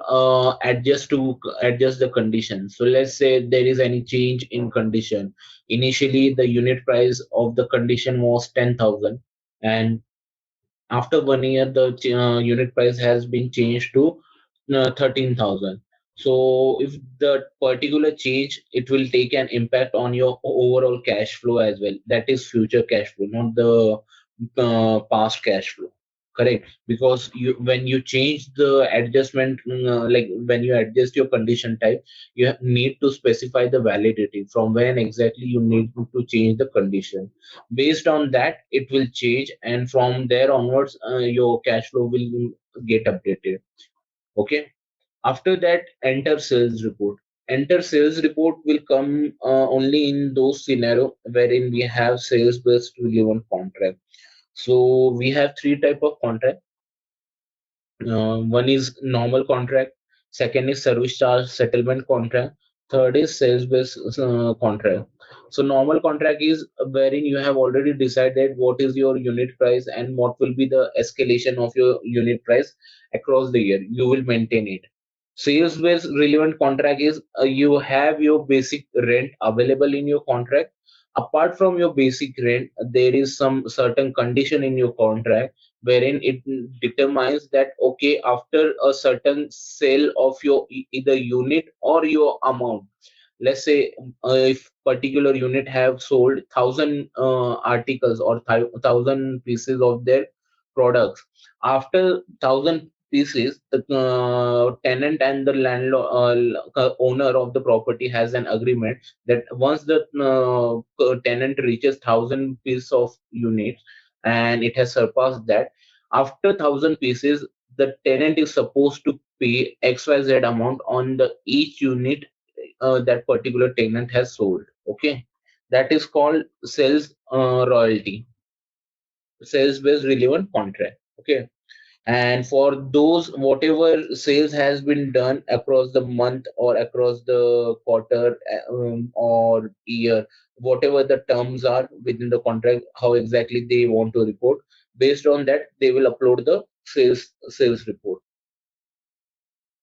adjust the condition. So let's say there is any change in condition. Initially the unit price of the condition was 10,000, and after 1 year the unit price has been changed to 13,000. So if the particular change, it will take an impact on your overall cash flow as well. That is future cash flow, not the past cash flow. Correct, because you when you change the adjustment like when you adjust your condition type, you need to specify the validity from when exactly you need to change the condition. Based on that, it will change, and from there onwards your cash flow will get updated. Okay. After that, enter sales report. Enter sales report will come only in those scenario wherein we have sales based relevant contract. So we have three type of contract. One is normal contract, second is service charge settlement contract, third is sales based contract. So normal contract is wherein you have already decided what is your unit price and what will be the escalation of your unit price across the year. You will maintain it. Sales based relevant contract is you have your basic rent available in your contract. Apart from your basic rent, there is some certain condition in your contract wherein it determines that okay, after a certain sale of your either unit or your amount, let's say if particular unit have sold 1,000 articles or 1,000 pieces of their products, after 1,000 pieces the tenant and the landlord owner of the property has an agreement that once the tenant reaches 1,000 pieces of units and it has surpassed that, after 1,000 pieces the tenant is supposed to pay XYZ amount on the each unit that particular tenant has sold. Okay, that is called sales royalty, sales based relevant contract. Okay, and for those whatever sales has been done across the month or across the quarter or year, whatever the terms are within the contract, how exactly they want to report, based on that they will upload the sales report.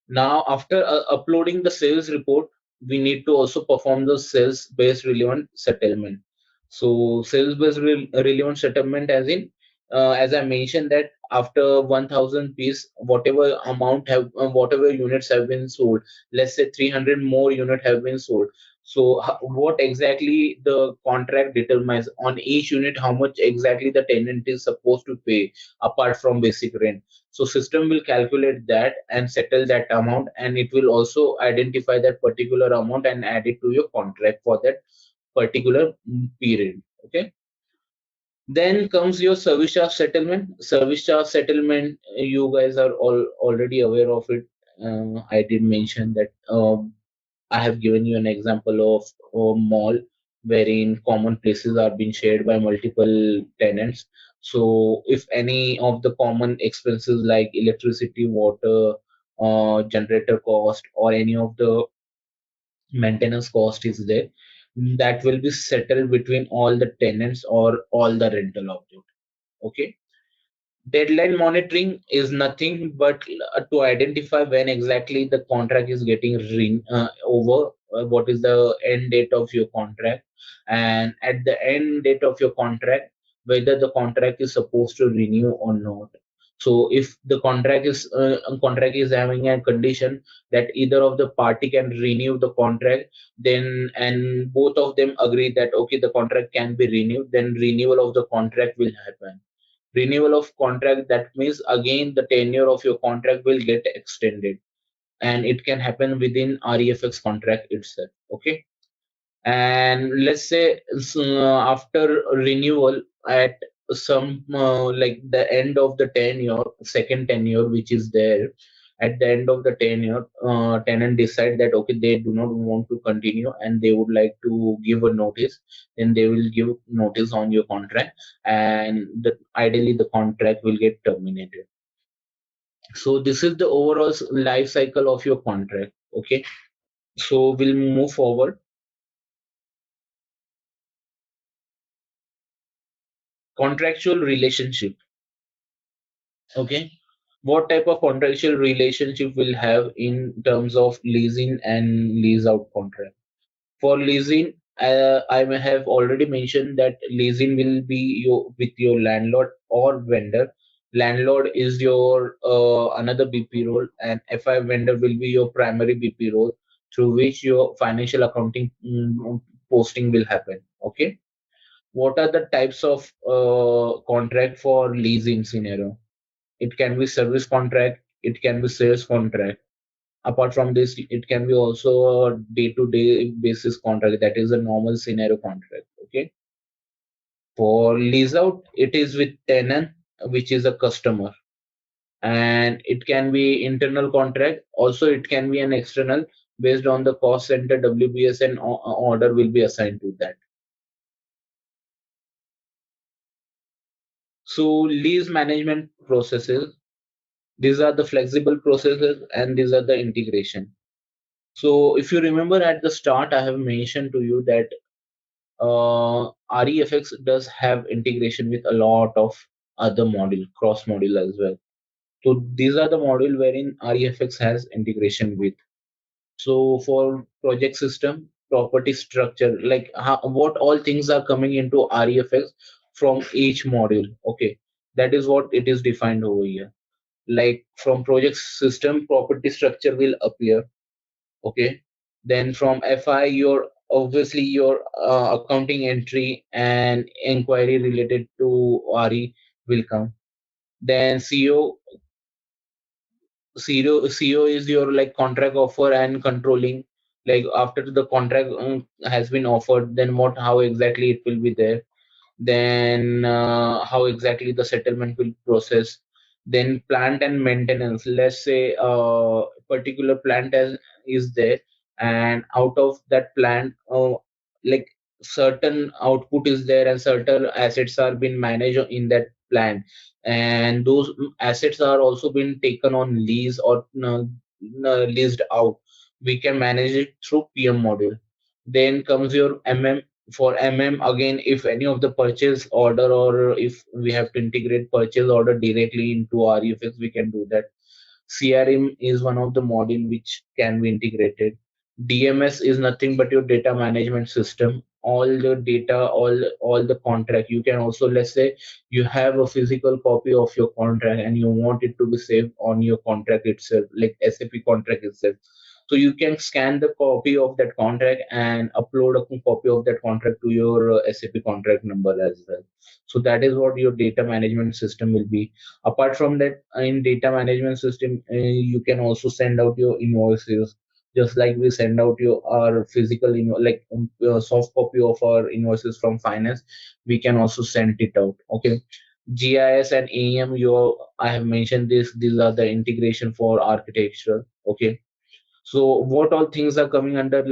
Now, after uploading the sales report, we need to also perform the sales-based relevant settlement. So, sales-based relevant settlement, as in, as I mentioned, that after 1,000 piece, whatever amount have, whatever units have been sold, let's say 300 more unit have been sold. So, what exactly the contract determines on each unit, how much exactly the tenant is supposed to pay apart from basic rent. So system will calculate that and settle that amount, and it will also identify that particular amount and add it to your contract for that particular period. Okay. Then comes your service charge settlement. Service charge settlement, you guys are all already aware of it. I did mention that I have given you an example of a mall wherein common places are being shared by multiple tenants. So if any of the common expenses like electricity, water, generator cost, or any of the maintenance cost is there, that will be settled between all the tenants or all the rental object. Okay. Deadline monitoring is nothing but to identify when exactly the contract is getting over, what is the end date of your contract, and at the end date of your contract, whether the contract is supposed to renew or not. So if the contract is having a condition that either of the party can renew the contract, then and both of them agree that okay, the contract can be renewed, then renewal of the contract will happen. Renewal of contract, that means again the tenure of your contract will get extended, and it can happen within REFX contract itself. Okay. And let's say after renewal at some like the end of the tenure, second tenure which is there, at the end of the tenure, tenant decide that okay, they do not want to continue and they would like to give a notice, then they will give notice on your contract, and ideally the contract will get terminated. So this is the overall life cycle of your contract. Okay, so we'll move forward. Contractual relationship. Okay, what type of contractual relationship will have in terms of leasing and lease out contract? For leasing, I may have already mentioned that leasing will be your with your landlord or vendor. Landlord is your another BP role, and FI vendor will be your primary BP role through which your financial accounting posting will happen. Okay, what are the types of contract for leasing scenario? It can be service contract, it can be sales contract. Apart from this, it can be also a day-to-day basis contract, that is a normal scenario contract. Okay. For lease out, it is with tenant, which is a customer, and it can be internal contract, also it can be an external, based on the cost center WBS and order will be assigned to that. So lease management processes, these are the flexible processes and these are the integration. So if you remember at the start, I have mentioned to you that REFX does have integration with a lot of other module, cross module as well. So these are the module wherein REFX has integration with. So for project system, property structure, like what all things are coming into REFX from each module. Okay, that is what it is defined over here. Like from project system, property structure will appear. Okay, then from FI, your obviously your accounting entry and inquiry related to RE will come. Then CO is your like contract offer and controlling. Like after the contract has been offered, then how exactly it will be there. Then how exactly the settlement will process. Then plant and maintenance. Let's say particular plant is there, and out of that plant, like certain output is there and certain assets are being managed in that plant, and those assets are also being taken on lease or leased out. We can manage it through PM module. Then comes your for again, if any of the purchase order or if we have to integrate purchase order directly into REFX, we can do that. CRM is one of the module which can be integrated. DMS is nothing but your data management system. All the data, all the contract. You can also, let's say you have a physical copy of your contract and you want it to be saved on your contract itself, like SAP contract itself. So you can scan the copy of that contract and upload a copy of that contract to your SAP contract number as well. So that is what your data management system will be. Apart from that, in data management system, you can also send out your invoices, just like we send out our physical soft copy of our invoices from finance. We can also send it out. Okay. GIS and AEM, I have mentioned this. These are the integration for architecture. Okay. So what all things are coming under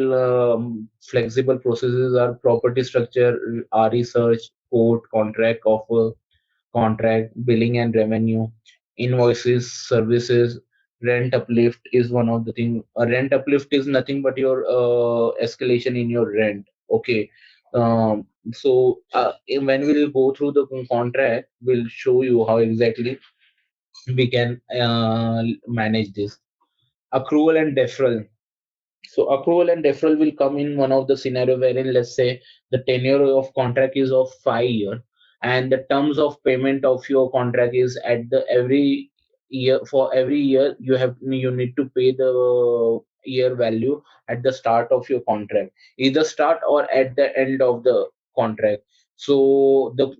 flexible processes are property structure, research, quote, contract, offer, contract, billing and revenue, invoices, services, rent uplift is one of the thing. Rent uplift is nothing but your escalation in your rent. Okay. When we'll go through the contract, we'll show you how exactly we can manage this. Accrual and deferral. So accrual and deferral will come in one of the scenario wherein, let's say the tenure of contract is of 5 year and the terms of payment of your contract is at the every year. For every year you need to pay the year value at the start of your contract, either start or at the end of the contract. So the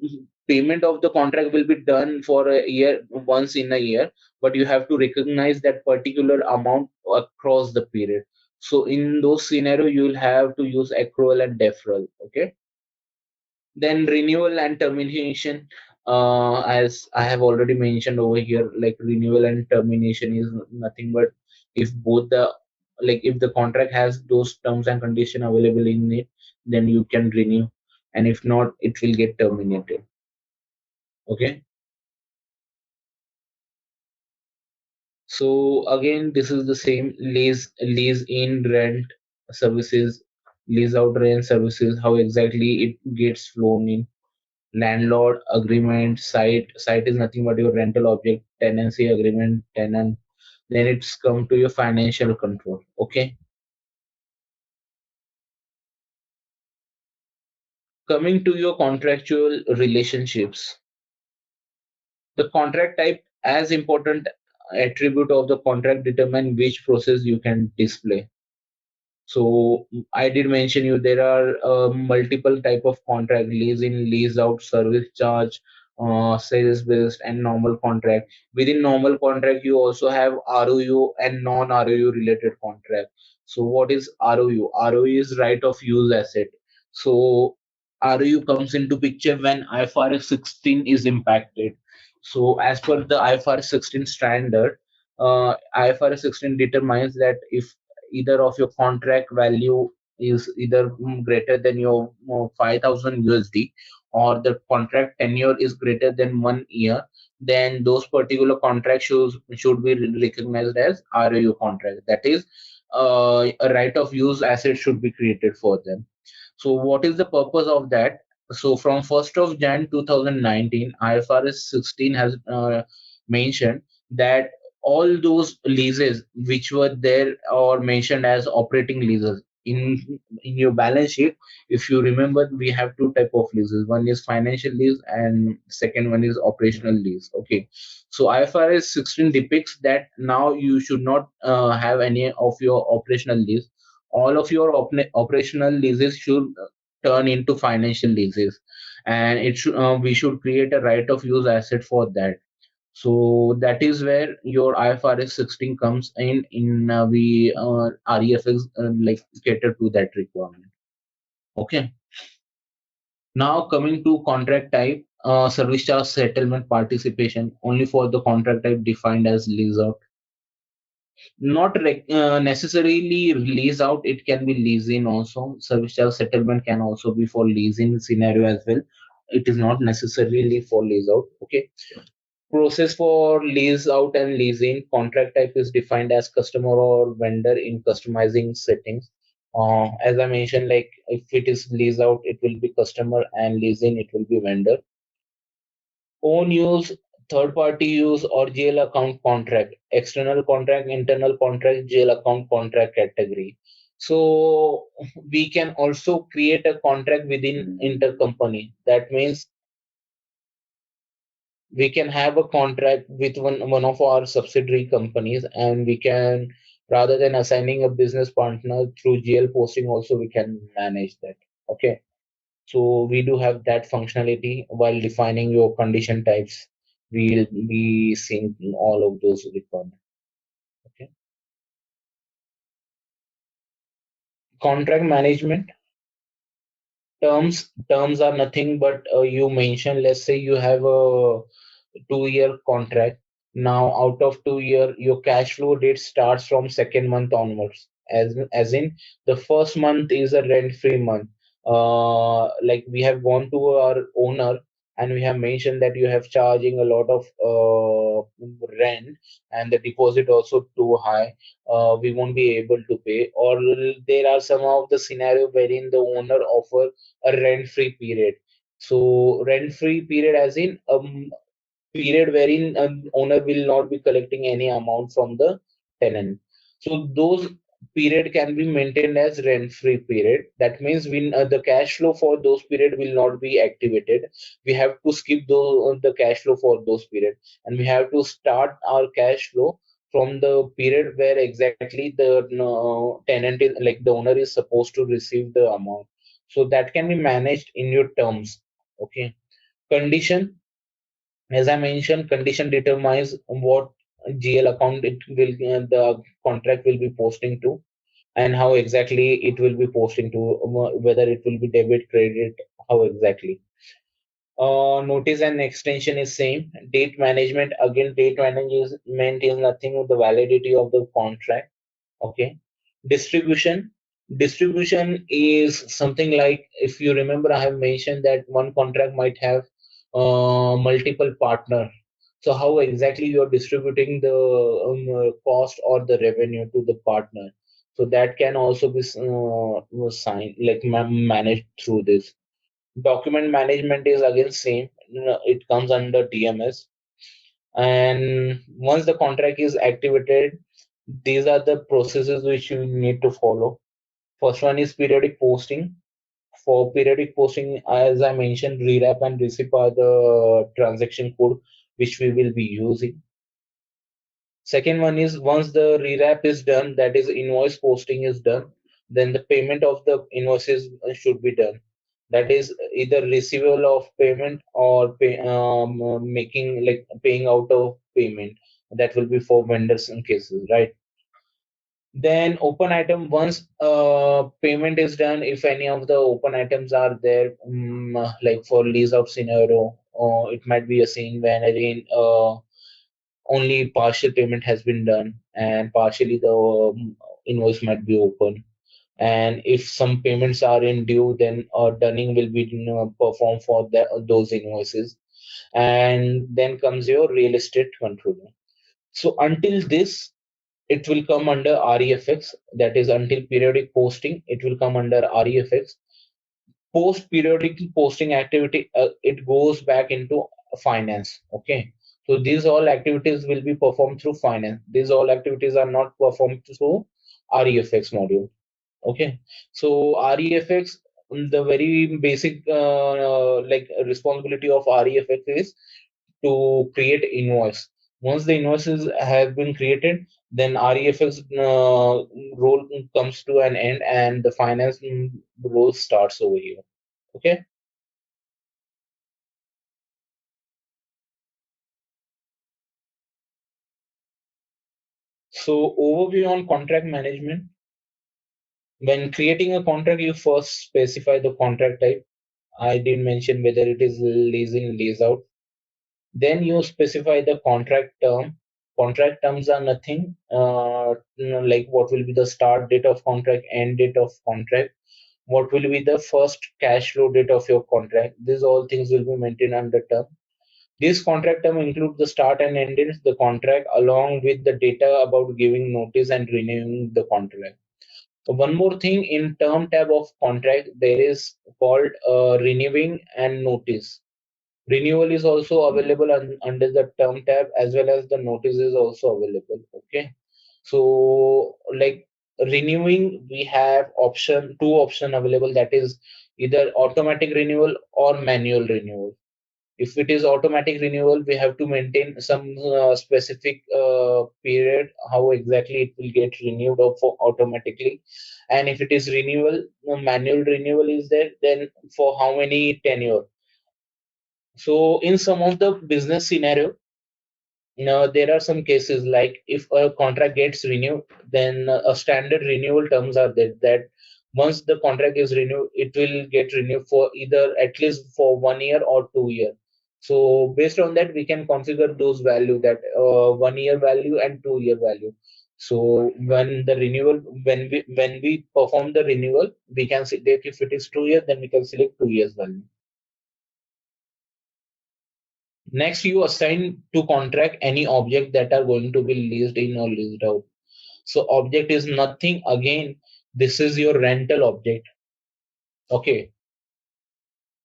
payment of the contract will be done for a year, once in a year, but you have to recognize that particular amount across the period. So in those scenario, you will have to use accrual and deferral. Okay. Then renewal and termination, as I have already mentioned over here, like renewal and termination is nothing but if both the if the contract has those terms and condition available in it, then you can renew, and if not, it will get terminated. Okay. So again, this is the same lease in rent services, lease out rent services, how exactly it gets flown in. Landlord agreement, site is nothing but your rental object, tenancy agreement, tenant. Then it's come to your financial control. Okay. Coming to your contractual relationships. The contract type, as important attribute of the contract, determine which process you can display. So I did mention you there are multiple type of contract: lease in, lease out, service charge, sales based, and normal contract. Within normal contract, you also have ROU and non-ROU related contract. So what is ROU? ROU is right of use asset. So ROU comes into picture when IFRS 16 is impacted. So as per the IFRS 16 standard, IFRS 16 determines that either of your contract value is either greater than your 5,000 USD, or the contract tenure is greater than 1 year, then those particular contracts should be recognized as ROU contract. That is, a right of use asset should be created for them. So what is the purpose of that? So from 1st of Jan 2019, IFRS 16 has mentioned that all those leases which were there or mentioned as operating leases in your balance sheet, if you remember, we have two type of leases. One is financial lease and second one is operational lease. Okay, so IFRS 16 depicts that now you should not have any of your operational lease. All of your operational leases should turn into financial leases, and it should we should create a right of use asset for that. So that is where your IFRS 16 comes in we REFX like cater to that requirement. Okay. Now coming to contract type, service charge settlement participation only for the contract type defined as lease out. Not necessarily lease out, it can be lease in also. Service charge settlement can also be for lease in scenario as well. It is not necessarily for lease out. Okay. Process for lease out and lease in. Contract type is defined as customer or vendor in customizing settings. As I mentioned, like if it is lease out, it will be customer, and lease in, it will be vendor. Own use, third party use, or GL account contract, external contract, internal contract, GL account contract category. So we can also create a contract within intercompany. That means we can have a contract with one of our subsidiary companies, and we can, rather than assigning a business partner through GL posting, also we can manage that. Okay, so we do have that functionality while defining your condition types. We'll be seeing all of those requirements. Okay, contract management. Terms are nothing but you mention, let's say you have a 2-year contract. Now out of 2 year, your cash flow date starts from second month onwards, as in the first month is a rent free month. Like we have gone to our owner and we have mentioned that you have charging a lot of rent, and the deposit also too high. We won't be able to pay, or there are some of the scenario wherein the owner offer a rent free period. So rent free period as in period wherein owner will not be collecting any amount from the tenant. So those period can be maintained as rent free period. That means when the cash flow for those period will not be activated, we have to skip the cash flow for those period, and we have to start our cash flow from the period where exactly the tenant is, like the owner is supposed to receive the amount. So that can be managed in your terms. Okay. Condition, as I mentioned, condition determines what GL account it will the contract will be posting to, and how exactly it will be posting to, whether it will be debit, credit, how exactly. Notice and extension is same. Date management, again, date management is nothing with the validity of the contract. Okay. Distribution. Distribution is something like, if you remember, I have mentioned that one contract might have multiple partner. So how exactly you're distributing the cost or the revenue to the partner. So that can also be signed, like managed through this. Document management is again same. It comes under DMS. And once the contract is activated, these are the processes which you need to follow. First one is periodic posting. For periodic posting, as I mentioned, rewrap and receipt are the transaction code which we will be using. Second one is, once the rewrap is done, that is invoice posting is done, then the payment of the invoices should be done. That is either receivable of payment or making, like paying out of payment. That will be for vendors in cases, right? Then open item, once payment is done, if any of the open items are there, like for lease out scenario, or it might be a scene wherein only partial payment has been done and partially the invoice might be open. And if some payments are in due, then dunning will be performed for those invoices. And then comes your real estate controller. So until this, it will come under REFX, that is until periodic posting, it will come under REFX. Post periodic posting activity, it goes back into finance. Okay, so these all activities will be performed through finance. These all activities are not performed through REFX module. Okay, so REFX, the very basic like responsibility of REFX is to create invoice. Once the invoices have been created, then REFX role comes to an end and the finance role starts over here. Okay. So overview on contract management. When creating a contract, you first specify the contract type. I did mention whether it is leasing, lease out. Then you specify the contract term. Contract terms are nothing like what will be the start date of contract, end date of contract, what will be the first cash flow date of your contract. These all things will be maintained under term. This contract term includes the start and end dates, the contract, along with the data about giving notice and renewing the contract. So one more thing, in term tab of contract, there is called renewing and notice. Renewal is also available under the term tab, as well as the notice is also available. Okay, so like renewing, we have two option available, that is either automatic renewal or manual renewal. If it is automatic renewal, we have to maintain some specific period how exactly it will get renewed or for automatically. And if it is renewal, manual renewal is there, then for how many tenure. So in some of the business scenario, there are some cases like if a contract gets renewed, then a standard renewal terms are there, that once the contract is renewed, it will get renewed for either at least for 1 year or 2 year. So based on that, we can configure those value, that 1 year value and 2 year value. So when the renewal, when we perform the renewal, we can select, if it is 2 years, then we can select 2 years value. Next, you assign to contract any object that are going to be leased in or leased out. So object is nothing. Again, this is your rental object. Okay.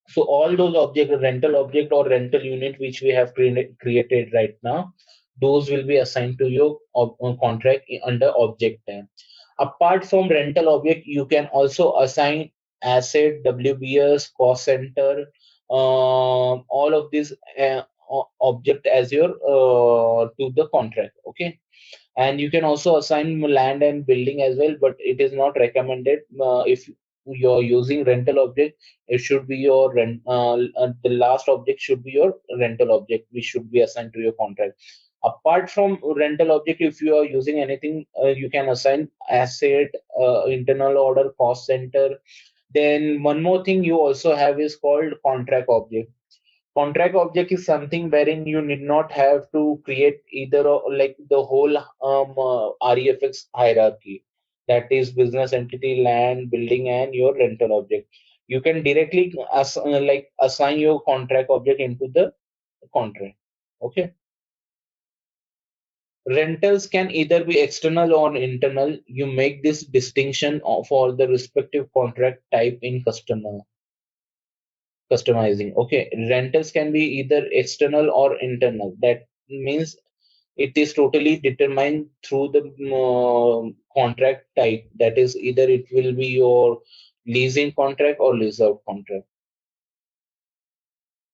So all those object, rental object or rental unit which we have created right now, those will be assigned to your contract under object tab. Apart from rental object, you can also assign asset, WBS, cost center, all of these object as your to the contract. Okay, and you can also assign land and building as well, but it is not recommended. If you're using rental object, it should be your rent. The last object should be your rental object, which should be assigned to your contract. Apart from rental object, if you are using anything, you can assign asset, internal order, cost center. Then one more thing you also have is called contract object. Contract object is something wherein you need not have to create either like the whole REFX hierarchy, that is business entity, land, building, and your rental object. You can directly assign your contract object into the contract. Okay. Rentals can either be external or internal. You make this distinction for the respective contract type in customizing. Okay, rentals can be either external or internal. That means it is totally determined through the contract type. That is, either it will be your leasing contract or lease out contract.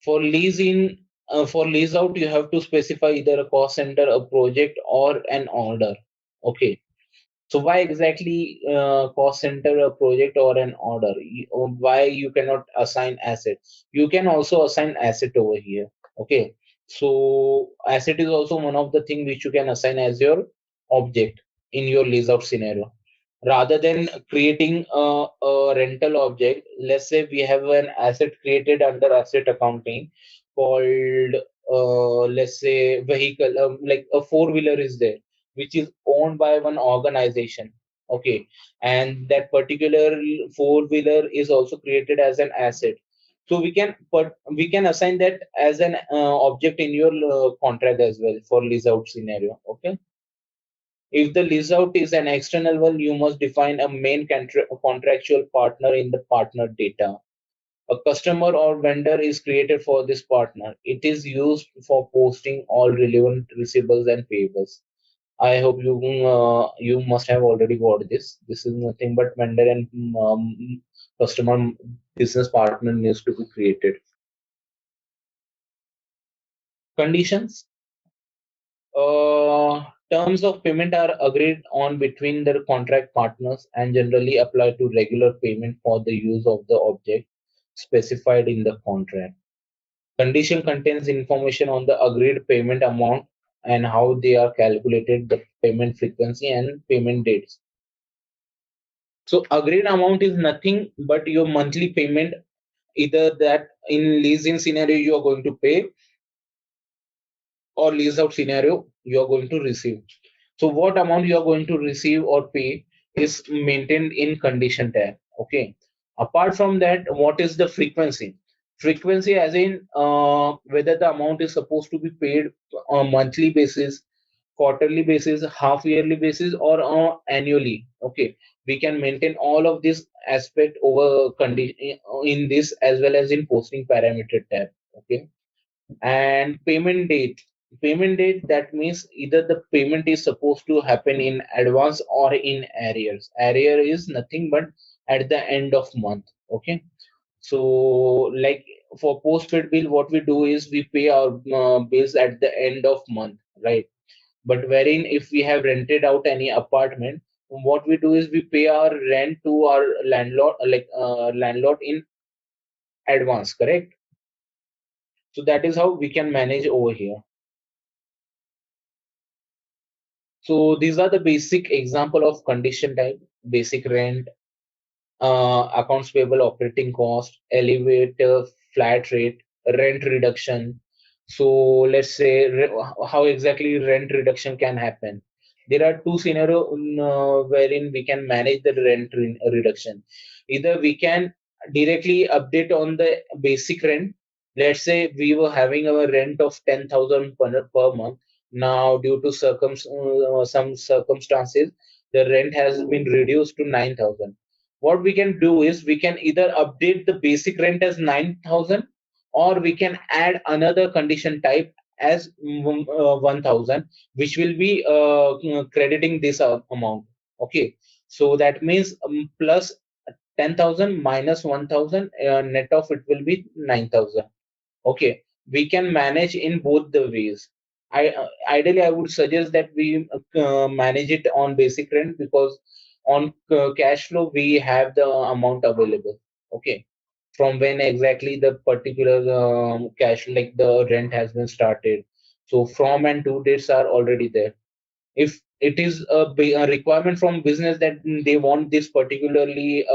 For for lease out, you have to specify either a cost center, a project, or an order. Okay. So why exactly cost center, a project, or an order? Why you cannot assign asset? You can also assign asset over here. Okay. So asset is also one of the things which you can assign as your object in your lease out scenario. Rather than creating a rental object, let's say we have an asset created under asset accounting called, let's say, vehicle, like a four-wheeler is there, which is owned by one organization. Okay, and that particular four-wheeler is also created as an asset. So we can assign that as an object in your contract as well for lease out scenario. Okay. If the lease out is an external one, you must define a main contractual partner in the partner data. A customer or vendor is created for this partner. It is used for posting all relevant receivables and payables. I hope you must have already got this. This is nothing but vendor and customer business partner needs to be created. Conditions. Terms of payment are agreed on between the contract partners and generally apply to regular payment for the use of the object specified in the contract. Condition contains information on the agreed payment amount and how they are calculated, the payment frequency and payment dates. So agreed amount is nothing but your monthly payment, either that in leasing scenario you are going to pay or lease out scenario you are going to receive. So what amount you are going to receive or pay is maintained in condition tab. Okay. Apart from that, what is the frequency? Frequency as in whether the amount is supposed to be paid on monthly basis, quarterly basis, half yearly basis, or annually. Okay. We can maintain all of this aspect over condition in this as well as in posting parameter tab. Okay. And payment date, that means either the payment is supposed to happen in advance or in arrear is nothing but at the end of month. Okay, so like for postpaid bill, what we do is we pay our bills at the end of month, right? But wherein if we have rented out any apartment, what we do is we pay our rent to our landlord, landlord in advance, correct? So that is how we can manage over here. So these are the basic example of condition type: basic rent, accounts payable, operating cost, elevator, flat rate, rent reduction. So let's say how exactly rent reduction can happen. There are two scenarios wherein we can manage the rent reduction. Either we can directly update on the basic rent. Let's say we were having a rent of 10,000 per month. Now, due to some circumstances, the rent has been reduced to 9,000. What we can do is we can either update the basic rent as 9,000, or we can add another condition type as 1,000, which will be crediting this amount. Okay, so that means plus 10,000 minus 1,000, net of it will be 9,000. Okay, we can manage in both the ways. Ideally I would suggest that we manage it on basic rent, because on cash flow we have the amount available. Okay, from when exactly the particular cash, like the rent has been started, so from and due dates are already there. If it is a requirement from business that they want this particularly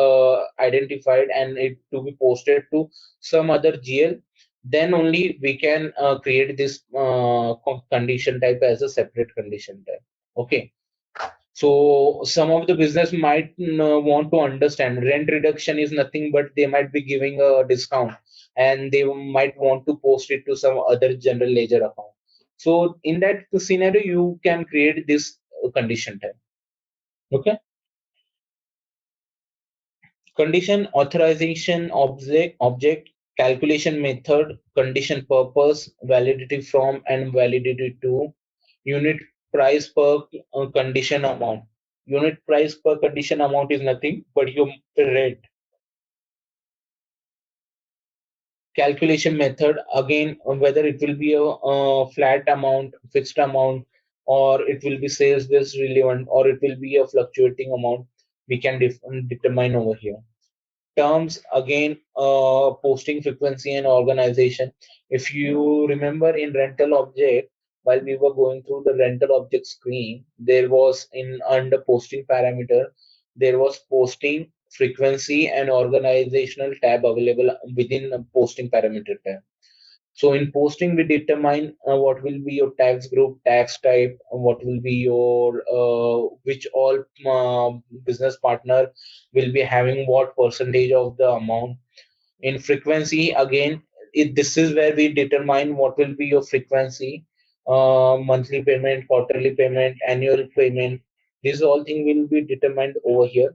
identified and it to be posted to some other GL, then only we can create this condition type as a separate condition type. Okay, so some of the business might want to understand rent reduction is nothing but they might be giving a discount, and they might want to post it to some other general ledger account. So in that scenario, you can create this condition type. Okay. Condition authorization object, calculation method, condition purpose, validity from and validity to, unit price per condition amount. Unit price per condition amount is nothing but your rate. Calculation method, again, whether it will be a flat amount, fixed amount, or it will be sales based relevant, or it will be a fluctuating amount, we can determine over here. Terms, again, posting frequency and organization. If you remember in rental object, while we were going through the rental object screen, there was in under posting parameter, there was posting frequency and organizational tab available within the posting parameter tab. So in posting, we determine what will be your tax group, tax type, what will be your which all business partner will be having what percentage of the amount. In frequency, again, this is where we determine what will be your frequency, monthly payment, quarterly payment, annual payment. These all things will be determined over here.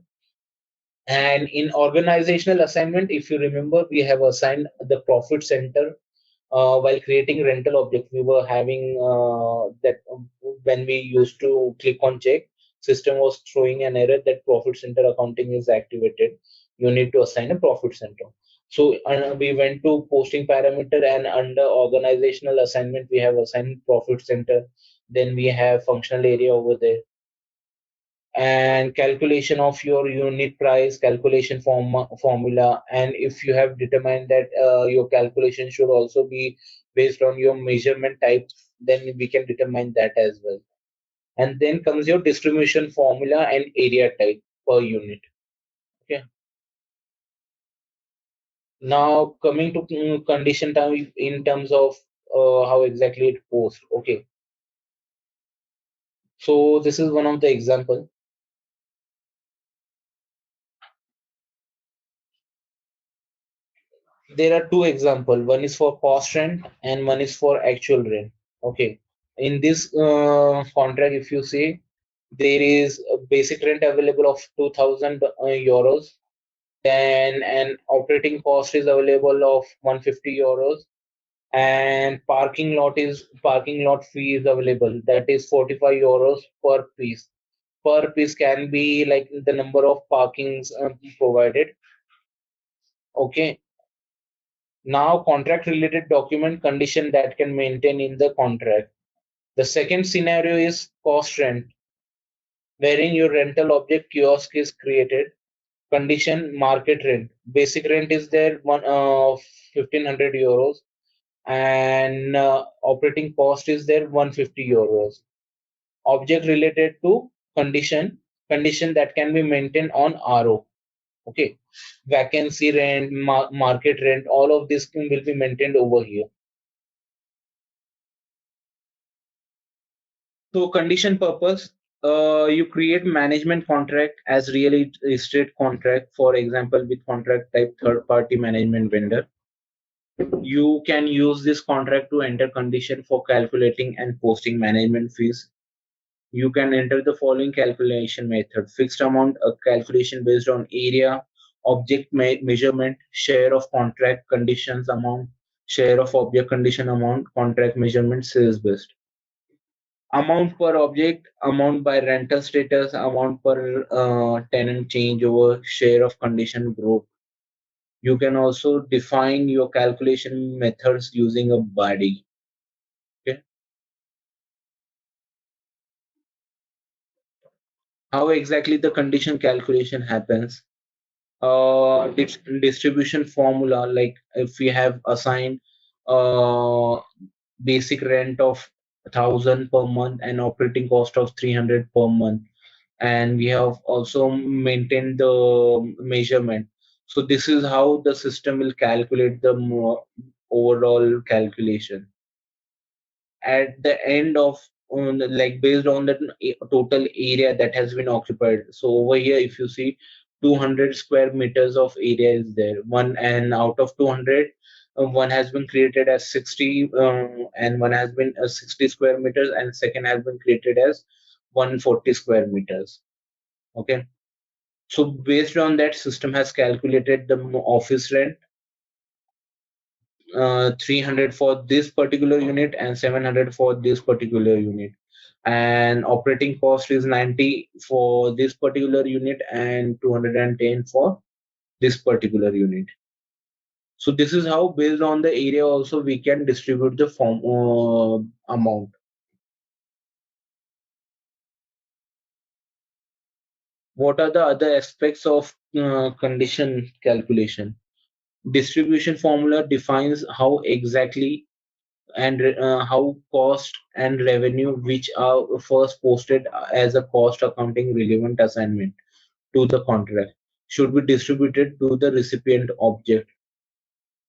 And in organizational assignment, if you remember, we have assigned the profit center while creating rental object. We were having that when we used to click on check, system was throwing an error that profit center accounting is activated. You need to assign a profit center. So we went to posting parameter, and under organizational assignment, we have assigned profit center. Then we have functional area over there, and calculation of your unit price, calculation formula. And if you have determined that your calculation should also be based on your measurement type, then we can determine that as well. And then comes your distribution formula and area type per unit. Okay. Now coming to condition type in terms of how exactly it posts. Okay. So this is one of the example. There are two examples. One is for cost rent and one is for actual rent. Okay. In this contract, if you see, there is a basic rent available of 2,000 euros. Then an operating cost is available of 150 euros, and parking lot fee is available. That is 45 euros per piece. Per piece can be like the number of parkings provided. Okay. Now, contract related document condition that can maintain in the contract. The second scenario is cost rent, wherein your rental object kiosk is created. Condition market rent. Basic rent is there 1,500 euros, and operating cost is there 150 euros. Object related to condition that can be maintained on RO. Okay, vacancy rent, market rent, all of this will be maintained over here. So condition purpose, you create management contract as real estate contract, for example, with contract type third party management vendor. You can use this contract to enter condition for calculating and posting management fees. You can enter the following calculation method: fixed amount, a calculation based on area, object measurement, share of contract conditions amount, share of object condition amount, contract measurement, sales based. Amount per object, amount by rental status, amount per tenant changeover, share of condition group. You can also define your calculation methods using a body. Okay. How exactly the condition calculation happens? Distribution formula, like if we have assigned basic rent of 1,000 per month and operating cost of 300 per month, and we have also maintained the measurement. So this is how the system will calculate the overall calculation at the end of like based on the total area that has been occupied. So over here, if you see, 200 square meters of area is there. One, and out of 200, one has been created as 60, and one has been 60 square meters, and second has been created as 140 square meters. Okay. So based on that, system has calculated the office rent, 300 for this particular unit and 700 for this particular unit, and operating cost is 90 for this particular unit and 210 for this particular unit. So this is how, based on the area also, we can distribute the form amount. What are the other aspects of condition calculation? Distribution formula defines how exactly and how cost and revenue, which are first posted as a cost accounting relevant assignment to the contract, should be distributed to the recipient object.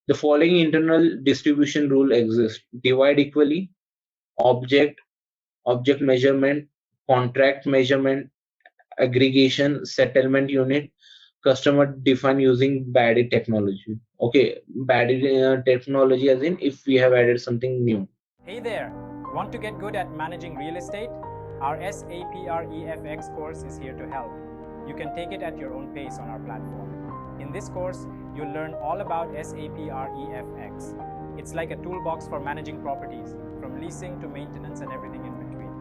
The following internal distribution rule exists: divide equally, object measurement, contract measurement, aggregation, settlement unit, customer define using BADI technology. Okay, BADI technology as in if we have added something new. Hey there! Want to get good at managing real estate? Our SAP REFX course is here to help. You can take it at your own pace on our platform. In this course, you'll learn all about SAP REFX. It's like a toolbox for managing properties, from leasing to maintenance and everything in between.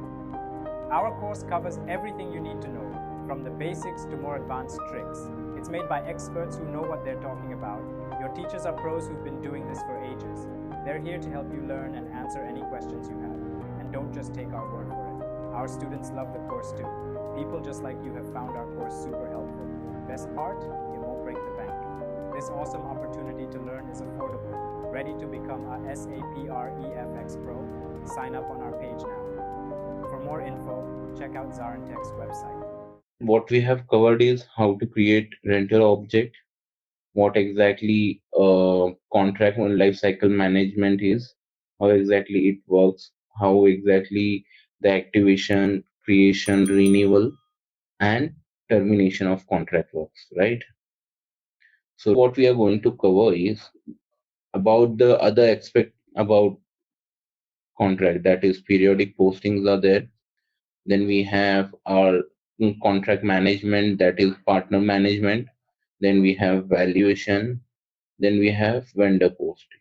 Our course covers everything you need to know, from the basics to more advanced tricks. It's made by experts who know what they're talking about. Your teachers are pros who've been doing this for ages. They're here to help you learn and answer any questions you have. And don't just take our word for it. Our students love the course too. People just like you have found our course super helpful. Best part, it won't break the bank. This awesome opportunity to learn is affordable. Ready to become a SAP REFX Pro? Sign up on our page now. For more info, check out ZaranTech's website. What we have covered is how to create rental object, what exactly contract and lifecycle management is, how exactly it works, how exactly the activation, creation, renewal, and termination of contract works, right? So what we are going to cover is about the other aspect about contract, that is periodic postings are there. Then we have our contract management, that is partner management. Then we have valuation. Then we have vendor posting.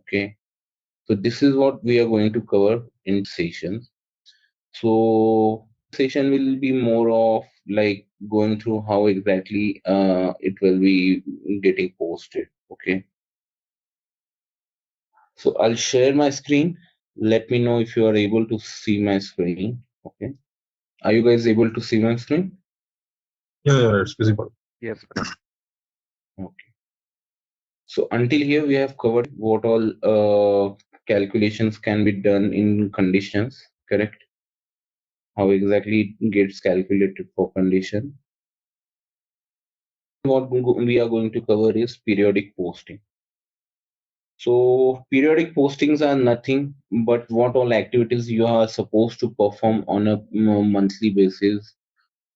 Okay. So this is what we are going to cover in sessions. So session will be more of like going through how exactly it will be getting posted. Okay. So I'll share my screen. Let me know if you are able to see my screen. Okay. Are you guys able to see my screen? Yeah, it's visible. Yes. Okay. So until here we have covered what all calculations can be done in conditions, correct? How exactly it gets calculated for condition. What we are going to cover is periodic posting. So periodic postings are nothing but what all activities you are supposed to perform on a monthly basis.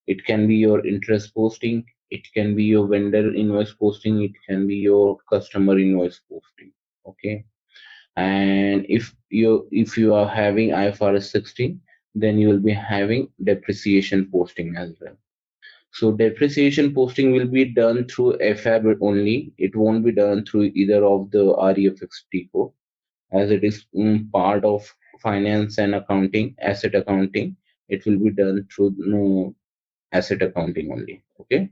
It can be your interest posting, it can be your vendor invoice posting, it can be your customer invoice posting. Okay. And if you are having IFRS 16, then you will be having depreciation posting as well. So depreciation posting will be done through FAB only. It won't be done through either of the REFX code, as it is part of finance and accounting, asset accounting. It will be done through asset accounting only. Okay.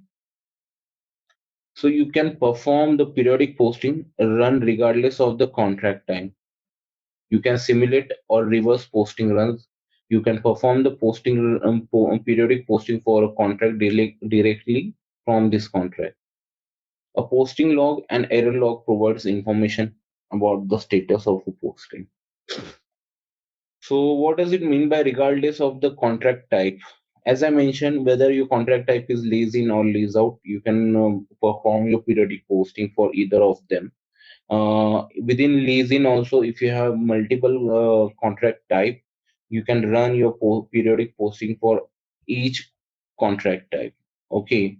So you can perform the periodic posting run regardless of the contract time. You can simulate or reverse posting runs. You can perform the posting periodic posting for a contract directly from this contract. A posting log and error log provides information about the status of a posting. So what does it mean by regardless of the contract type? As I mentioned, whether your contract type is lease in or lease out, you can perform your periodic posting for either of them. Within lease in also, if you have multiple contract type, you can run your periodic posting for each contract type. Okay.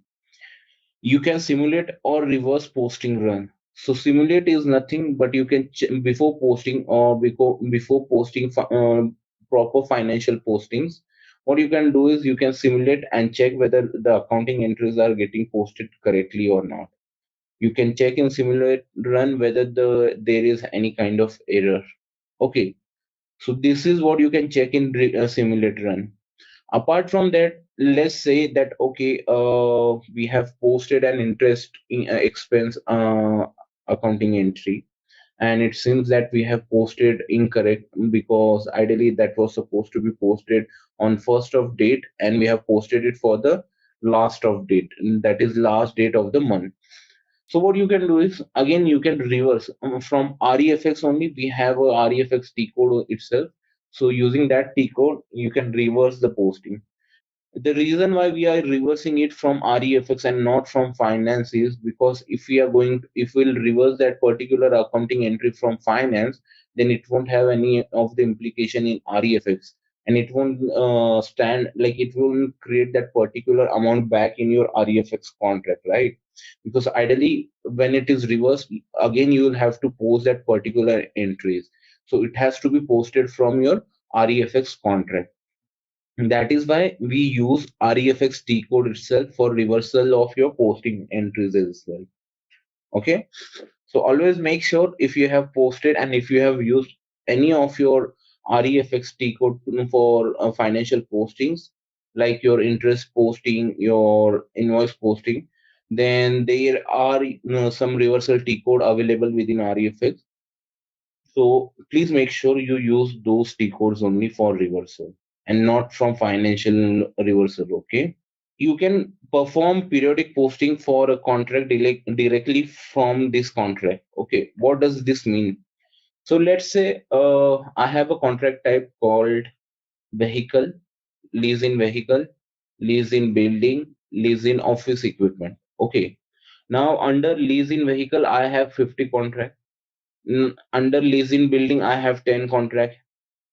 You can simulate or reverse posting run. So simulate is nothing but you can before posting or before posting proper financial postings, what you can do is you can simulate and check whether the accounting entries are getting posted correctly or not. You can check in simulate run whether there is any kind of error. Okay. So this is what you can check in simulate run. Apart from that, let's say that okay, we have posted an interest in expense accounting entry, and it seems that we have posted incorrect because ideally that was supposed to be posted on first of date, and we have posted it for the last of date, that is last date of the month. So what you can do is again you can reverse from REFX only. We have a REFX T code itself. So using that T code, you can reverse the posting. The reason why we are reversing it from REFX and not from finance is because if we'll reverse that particular accounting entry from finance, then it won't have any of the implication in REFX, and it won't stand like it won't create that particular amount back in your REFX contract, right? Because ideally, when it is reversed, again you will have to post that particular entries. So it has to be posted from your REFX contract. That is why we use REFX T code itself for reversal of your posting entries as well. Okay, so always make sure if you have posted and if you have used any of your REFX T code for financial postings, like your interest posting, your invoice posting, then there are some reversal T code available within REFX. So please make sure you use those T codes only for reversal and not from financial reversal. Okay. You can perform periodic posting for a contract directly from this contract. Okay. What does this mean? So let's say I have a contract type called vehicle, vehicle, lease in building, lease in office equipment. Okay. Now under lease in vehicle, I have 50 contract. Under lease in building, I have 10 contract,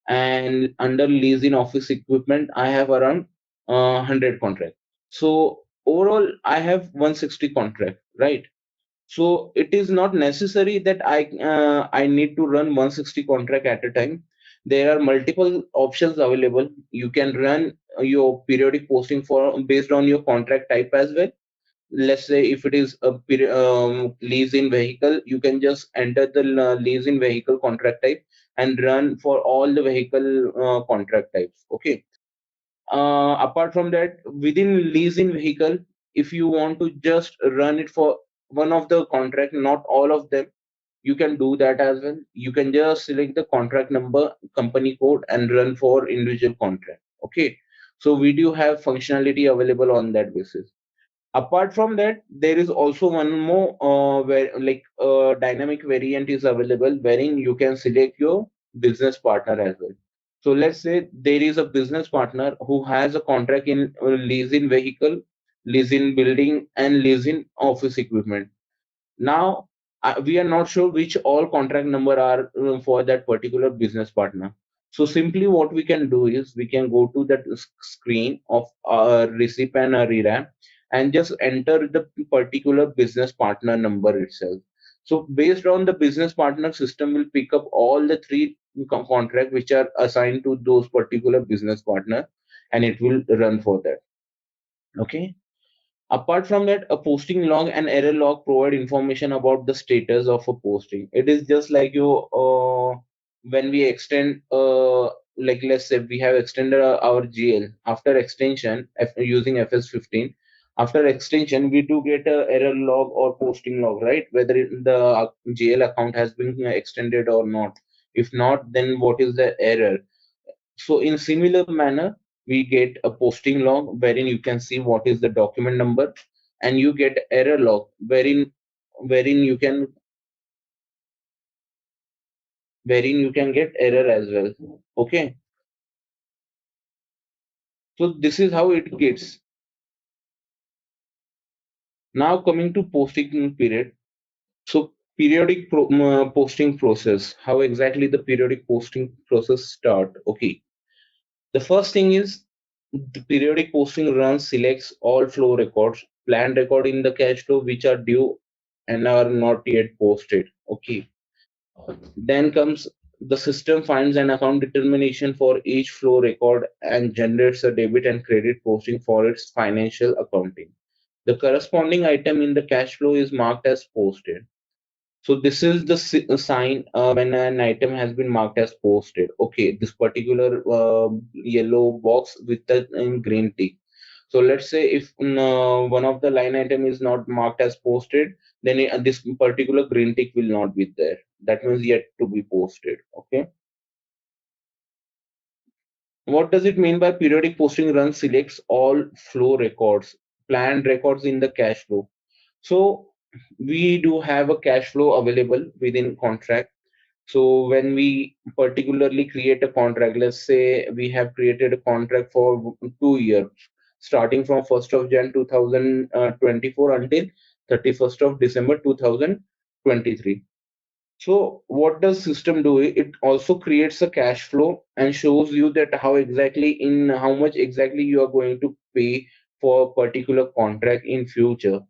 and under lease in office equipment, I have around 100 contract. So overall, I have 160 contract, right? So it is not necessary that I need to run 160 contract at a time. There are multiple options available. You can run your periodic posting for based on your contract type as well. Let's say if it is a lease in vehicle, you can just enter the lease in vehicle contract type and run for all the vehicle contract types. Okay. Apart from that, within lease in vehicle, if you want to just run it for one of the contract, not all of them, you can do that as well. You can just select the contract number, company code, and run for individual contract. Okay. So we do have functionality available on that basis. Apart from that, there is also one more where like dynamic variant is available wherein you can select your business partner as well. So let's say there is a business partner who has a contract in leasing vehicle, leasing building, and leasing office equipment. Now, we are not sure which all contract number are for that particular business partner. So simply what we can do is we can go to that screen of receipt and a RERAM and just enter the particular business partner number itself. So based on the business partner, system will pick up all the three contract which are assigned to those particular business partner, and it will run for that. Okay. Apart from that, a posting log and error log provide information about the status of a posting. It is just like when we extend, like let's say we have extended our GL after extension using FS15. After extension, we do get a error log or posting log, right? Whether the GL account has been extended or not. If not, then what is the error? So in similar manner, we get a posting log wherein you can see what is the document number, and you get error log wherein you can get error as well. Okay. So this is how it gets. Now coming to posting period. So periodic posting process. How exactly the periodic posting process start? Okay. The first thing is the periodic posting run selects all flow records, planned record in the cash flow which are due and are not yet posted. Okay. Then comes the system finds an account determination for each flow record and generates a debit and credit posting for its financial accounting. The corresponding item in the cash flow is marked as posted. So this is the sign when an item has been marked as posted. Okay, this particular yellow box with the green tick. So let's say if one of the line item is not marked as posted, then this particular green tick will not be there. That means yet to be posted. Okay. What does it mean by periodic posting run selects all flow records, planned records in the cash flow? So we do have a cash flow available within contract. So when we particularly create a contract, let's say we have created a contract for 2 years. starting from 1st of Jan 2024 until 31st of December 2023. So what does system do? It also creates a cash flow and shows you that how much exactly you are going to pay for a particular contract in future,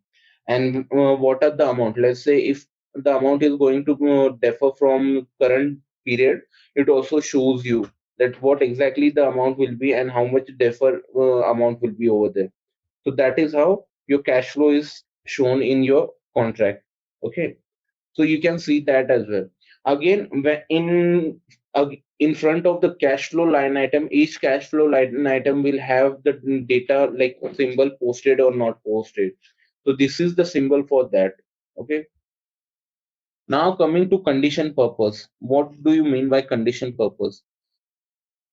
and what are the amount. Let's say if the amount is going to differ from current period, it also shows you that what exactly the amount will be and how much differ amount will be over there. So that is how your cash flow is shown in your contract. Okay, so you can see that as well. Again, in front of the cash flow line item, each cash flow line item will have the data like symbol posted or not posted. So this is the symbol for that. Okay. Now coming to condition purpose. What do you mean by condition purpose?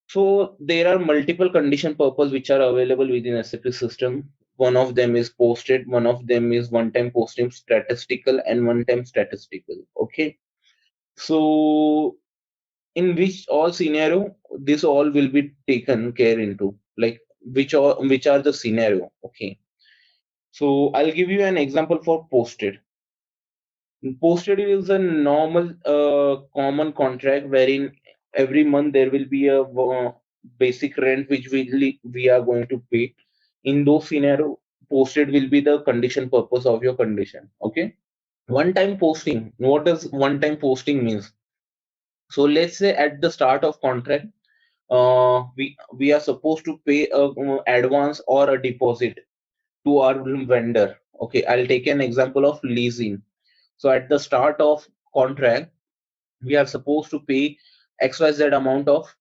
So there are multiple condition purpose which are available within SAP system. One of them is posted, one of them is one-time posting statistical, and one-time statistical. Okay. So in which all scenario, this all will be taken care into, like which are the scenario. Okay. So I'll give you an example for posted. Posted is a normal common contract wherein every month there will be a basic rent which we are going to pay. In those scenario, posted will be the condition purpose of your condition. Okay. One time posting. What does one time posting means? So let's say at the start of contract, we are supposed to pay a advance or a deposit to our vendor. Okay, I'll take an example of leasing. So at the start of contract, we are supposed to pay XYZ amount of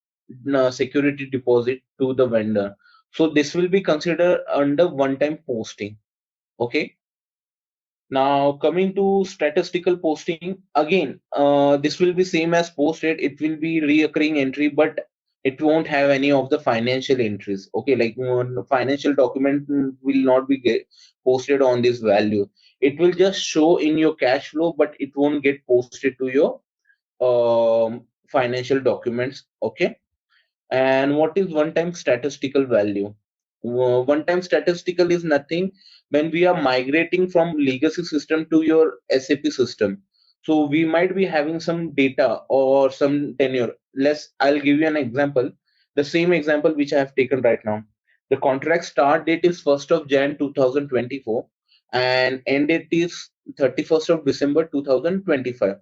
security deposit to the vendor. So this will be considered under one-time posting. Okay. Now coming to statistical posting, again, this will be same as posted. It will be reoccurring entry, but it won't have any of the financial entries. Okay, like one financial document will not be posted on this value. It will just show in your cash flow, but it won't get posted to your financial documents. Okay. And what is one-time statistical value? One-time statistical is nothing when we are migrating from legacy system to your SAP system. So we might be having some data or some tenure. I'll give you an example. The same example which I have taken right now. The contract start date is 1st of Jan 2024 and end date is 31st of December 2025.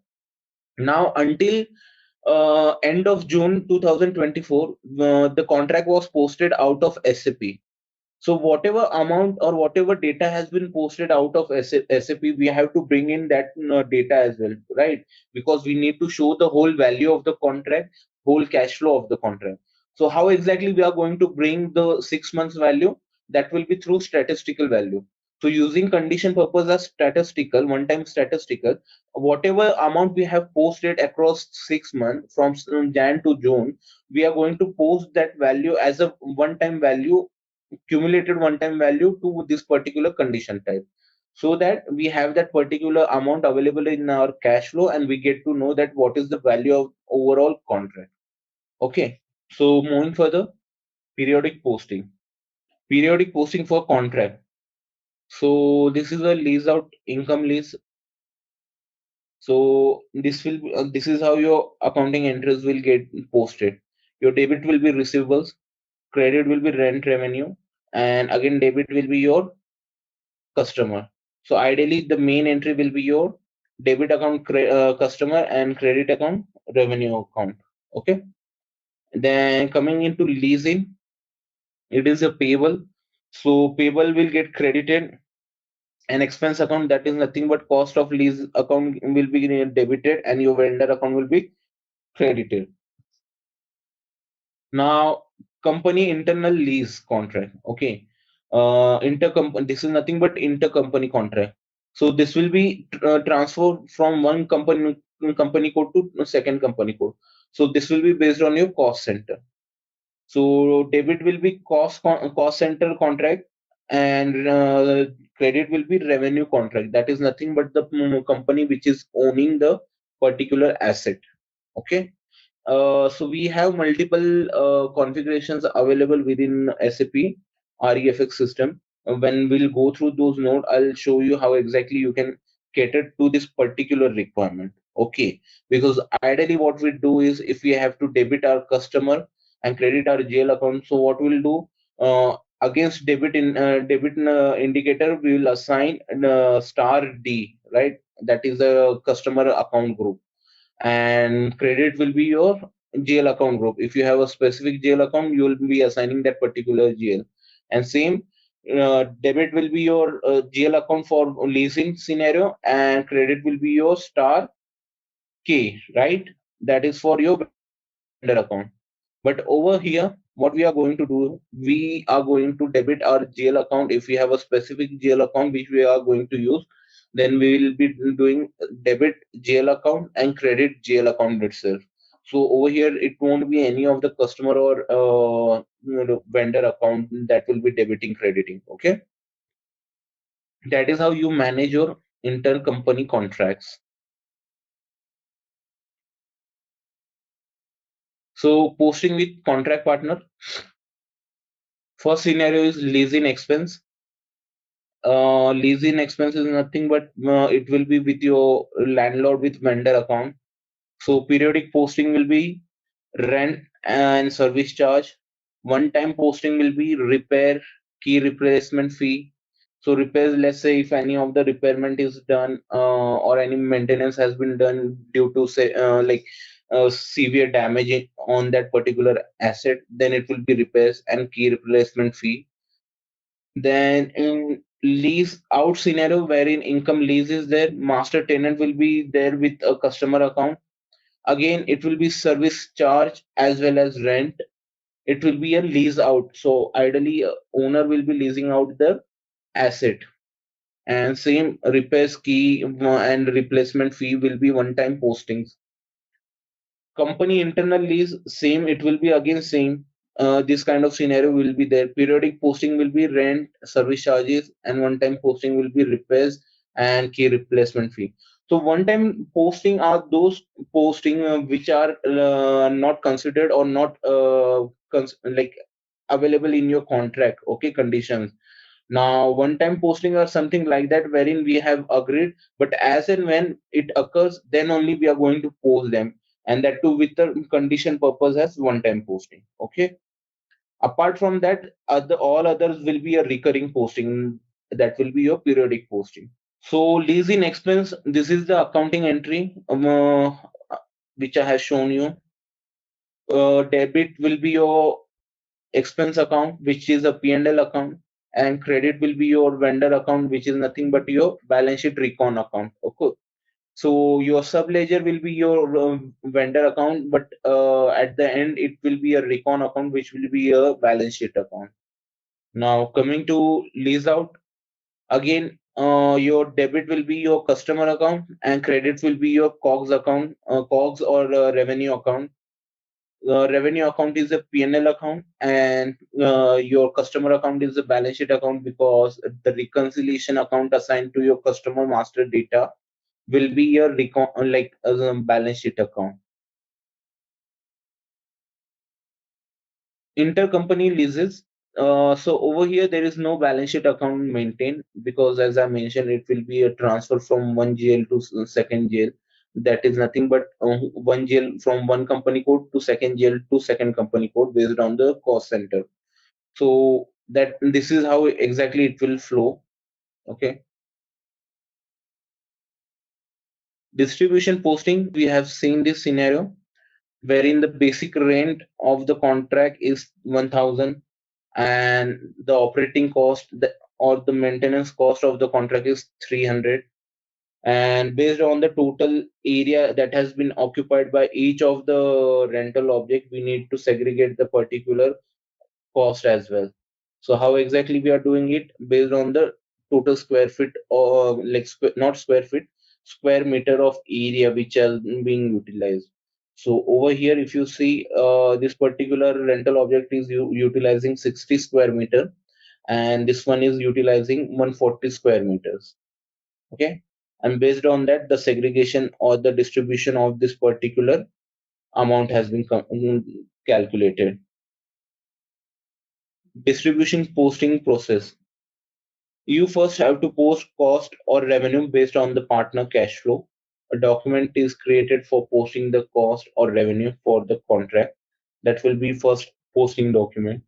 Now until end of June 2024, the contract was posted out of SAP. So whatever amount or whatever data has been posted out of SAP, we have to bring in that data as well, right? Because we need to show the whole value of the contract, whole cash flow of the contract. So how exactly we are going to bring the 6 months value? That will be through statistical value. So using condition purpose as statistical, one-time statistical, whatever amount we have posted across 6 months from Jan to June, we are going to post that value as a one-time value, cumulated one-time value to this particular condition type, so that we have that particular amount available in our cash flow and we get to know that what is the value of overall contract. Okay. So moving further, periodic posting. Periodic posting for contract. So this is a lease out income lease. So this is how your accounting entries will get posted. Your debit will be receivables, credit will be rent revenue, and again debit will be your customer. So ideally the main entry will be your debit account customer and credit account revenue account. Okay. Then coming into leasing, it is a payable. So payable will get credited. An expense account, that is nothing but cost of lease account will be debited and your vendor account will be credited. Now company internal lease contract. Okay. This is nothing but intercompany contract. So this will be transferred from one company code to second company code. So this will be based on your cost center. So debit will be cost center contract, and credit will be revenue contract. That is nothing but the company which is owning the particular asset. Okay. So we have multiple configurations available within SAP REFX system. When we'll go through those nodes, I'll show you how exactly you can cater to this particular requirement. Okay, because ideally what we do is if we have to debit our customer and credit our GL account, so what we'll do, against debit indicator, we will assign star D, right? That is the customer account group, and credit will be your GL account group. If you have a specific GL account, you will be assigning that particular GL. And same, debit will be your GL account for leasing scenario, and credit will be your star K, right? That is for your vendor account. But over here, what we are going to do, we are going to debit our GL account. If we have a specific GL account which we are going to use, then we will be doing debit GL account and credit GL account itself. So over here, it won't be any of the customer or vendor account that will be debiting, crediting. Okay, that is how you manage your intercompany contracts. So posting with contract partner. First scenario is leasing expense. Leasing expense is nothing but it will be with your landlord with vendor account. So periodic posting will be rent and service charge. One time posting will be repair, key replacement fee. So repairs, let's say if any of the repairment is done or any maintenance has been done due to say severe damage on that particular asset, then it will be repairs and key replacement fee. Then in lease out scenario wherein income lease is there, master tenant will be there with a customer account. Again, it will be service charge as well as rent. It will be a lease out. So ideally, owner will be leasing out the asset. And same repairs key and replacement fee will be one-time postings. Company internal lease, same, it will be again same. This kind of scenario will be there. Periodic posting will be rent, service charges, and one-time posting will be repairs and key replacement fee. So one-time posting are those posting which are not considered or not like available in your contract, okay, conditions. Now, one-time posting or something like that, wherein we have agreed, but as and when it occurs, then only we are going to post them, and that too with the condition purpose as one-time posting. Okay. Apart from that, all others will be a recurring posting. That will be your periodic posting. So leasing expense, this is the accounting entry which I have shown you. Debit will be your expense account, which is a P&L account, and credit will be your vendor account, which is nothing but your balance sheet recon account. Okay. So your sub ledger will be your vendor account, but at the end it will be a recon account, which will be a balance sheet account. Now coming to lease out, again your debit will be your customer account and credit will be your COGS account, COGS or revenue account. Revenue account is a P&L account, and your customer account is a balance sheet account, because the reconciliation account assigned to your customer master data will be your balance sheet account. Intercompany leases. So over here there is no balance sheet account maintained, because as I mentioned, it will be a transfer from one GL to second GL. That is nothing but one GL from one company code to second GL to second company code based on the cost center. So that this is how exactly it will flow. Okay. Distribution posting, we have seen this scenario wherein the basic rent of the contract is 1000, and the operating cost or the maintenance cost of the contract is 300, and based on the total area that has been occupied by each of the rental object, we need to segregate the particular cost as well. So how exactly we are doing it? Based on the total square feet, or not square feet, square meter of area which are being utilized. So over here, if you see, this particular rental object is utilizing 60 square meter, and this one is utilizing 140 square meters. Okay. And based on that, the segregation or the distribution of this particular amount has been calculated. Distribution posting process. You first have to post cost or revenue based on the partner cash flow. A document is created for posting the cost or revenue for the contract. That will be first posting document.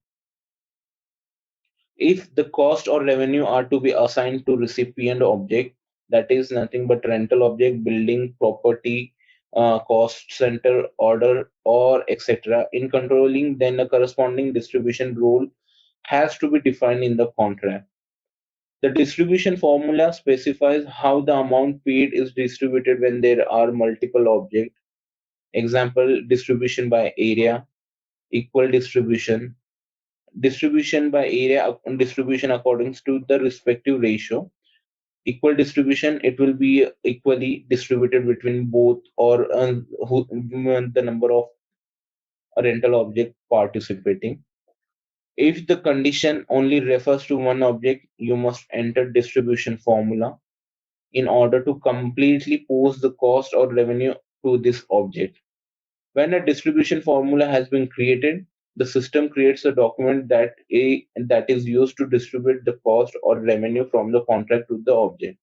If the cost or revenue are to be assigned to recipient object, that is nothing but rental object, building, property, cost center, order, or etc. In controlling, then a corresponding distribution rule has to be defined in the contract. The distribution formula specifies how the amount paid is distributed when there are multiple objects. Example, distribution by area, equal distribution, distribution by area, distribution according to the respective ratio. Equal distribution, it will be equally distributed between both or the number of rental object participating. If the condition only refers to one object, you must enter distribution formula in order to completely post the cost or revenue to this object. When a distribution formula has been created, the system creates a document that is used to distribute the cost or revenue from the contract to the object.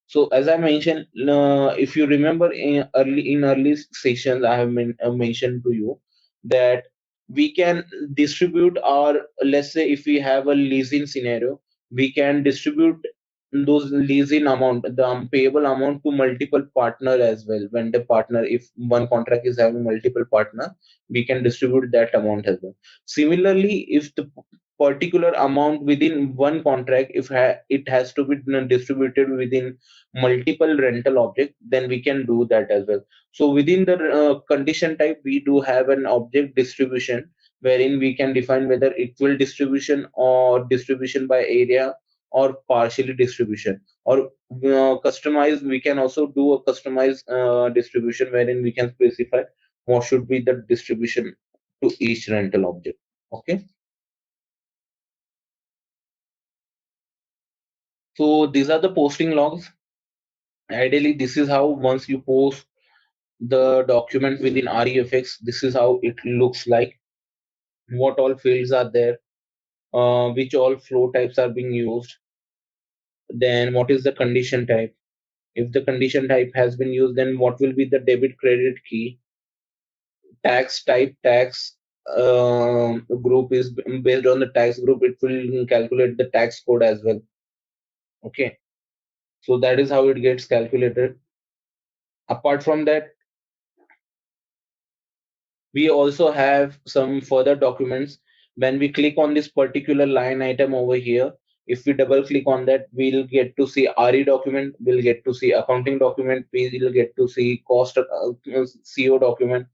So as I mentioned, if you remember in early sessions, I have mentioned to you that we can distribute our, let's say if we have a leasing scenario, we can distribute those leasing amount, the payable amount to multiple partner as well. Vendor partner, if one contract is having multiple partner, we can distribute that amount as well. Similarly, if the particular amount within one contract, if it has to be distributed within multiple rental object, then we can do that as well. So within the condition type, we do have an object distribution wherein we can define whether equal distribution or distribution by area or partially distribution, or customize. We can also do a customized distribution wherein we can specify what should be the distribution to each rental object. Okay. So these are the posting logs. Ideally, this is how once you post the document within REFX, this is how it looks like. What all fields are there, which all flow types are being used, then what is the condition type. If the condition type has been used, then what will be the debit credit key, tax type, tax group is based on the tax group, it will calculate the tax code as well. Okay, so that is how it gets calculated. Apart from that, we also have some further documents. When we click on this particular line item over here, if we double click on that, we'll get to see RE document, we'll get to see accounting document, we'll get to see cost CO document.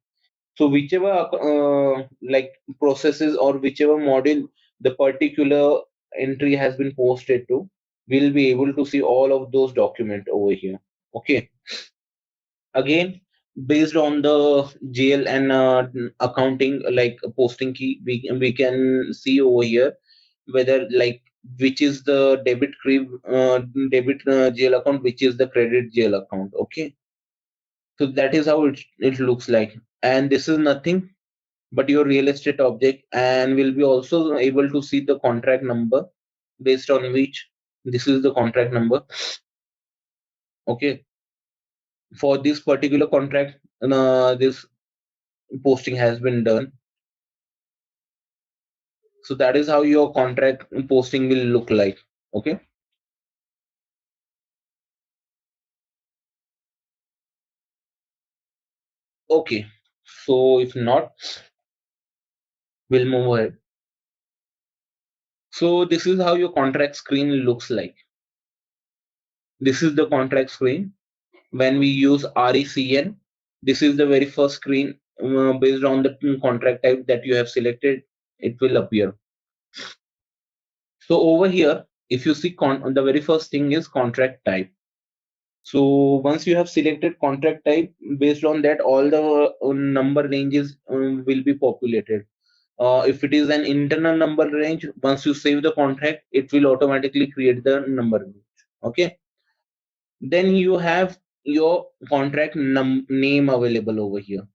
So whichever like processes or whichever module the particular entry has been posted to, we'll be able to see all of those documents over here. Okay. Again, based on the GL and accounting like posting key, we can see over here whether like which is the debit GL account, which is the credit GL account. Okay, so that is how it looks like, and this is nothing but your real estate object, and we'll be also able to see the contract number based on which this is the contract number. Okay, for this particular contract, this posting has been done. So that is how your contract posting will look like. Okay. Okay. So if not, we'll move ahead. So this is how your contract screen looks like. This is the contract screen. When we use RECN, this is the very first screen based on the contract type that you have selected, it will appear. So over here, if you see the very first thing is contract type. So once you have selected contract type, based on that, all the number ranges will be populated. If it is an internal number range, once you save the contract, it will automatically create the number range. Okay. Then you have your contract name available over here.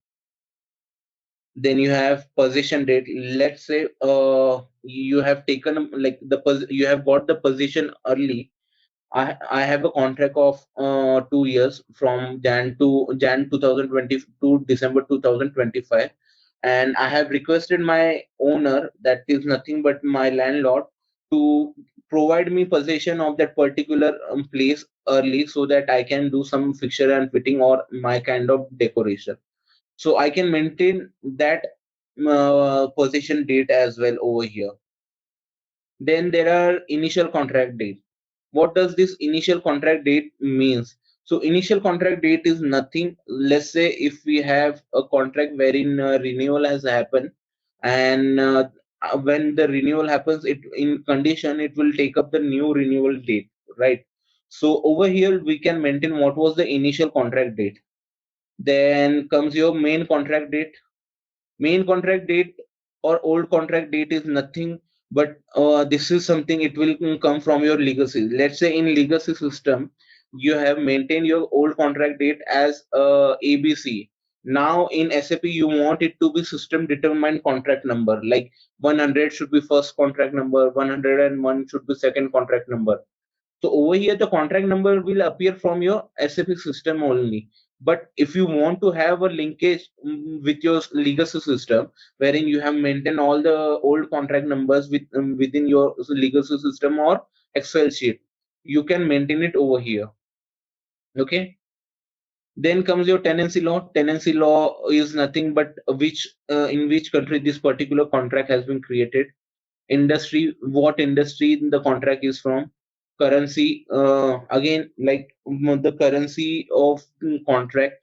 Then you have possession date. Let's say you have taken like you have got the position early. I have a contract of 2 years from Jan 2020 to December 2025, and I have requested my owner, that is nothing but my landlord, to provide me possession of that particular place early so that I can do some fixture and fitting or my kind of decoration. So I can maintain that possession date as well over here. Then there are initial contract date. What does this initial contract date means? So initial contract date is nothing. Let's say if we have a contract wherein renewal has happened, and when the renewal happens, it in condition it will take up the new renewal date, right? So over here we can maintain what was the initial contract date. Then comes your main contract date. Main contract date or old contract date is nothing but this is something, it will come from your legacy. Let's say in legacy system you have maintained your old contract date as ABC. Now in SAP you want it to be system determined contract number, like 100 should be first contract number, 101 should be second contract number. So over here, the contract number will appear from your SAP system only. But if you want to have a linkage with your legacy system, wherein you have maintained all the old contract numbers within your legacy system or Excel sheet, you can maintain it over here. Okay. Then comes your tenancy law. Tenancy law is nothing but in which country this particular contract has been created. Industry, what industry the contract is from. Currency, again, like the currency of contract.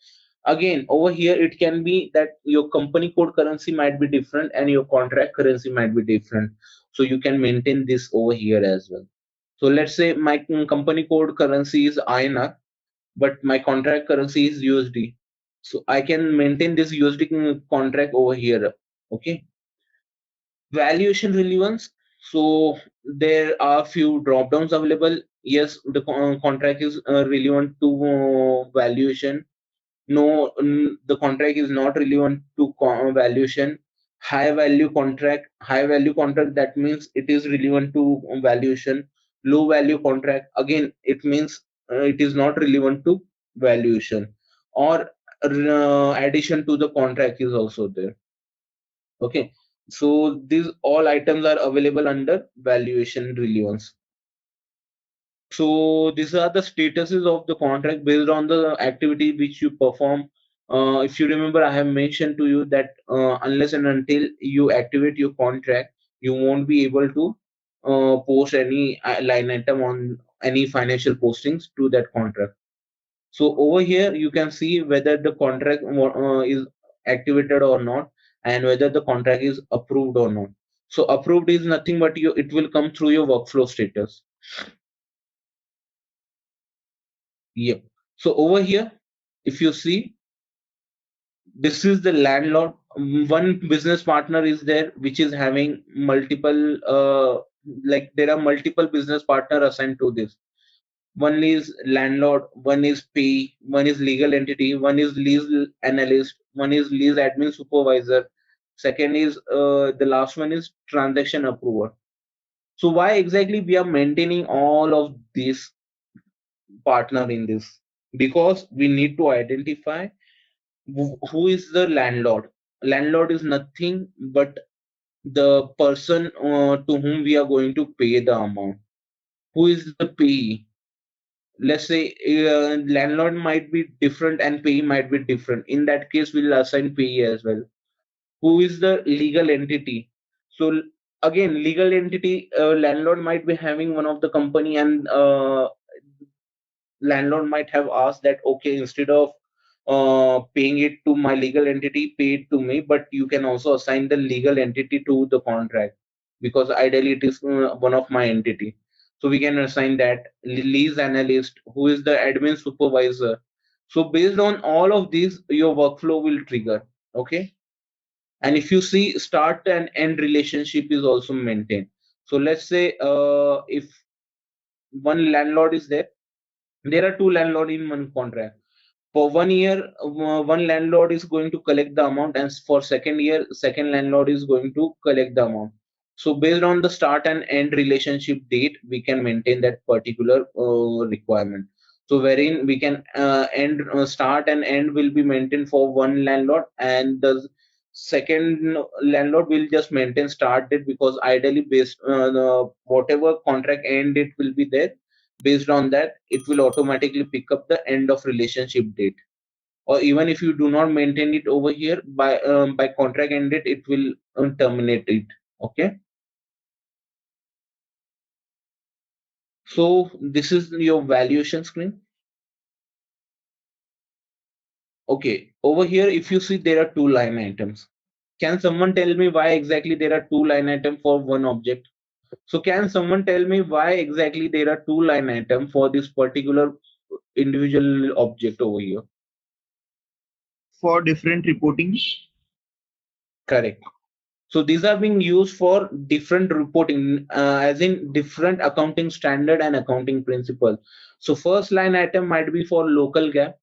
Again, over here it can be that your company code currency might be different and your contract currency might be different. So you can maintain this over here as well. So let's say my company code currency is INR, but my contract currency is USD. So I can maintain this USD contract over here. Okay. Valuation relevance. So there are few drop downs available. Yes, the contract is relevant to valuation. No, the contract is not relevant to valuation. High value contract. High value contract, that means it is relevant to valuation. Low value contract, again it means it is not relevant to valuation. Or addition to the contract is also there. Okay, so these all items are available under valuation relevance. So these are the statuses of the contract based on the activity which you perform. If you remember, I have mentioned to you that unless and until you activate your contract, you won't be able to post any line item on any financial postings to that contract. So over here you can see whether the contract is activated or not, and whether the contract is approved or not. So approved is nothing but it will come through your workflow status. Yep. So over here, if you see, this is the landlord. One business partner is there which is having multiple like there are multiple business partner assigned to this. One is landlord, one is pay, one is legal entity, one is lease analyst, one is lease admin supervisor, second is the last one is transaction approver. So why exactly we are maintaining all of these partner in this? Because we need to identify who is the landlord. Landlord is nothing but the person to whom we are going to pay the amount. Who is the payee? Let's say landlord might be different and payee might be different. In that case, we'll assign payee as well. Who is the legal entity? So again, legal entity, landlord might be having one of the company, and landlord might have asked that, okay, instead of paying it to my legal entity, pay it to me, but you can also assign the legal entity to the contract, because ideally it is one of my entity. So we can assign that lease analyst, who is the admin supervisor. So based on all of these, your workflow will trigger. Okay. And if you see, start and end relationship is also maintained. So let's say if one landlord is there, there are two landlord in one contract. For 1 year, one landlord is going to collect the amount, and for second year, second landlord is going to collect the amount. So based on the start and end relationship date, we can maintain that particular requirement. So wherein we can start and end will be maintained for one landlord, and the second landlord will just maintain start date, because ideally based whatever contract end date will be there, based on that it will automatically pick up the end of relationship date. Or even if you do not maintain it over here, by contract end date, it will terminate it. Okay, so this is your valuation screen. Okay, over here if you see, there are two line items. Can someone tell me why exactly there are two line items for one object? So can someone tell me why exactly there are two line items for this particular individual object over here? For different reporting. Correct. So these are being used for different reporting, as in different accounting standard and accounting principle. So first line item might be for local GAAP,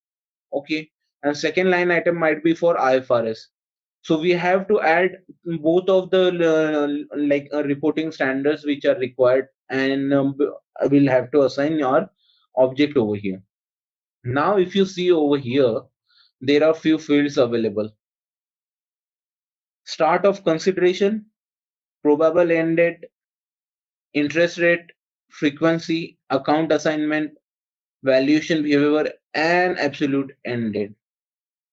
okay, and second line item might be for IFRS. So we have to add both of the reporting standards which are required, and we'll have to assign your object over here. Now if you see over here, there are few fields available. Start of consideration, probable end date, interest rate, frequency, account assignment, valuation behavior, and absolute end date.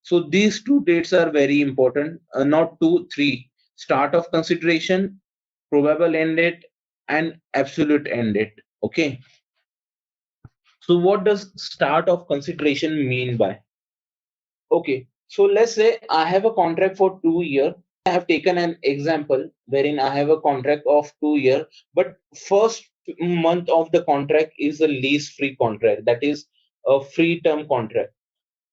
So these two dates are very important, not 2, 3. Start of consideration, probable end date, and absolute end date. Okay. So what does start of consideration mean by? Okay. So let's say I have a contract for 2 years. I have taken an example wherein I have a contract of 2 years, but first month of the contract is a lease free contract. That is a free term contract.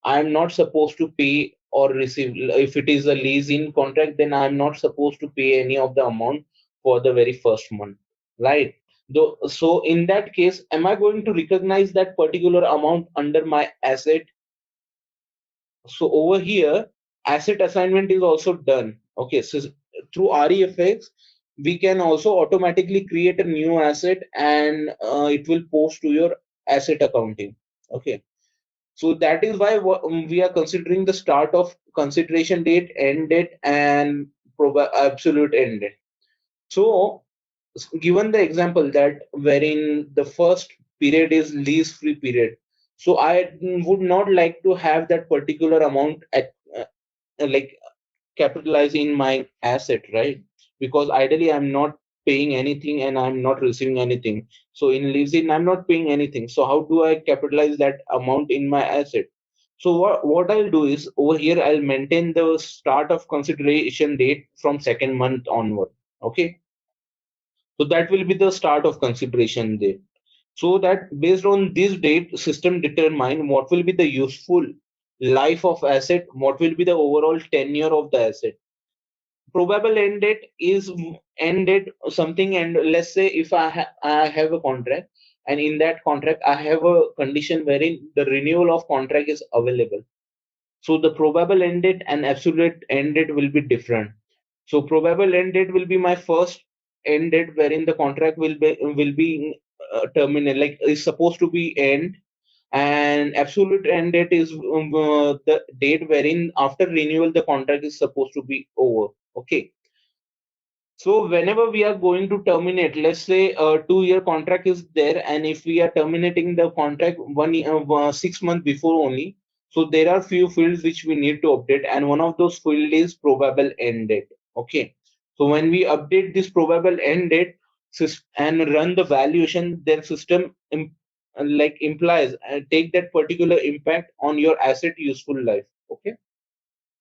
I'm not supposed to pay or receive. If it is a lease in contract, then I'm not supposed to pay any of the amount for the very first month, right? Though, so in that case, am I going to recognize that particular amount under my asset? So over here, asset assignment is also done. Okay, so through REFX, we can also automatically create a new asset, and it will post to your asset accounting. Okay, so that is why we are considering the start of consideration date, end date, and absolute end date. So given the example that wherein the first period is lease free period, so I would not like to have that particular amount at like capitalize in my asset, right? Because ideally I'm not paying anything and I'm not receiving anything. So in leasing I'm not paying anything, so how do I capitalize that amount in my asset? So what I'll do is, over here I'll maintain the start of consideration date from second month onward. Okay, so that will be the start of consideration date. So that based on this date, system determine what will be the useful life of asset, what will be the overall tenure of the asset. Probable end date is end date something, and let's say if I have a contract, and in that contract I have a condition wherein the renewal of contract is available. So the probable end date and absolute end date will be different. So probable end date will be my first end date wherein the contract will be terminal, like is supposed to be end, and absolute end date is the date wherein after renewal the contract is supposed to be over. Okay, so whenever we are going to terminate, let's say a 2-year contract is there, and if we are terminating the contract 6 months before only, so there are few fields which we need to update, and one of those field is probable end date. Okay, so when we update this probable end date and run the valuation, then system implies and take that particular impact on your asset useful life. Okay,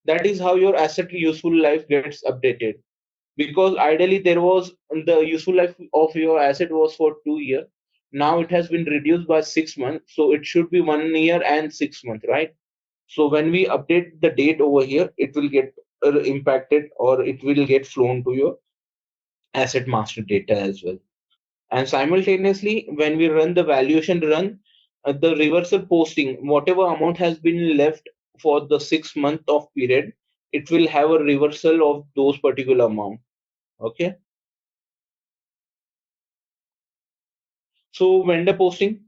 that is how your asset useful life gets updated, because ideally there was the useful life of your asset was for 2 years. Now it has been reduced by 6 months, so it should be 1 year and 6 months, right? So when we update the date over here, it will get impacted, or it will get flown to your asset master data as well. And simultaneously, when we run the valuation run, the reversal posting, whatever amount has been left for the 6 month of period, it will have a reversal of those particular amount. Okay. So vendor posting,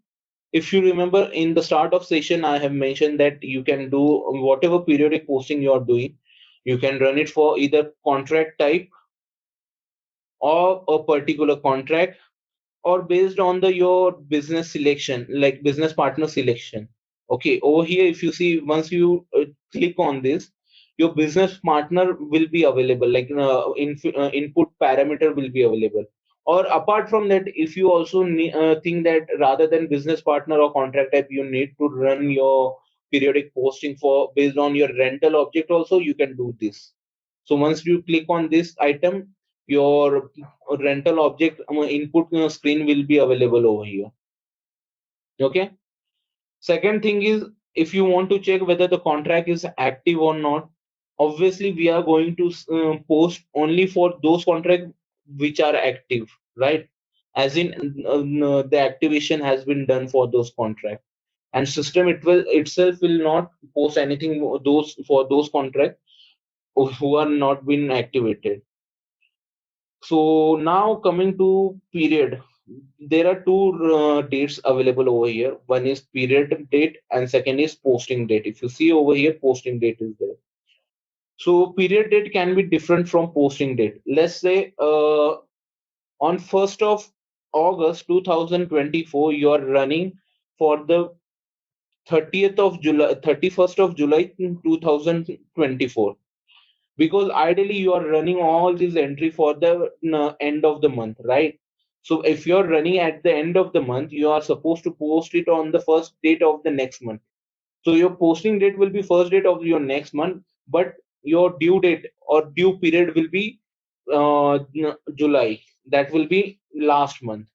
if you remember in the start of session, I have mentioned that you can do whatever periodic posting you are doing. You can run it for either contract type or a particular contract, or based on the your business selection, like business partner selection. Okay, over here, if you see, once you click on this, your business partner will be available, like input parameter will be available. Or apart from that, if you also think that rather than business partner or contract type, you need to run your periodic posting for based on your rental object also, you can do this. So once you click on this item, your rental object input screen will be available over here. Okay. Second thing is, if you want to check whether the contract is active or not, obviously we are going to post only for those contracts which are active, right? As in the activation has been done for those contracts, and system it will itself will not post anything those for those contracts who are not been activated. So now coming to period, there are two dates available over here. One is period date and second is posting date. If you see over here, posting date is there. So period date can be different from posting date. Let's say on 1st of August 2024, you are running for the 30th of July, 31st of July 2024. Because ideally you are running all these entry for the end of the month, right? So if you're running at the end of the month, you are supposed to post it on the first date of the next month. So your posting date will be first date of your next month, but your due date or due period will be July. That will be last month.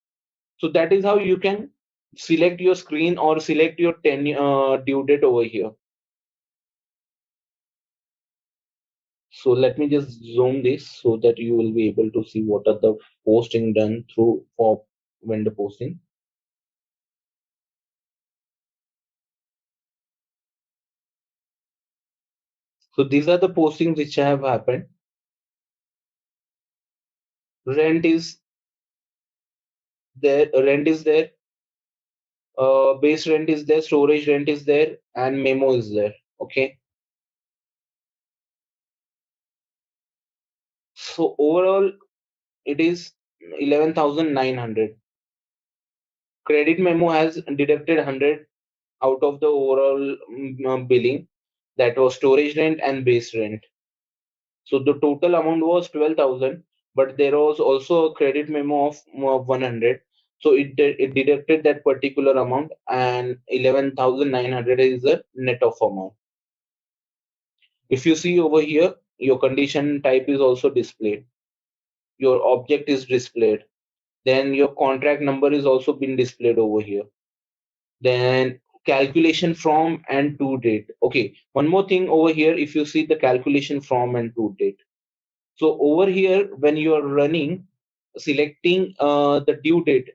So that is how you can select your screen or select your due date over here. So let me just zoom this so that you will be able to see what are the posting done through for vendor posting. So these are the postings which have happened. Rent is there, base rent is there, storage rent is there, and memo is there. Okay. So overall, it is 11,900. Credit memo has deducted 100 out of the overall billing. That was storage rent and base rent. So the total amount was 12,000, but there was also a credit memo of 100. So it deducted that particular amount, and 11,900 is the net of amount. If you see over here, your condition type is also displayed. Your object is displayed. Then your contract number is also been displayed over here. Then calculation from and to date. Okay, one more thing over here, if you see the calculation from and to date. So over here, when you are running, selecting the due date,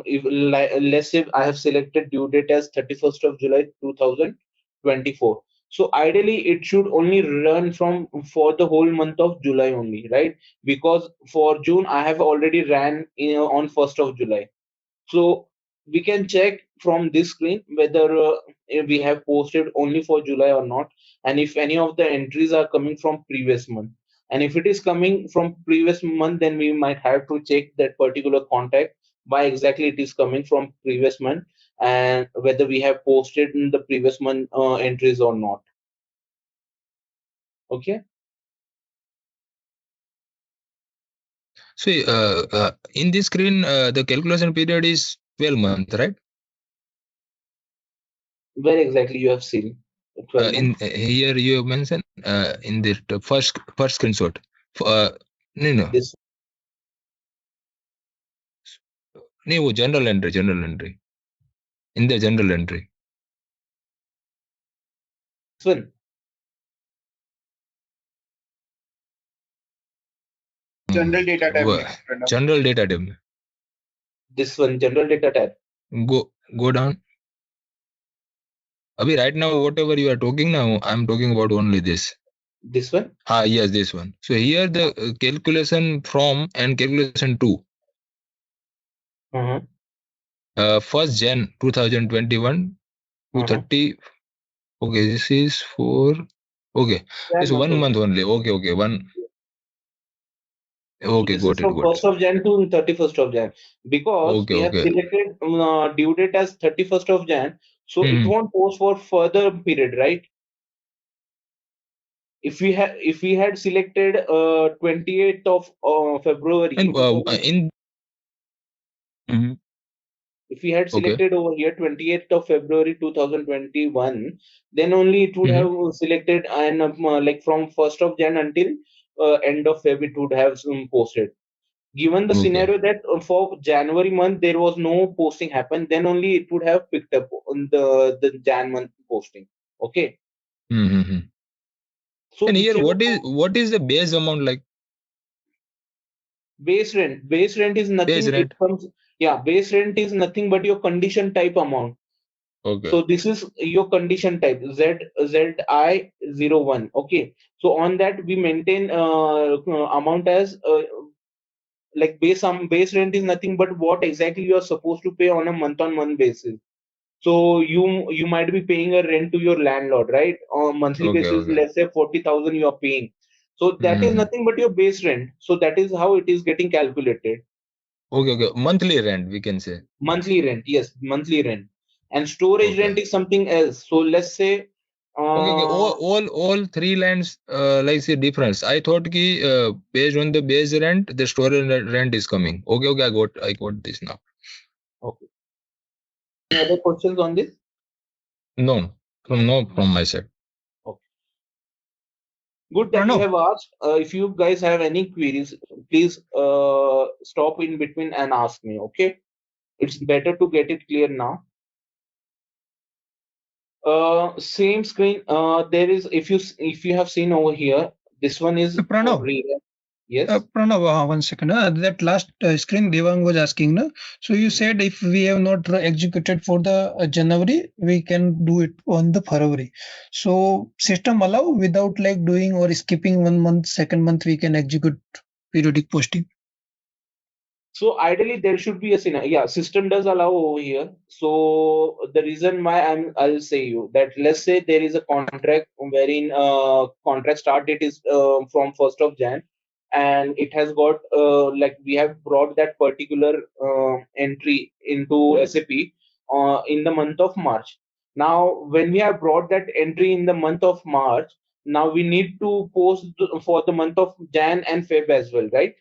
let's say I have selected due date as 31st of July 2024. So ideally, it should only run from for the whole month of July only, right? Because for June, I have already ran on 1st of July. So we can check from this screen whether we have posted only for July or not, and if any of the entries are coming from previous month. And if it is coming from previous month, then we might have to check that particular contact why exactly it is coming from previous month, and whether we have posted in the previous month entries or not. Okay. So in this screen, the calculation period is 12 months, right? Where exactly you have seen 12 in here you have mentioned in the first screenshot. No. No, general entry. In the general entry. One. General data tab. General data tab. This one, general data tab. Go down. Abhi, right now, whatever you are talking now, I'm talking about only this. This one? Yes, this one. So here the calculation from and calculation to. 1st Jan 2021 to 30. Okay, this is for. Okay, it's 1 month only. Okay, one. Okay, This got is it, from got it. 1st of Jan to 31st of Jan, because we have selected due date as 31st of Jan, so it won't post for further period, right? If we had selected 28th of February, And if we had selected over here 28th of February 2021, then only it would have selected, and like from 1st of Jan until end of Feb, it would have posted. Given the scenario that for January month there was no posting happen, then only it would have picked up on the Jan month posting. Okay. So and here, what is the base amount like? Base rent. Base rent is nothing. Base rent. It comes, yeah, base rent is nothing but your condition type amount. Okay. So this is your condition type ZI01. Okay. So on that we maintain amount as like base rent is nothing but what exactly you are supposed to pay on a month-on-month basis. So you might be paying a rent to your landlord, right? On monthly basis, let's say 40,000 you are paying. So that is nothing but your base rent. So that is how it is getting calculated. Okay. Monthly rent, we can say. Monthly rent, yes, monthly rent. And storage rent is something else. So let's say all three lines like say difference. I thought ki based on the base rent, the storage rent is coming. Okay, I got this now. Okay. Any other questions on this? No, from my side. Okay. Good that you have asked. If you guys have any queries, please stop in between and ask me. Okay, it's better to get it clear now. Same screen. There is, if you have seen over here, this one is Pranav. Yes. Pranav, 1 second. That last screen Devang was asking. No? So you said if we have not executed for the January, we can do it on the February. So system allow without like doing or skipping 1 month, second month, we can execute periodic posting. So ideally there should be a scenario. Yeah, system does allow over here. So the reason why I'll say you that let's say there is a contract wherein contract start date is from 1st of Jan, and it has got like we have brought that particular entry into SAP in the month of March. Now when we have brought that entry in the month of March, now we need to post for the month of Jan and Feb as well, right?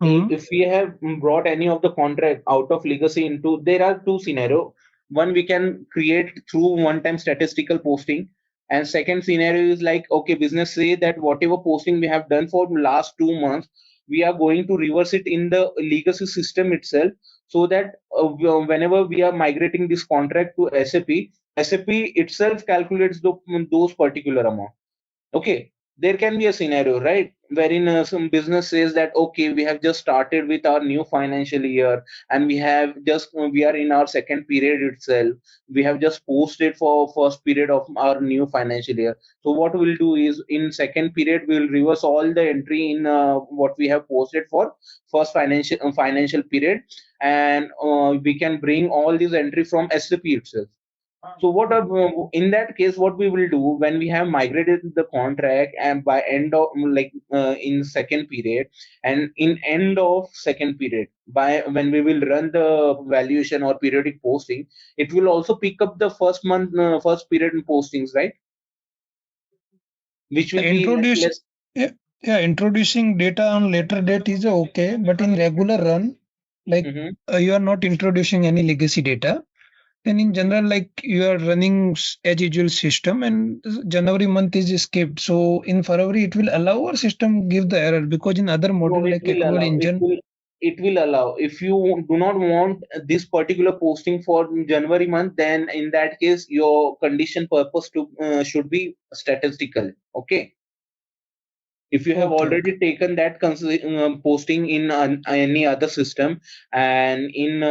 If we have brought any of the contract out of legacy into, there are two scenario. One, we can create through one-time statistical posting, and second scenario is like, okay, business say that whatever posting we have done for last 2 months, we are going to reverse it in the legacy system itself, so that whenever we are migrating this contract to SAP itself calculates those particular amount. Okay, there can be a scenario, right, wherein some business says that okay, we have just started with our new financial year, and we are in our second period itself. We have just posted for first period of our new financial year. So what we'll do is in second period we'll reverse all the entry in what we have posted for first financial period, and we can bring all these entry from SAP itself. So in that case, what we will do when we have migrated the contract, and by end of in second period, and in end of second period, by when we will run the valuation or periodic posting, it will also pick up the first month, first period postings, right? Which will introducing data on later date is okay, but in regular run, like you are not introducing any legacy data. Then in general, like you are running as usual system, and January month is skipped. So in February, it will allow our system give the error, because in other model like accrual engine. It will allow. If you do not want this particular posting for January month, then in that case your condition purpose to should be statistical. Okay. If you have already taken that posting in any other system, and in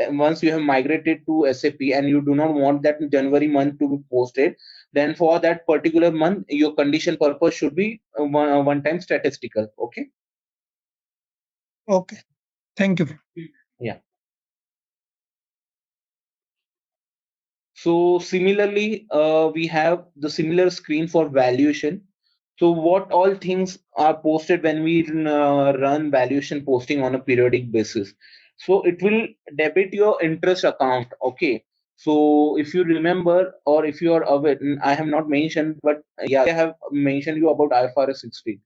once you have migrated to SAP and you do not want that January month to be posted, then for that particular month, your condition purpose should be one-time statistical. Okay. Okay. Thank you. Yeah. So similarly, we have the similar screen for valuation. So what all things are posted when we run valuation posting on a periodic basis? So it will debit your interest account. Okay. So if you remember, or if you are aware, I have not mentioned, but yeah, I have mentioned you about IFRS 16.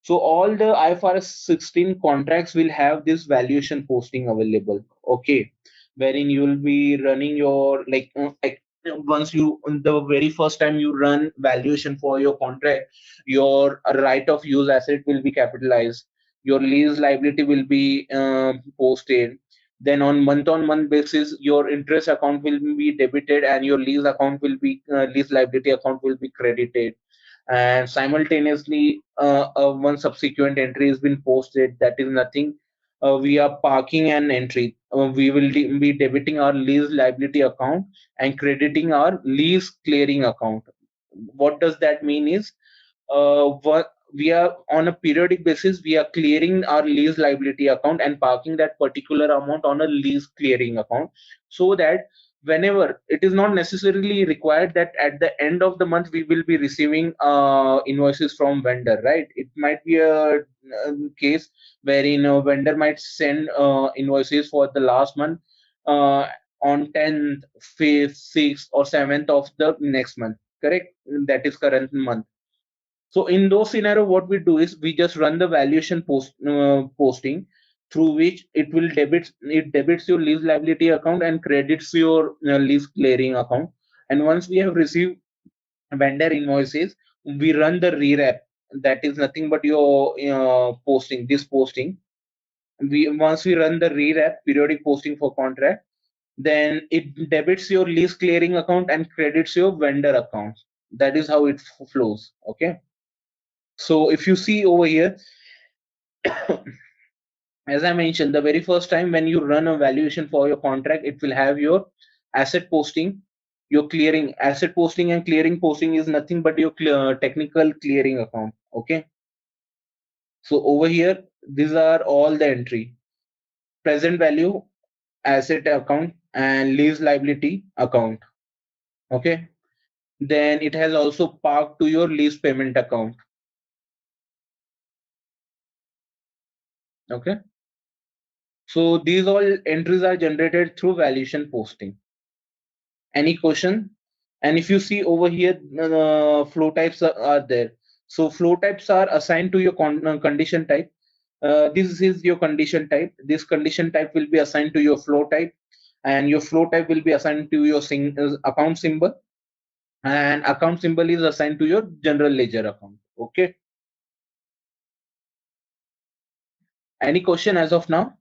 So all the IFRS 16 contracts will have this valuation posting available. Okay, wherein you will be running your like once you the very first time you run valuation for your contract, your right of use asset will be capitalized, your lease liability will be posted. Then on month basis, your interest account will be debited and your lease account will be lease liability account will be credited, and simultaneously one subsequent entry has been posted. That is nothing, we are parking an entry. We will be debiting our lease liability account and crediting our lease clearing account. What does that mean is, what we are on a periodic basis, we are clearing our lease liability account and parking that particular amount on a lease clearing account, so that whenever it is not necessarily required that at the end of the month we will be receiving invoices from vendor, right? It might be a case wherein a vendor might send invoices for the last month uh, on 10th, 5th, 6th or 7th of the next month, correct? That is current month. So in those scenario, what we do is we just run the valuation posting, through which it debits your lease liability account and credits your lease clearing account. And once we have received vendor invoices, we run the rewrap. That is nothing but your posting. This posting, once we run the rewrap periodic posting for contract, then it debits your lease clearing account and credits your vendor account. That is how it flows. Okay. So if you see over here, as I mentioned, the very first time when you run a valuation for your contract, it will have your asset posting, your clearing. Asset posting and clearing posting is nothing but your technical clearing account. Okay. So over here, these are all the entry: present value, asset account, and lease liability account. Okay. Then it has also parked to your lease payment account. Okay. So these all entries are generated through valuation posting. Any question? And if you see over here, flow types are there. So flow types are assigned to your condition type. This is your condition type. This condition type will be assigned to your flow type, and your flow type will be assigned to your account symbol, and account symbol is assigned to your general ledger account. Okay. Any question as of now?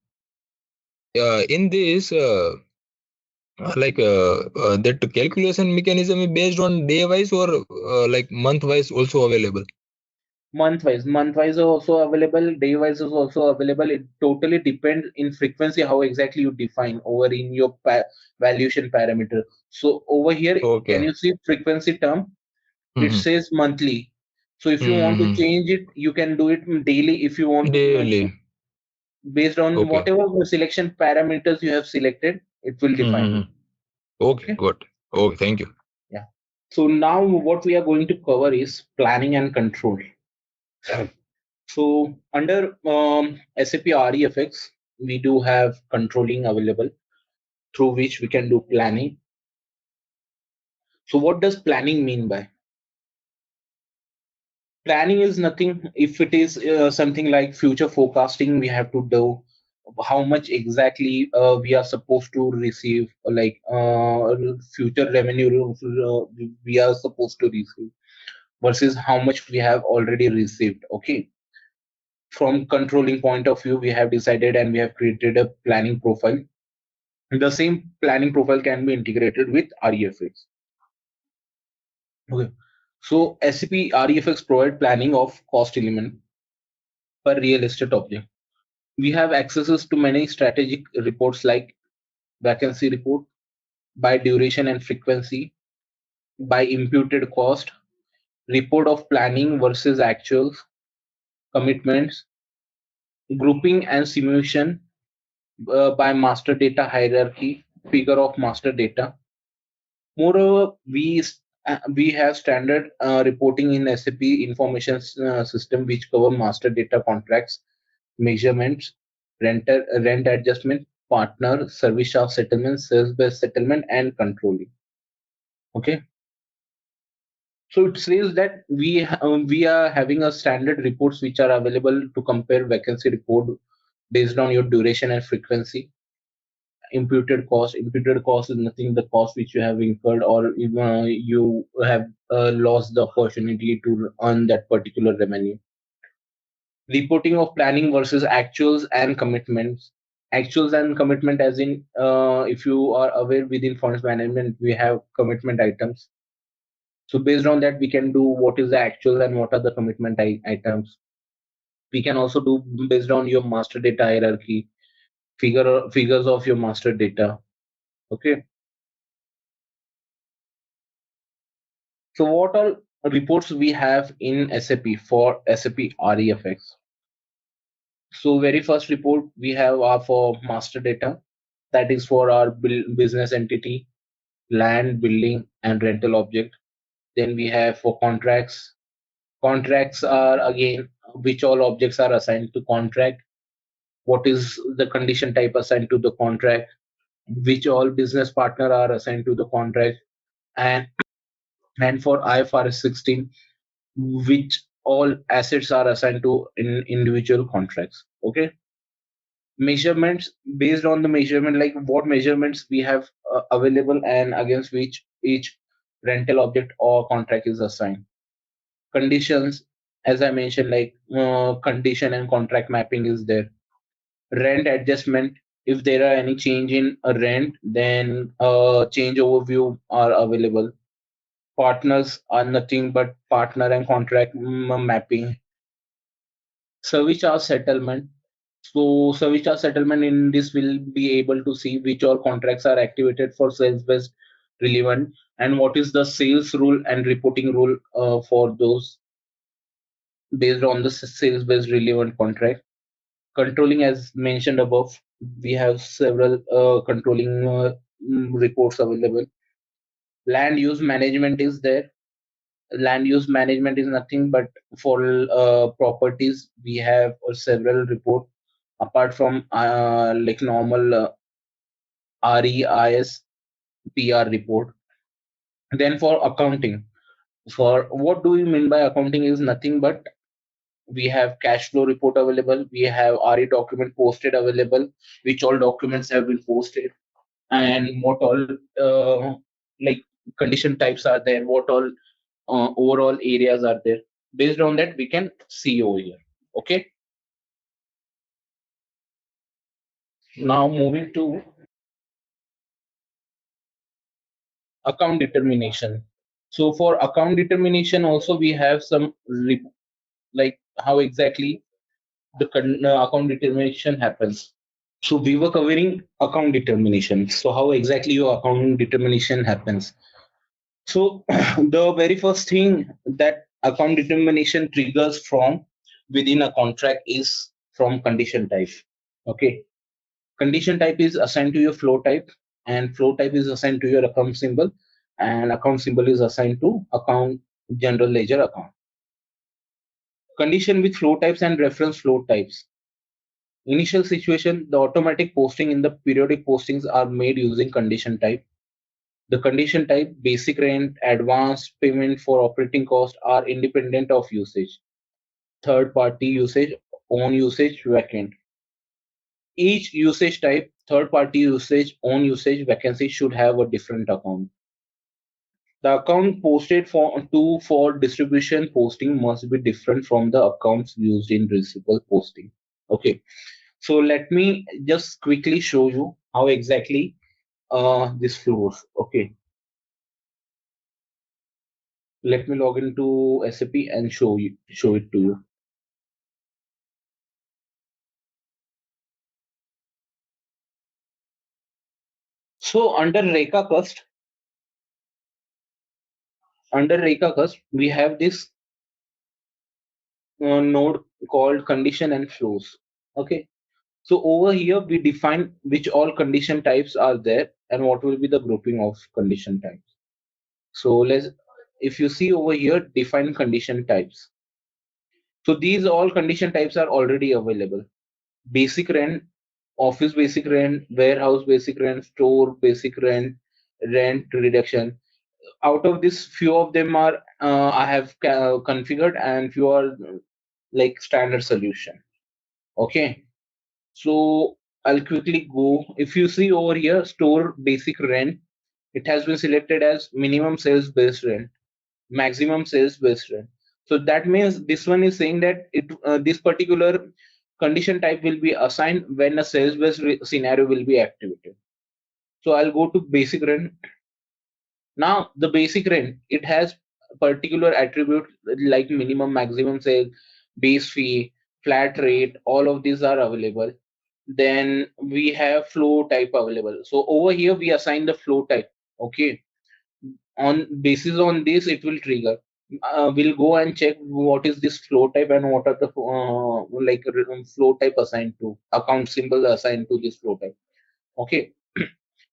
In this, that calculation mechanism is based on day wise or like month wise also available? Month-wise is also available, day-wise is also available. It totally depends in frequency how exactly you define over in your valuation parameter. So over here, can you see frequency term? It says monthly. So if you want to change it, you can do it daily. If you want to, based on whatever selection parameters you have selected, it will define it. Okay, good. Okay, thank you. Yeah. So now what we are going to cover is planning and control. So under SAP REFX, we do have controlling available through which we can do planning. So what does planning mean by? Planning is nothing. If it is something like future forecasting, we have to do how much exactly we are supposed to receive, like future revenue we are supposed to receive versus how much we have already received. Okay. From controlling point of view, we have decided and we have created a planning profile. The same planning profile can be integrated with REFX. Okay. So SAP REFX provide planning of cost element per real estate object. We have accesses to many strategic reports like vacancy report, by duration and frequency, by imputed cost, report of planning versus actuals, commitments, grouping and simulation by master data hierarchy, figure of master data. Moreover, we have standard reporting in SAP information system which cover master data contracts, measurements, rent adjustment, partner, service charge settlement, sales-based settlement, and controlling. Okay. So it says that we are having a standard reports which are available to compare vacancy report based on your duration and frequency. Imputed cost is nothing the cost which you have incurred or even you have lost the opportunity to earn that particular revenue. Reporting of planning versus actuals and commitments. Actuals and commitment as in if you are aware within funds management we have commitment items. So based on that we can do what is the actual and what are the commitment items. We can also do based on your master data hierarchy, figures of your master data. Okay. So what all reports we have in SAP for SAP REFX? So very first report we have are for master data, that is for our business entity, land, building, and rental object. Then we have for contracts. Contracts are again which all objects are assigned to contract, what is the condition type assigned to the contract, which all business partner are assigned to the contract, and for IFRS 16, which all assets are assigned to individual contracts. Okay. Measurements, based on the measurement, like what measurements we have available and against which each rental object or contract is assigned. Conditions, as I mentioned, like condition and contract mapping is there. Rent adjustment, if there are any change in a rent, then change overview are available. Partners are nothing but partner and contract mapping. Service charge settlement. So service charge settlement in this will be able to see which all contracts are activated for sales-based relevant and what is the sales rule and reporting rule for those based on the sales-based relevant contract. Controlling, as mentioned above, we have several controlling reports available. Land use management is there. Land use management is nothing but for properties we have several report apart from like normal REIS PR report. Then for accounting, for what do we mean by accounting is nothing but we have cash flow report available, we have RE document posted available, which all documents have been posted, and what all like condition types are there, what all overall areas are there. Based on that we can see over here. Okay. Now moving to account determination. So for account determination also we have some like how exactly the account determination happens. So we were covering account determination. So how exactly your account determination happens? So the very first thing that account determination triggers from within a contract is from condition type. Okay. Condition type is assigned to your flow type and flow type is assigned to your account symbol and account symbol is assigned to account general ledger account. Condition with flow types and reference flow types. Initial situation, the automatic posting in the periodic postings are made using condition type. The condition type, basic rent, advance payment for operating cost are independent of usage. Third party usage, own usage, vacant. Each usage type, third party usage, own usage, vacancy should have a different account. The account posted for distribution posting must be different from the accounts used in receivable posting. Okay. So let me just quickly show you how exactly this flows. Okay. Let me log into SAP and show it to you. So under Reka Cust, we have this node called condition and flows. Okay. So over here we define which all condition types are there and what will be the grouping of condition types. So if you see over here, define condition types. So these all condition types are already available. Basic rent, office basic rent, warehouse basic rent, store basic rent, rent reduction. Out of this, few of them are I have configured and few are like standard solution. Okay. So I'll quickly go. If you see over here, store basic rent, it has been selected as minimum sales based rent, maximum sales based rent. So that means this one is saying that this particular condition type will be assigned when a sales based scenario will be activated. So I'll go to basic rent. Now the basic rent, it has particular attribute like minimum, maximum sale, base fee, flat rate, all of these are available. Then we have flow type available. So over here we assign the flow type. Okay. On basis on this, it will trigger. We'll go and check what is this flow type and what are the flow type assigned to, account symbol assigned to this flow type. Okay.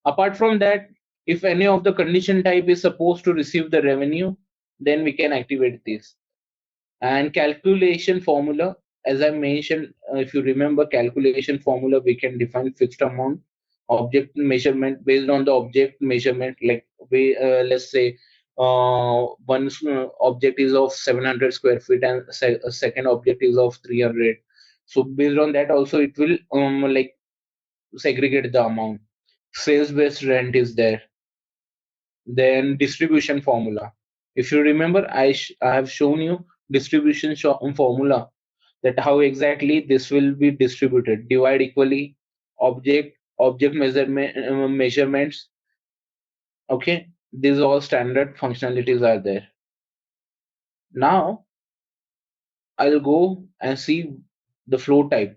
Apart from that, if any of the condition type is supposed to receive the revenue, then we can activate this. And calculation formula, as I mentioned, if you remember calculation formula, we can define fixed amount, object measurement based on the object measurement. Like let's say one object is of 700 square feet and a second object is of 300. So based on that also it will like segregate the amount. Sales based rent is there. Then distribution formula. If you remember, I have shown you distribution formula, that how exactly this will be distributed. Divide equally, object measurements. Okay, these all standard functionalities are there. Now I'll go and see the flow type.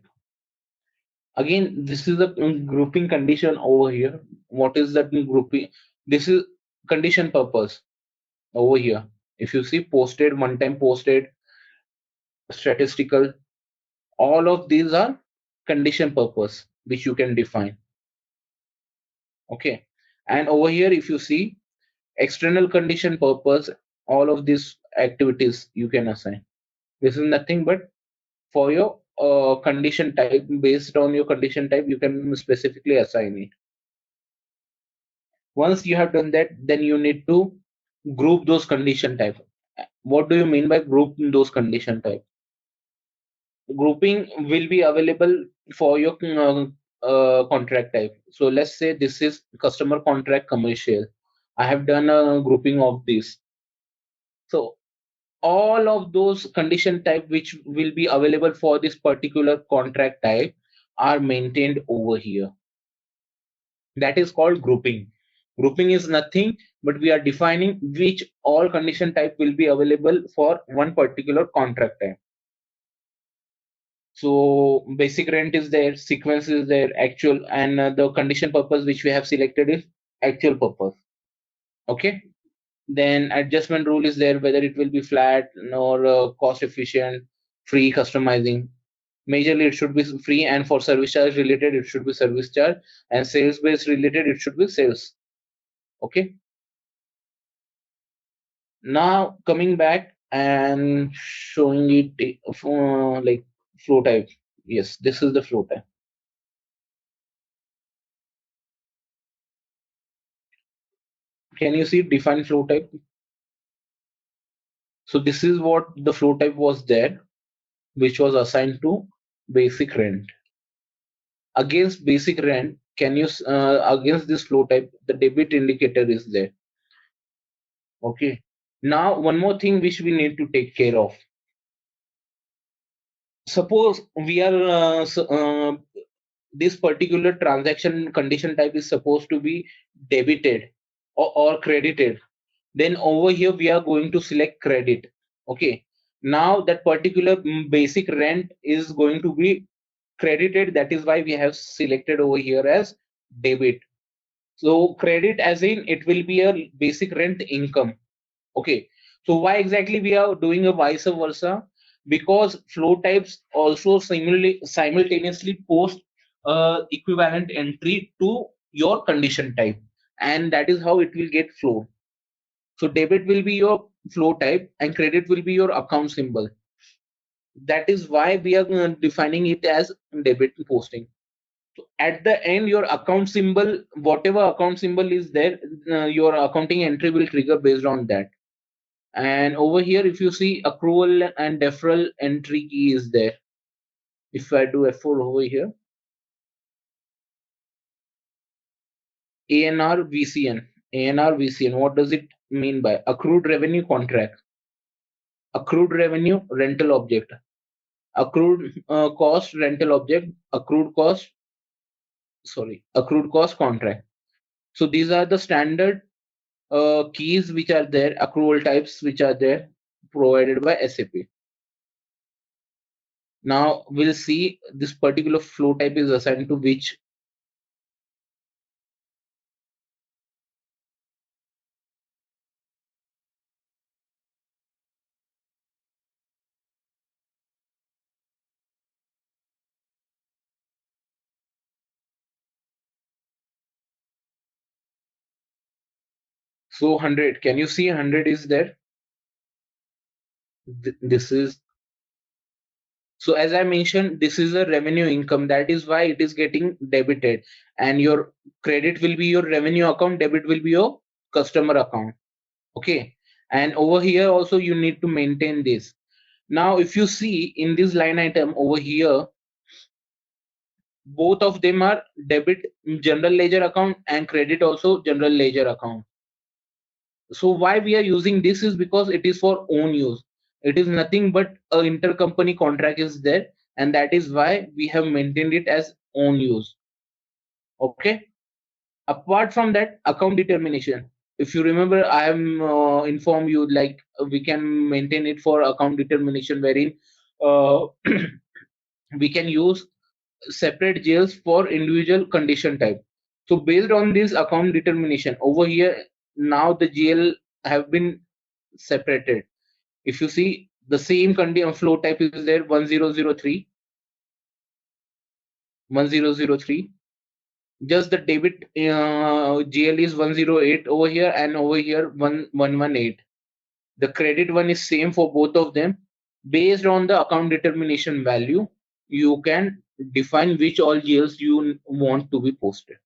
Again, this is the grouping condition over here. What is that grouping? This is condition purpose over here. If you see posted, one time posted, statistical, all of these are condition purpose which you can define. Okay. And over here, if you see external condition purpose, all of these activities you can assign. This is nothing but for your condition type. Based on your condition type, you can specifically assign it. Once you have done that, then you need to group those condition type. What do you mean by group those condition type? Grouping will be available for your contract type. So let's say this is customer contract commercial. I have done a grouping of this. So all of those condition type which will be available for this particular contract type are maintained over here. That is called grouping. Grouping is nothing but we are defining which all condition type will be available for one particular contract type. So basic rent is there, sequence is there, actual, and the condition purpose which we have selected is actual purpose. Okay. Then adjustment rule is there, whether it will be flat or cost efficient, free customizing. Majorly it should be free, and for service charge related it should be service charge, and sales based related it should be sales. Okay. Now coming back and showing it like flow type. Yes, this is the flow type. Can you see define flow type? So this is what the flow type was there, which was assigned to basic rent. Against basic rent, can you against this flow type, the debit indicator is there. Okay. Now one more thing which we need to take care of. Suppose we are this particular transaction condition type is supposed to be debited or credited. Then over here we are going to select credit. Okay. Now that particular basic rent is going to be credited. That is why we have selected over here as debit. So credit as in it will be a basic rent income. Okay. So why exactly we are doing a vice versa? Because flow types also simultaneously post equivalent entry to your condition type, and that is how it will get flow. So debit will be your flow type and credit will be your account symbol. That is why we are defining it as debit posting. So at the end, your account symbol, whatever account symbol is there, your accounting entry will trigger based on that. And over here, if you see accrual and deferral entry key is there. If I do F4 over here, ANR VCN. ANR VCN, what does it mean by accrued revenue contract? Accrued revenue rental object. Accrued cost rental object. Accrued cost contract. So these are the standard keys which are there, accrual types which are there provided by SAP. Now we'll see this particular flow type is assigned to which. So 100, can you see 100 is there? This is, so as I mentioned, this is a revenue income. That is why it is getting debited, and your credit will be your revenue account, debit will be your customer account. Okay. And over here also you need to maintain this. Now, if you see in this line item over here, both of them are debit general ledger account and credit also general ledger account. So why we are using this is because it is for own use. It is nothing but a intercompany contract is there, and that is why we have maintained it as own use. Okay. Apart from that, account determination. If you remember, I am informed you like we can maintain it for account determination, wherein we can use separate jails for individual condition type. So based on this account determination over here, now the GL have been separated. If you see the same condition flow type is there 1003, 1003. Just the debit GL is 108 over here, and over here 118. The credit one is same for both of them. Based on the account determination value, you can define which all GLs you want to be posted.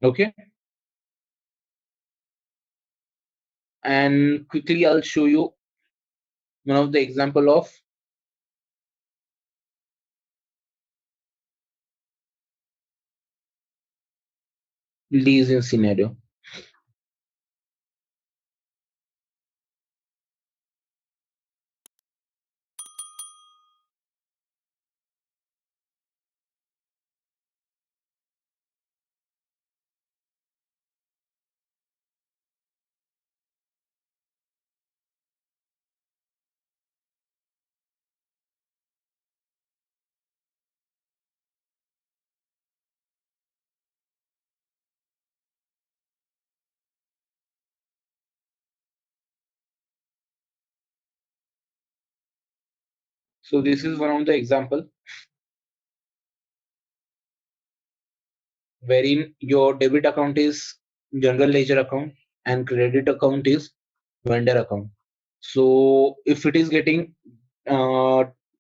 Okay. And quickly I'll show you one of the example of leasing scenario. So this is one of the example wherein your debit account is general ledger account and credit account is vendor account. So if it is getting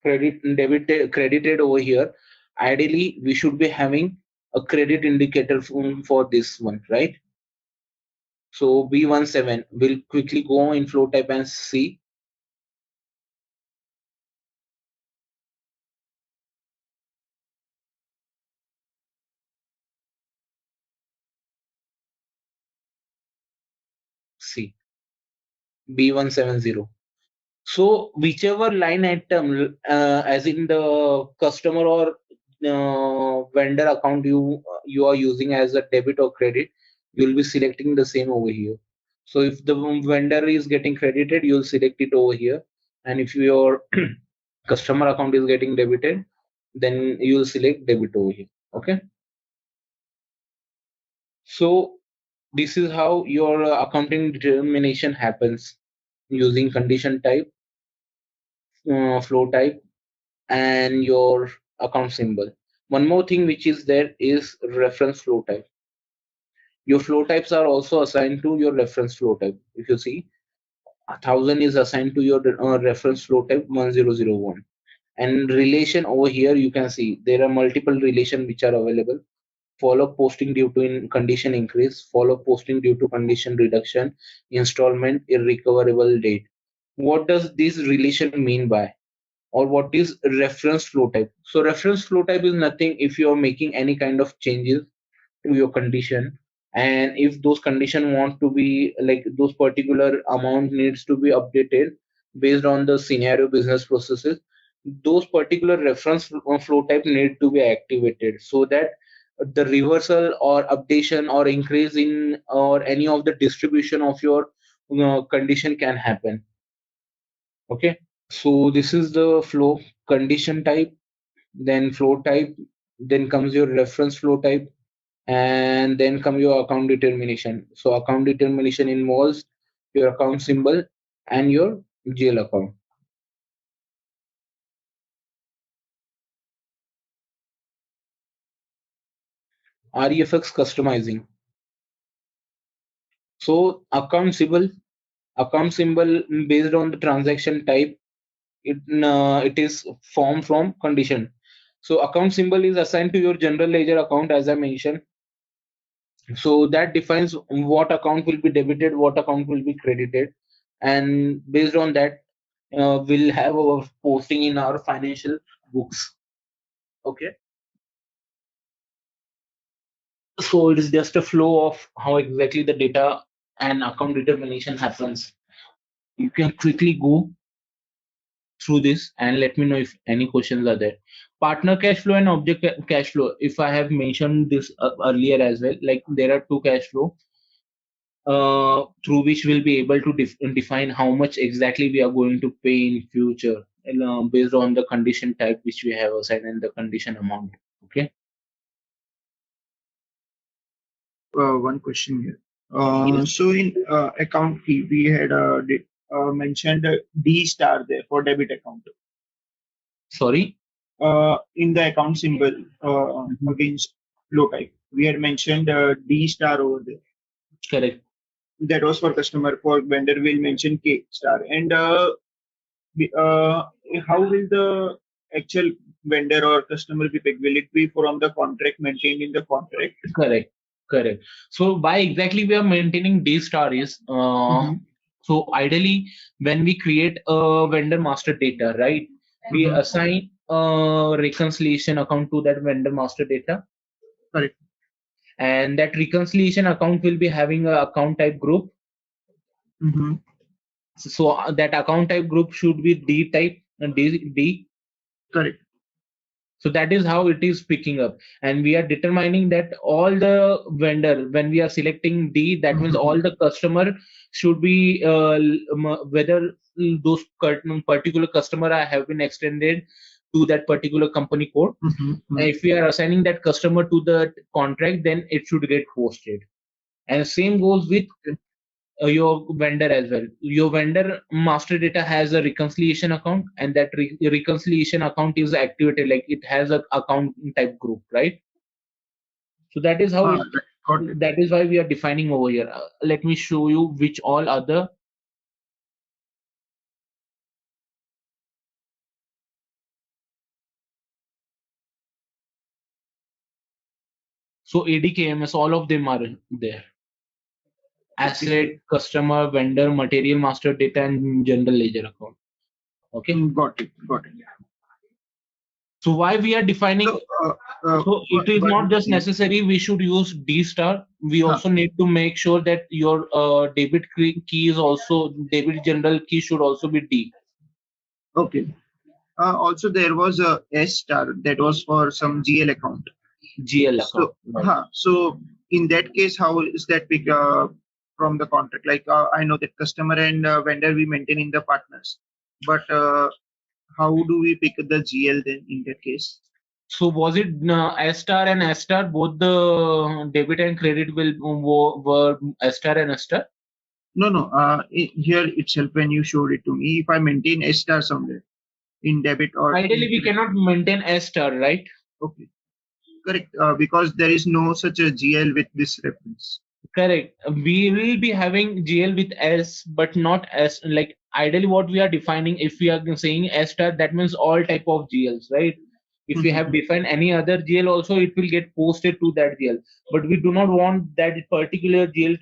credited over here, ideally we should be having a credit indicator for this one, right? So B17 will quickly go in flow type and see. See B170. So whichever line item, as in the customer or vendor account you are using as a debit or credit, you will be selecting the same over here. So if the vendor is getting credited, you will select it over here, and if your customer account is getting debited, then you will select debit over here. Okay. So this is how your accounting determination happens using condition type, flow type, and your account symbol. One more thing which is there is reference flow type. Your flow types are also assigned to your reference flow type. If you see, 1000 is assigned to your reference flow type 1001. And relation over here, you can see there are multiple relation which are available. Follow-up posting due to condition increase, follow-up posting due to condition reduction, installment, irrecoverable date. What does this relation mean by? Or what is reference flow type? So reference flow type is nothing if you're making any kind of changes to your condition, and if those condition want to be like those particular amount needs to be updated based on the scenario business processes, those particular reference flow type need to be activated so that the reversal or updation or increase in or any of the distribution of your condition can happen. Okay, so this is the flow condition type, then flow type, then comes your reference flow type, and then come your account determination. So account determination involves your account symbol and your GL account. REFX customizing. So account symbol based on the transaction type, it is formed from condition. So account symbol is assigned to your general ledger account, as I mentioned. So that defines what account will be debited, what account will be credited, and based on that, we'll have our posting in our financial books. Okay. So it is just a flow of how exactly the data and account determination happens. You can quickly go through this and let me know if any questions are there. Partner cash flow and object cash flow. If I have mentioned this earlier as well, like there are two cash flow through which we'll be able to define how much exactly we are going to pay in future based on the condition type which we have assigned and the condition amount. Okay. One question here. So in account fee, we had mentioned D star there for debit account. Sorry? In the account symbol against flow type, we had mentioned D star over there. Correct. That was for customer. For vendor, we'll mention K star. And how will the actual vendor or customer be picked? Will it be from the contract maintained in the contract? Correct. So why exactly we are maintaining D star is so ideally when we create a vendor master data, right? We assign a reconciliation account to that vendor master data. Correct. And that reconciliation account will be having a account type group. So that account type group should be D type, D. Correct. So that is how it is picking up, and we are determining that all the vendor, when we are selecting D, that means all the customer should be whether those particular customer have been extended to that particular company code. If we are assigning that customer to the contract, then it should get posted. And same goes with your vendor as well. Your vendor master data has a reconciliation account, and that reconciliation account is activated, like it has a account type group, right? So that is how that is why we are defining over here. Let me show you which all other. So ADKMS, all of them are there. Asset, customer, vendor, material master data, and general ledger account. Okay. Got it. So why we are defining? So it is not just necessary we should use D star. We also need to make sure that your debit key is also debit general key should also be D. Okay. Also, there was a S star that was for some GL account. GL account. So in that case, how is that pick from the contract? Like I know that customer and vendor we maintain in the partners, but how do we pick the GL then in that case? So was it S star and S star, both the debit and credit were S star and S star? No, no. Here itself, when you showed it to me, if I maintain S star somewhere in debit or Ideally, we cannot maintain S star, right? Okay, correct. Because there is no such a GL with this reference. Correct. We will be having GL with S, but not S. Like ideally, what we are defining, if we are saying S star, that means all type of GLs, right? If we have defined any other GL also, it will get posted to that GL. But we do not want that particular GL,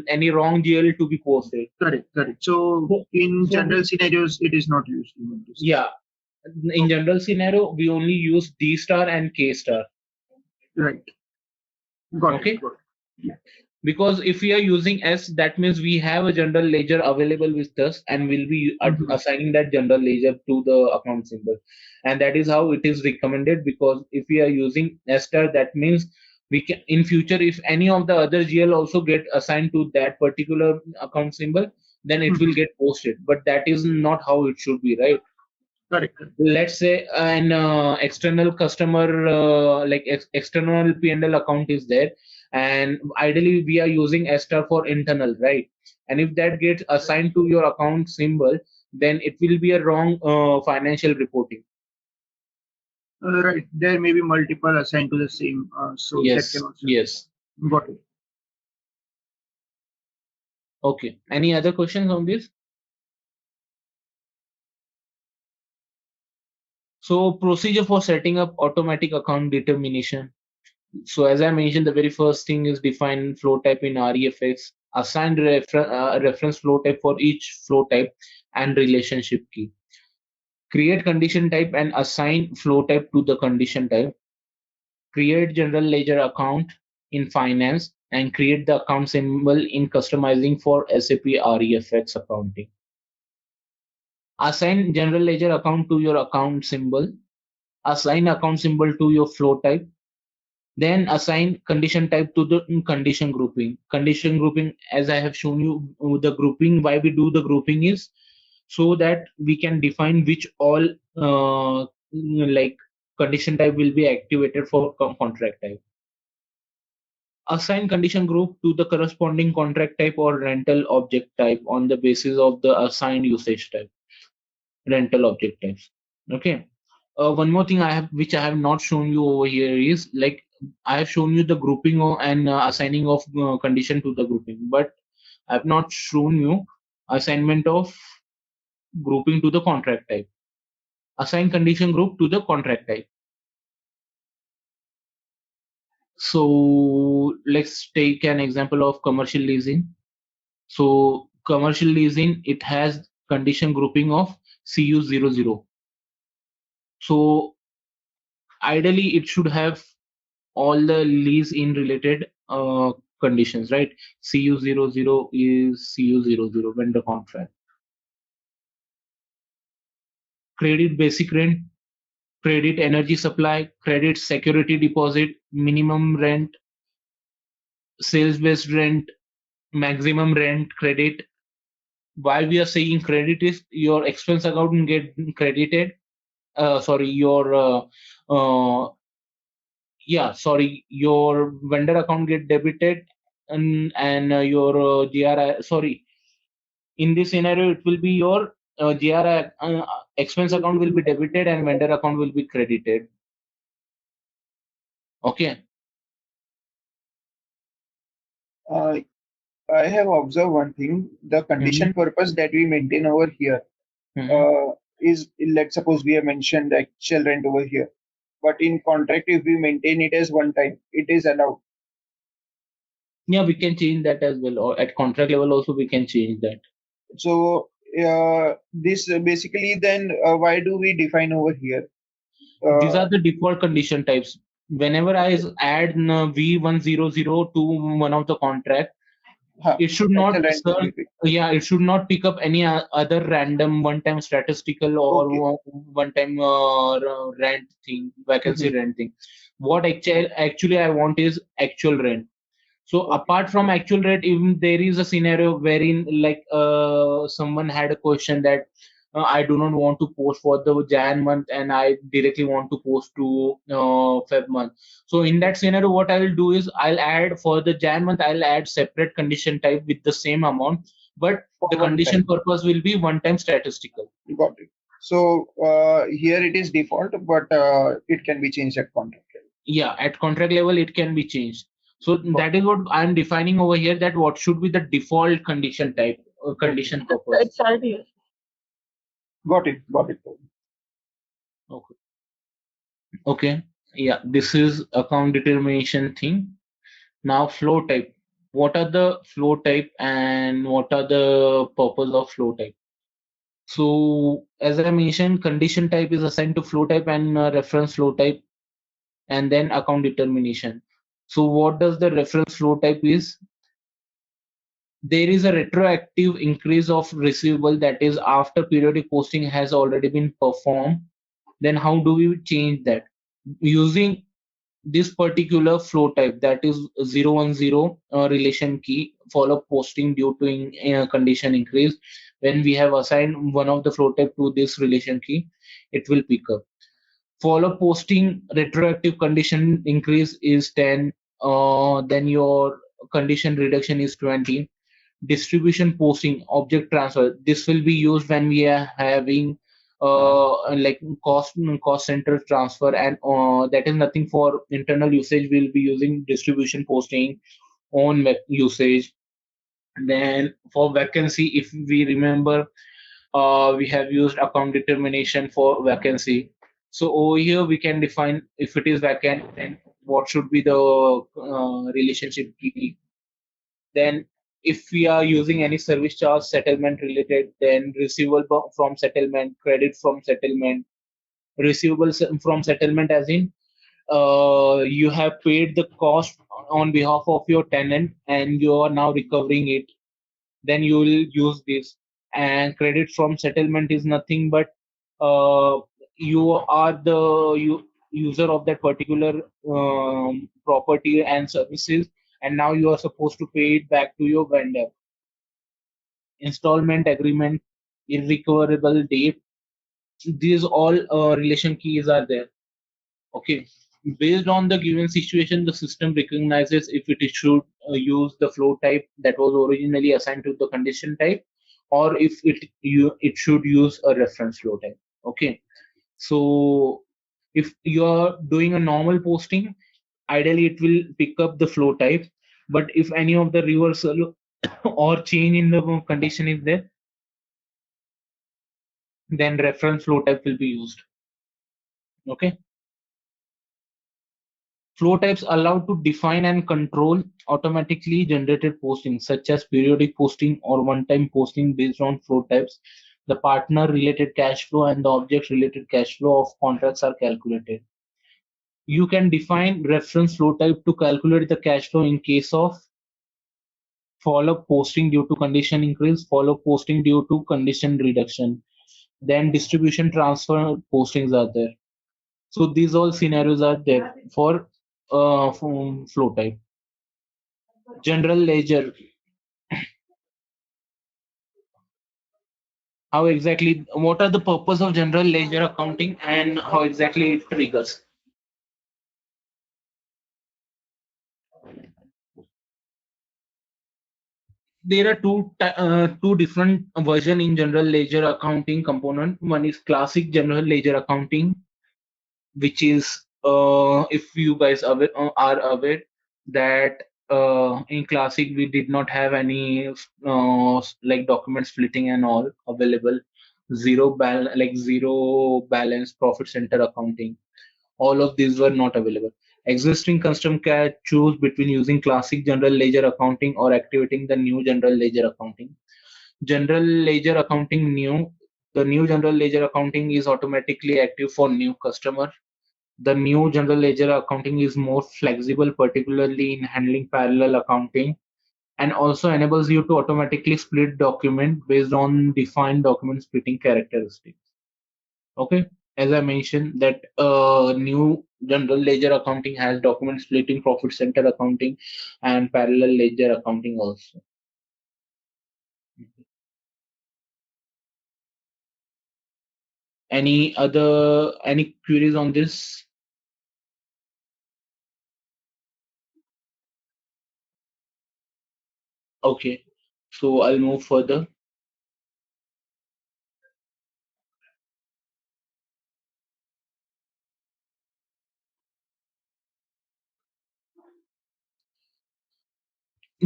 any wrong GL to be posted. Correct, correct. So in general scenarios, it is not used. Yeah. In general scenario, we only use D star and K star. Right. Got Okay. it. Got it. Yeah. Because if we are using S, that means we have a general ledger available with us and we'll be assigning that general ledger to the account symbol. And that is how it is recommended, because if we are using S star, that means we can, in future, if any of the other GL also get assigned to that particular account symbol, then it will get posted. But that is not how it should be, right? Correct. Let's say an external customer, external P&L account is there, and ideally we are using S star for internal, right? And if that gets assigned to your account symbol, then it will be a wrong financial reporting. Right. There may be multiple assigned to the same. So Yes. that can also. Yes. Got it. Okay. Any other questions on this? So procedure for setting up automatic account determination. So as I mentioned, the very first thing is define flow type in REFX, assign reference flow type for each flow type and relationship key. Create condition type and assign flow type to the condition type. Create general ledger account in finance and create the account symbol in customizing for SAP REFX accounting. Assign general ledger account to your account symbol. Assign account symbol to your flow type. Then assign condition type to the condition grouping. Condition grouping, as I have shown you, the grouping, why we do the grouping is so that we can define which all condition type will be activated for contract type. Assign condition group to the corresponding contract type or rental object type on the basis of the assigned usage type, rental object types. Okay. One more thing which I have not shown you over here is like I have shown you the grouping and assigning of condition to the grouping, but I have not shown you assignment of grouping to the contract type. Assign condition group to the contract type. So let's take an example of commercial leasing. So commercial leasing, it has condition grouping of CU00. So ideally it should have all the lease in related conditions, right? CU00 is CU00 vendor contract. Credit basic rent, credit energy supply, credit security deposit, minimum rent, sales based rent, maximum rent, credit. Why we are saying credit is your expense account get credited. Your vendor account get debited, and your GRI. Sorry, in this scenario, it will be your GRI expense account will be debited and vendor account will be credited. Okay. I have observed one thing. The condition purpose that we maintain over here is, let's suppose we have mentioned the actual rent over here. But in contract, if we maintain it as one time, it is allowed. Yeah, we can change that as well. Or at contract level also, we can change that. So this basically then why do we define over here? These are the default condition types. Whenever I add V100 to one of the contract, it should not it should not pick up any other random one-time statistical or one-time rent thing, vacancy rent thing. What actually I want is actual rent. So apart from actual rate, even there is a scenario wherein like someone had a question that I do not want to post for the Jan month and I directly want to post to Feb month. So in that scenario, what I will do is I'll add for the Jan month, I'll add separate condition type with the same amount, but the one condition time. purpose will be one-time statistical. Got it. So here it is default, but it can be changed at contract level. Yeah, at contract level, it can be changed. So that is what I'm defining over here, that what should be the default condition type, condition purpose. Got it. Got it. Okay. Okay. Yeah, this is account determination thing. Now flow type. What are the flow type and what are the purpose of flow type? So as I mentioned, condition type is assigned to flow type and reference flow type, and then account determination. So what does the reference flow type is? There is a retroactive increase of receivable, that is after periodic posting has already been performed. Then how do we change that? Using this particular flow type, that is 010 relation key follow posting due to condition increase. When we have assigned one of the flow type to this relation key, it will pick up. Follow posting retroactive condition increase is 10, then your condition reduction is 20. Distribution posting object transfer, this will be used when we are having like cost center transfer, and that is nothing for internal usage. We'll be using distribution posting on usage. Then for vacancy, if we remember, we have used account determination for vacancy. So over here we can define if it is vacant, then what should be the relationship key. Then if we are using any service charge settlement related, then receivable from settlement, credit from settlement. Receivables from settlement as in you have paid the cost on behalf of your tenant and you are now recovering it, then you will use this. And credit from settlement is nothing but you are the user of that particular property and services, and now you are supposed to pay it back to your vendor. Installment agreement, irrecoverable date, these all relation keys are there. Okay, based on the given situation, the system recognizes if it should use the flow type that was originally assigned to the condition type, or if it should use a reference flow type. Okay, so if you are doing a normal posting, ideally it will pick up the flow type, but if any of the reversal or change in the condition is there, then reference flow type will be used. Okay. Flow types allow to define and control automatically generated posting, such as periodic posting or one-time posting based on flow types. The partner-related cash flow and the object-related cash flow of contracts are calculated. You can define reference flow type to calculate the cash flow in case of follow-up posting due to condition increase, follow-up posting due to condition reduction. Then distribution transfer postings are there. So these all scenarios are there for flow type. General ledger. How exactly, what are the purpose of general ledger accounting and how exactly it triggers? There are two different version in general ledger accounting component. One is classic general ledger accounting, which is if you guys are aware that in classic we did not have any like document splitting and all available. Zero balance profit center accounting, all of these were not available. Existing custom can choose between using classic general ledger accounting or activating the new general ledger accounting. General ledger accounting new. The new general ledger accounting is automatically active for new customer. The new general ledger accounting is more flexible, particularly in handling parallel accounting, and also enables you to automatically split document based on defined document splitting characteristics. Okay, as I mentioned that new general ledger accounting has document splitting, profit center accounting, and parallel ledger accounting also. Any queries on this? Okay, so I'll move further.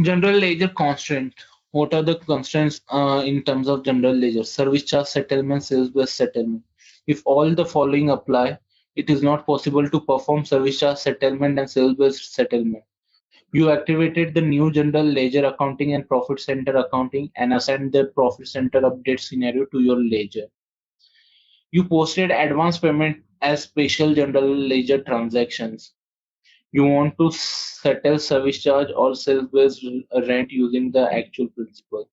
General ledger constraint. What are the constraints in terms of general ledger? Service charge settlement, sales-based settlement. If all the following apply, it is not possible to perform service charge settlement and sales-based settlement. You activated the new general ledger accounting and profit center accounting and assigned the profit center update scenario to your ledger. You posted advance payment as special general ledger transactions. You want to settle service charge or sales-based rent using the actual principal.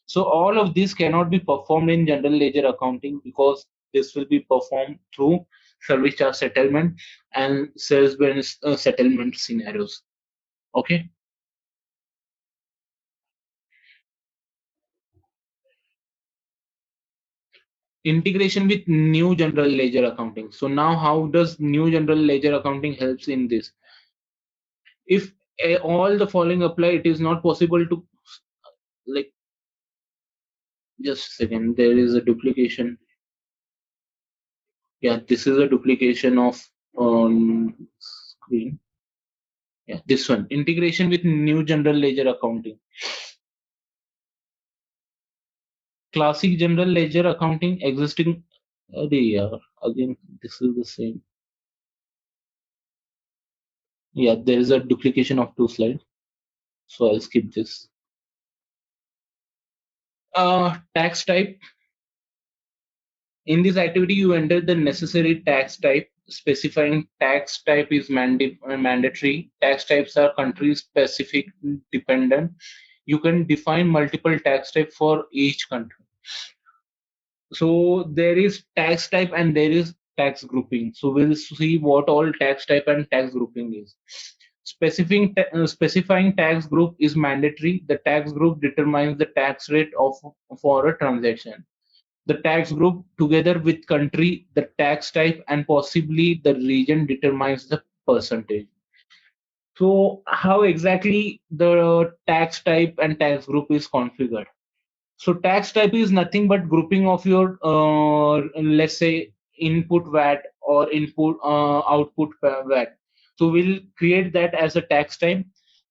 So all of this cannot be performed in general ledger accounting because this will be performed through service charge settlement and sales-based settlement scenarios. Okay. Integration with new general ledger accounting. So now how does new general ledger accounting helps in this? If all the following apply, it is not possible to, like, just a second, there is a duplication. Yeah, this is a duplication of screen. Yeah, this one, integration with new general ledger accounting. Classic general ledger accounting existing. Again, this is the same. Yeah, there is a duplication of 2 slides, so I'll skip this. Tax type. In this activity, you enter the necessary tax type. Specifying tax type is mandatory. Tax types are country specific dependent. You can define multiple tax type for each country. So there is tax type and there is tax grouping. So we'll see what all tax type and tax grouping is. Specifying tax group is mandatory. The tax group determines the tax rate for a transaction. The tax group together with country, the tax type, and possibly the region determines the percentage. So how exactly the tax type and tax group is configured? So tax type is nothing but grouping of your, let's say, input VAT or input output VAT. So we'll create that as a tax type.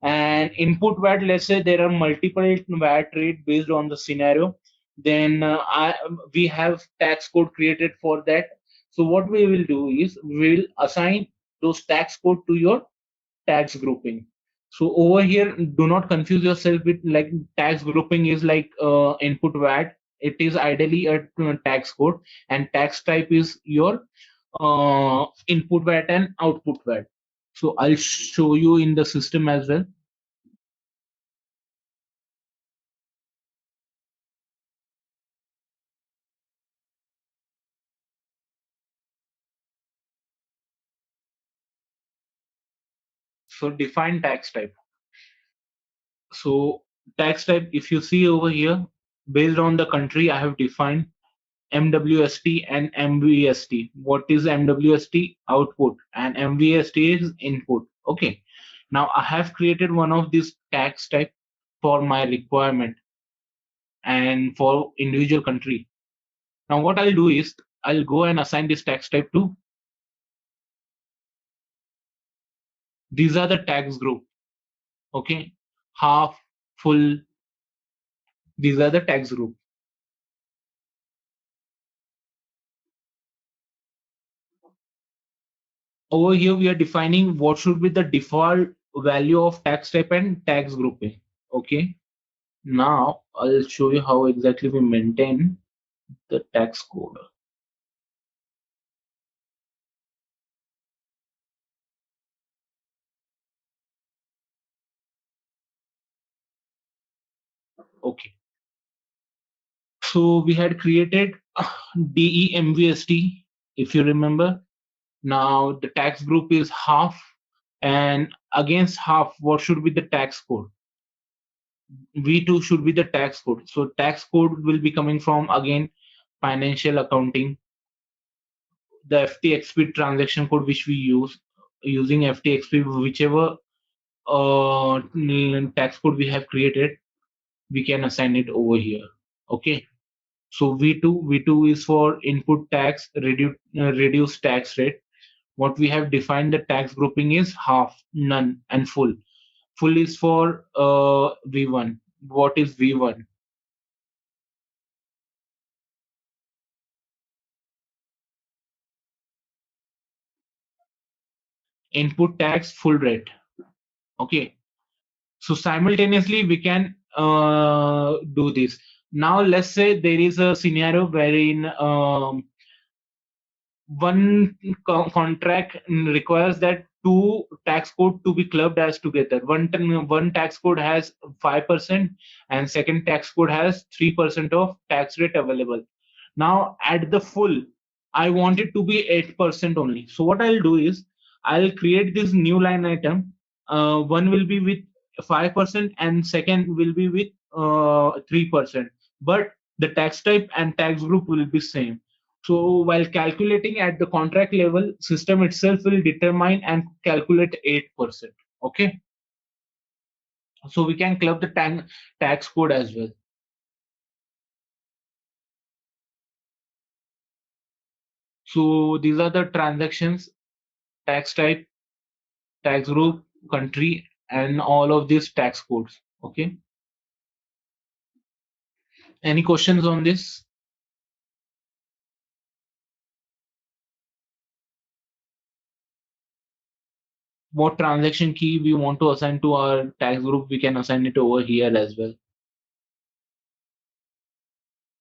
And input VAT, let's say there are multiple VAT rate based on the scenario. Then we have tax code created for that. So what we will do is we will assign those tax code to your tax grouping. So over here, do not confuse yourself with, like, tax grouping is like input VAT. It is ideally a tax code, and tax type is your input VAT and output VAT. So I'll show you in the system as well. So define tax type. So tax type, if you see over here, based on the country, I have defined MWST and MVST. What is MWST? Output, and MVST is input. Okay. Now I have created one of these tax type for my requirement and for individual country. Now what I'll do is I'll go and assign this tax type to. These are the tax group. Okay. Half, full. These are the tax group. Over here we are defining what should be the default value of tax type and tax grouping. Okay. Now I'll show you how exactly we maintain the tax code. Okay. So we had created DEMVST, if you remember. Now the tax group is half, and against half, what should be the tax code? V2 should be the tax code. So tax code will be coming from, again, financial accounting. the FTXP transaction code which we use, using FTXP, whichever tax code we have created, we can assign it over here. Okay. So V2 is for input tax, reduced tax rate. What we have defined the tax grouping is half, none, and full. Full is for V1. What is V1? Input tax full rate. Okay. So simultaneously we can do this. Now let's say there is a scenario wherein one contract requires that two tax code to be clubbed as together. One tax code has 5% and second tax code has 3% of tax rate available. Now at the full, I want it to be 8% only. So what I'll do is I'll create this new line item. One will be with 5% and second will be with 3%. But the tax type and tax group will be same. So while calculating at the contract level, system itself will determine and calculate 8%. Okay. So we can club the tax code as well. So these are the transactions, tax type, tax group, country, and all of these tax codes. Okay. Any questions on this? What transaction key we want to assign to our tax group, we can assign it over here as well.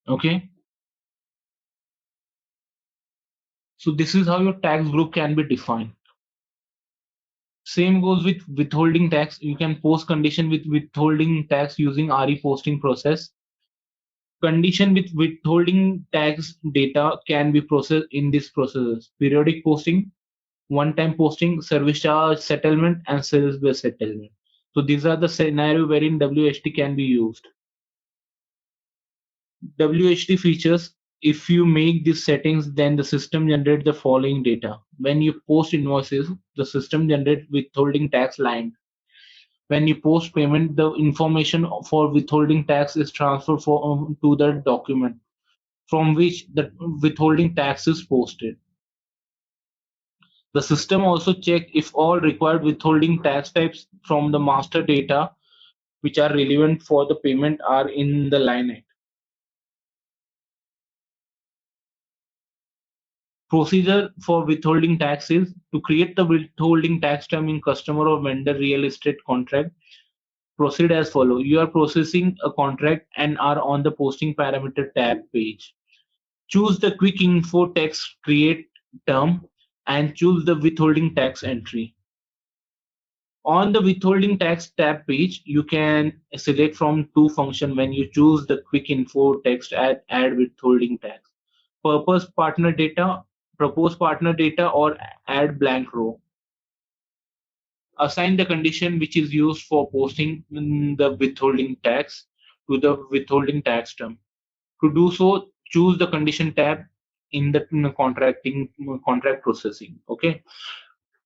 Okay. So this is how your tax group can be defined. Same goes with withholding tax. You can post condition with withholding tax using RE posting process. Condition with withholding tax data can be processed in these processes: periodic posting, one-time posting, service charge settlement, and sales-based settlement. So these are the scenario wherein WHT can be used. WHT features: if you make these settings, then the system generates the following data. When you post invoices, the system generates withholding tax line. When you post payment, the information for withholding tax is transferred to the document from which the withholding tax is posted. The system also checks if all required withholding tax types from the master data which are relevant for the payment are in the line item. Procedure for withholding tax is to create the withholding tax term in customer or vendor real estate contract. Proceed as follow. You are processing a contract and are on the posting parameter tab page. Choose the quick info text create term and choose the withholding tax entry. On the withholding tax tab page, you can select from two functions when you choose the quick info text add withholding tax. Purpose partner data, propose partner data, or add blank row. Assign the condition which is used for posting the withholding tax to the withholding tax term. To do so, choose the condition tab in the contract processing. Okay.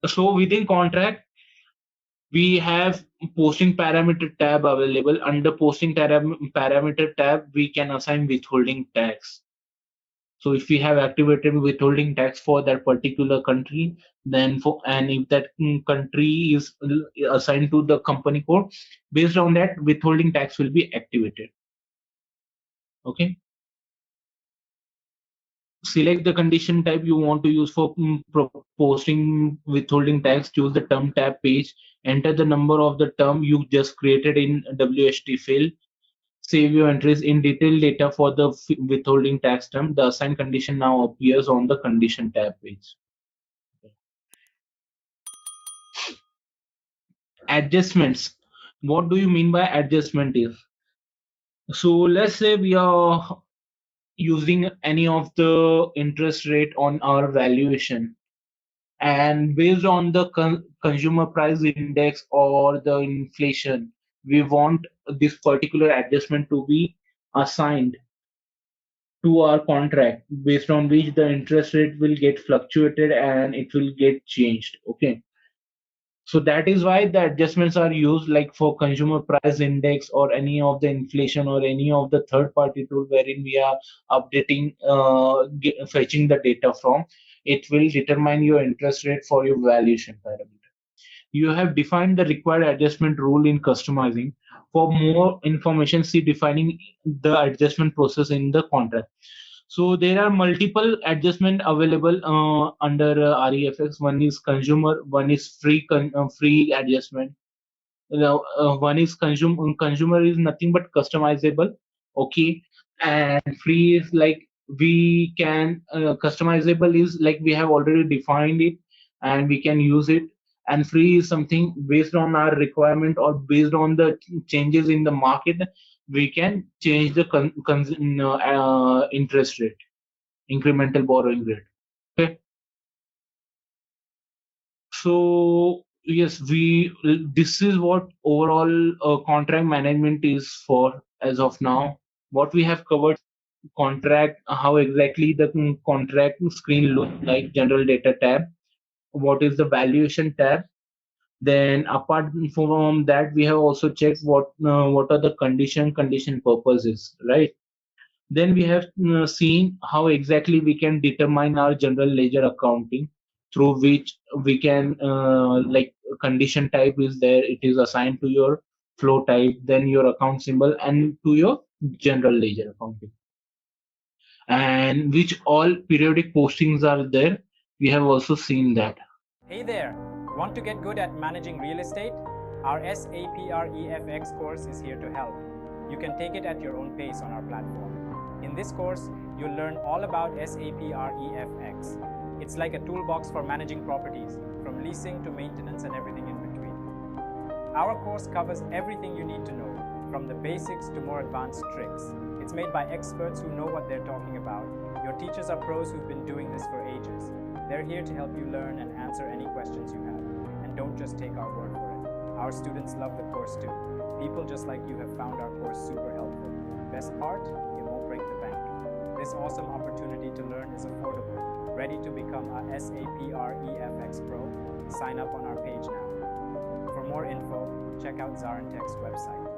So within contract, we have posting parameter tab available. Under posting parameter tab, we can assign withholding tax. So if we have activated withholding tax for that particular country, then if that country is assigned to the company code, based on that, withholding tax will be activated. Okay. Select the condition type you want to use for posting withholding tax. Choose the term tab page. Enter the number of the term you just created in WHT field. Save your entries in detailed data for the withholding tax term. The assigned condition now appears on the condition tab page. Adjustments. What do you mean by adjustment is? So let's say we are using any of the interest rate on our valuation, and based on the consumer price index or the inflation, we want this particular adjustment to be assigned. to our contract based on which the interest rate will get fluctuated and it will get changed. Okay. So that is why the adjustments are used like for consumer price index or any of the inflation or any of the third party tool wherein we are updating, fetching the data from. It will determine your interest rate for your valuation parameter. You have defined the required adjustment rule in customizing. For more information, see defining the adjustment process in the contract. So there are multiple adjustment available under REFX. One is consumer, one is free adjustment. Now, one is consumer is nothing but customizable. Okay, and free is like we can customizable is like we have already defined it and we can use it. And free is something based on our requirement or based on the changes in the market. We can change the interest rate, incremental borrowing rate. Okay. So yes, this is what overall contract management is for as of now. What we have covered: contract, how exactly the contract screen look like, general data tab, what is the valuation tab. Then apart from that, we have also checked what are the condition purposes, right? Then we have seen how exactly we can determine our general ledger accounting, through which we can like condition type is there, it is assigned to your flow type, then your account symbol, and to your general ledger accounting, and which all periodic postings are there. We have also seen that. Hey there! Want to get good at managing real estate? Our SAP REFX course is here to help. You can take it at your own pace on our platform. In this course, you'll learn all about SAP REFX. It's like a toolbox for managing properties, from leasing to maintenance and everything in between. Our course covers everything you need to know, from the basics to more advanced tricks. It's made by experts who know what they're talking about. Your teachers are pros who've been doing this for ages. They're here to help you learn and answer any questions you have. And don't just take our word for it. Our students love the course too. People just like you have found our course super helpful. Best part? It won't break the bank. This awesome opportunity to learn is affordable. Ready to become a SAP REFX Pro? Sign up on our page now. For more info, check out ZaranTech's website.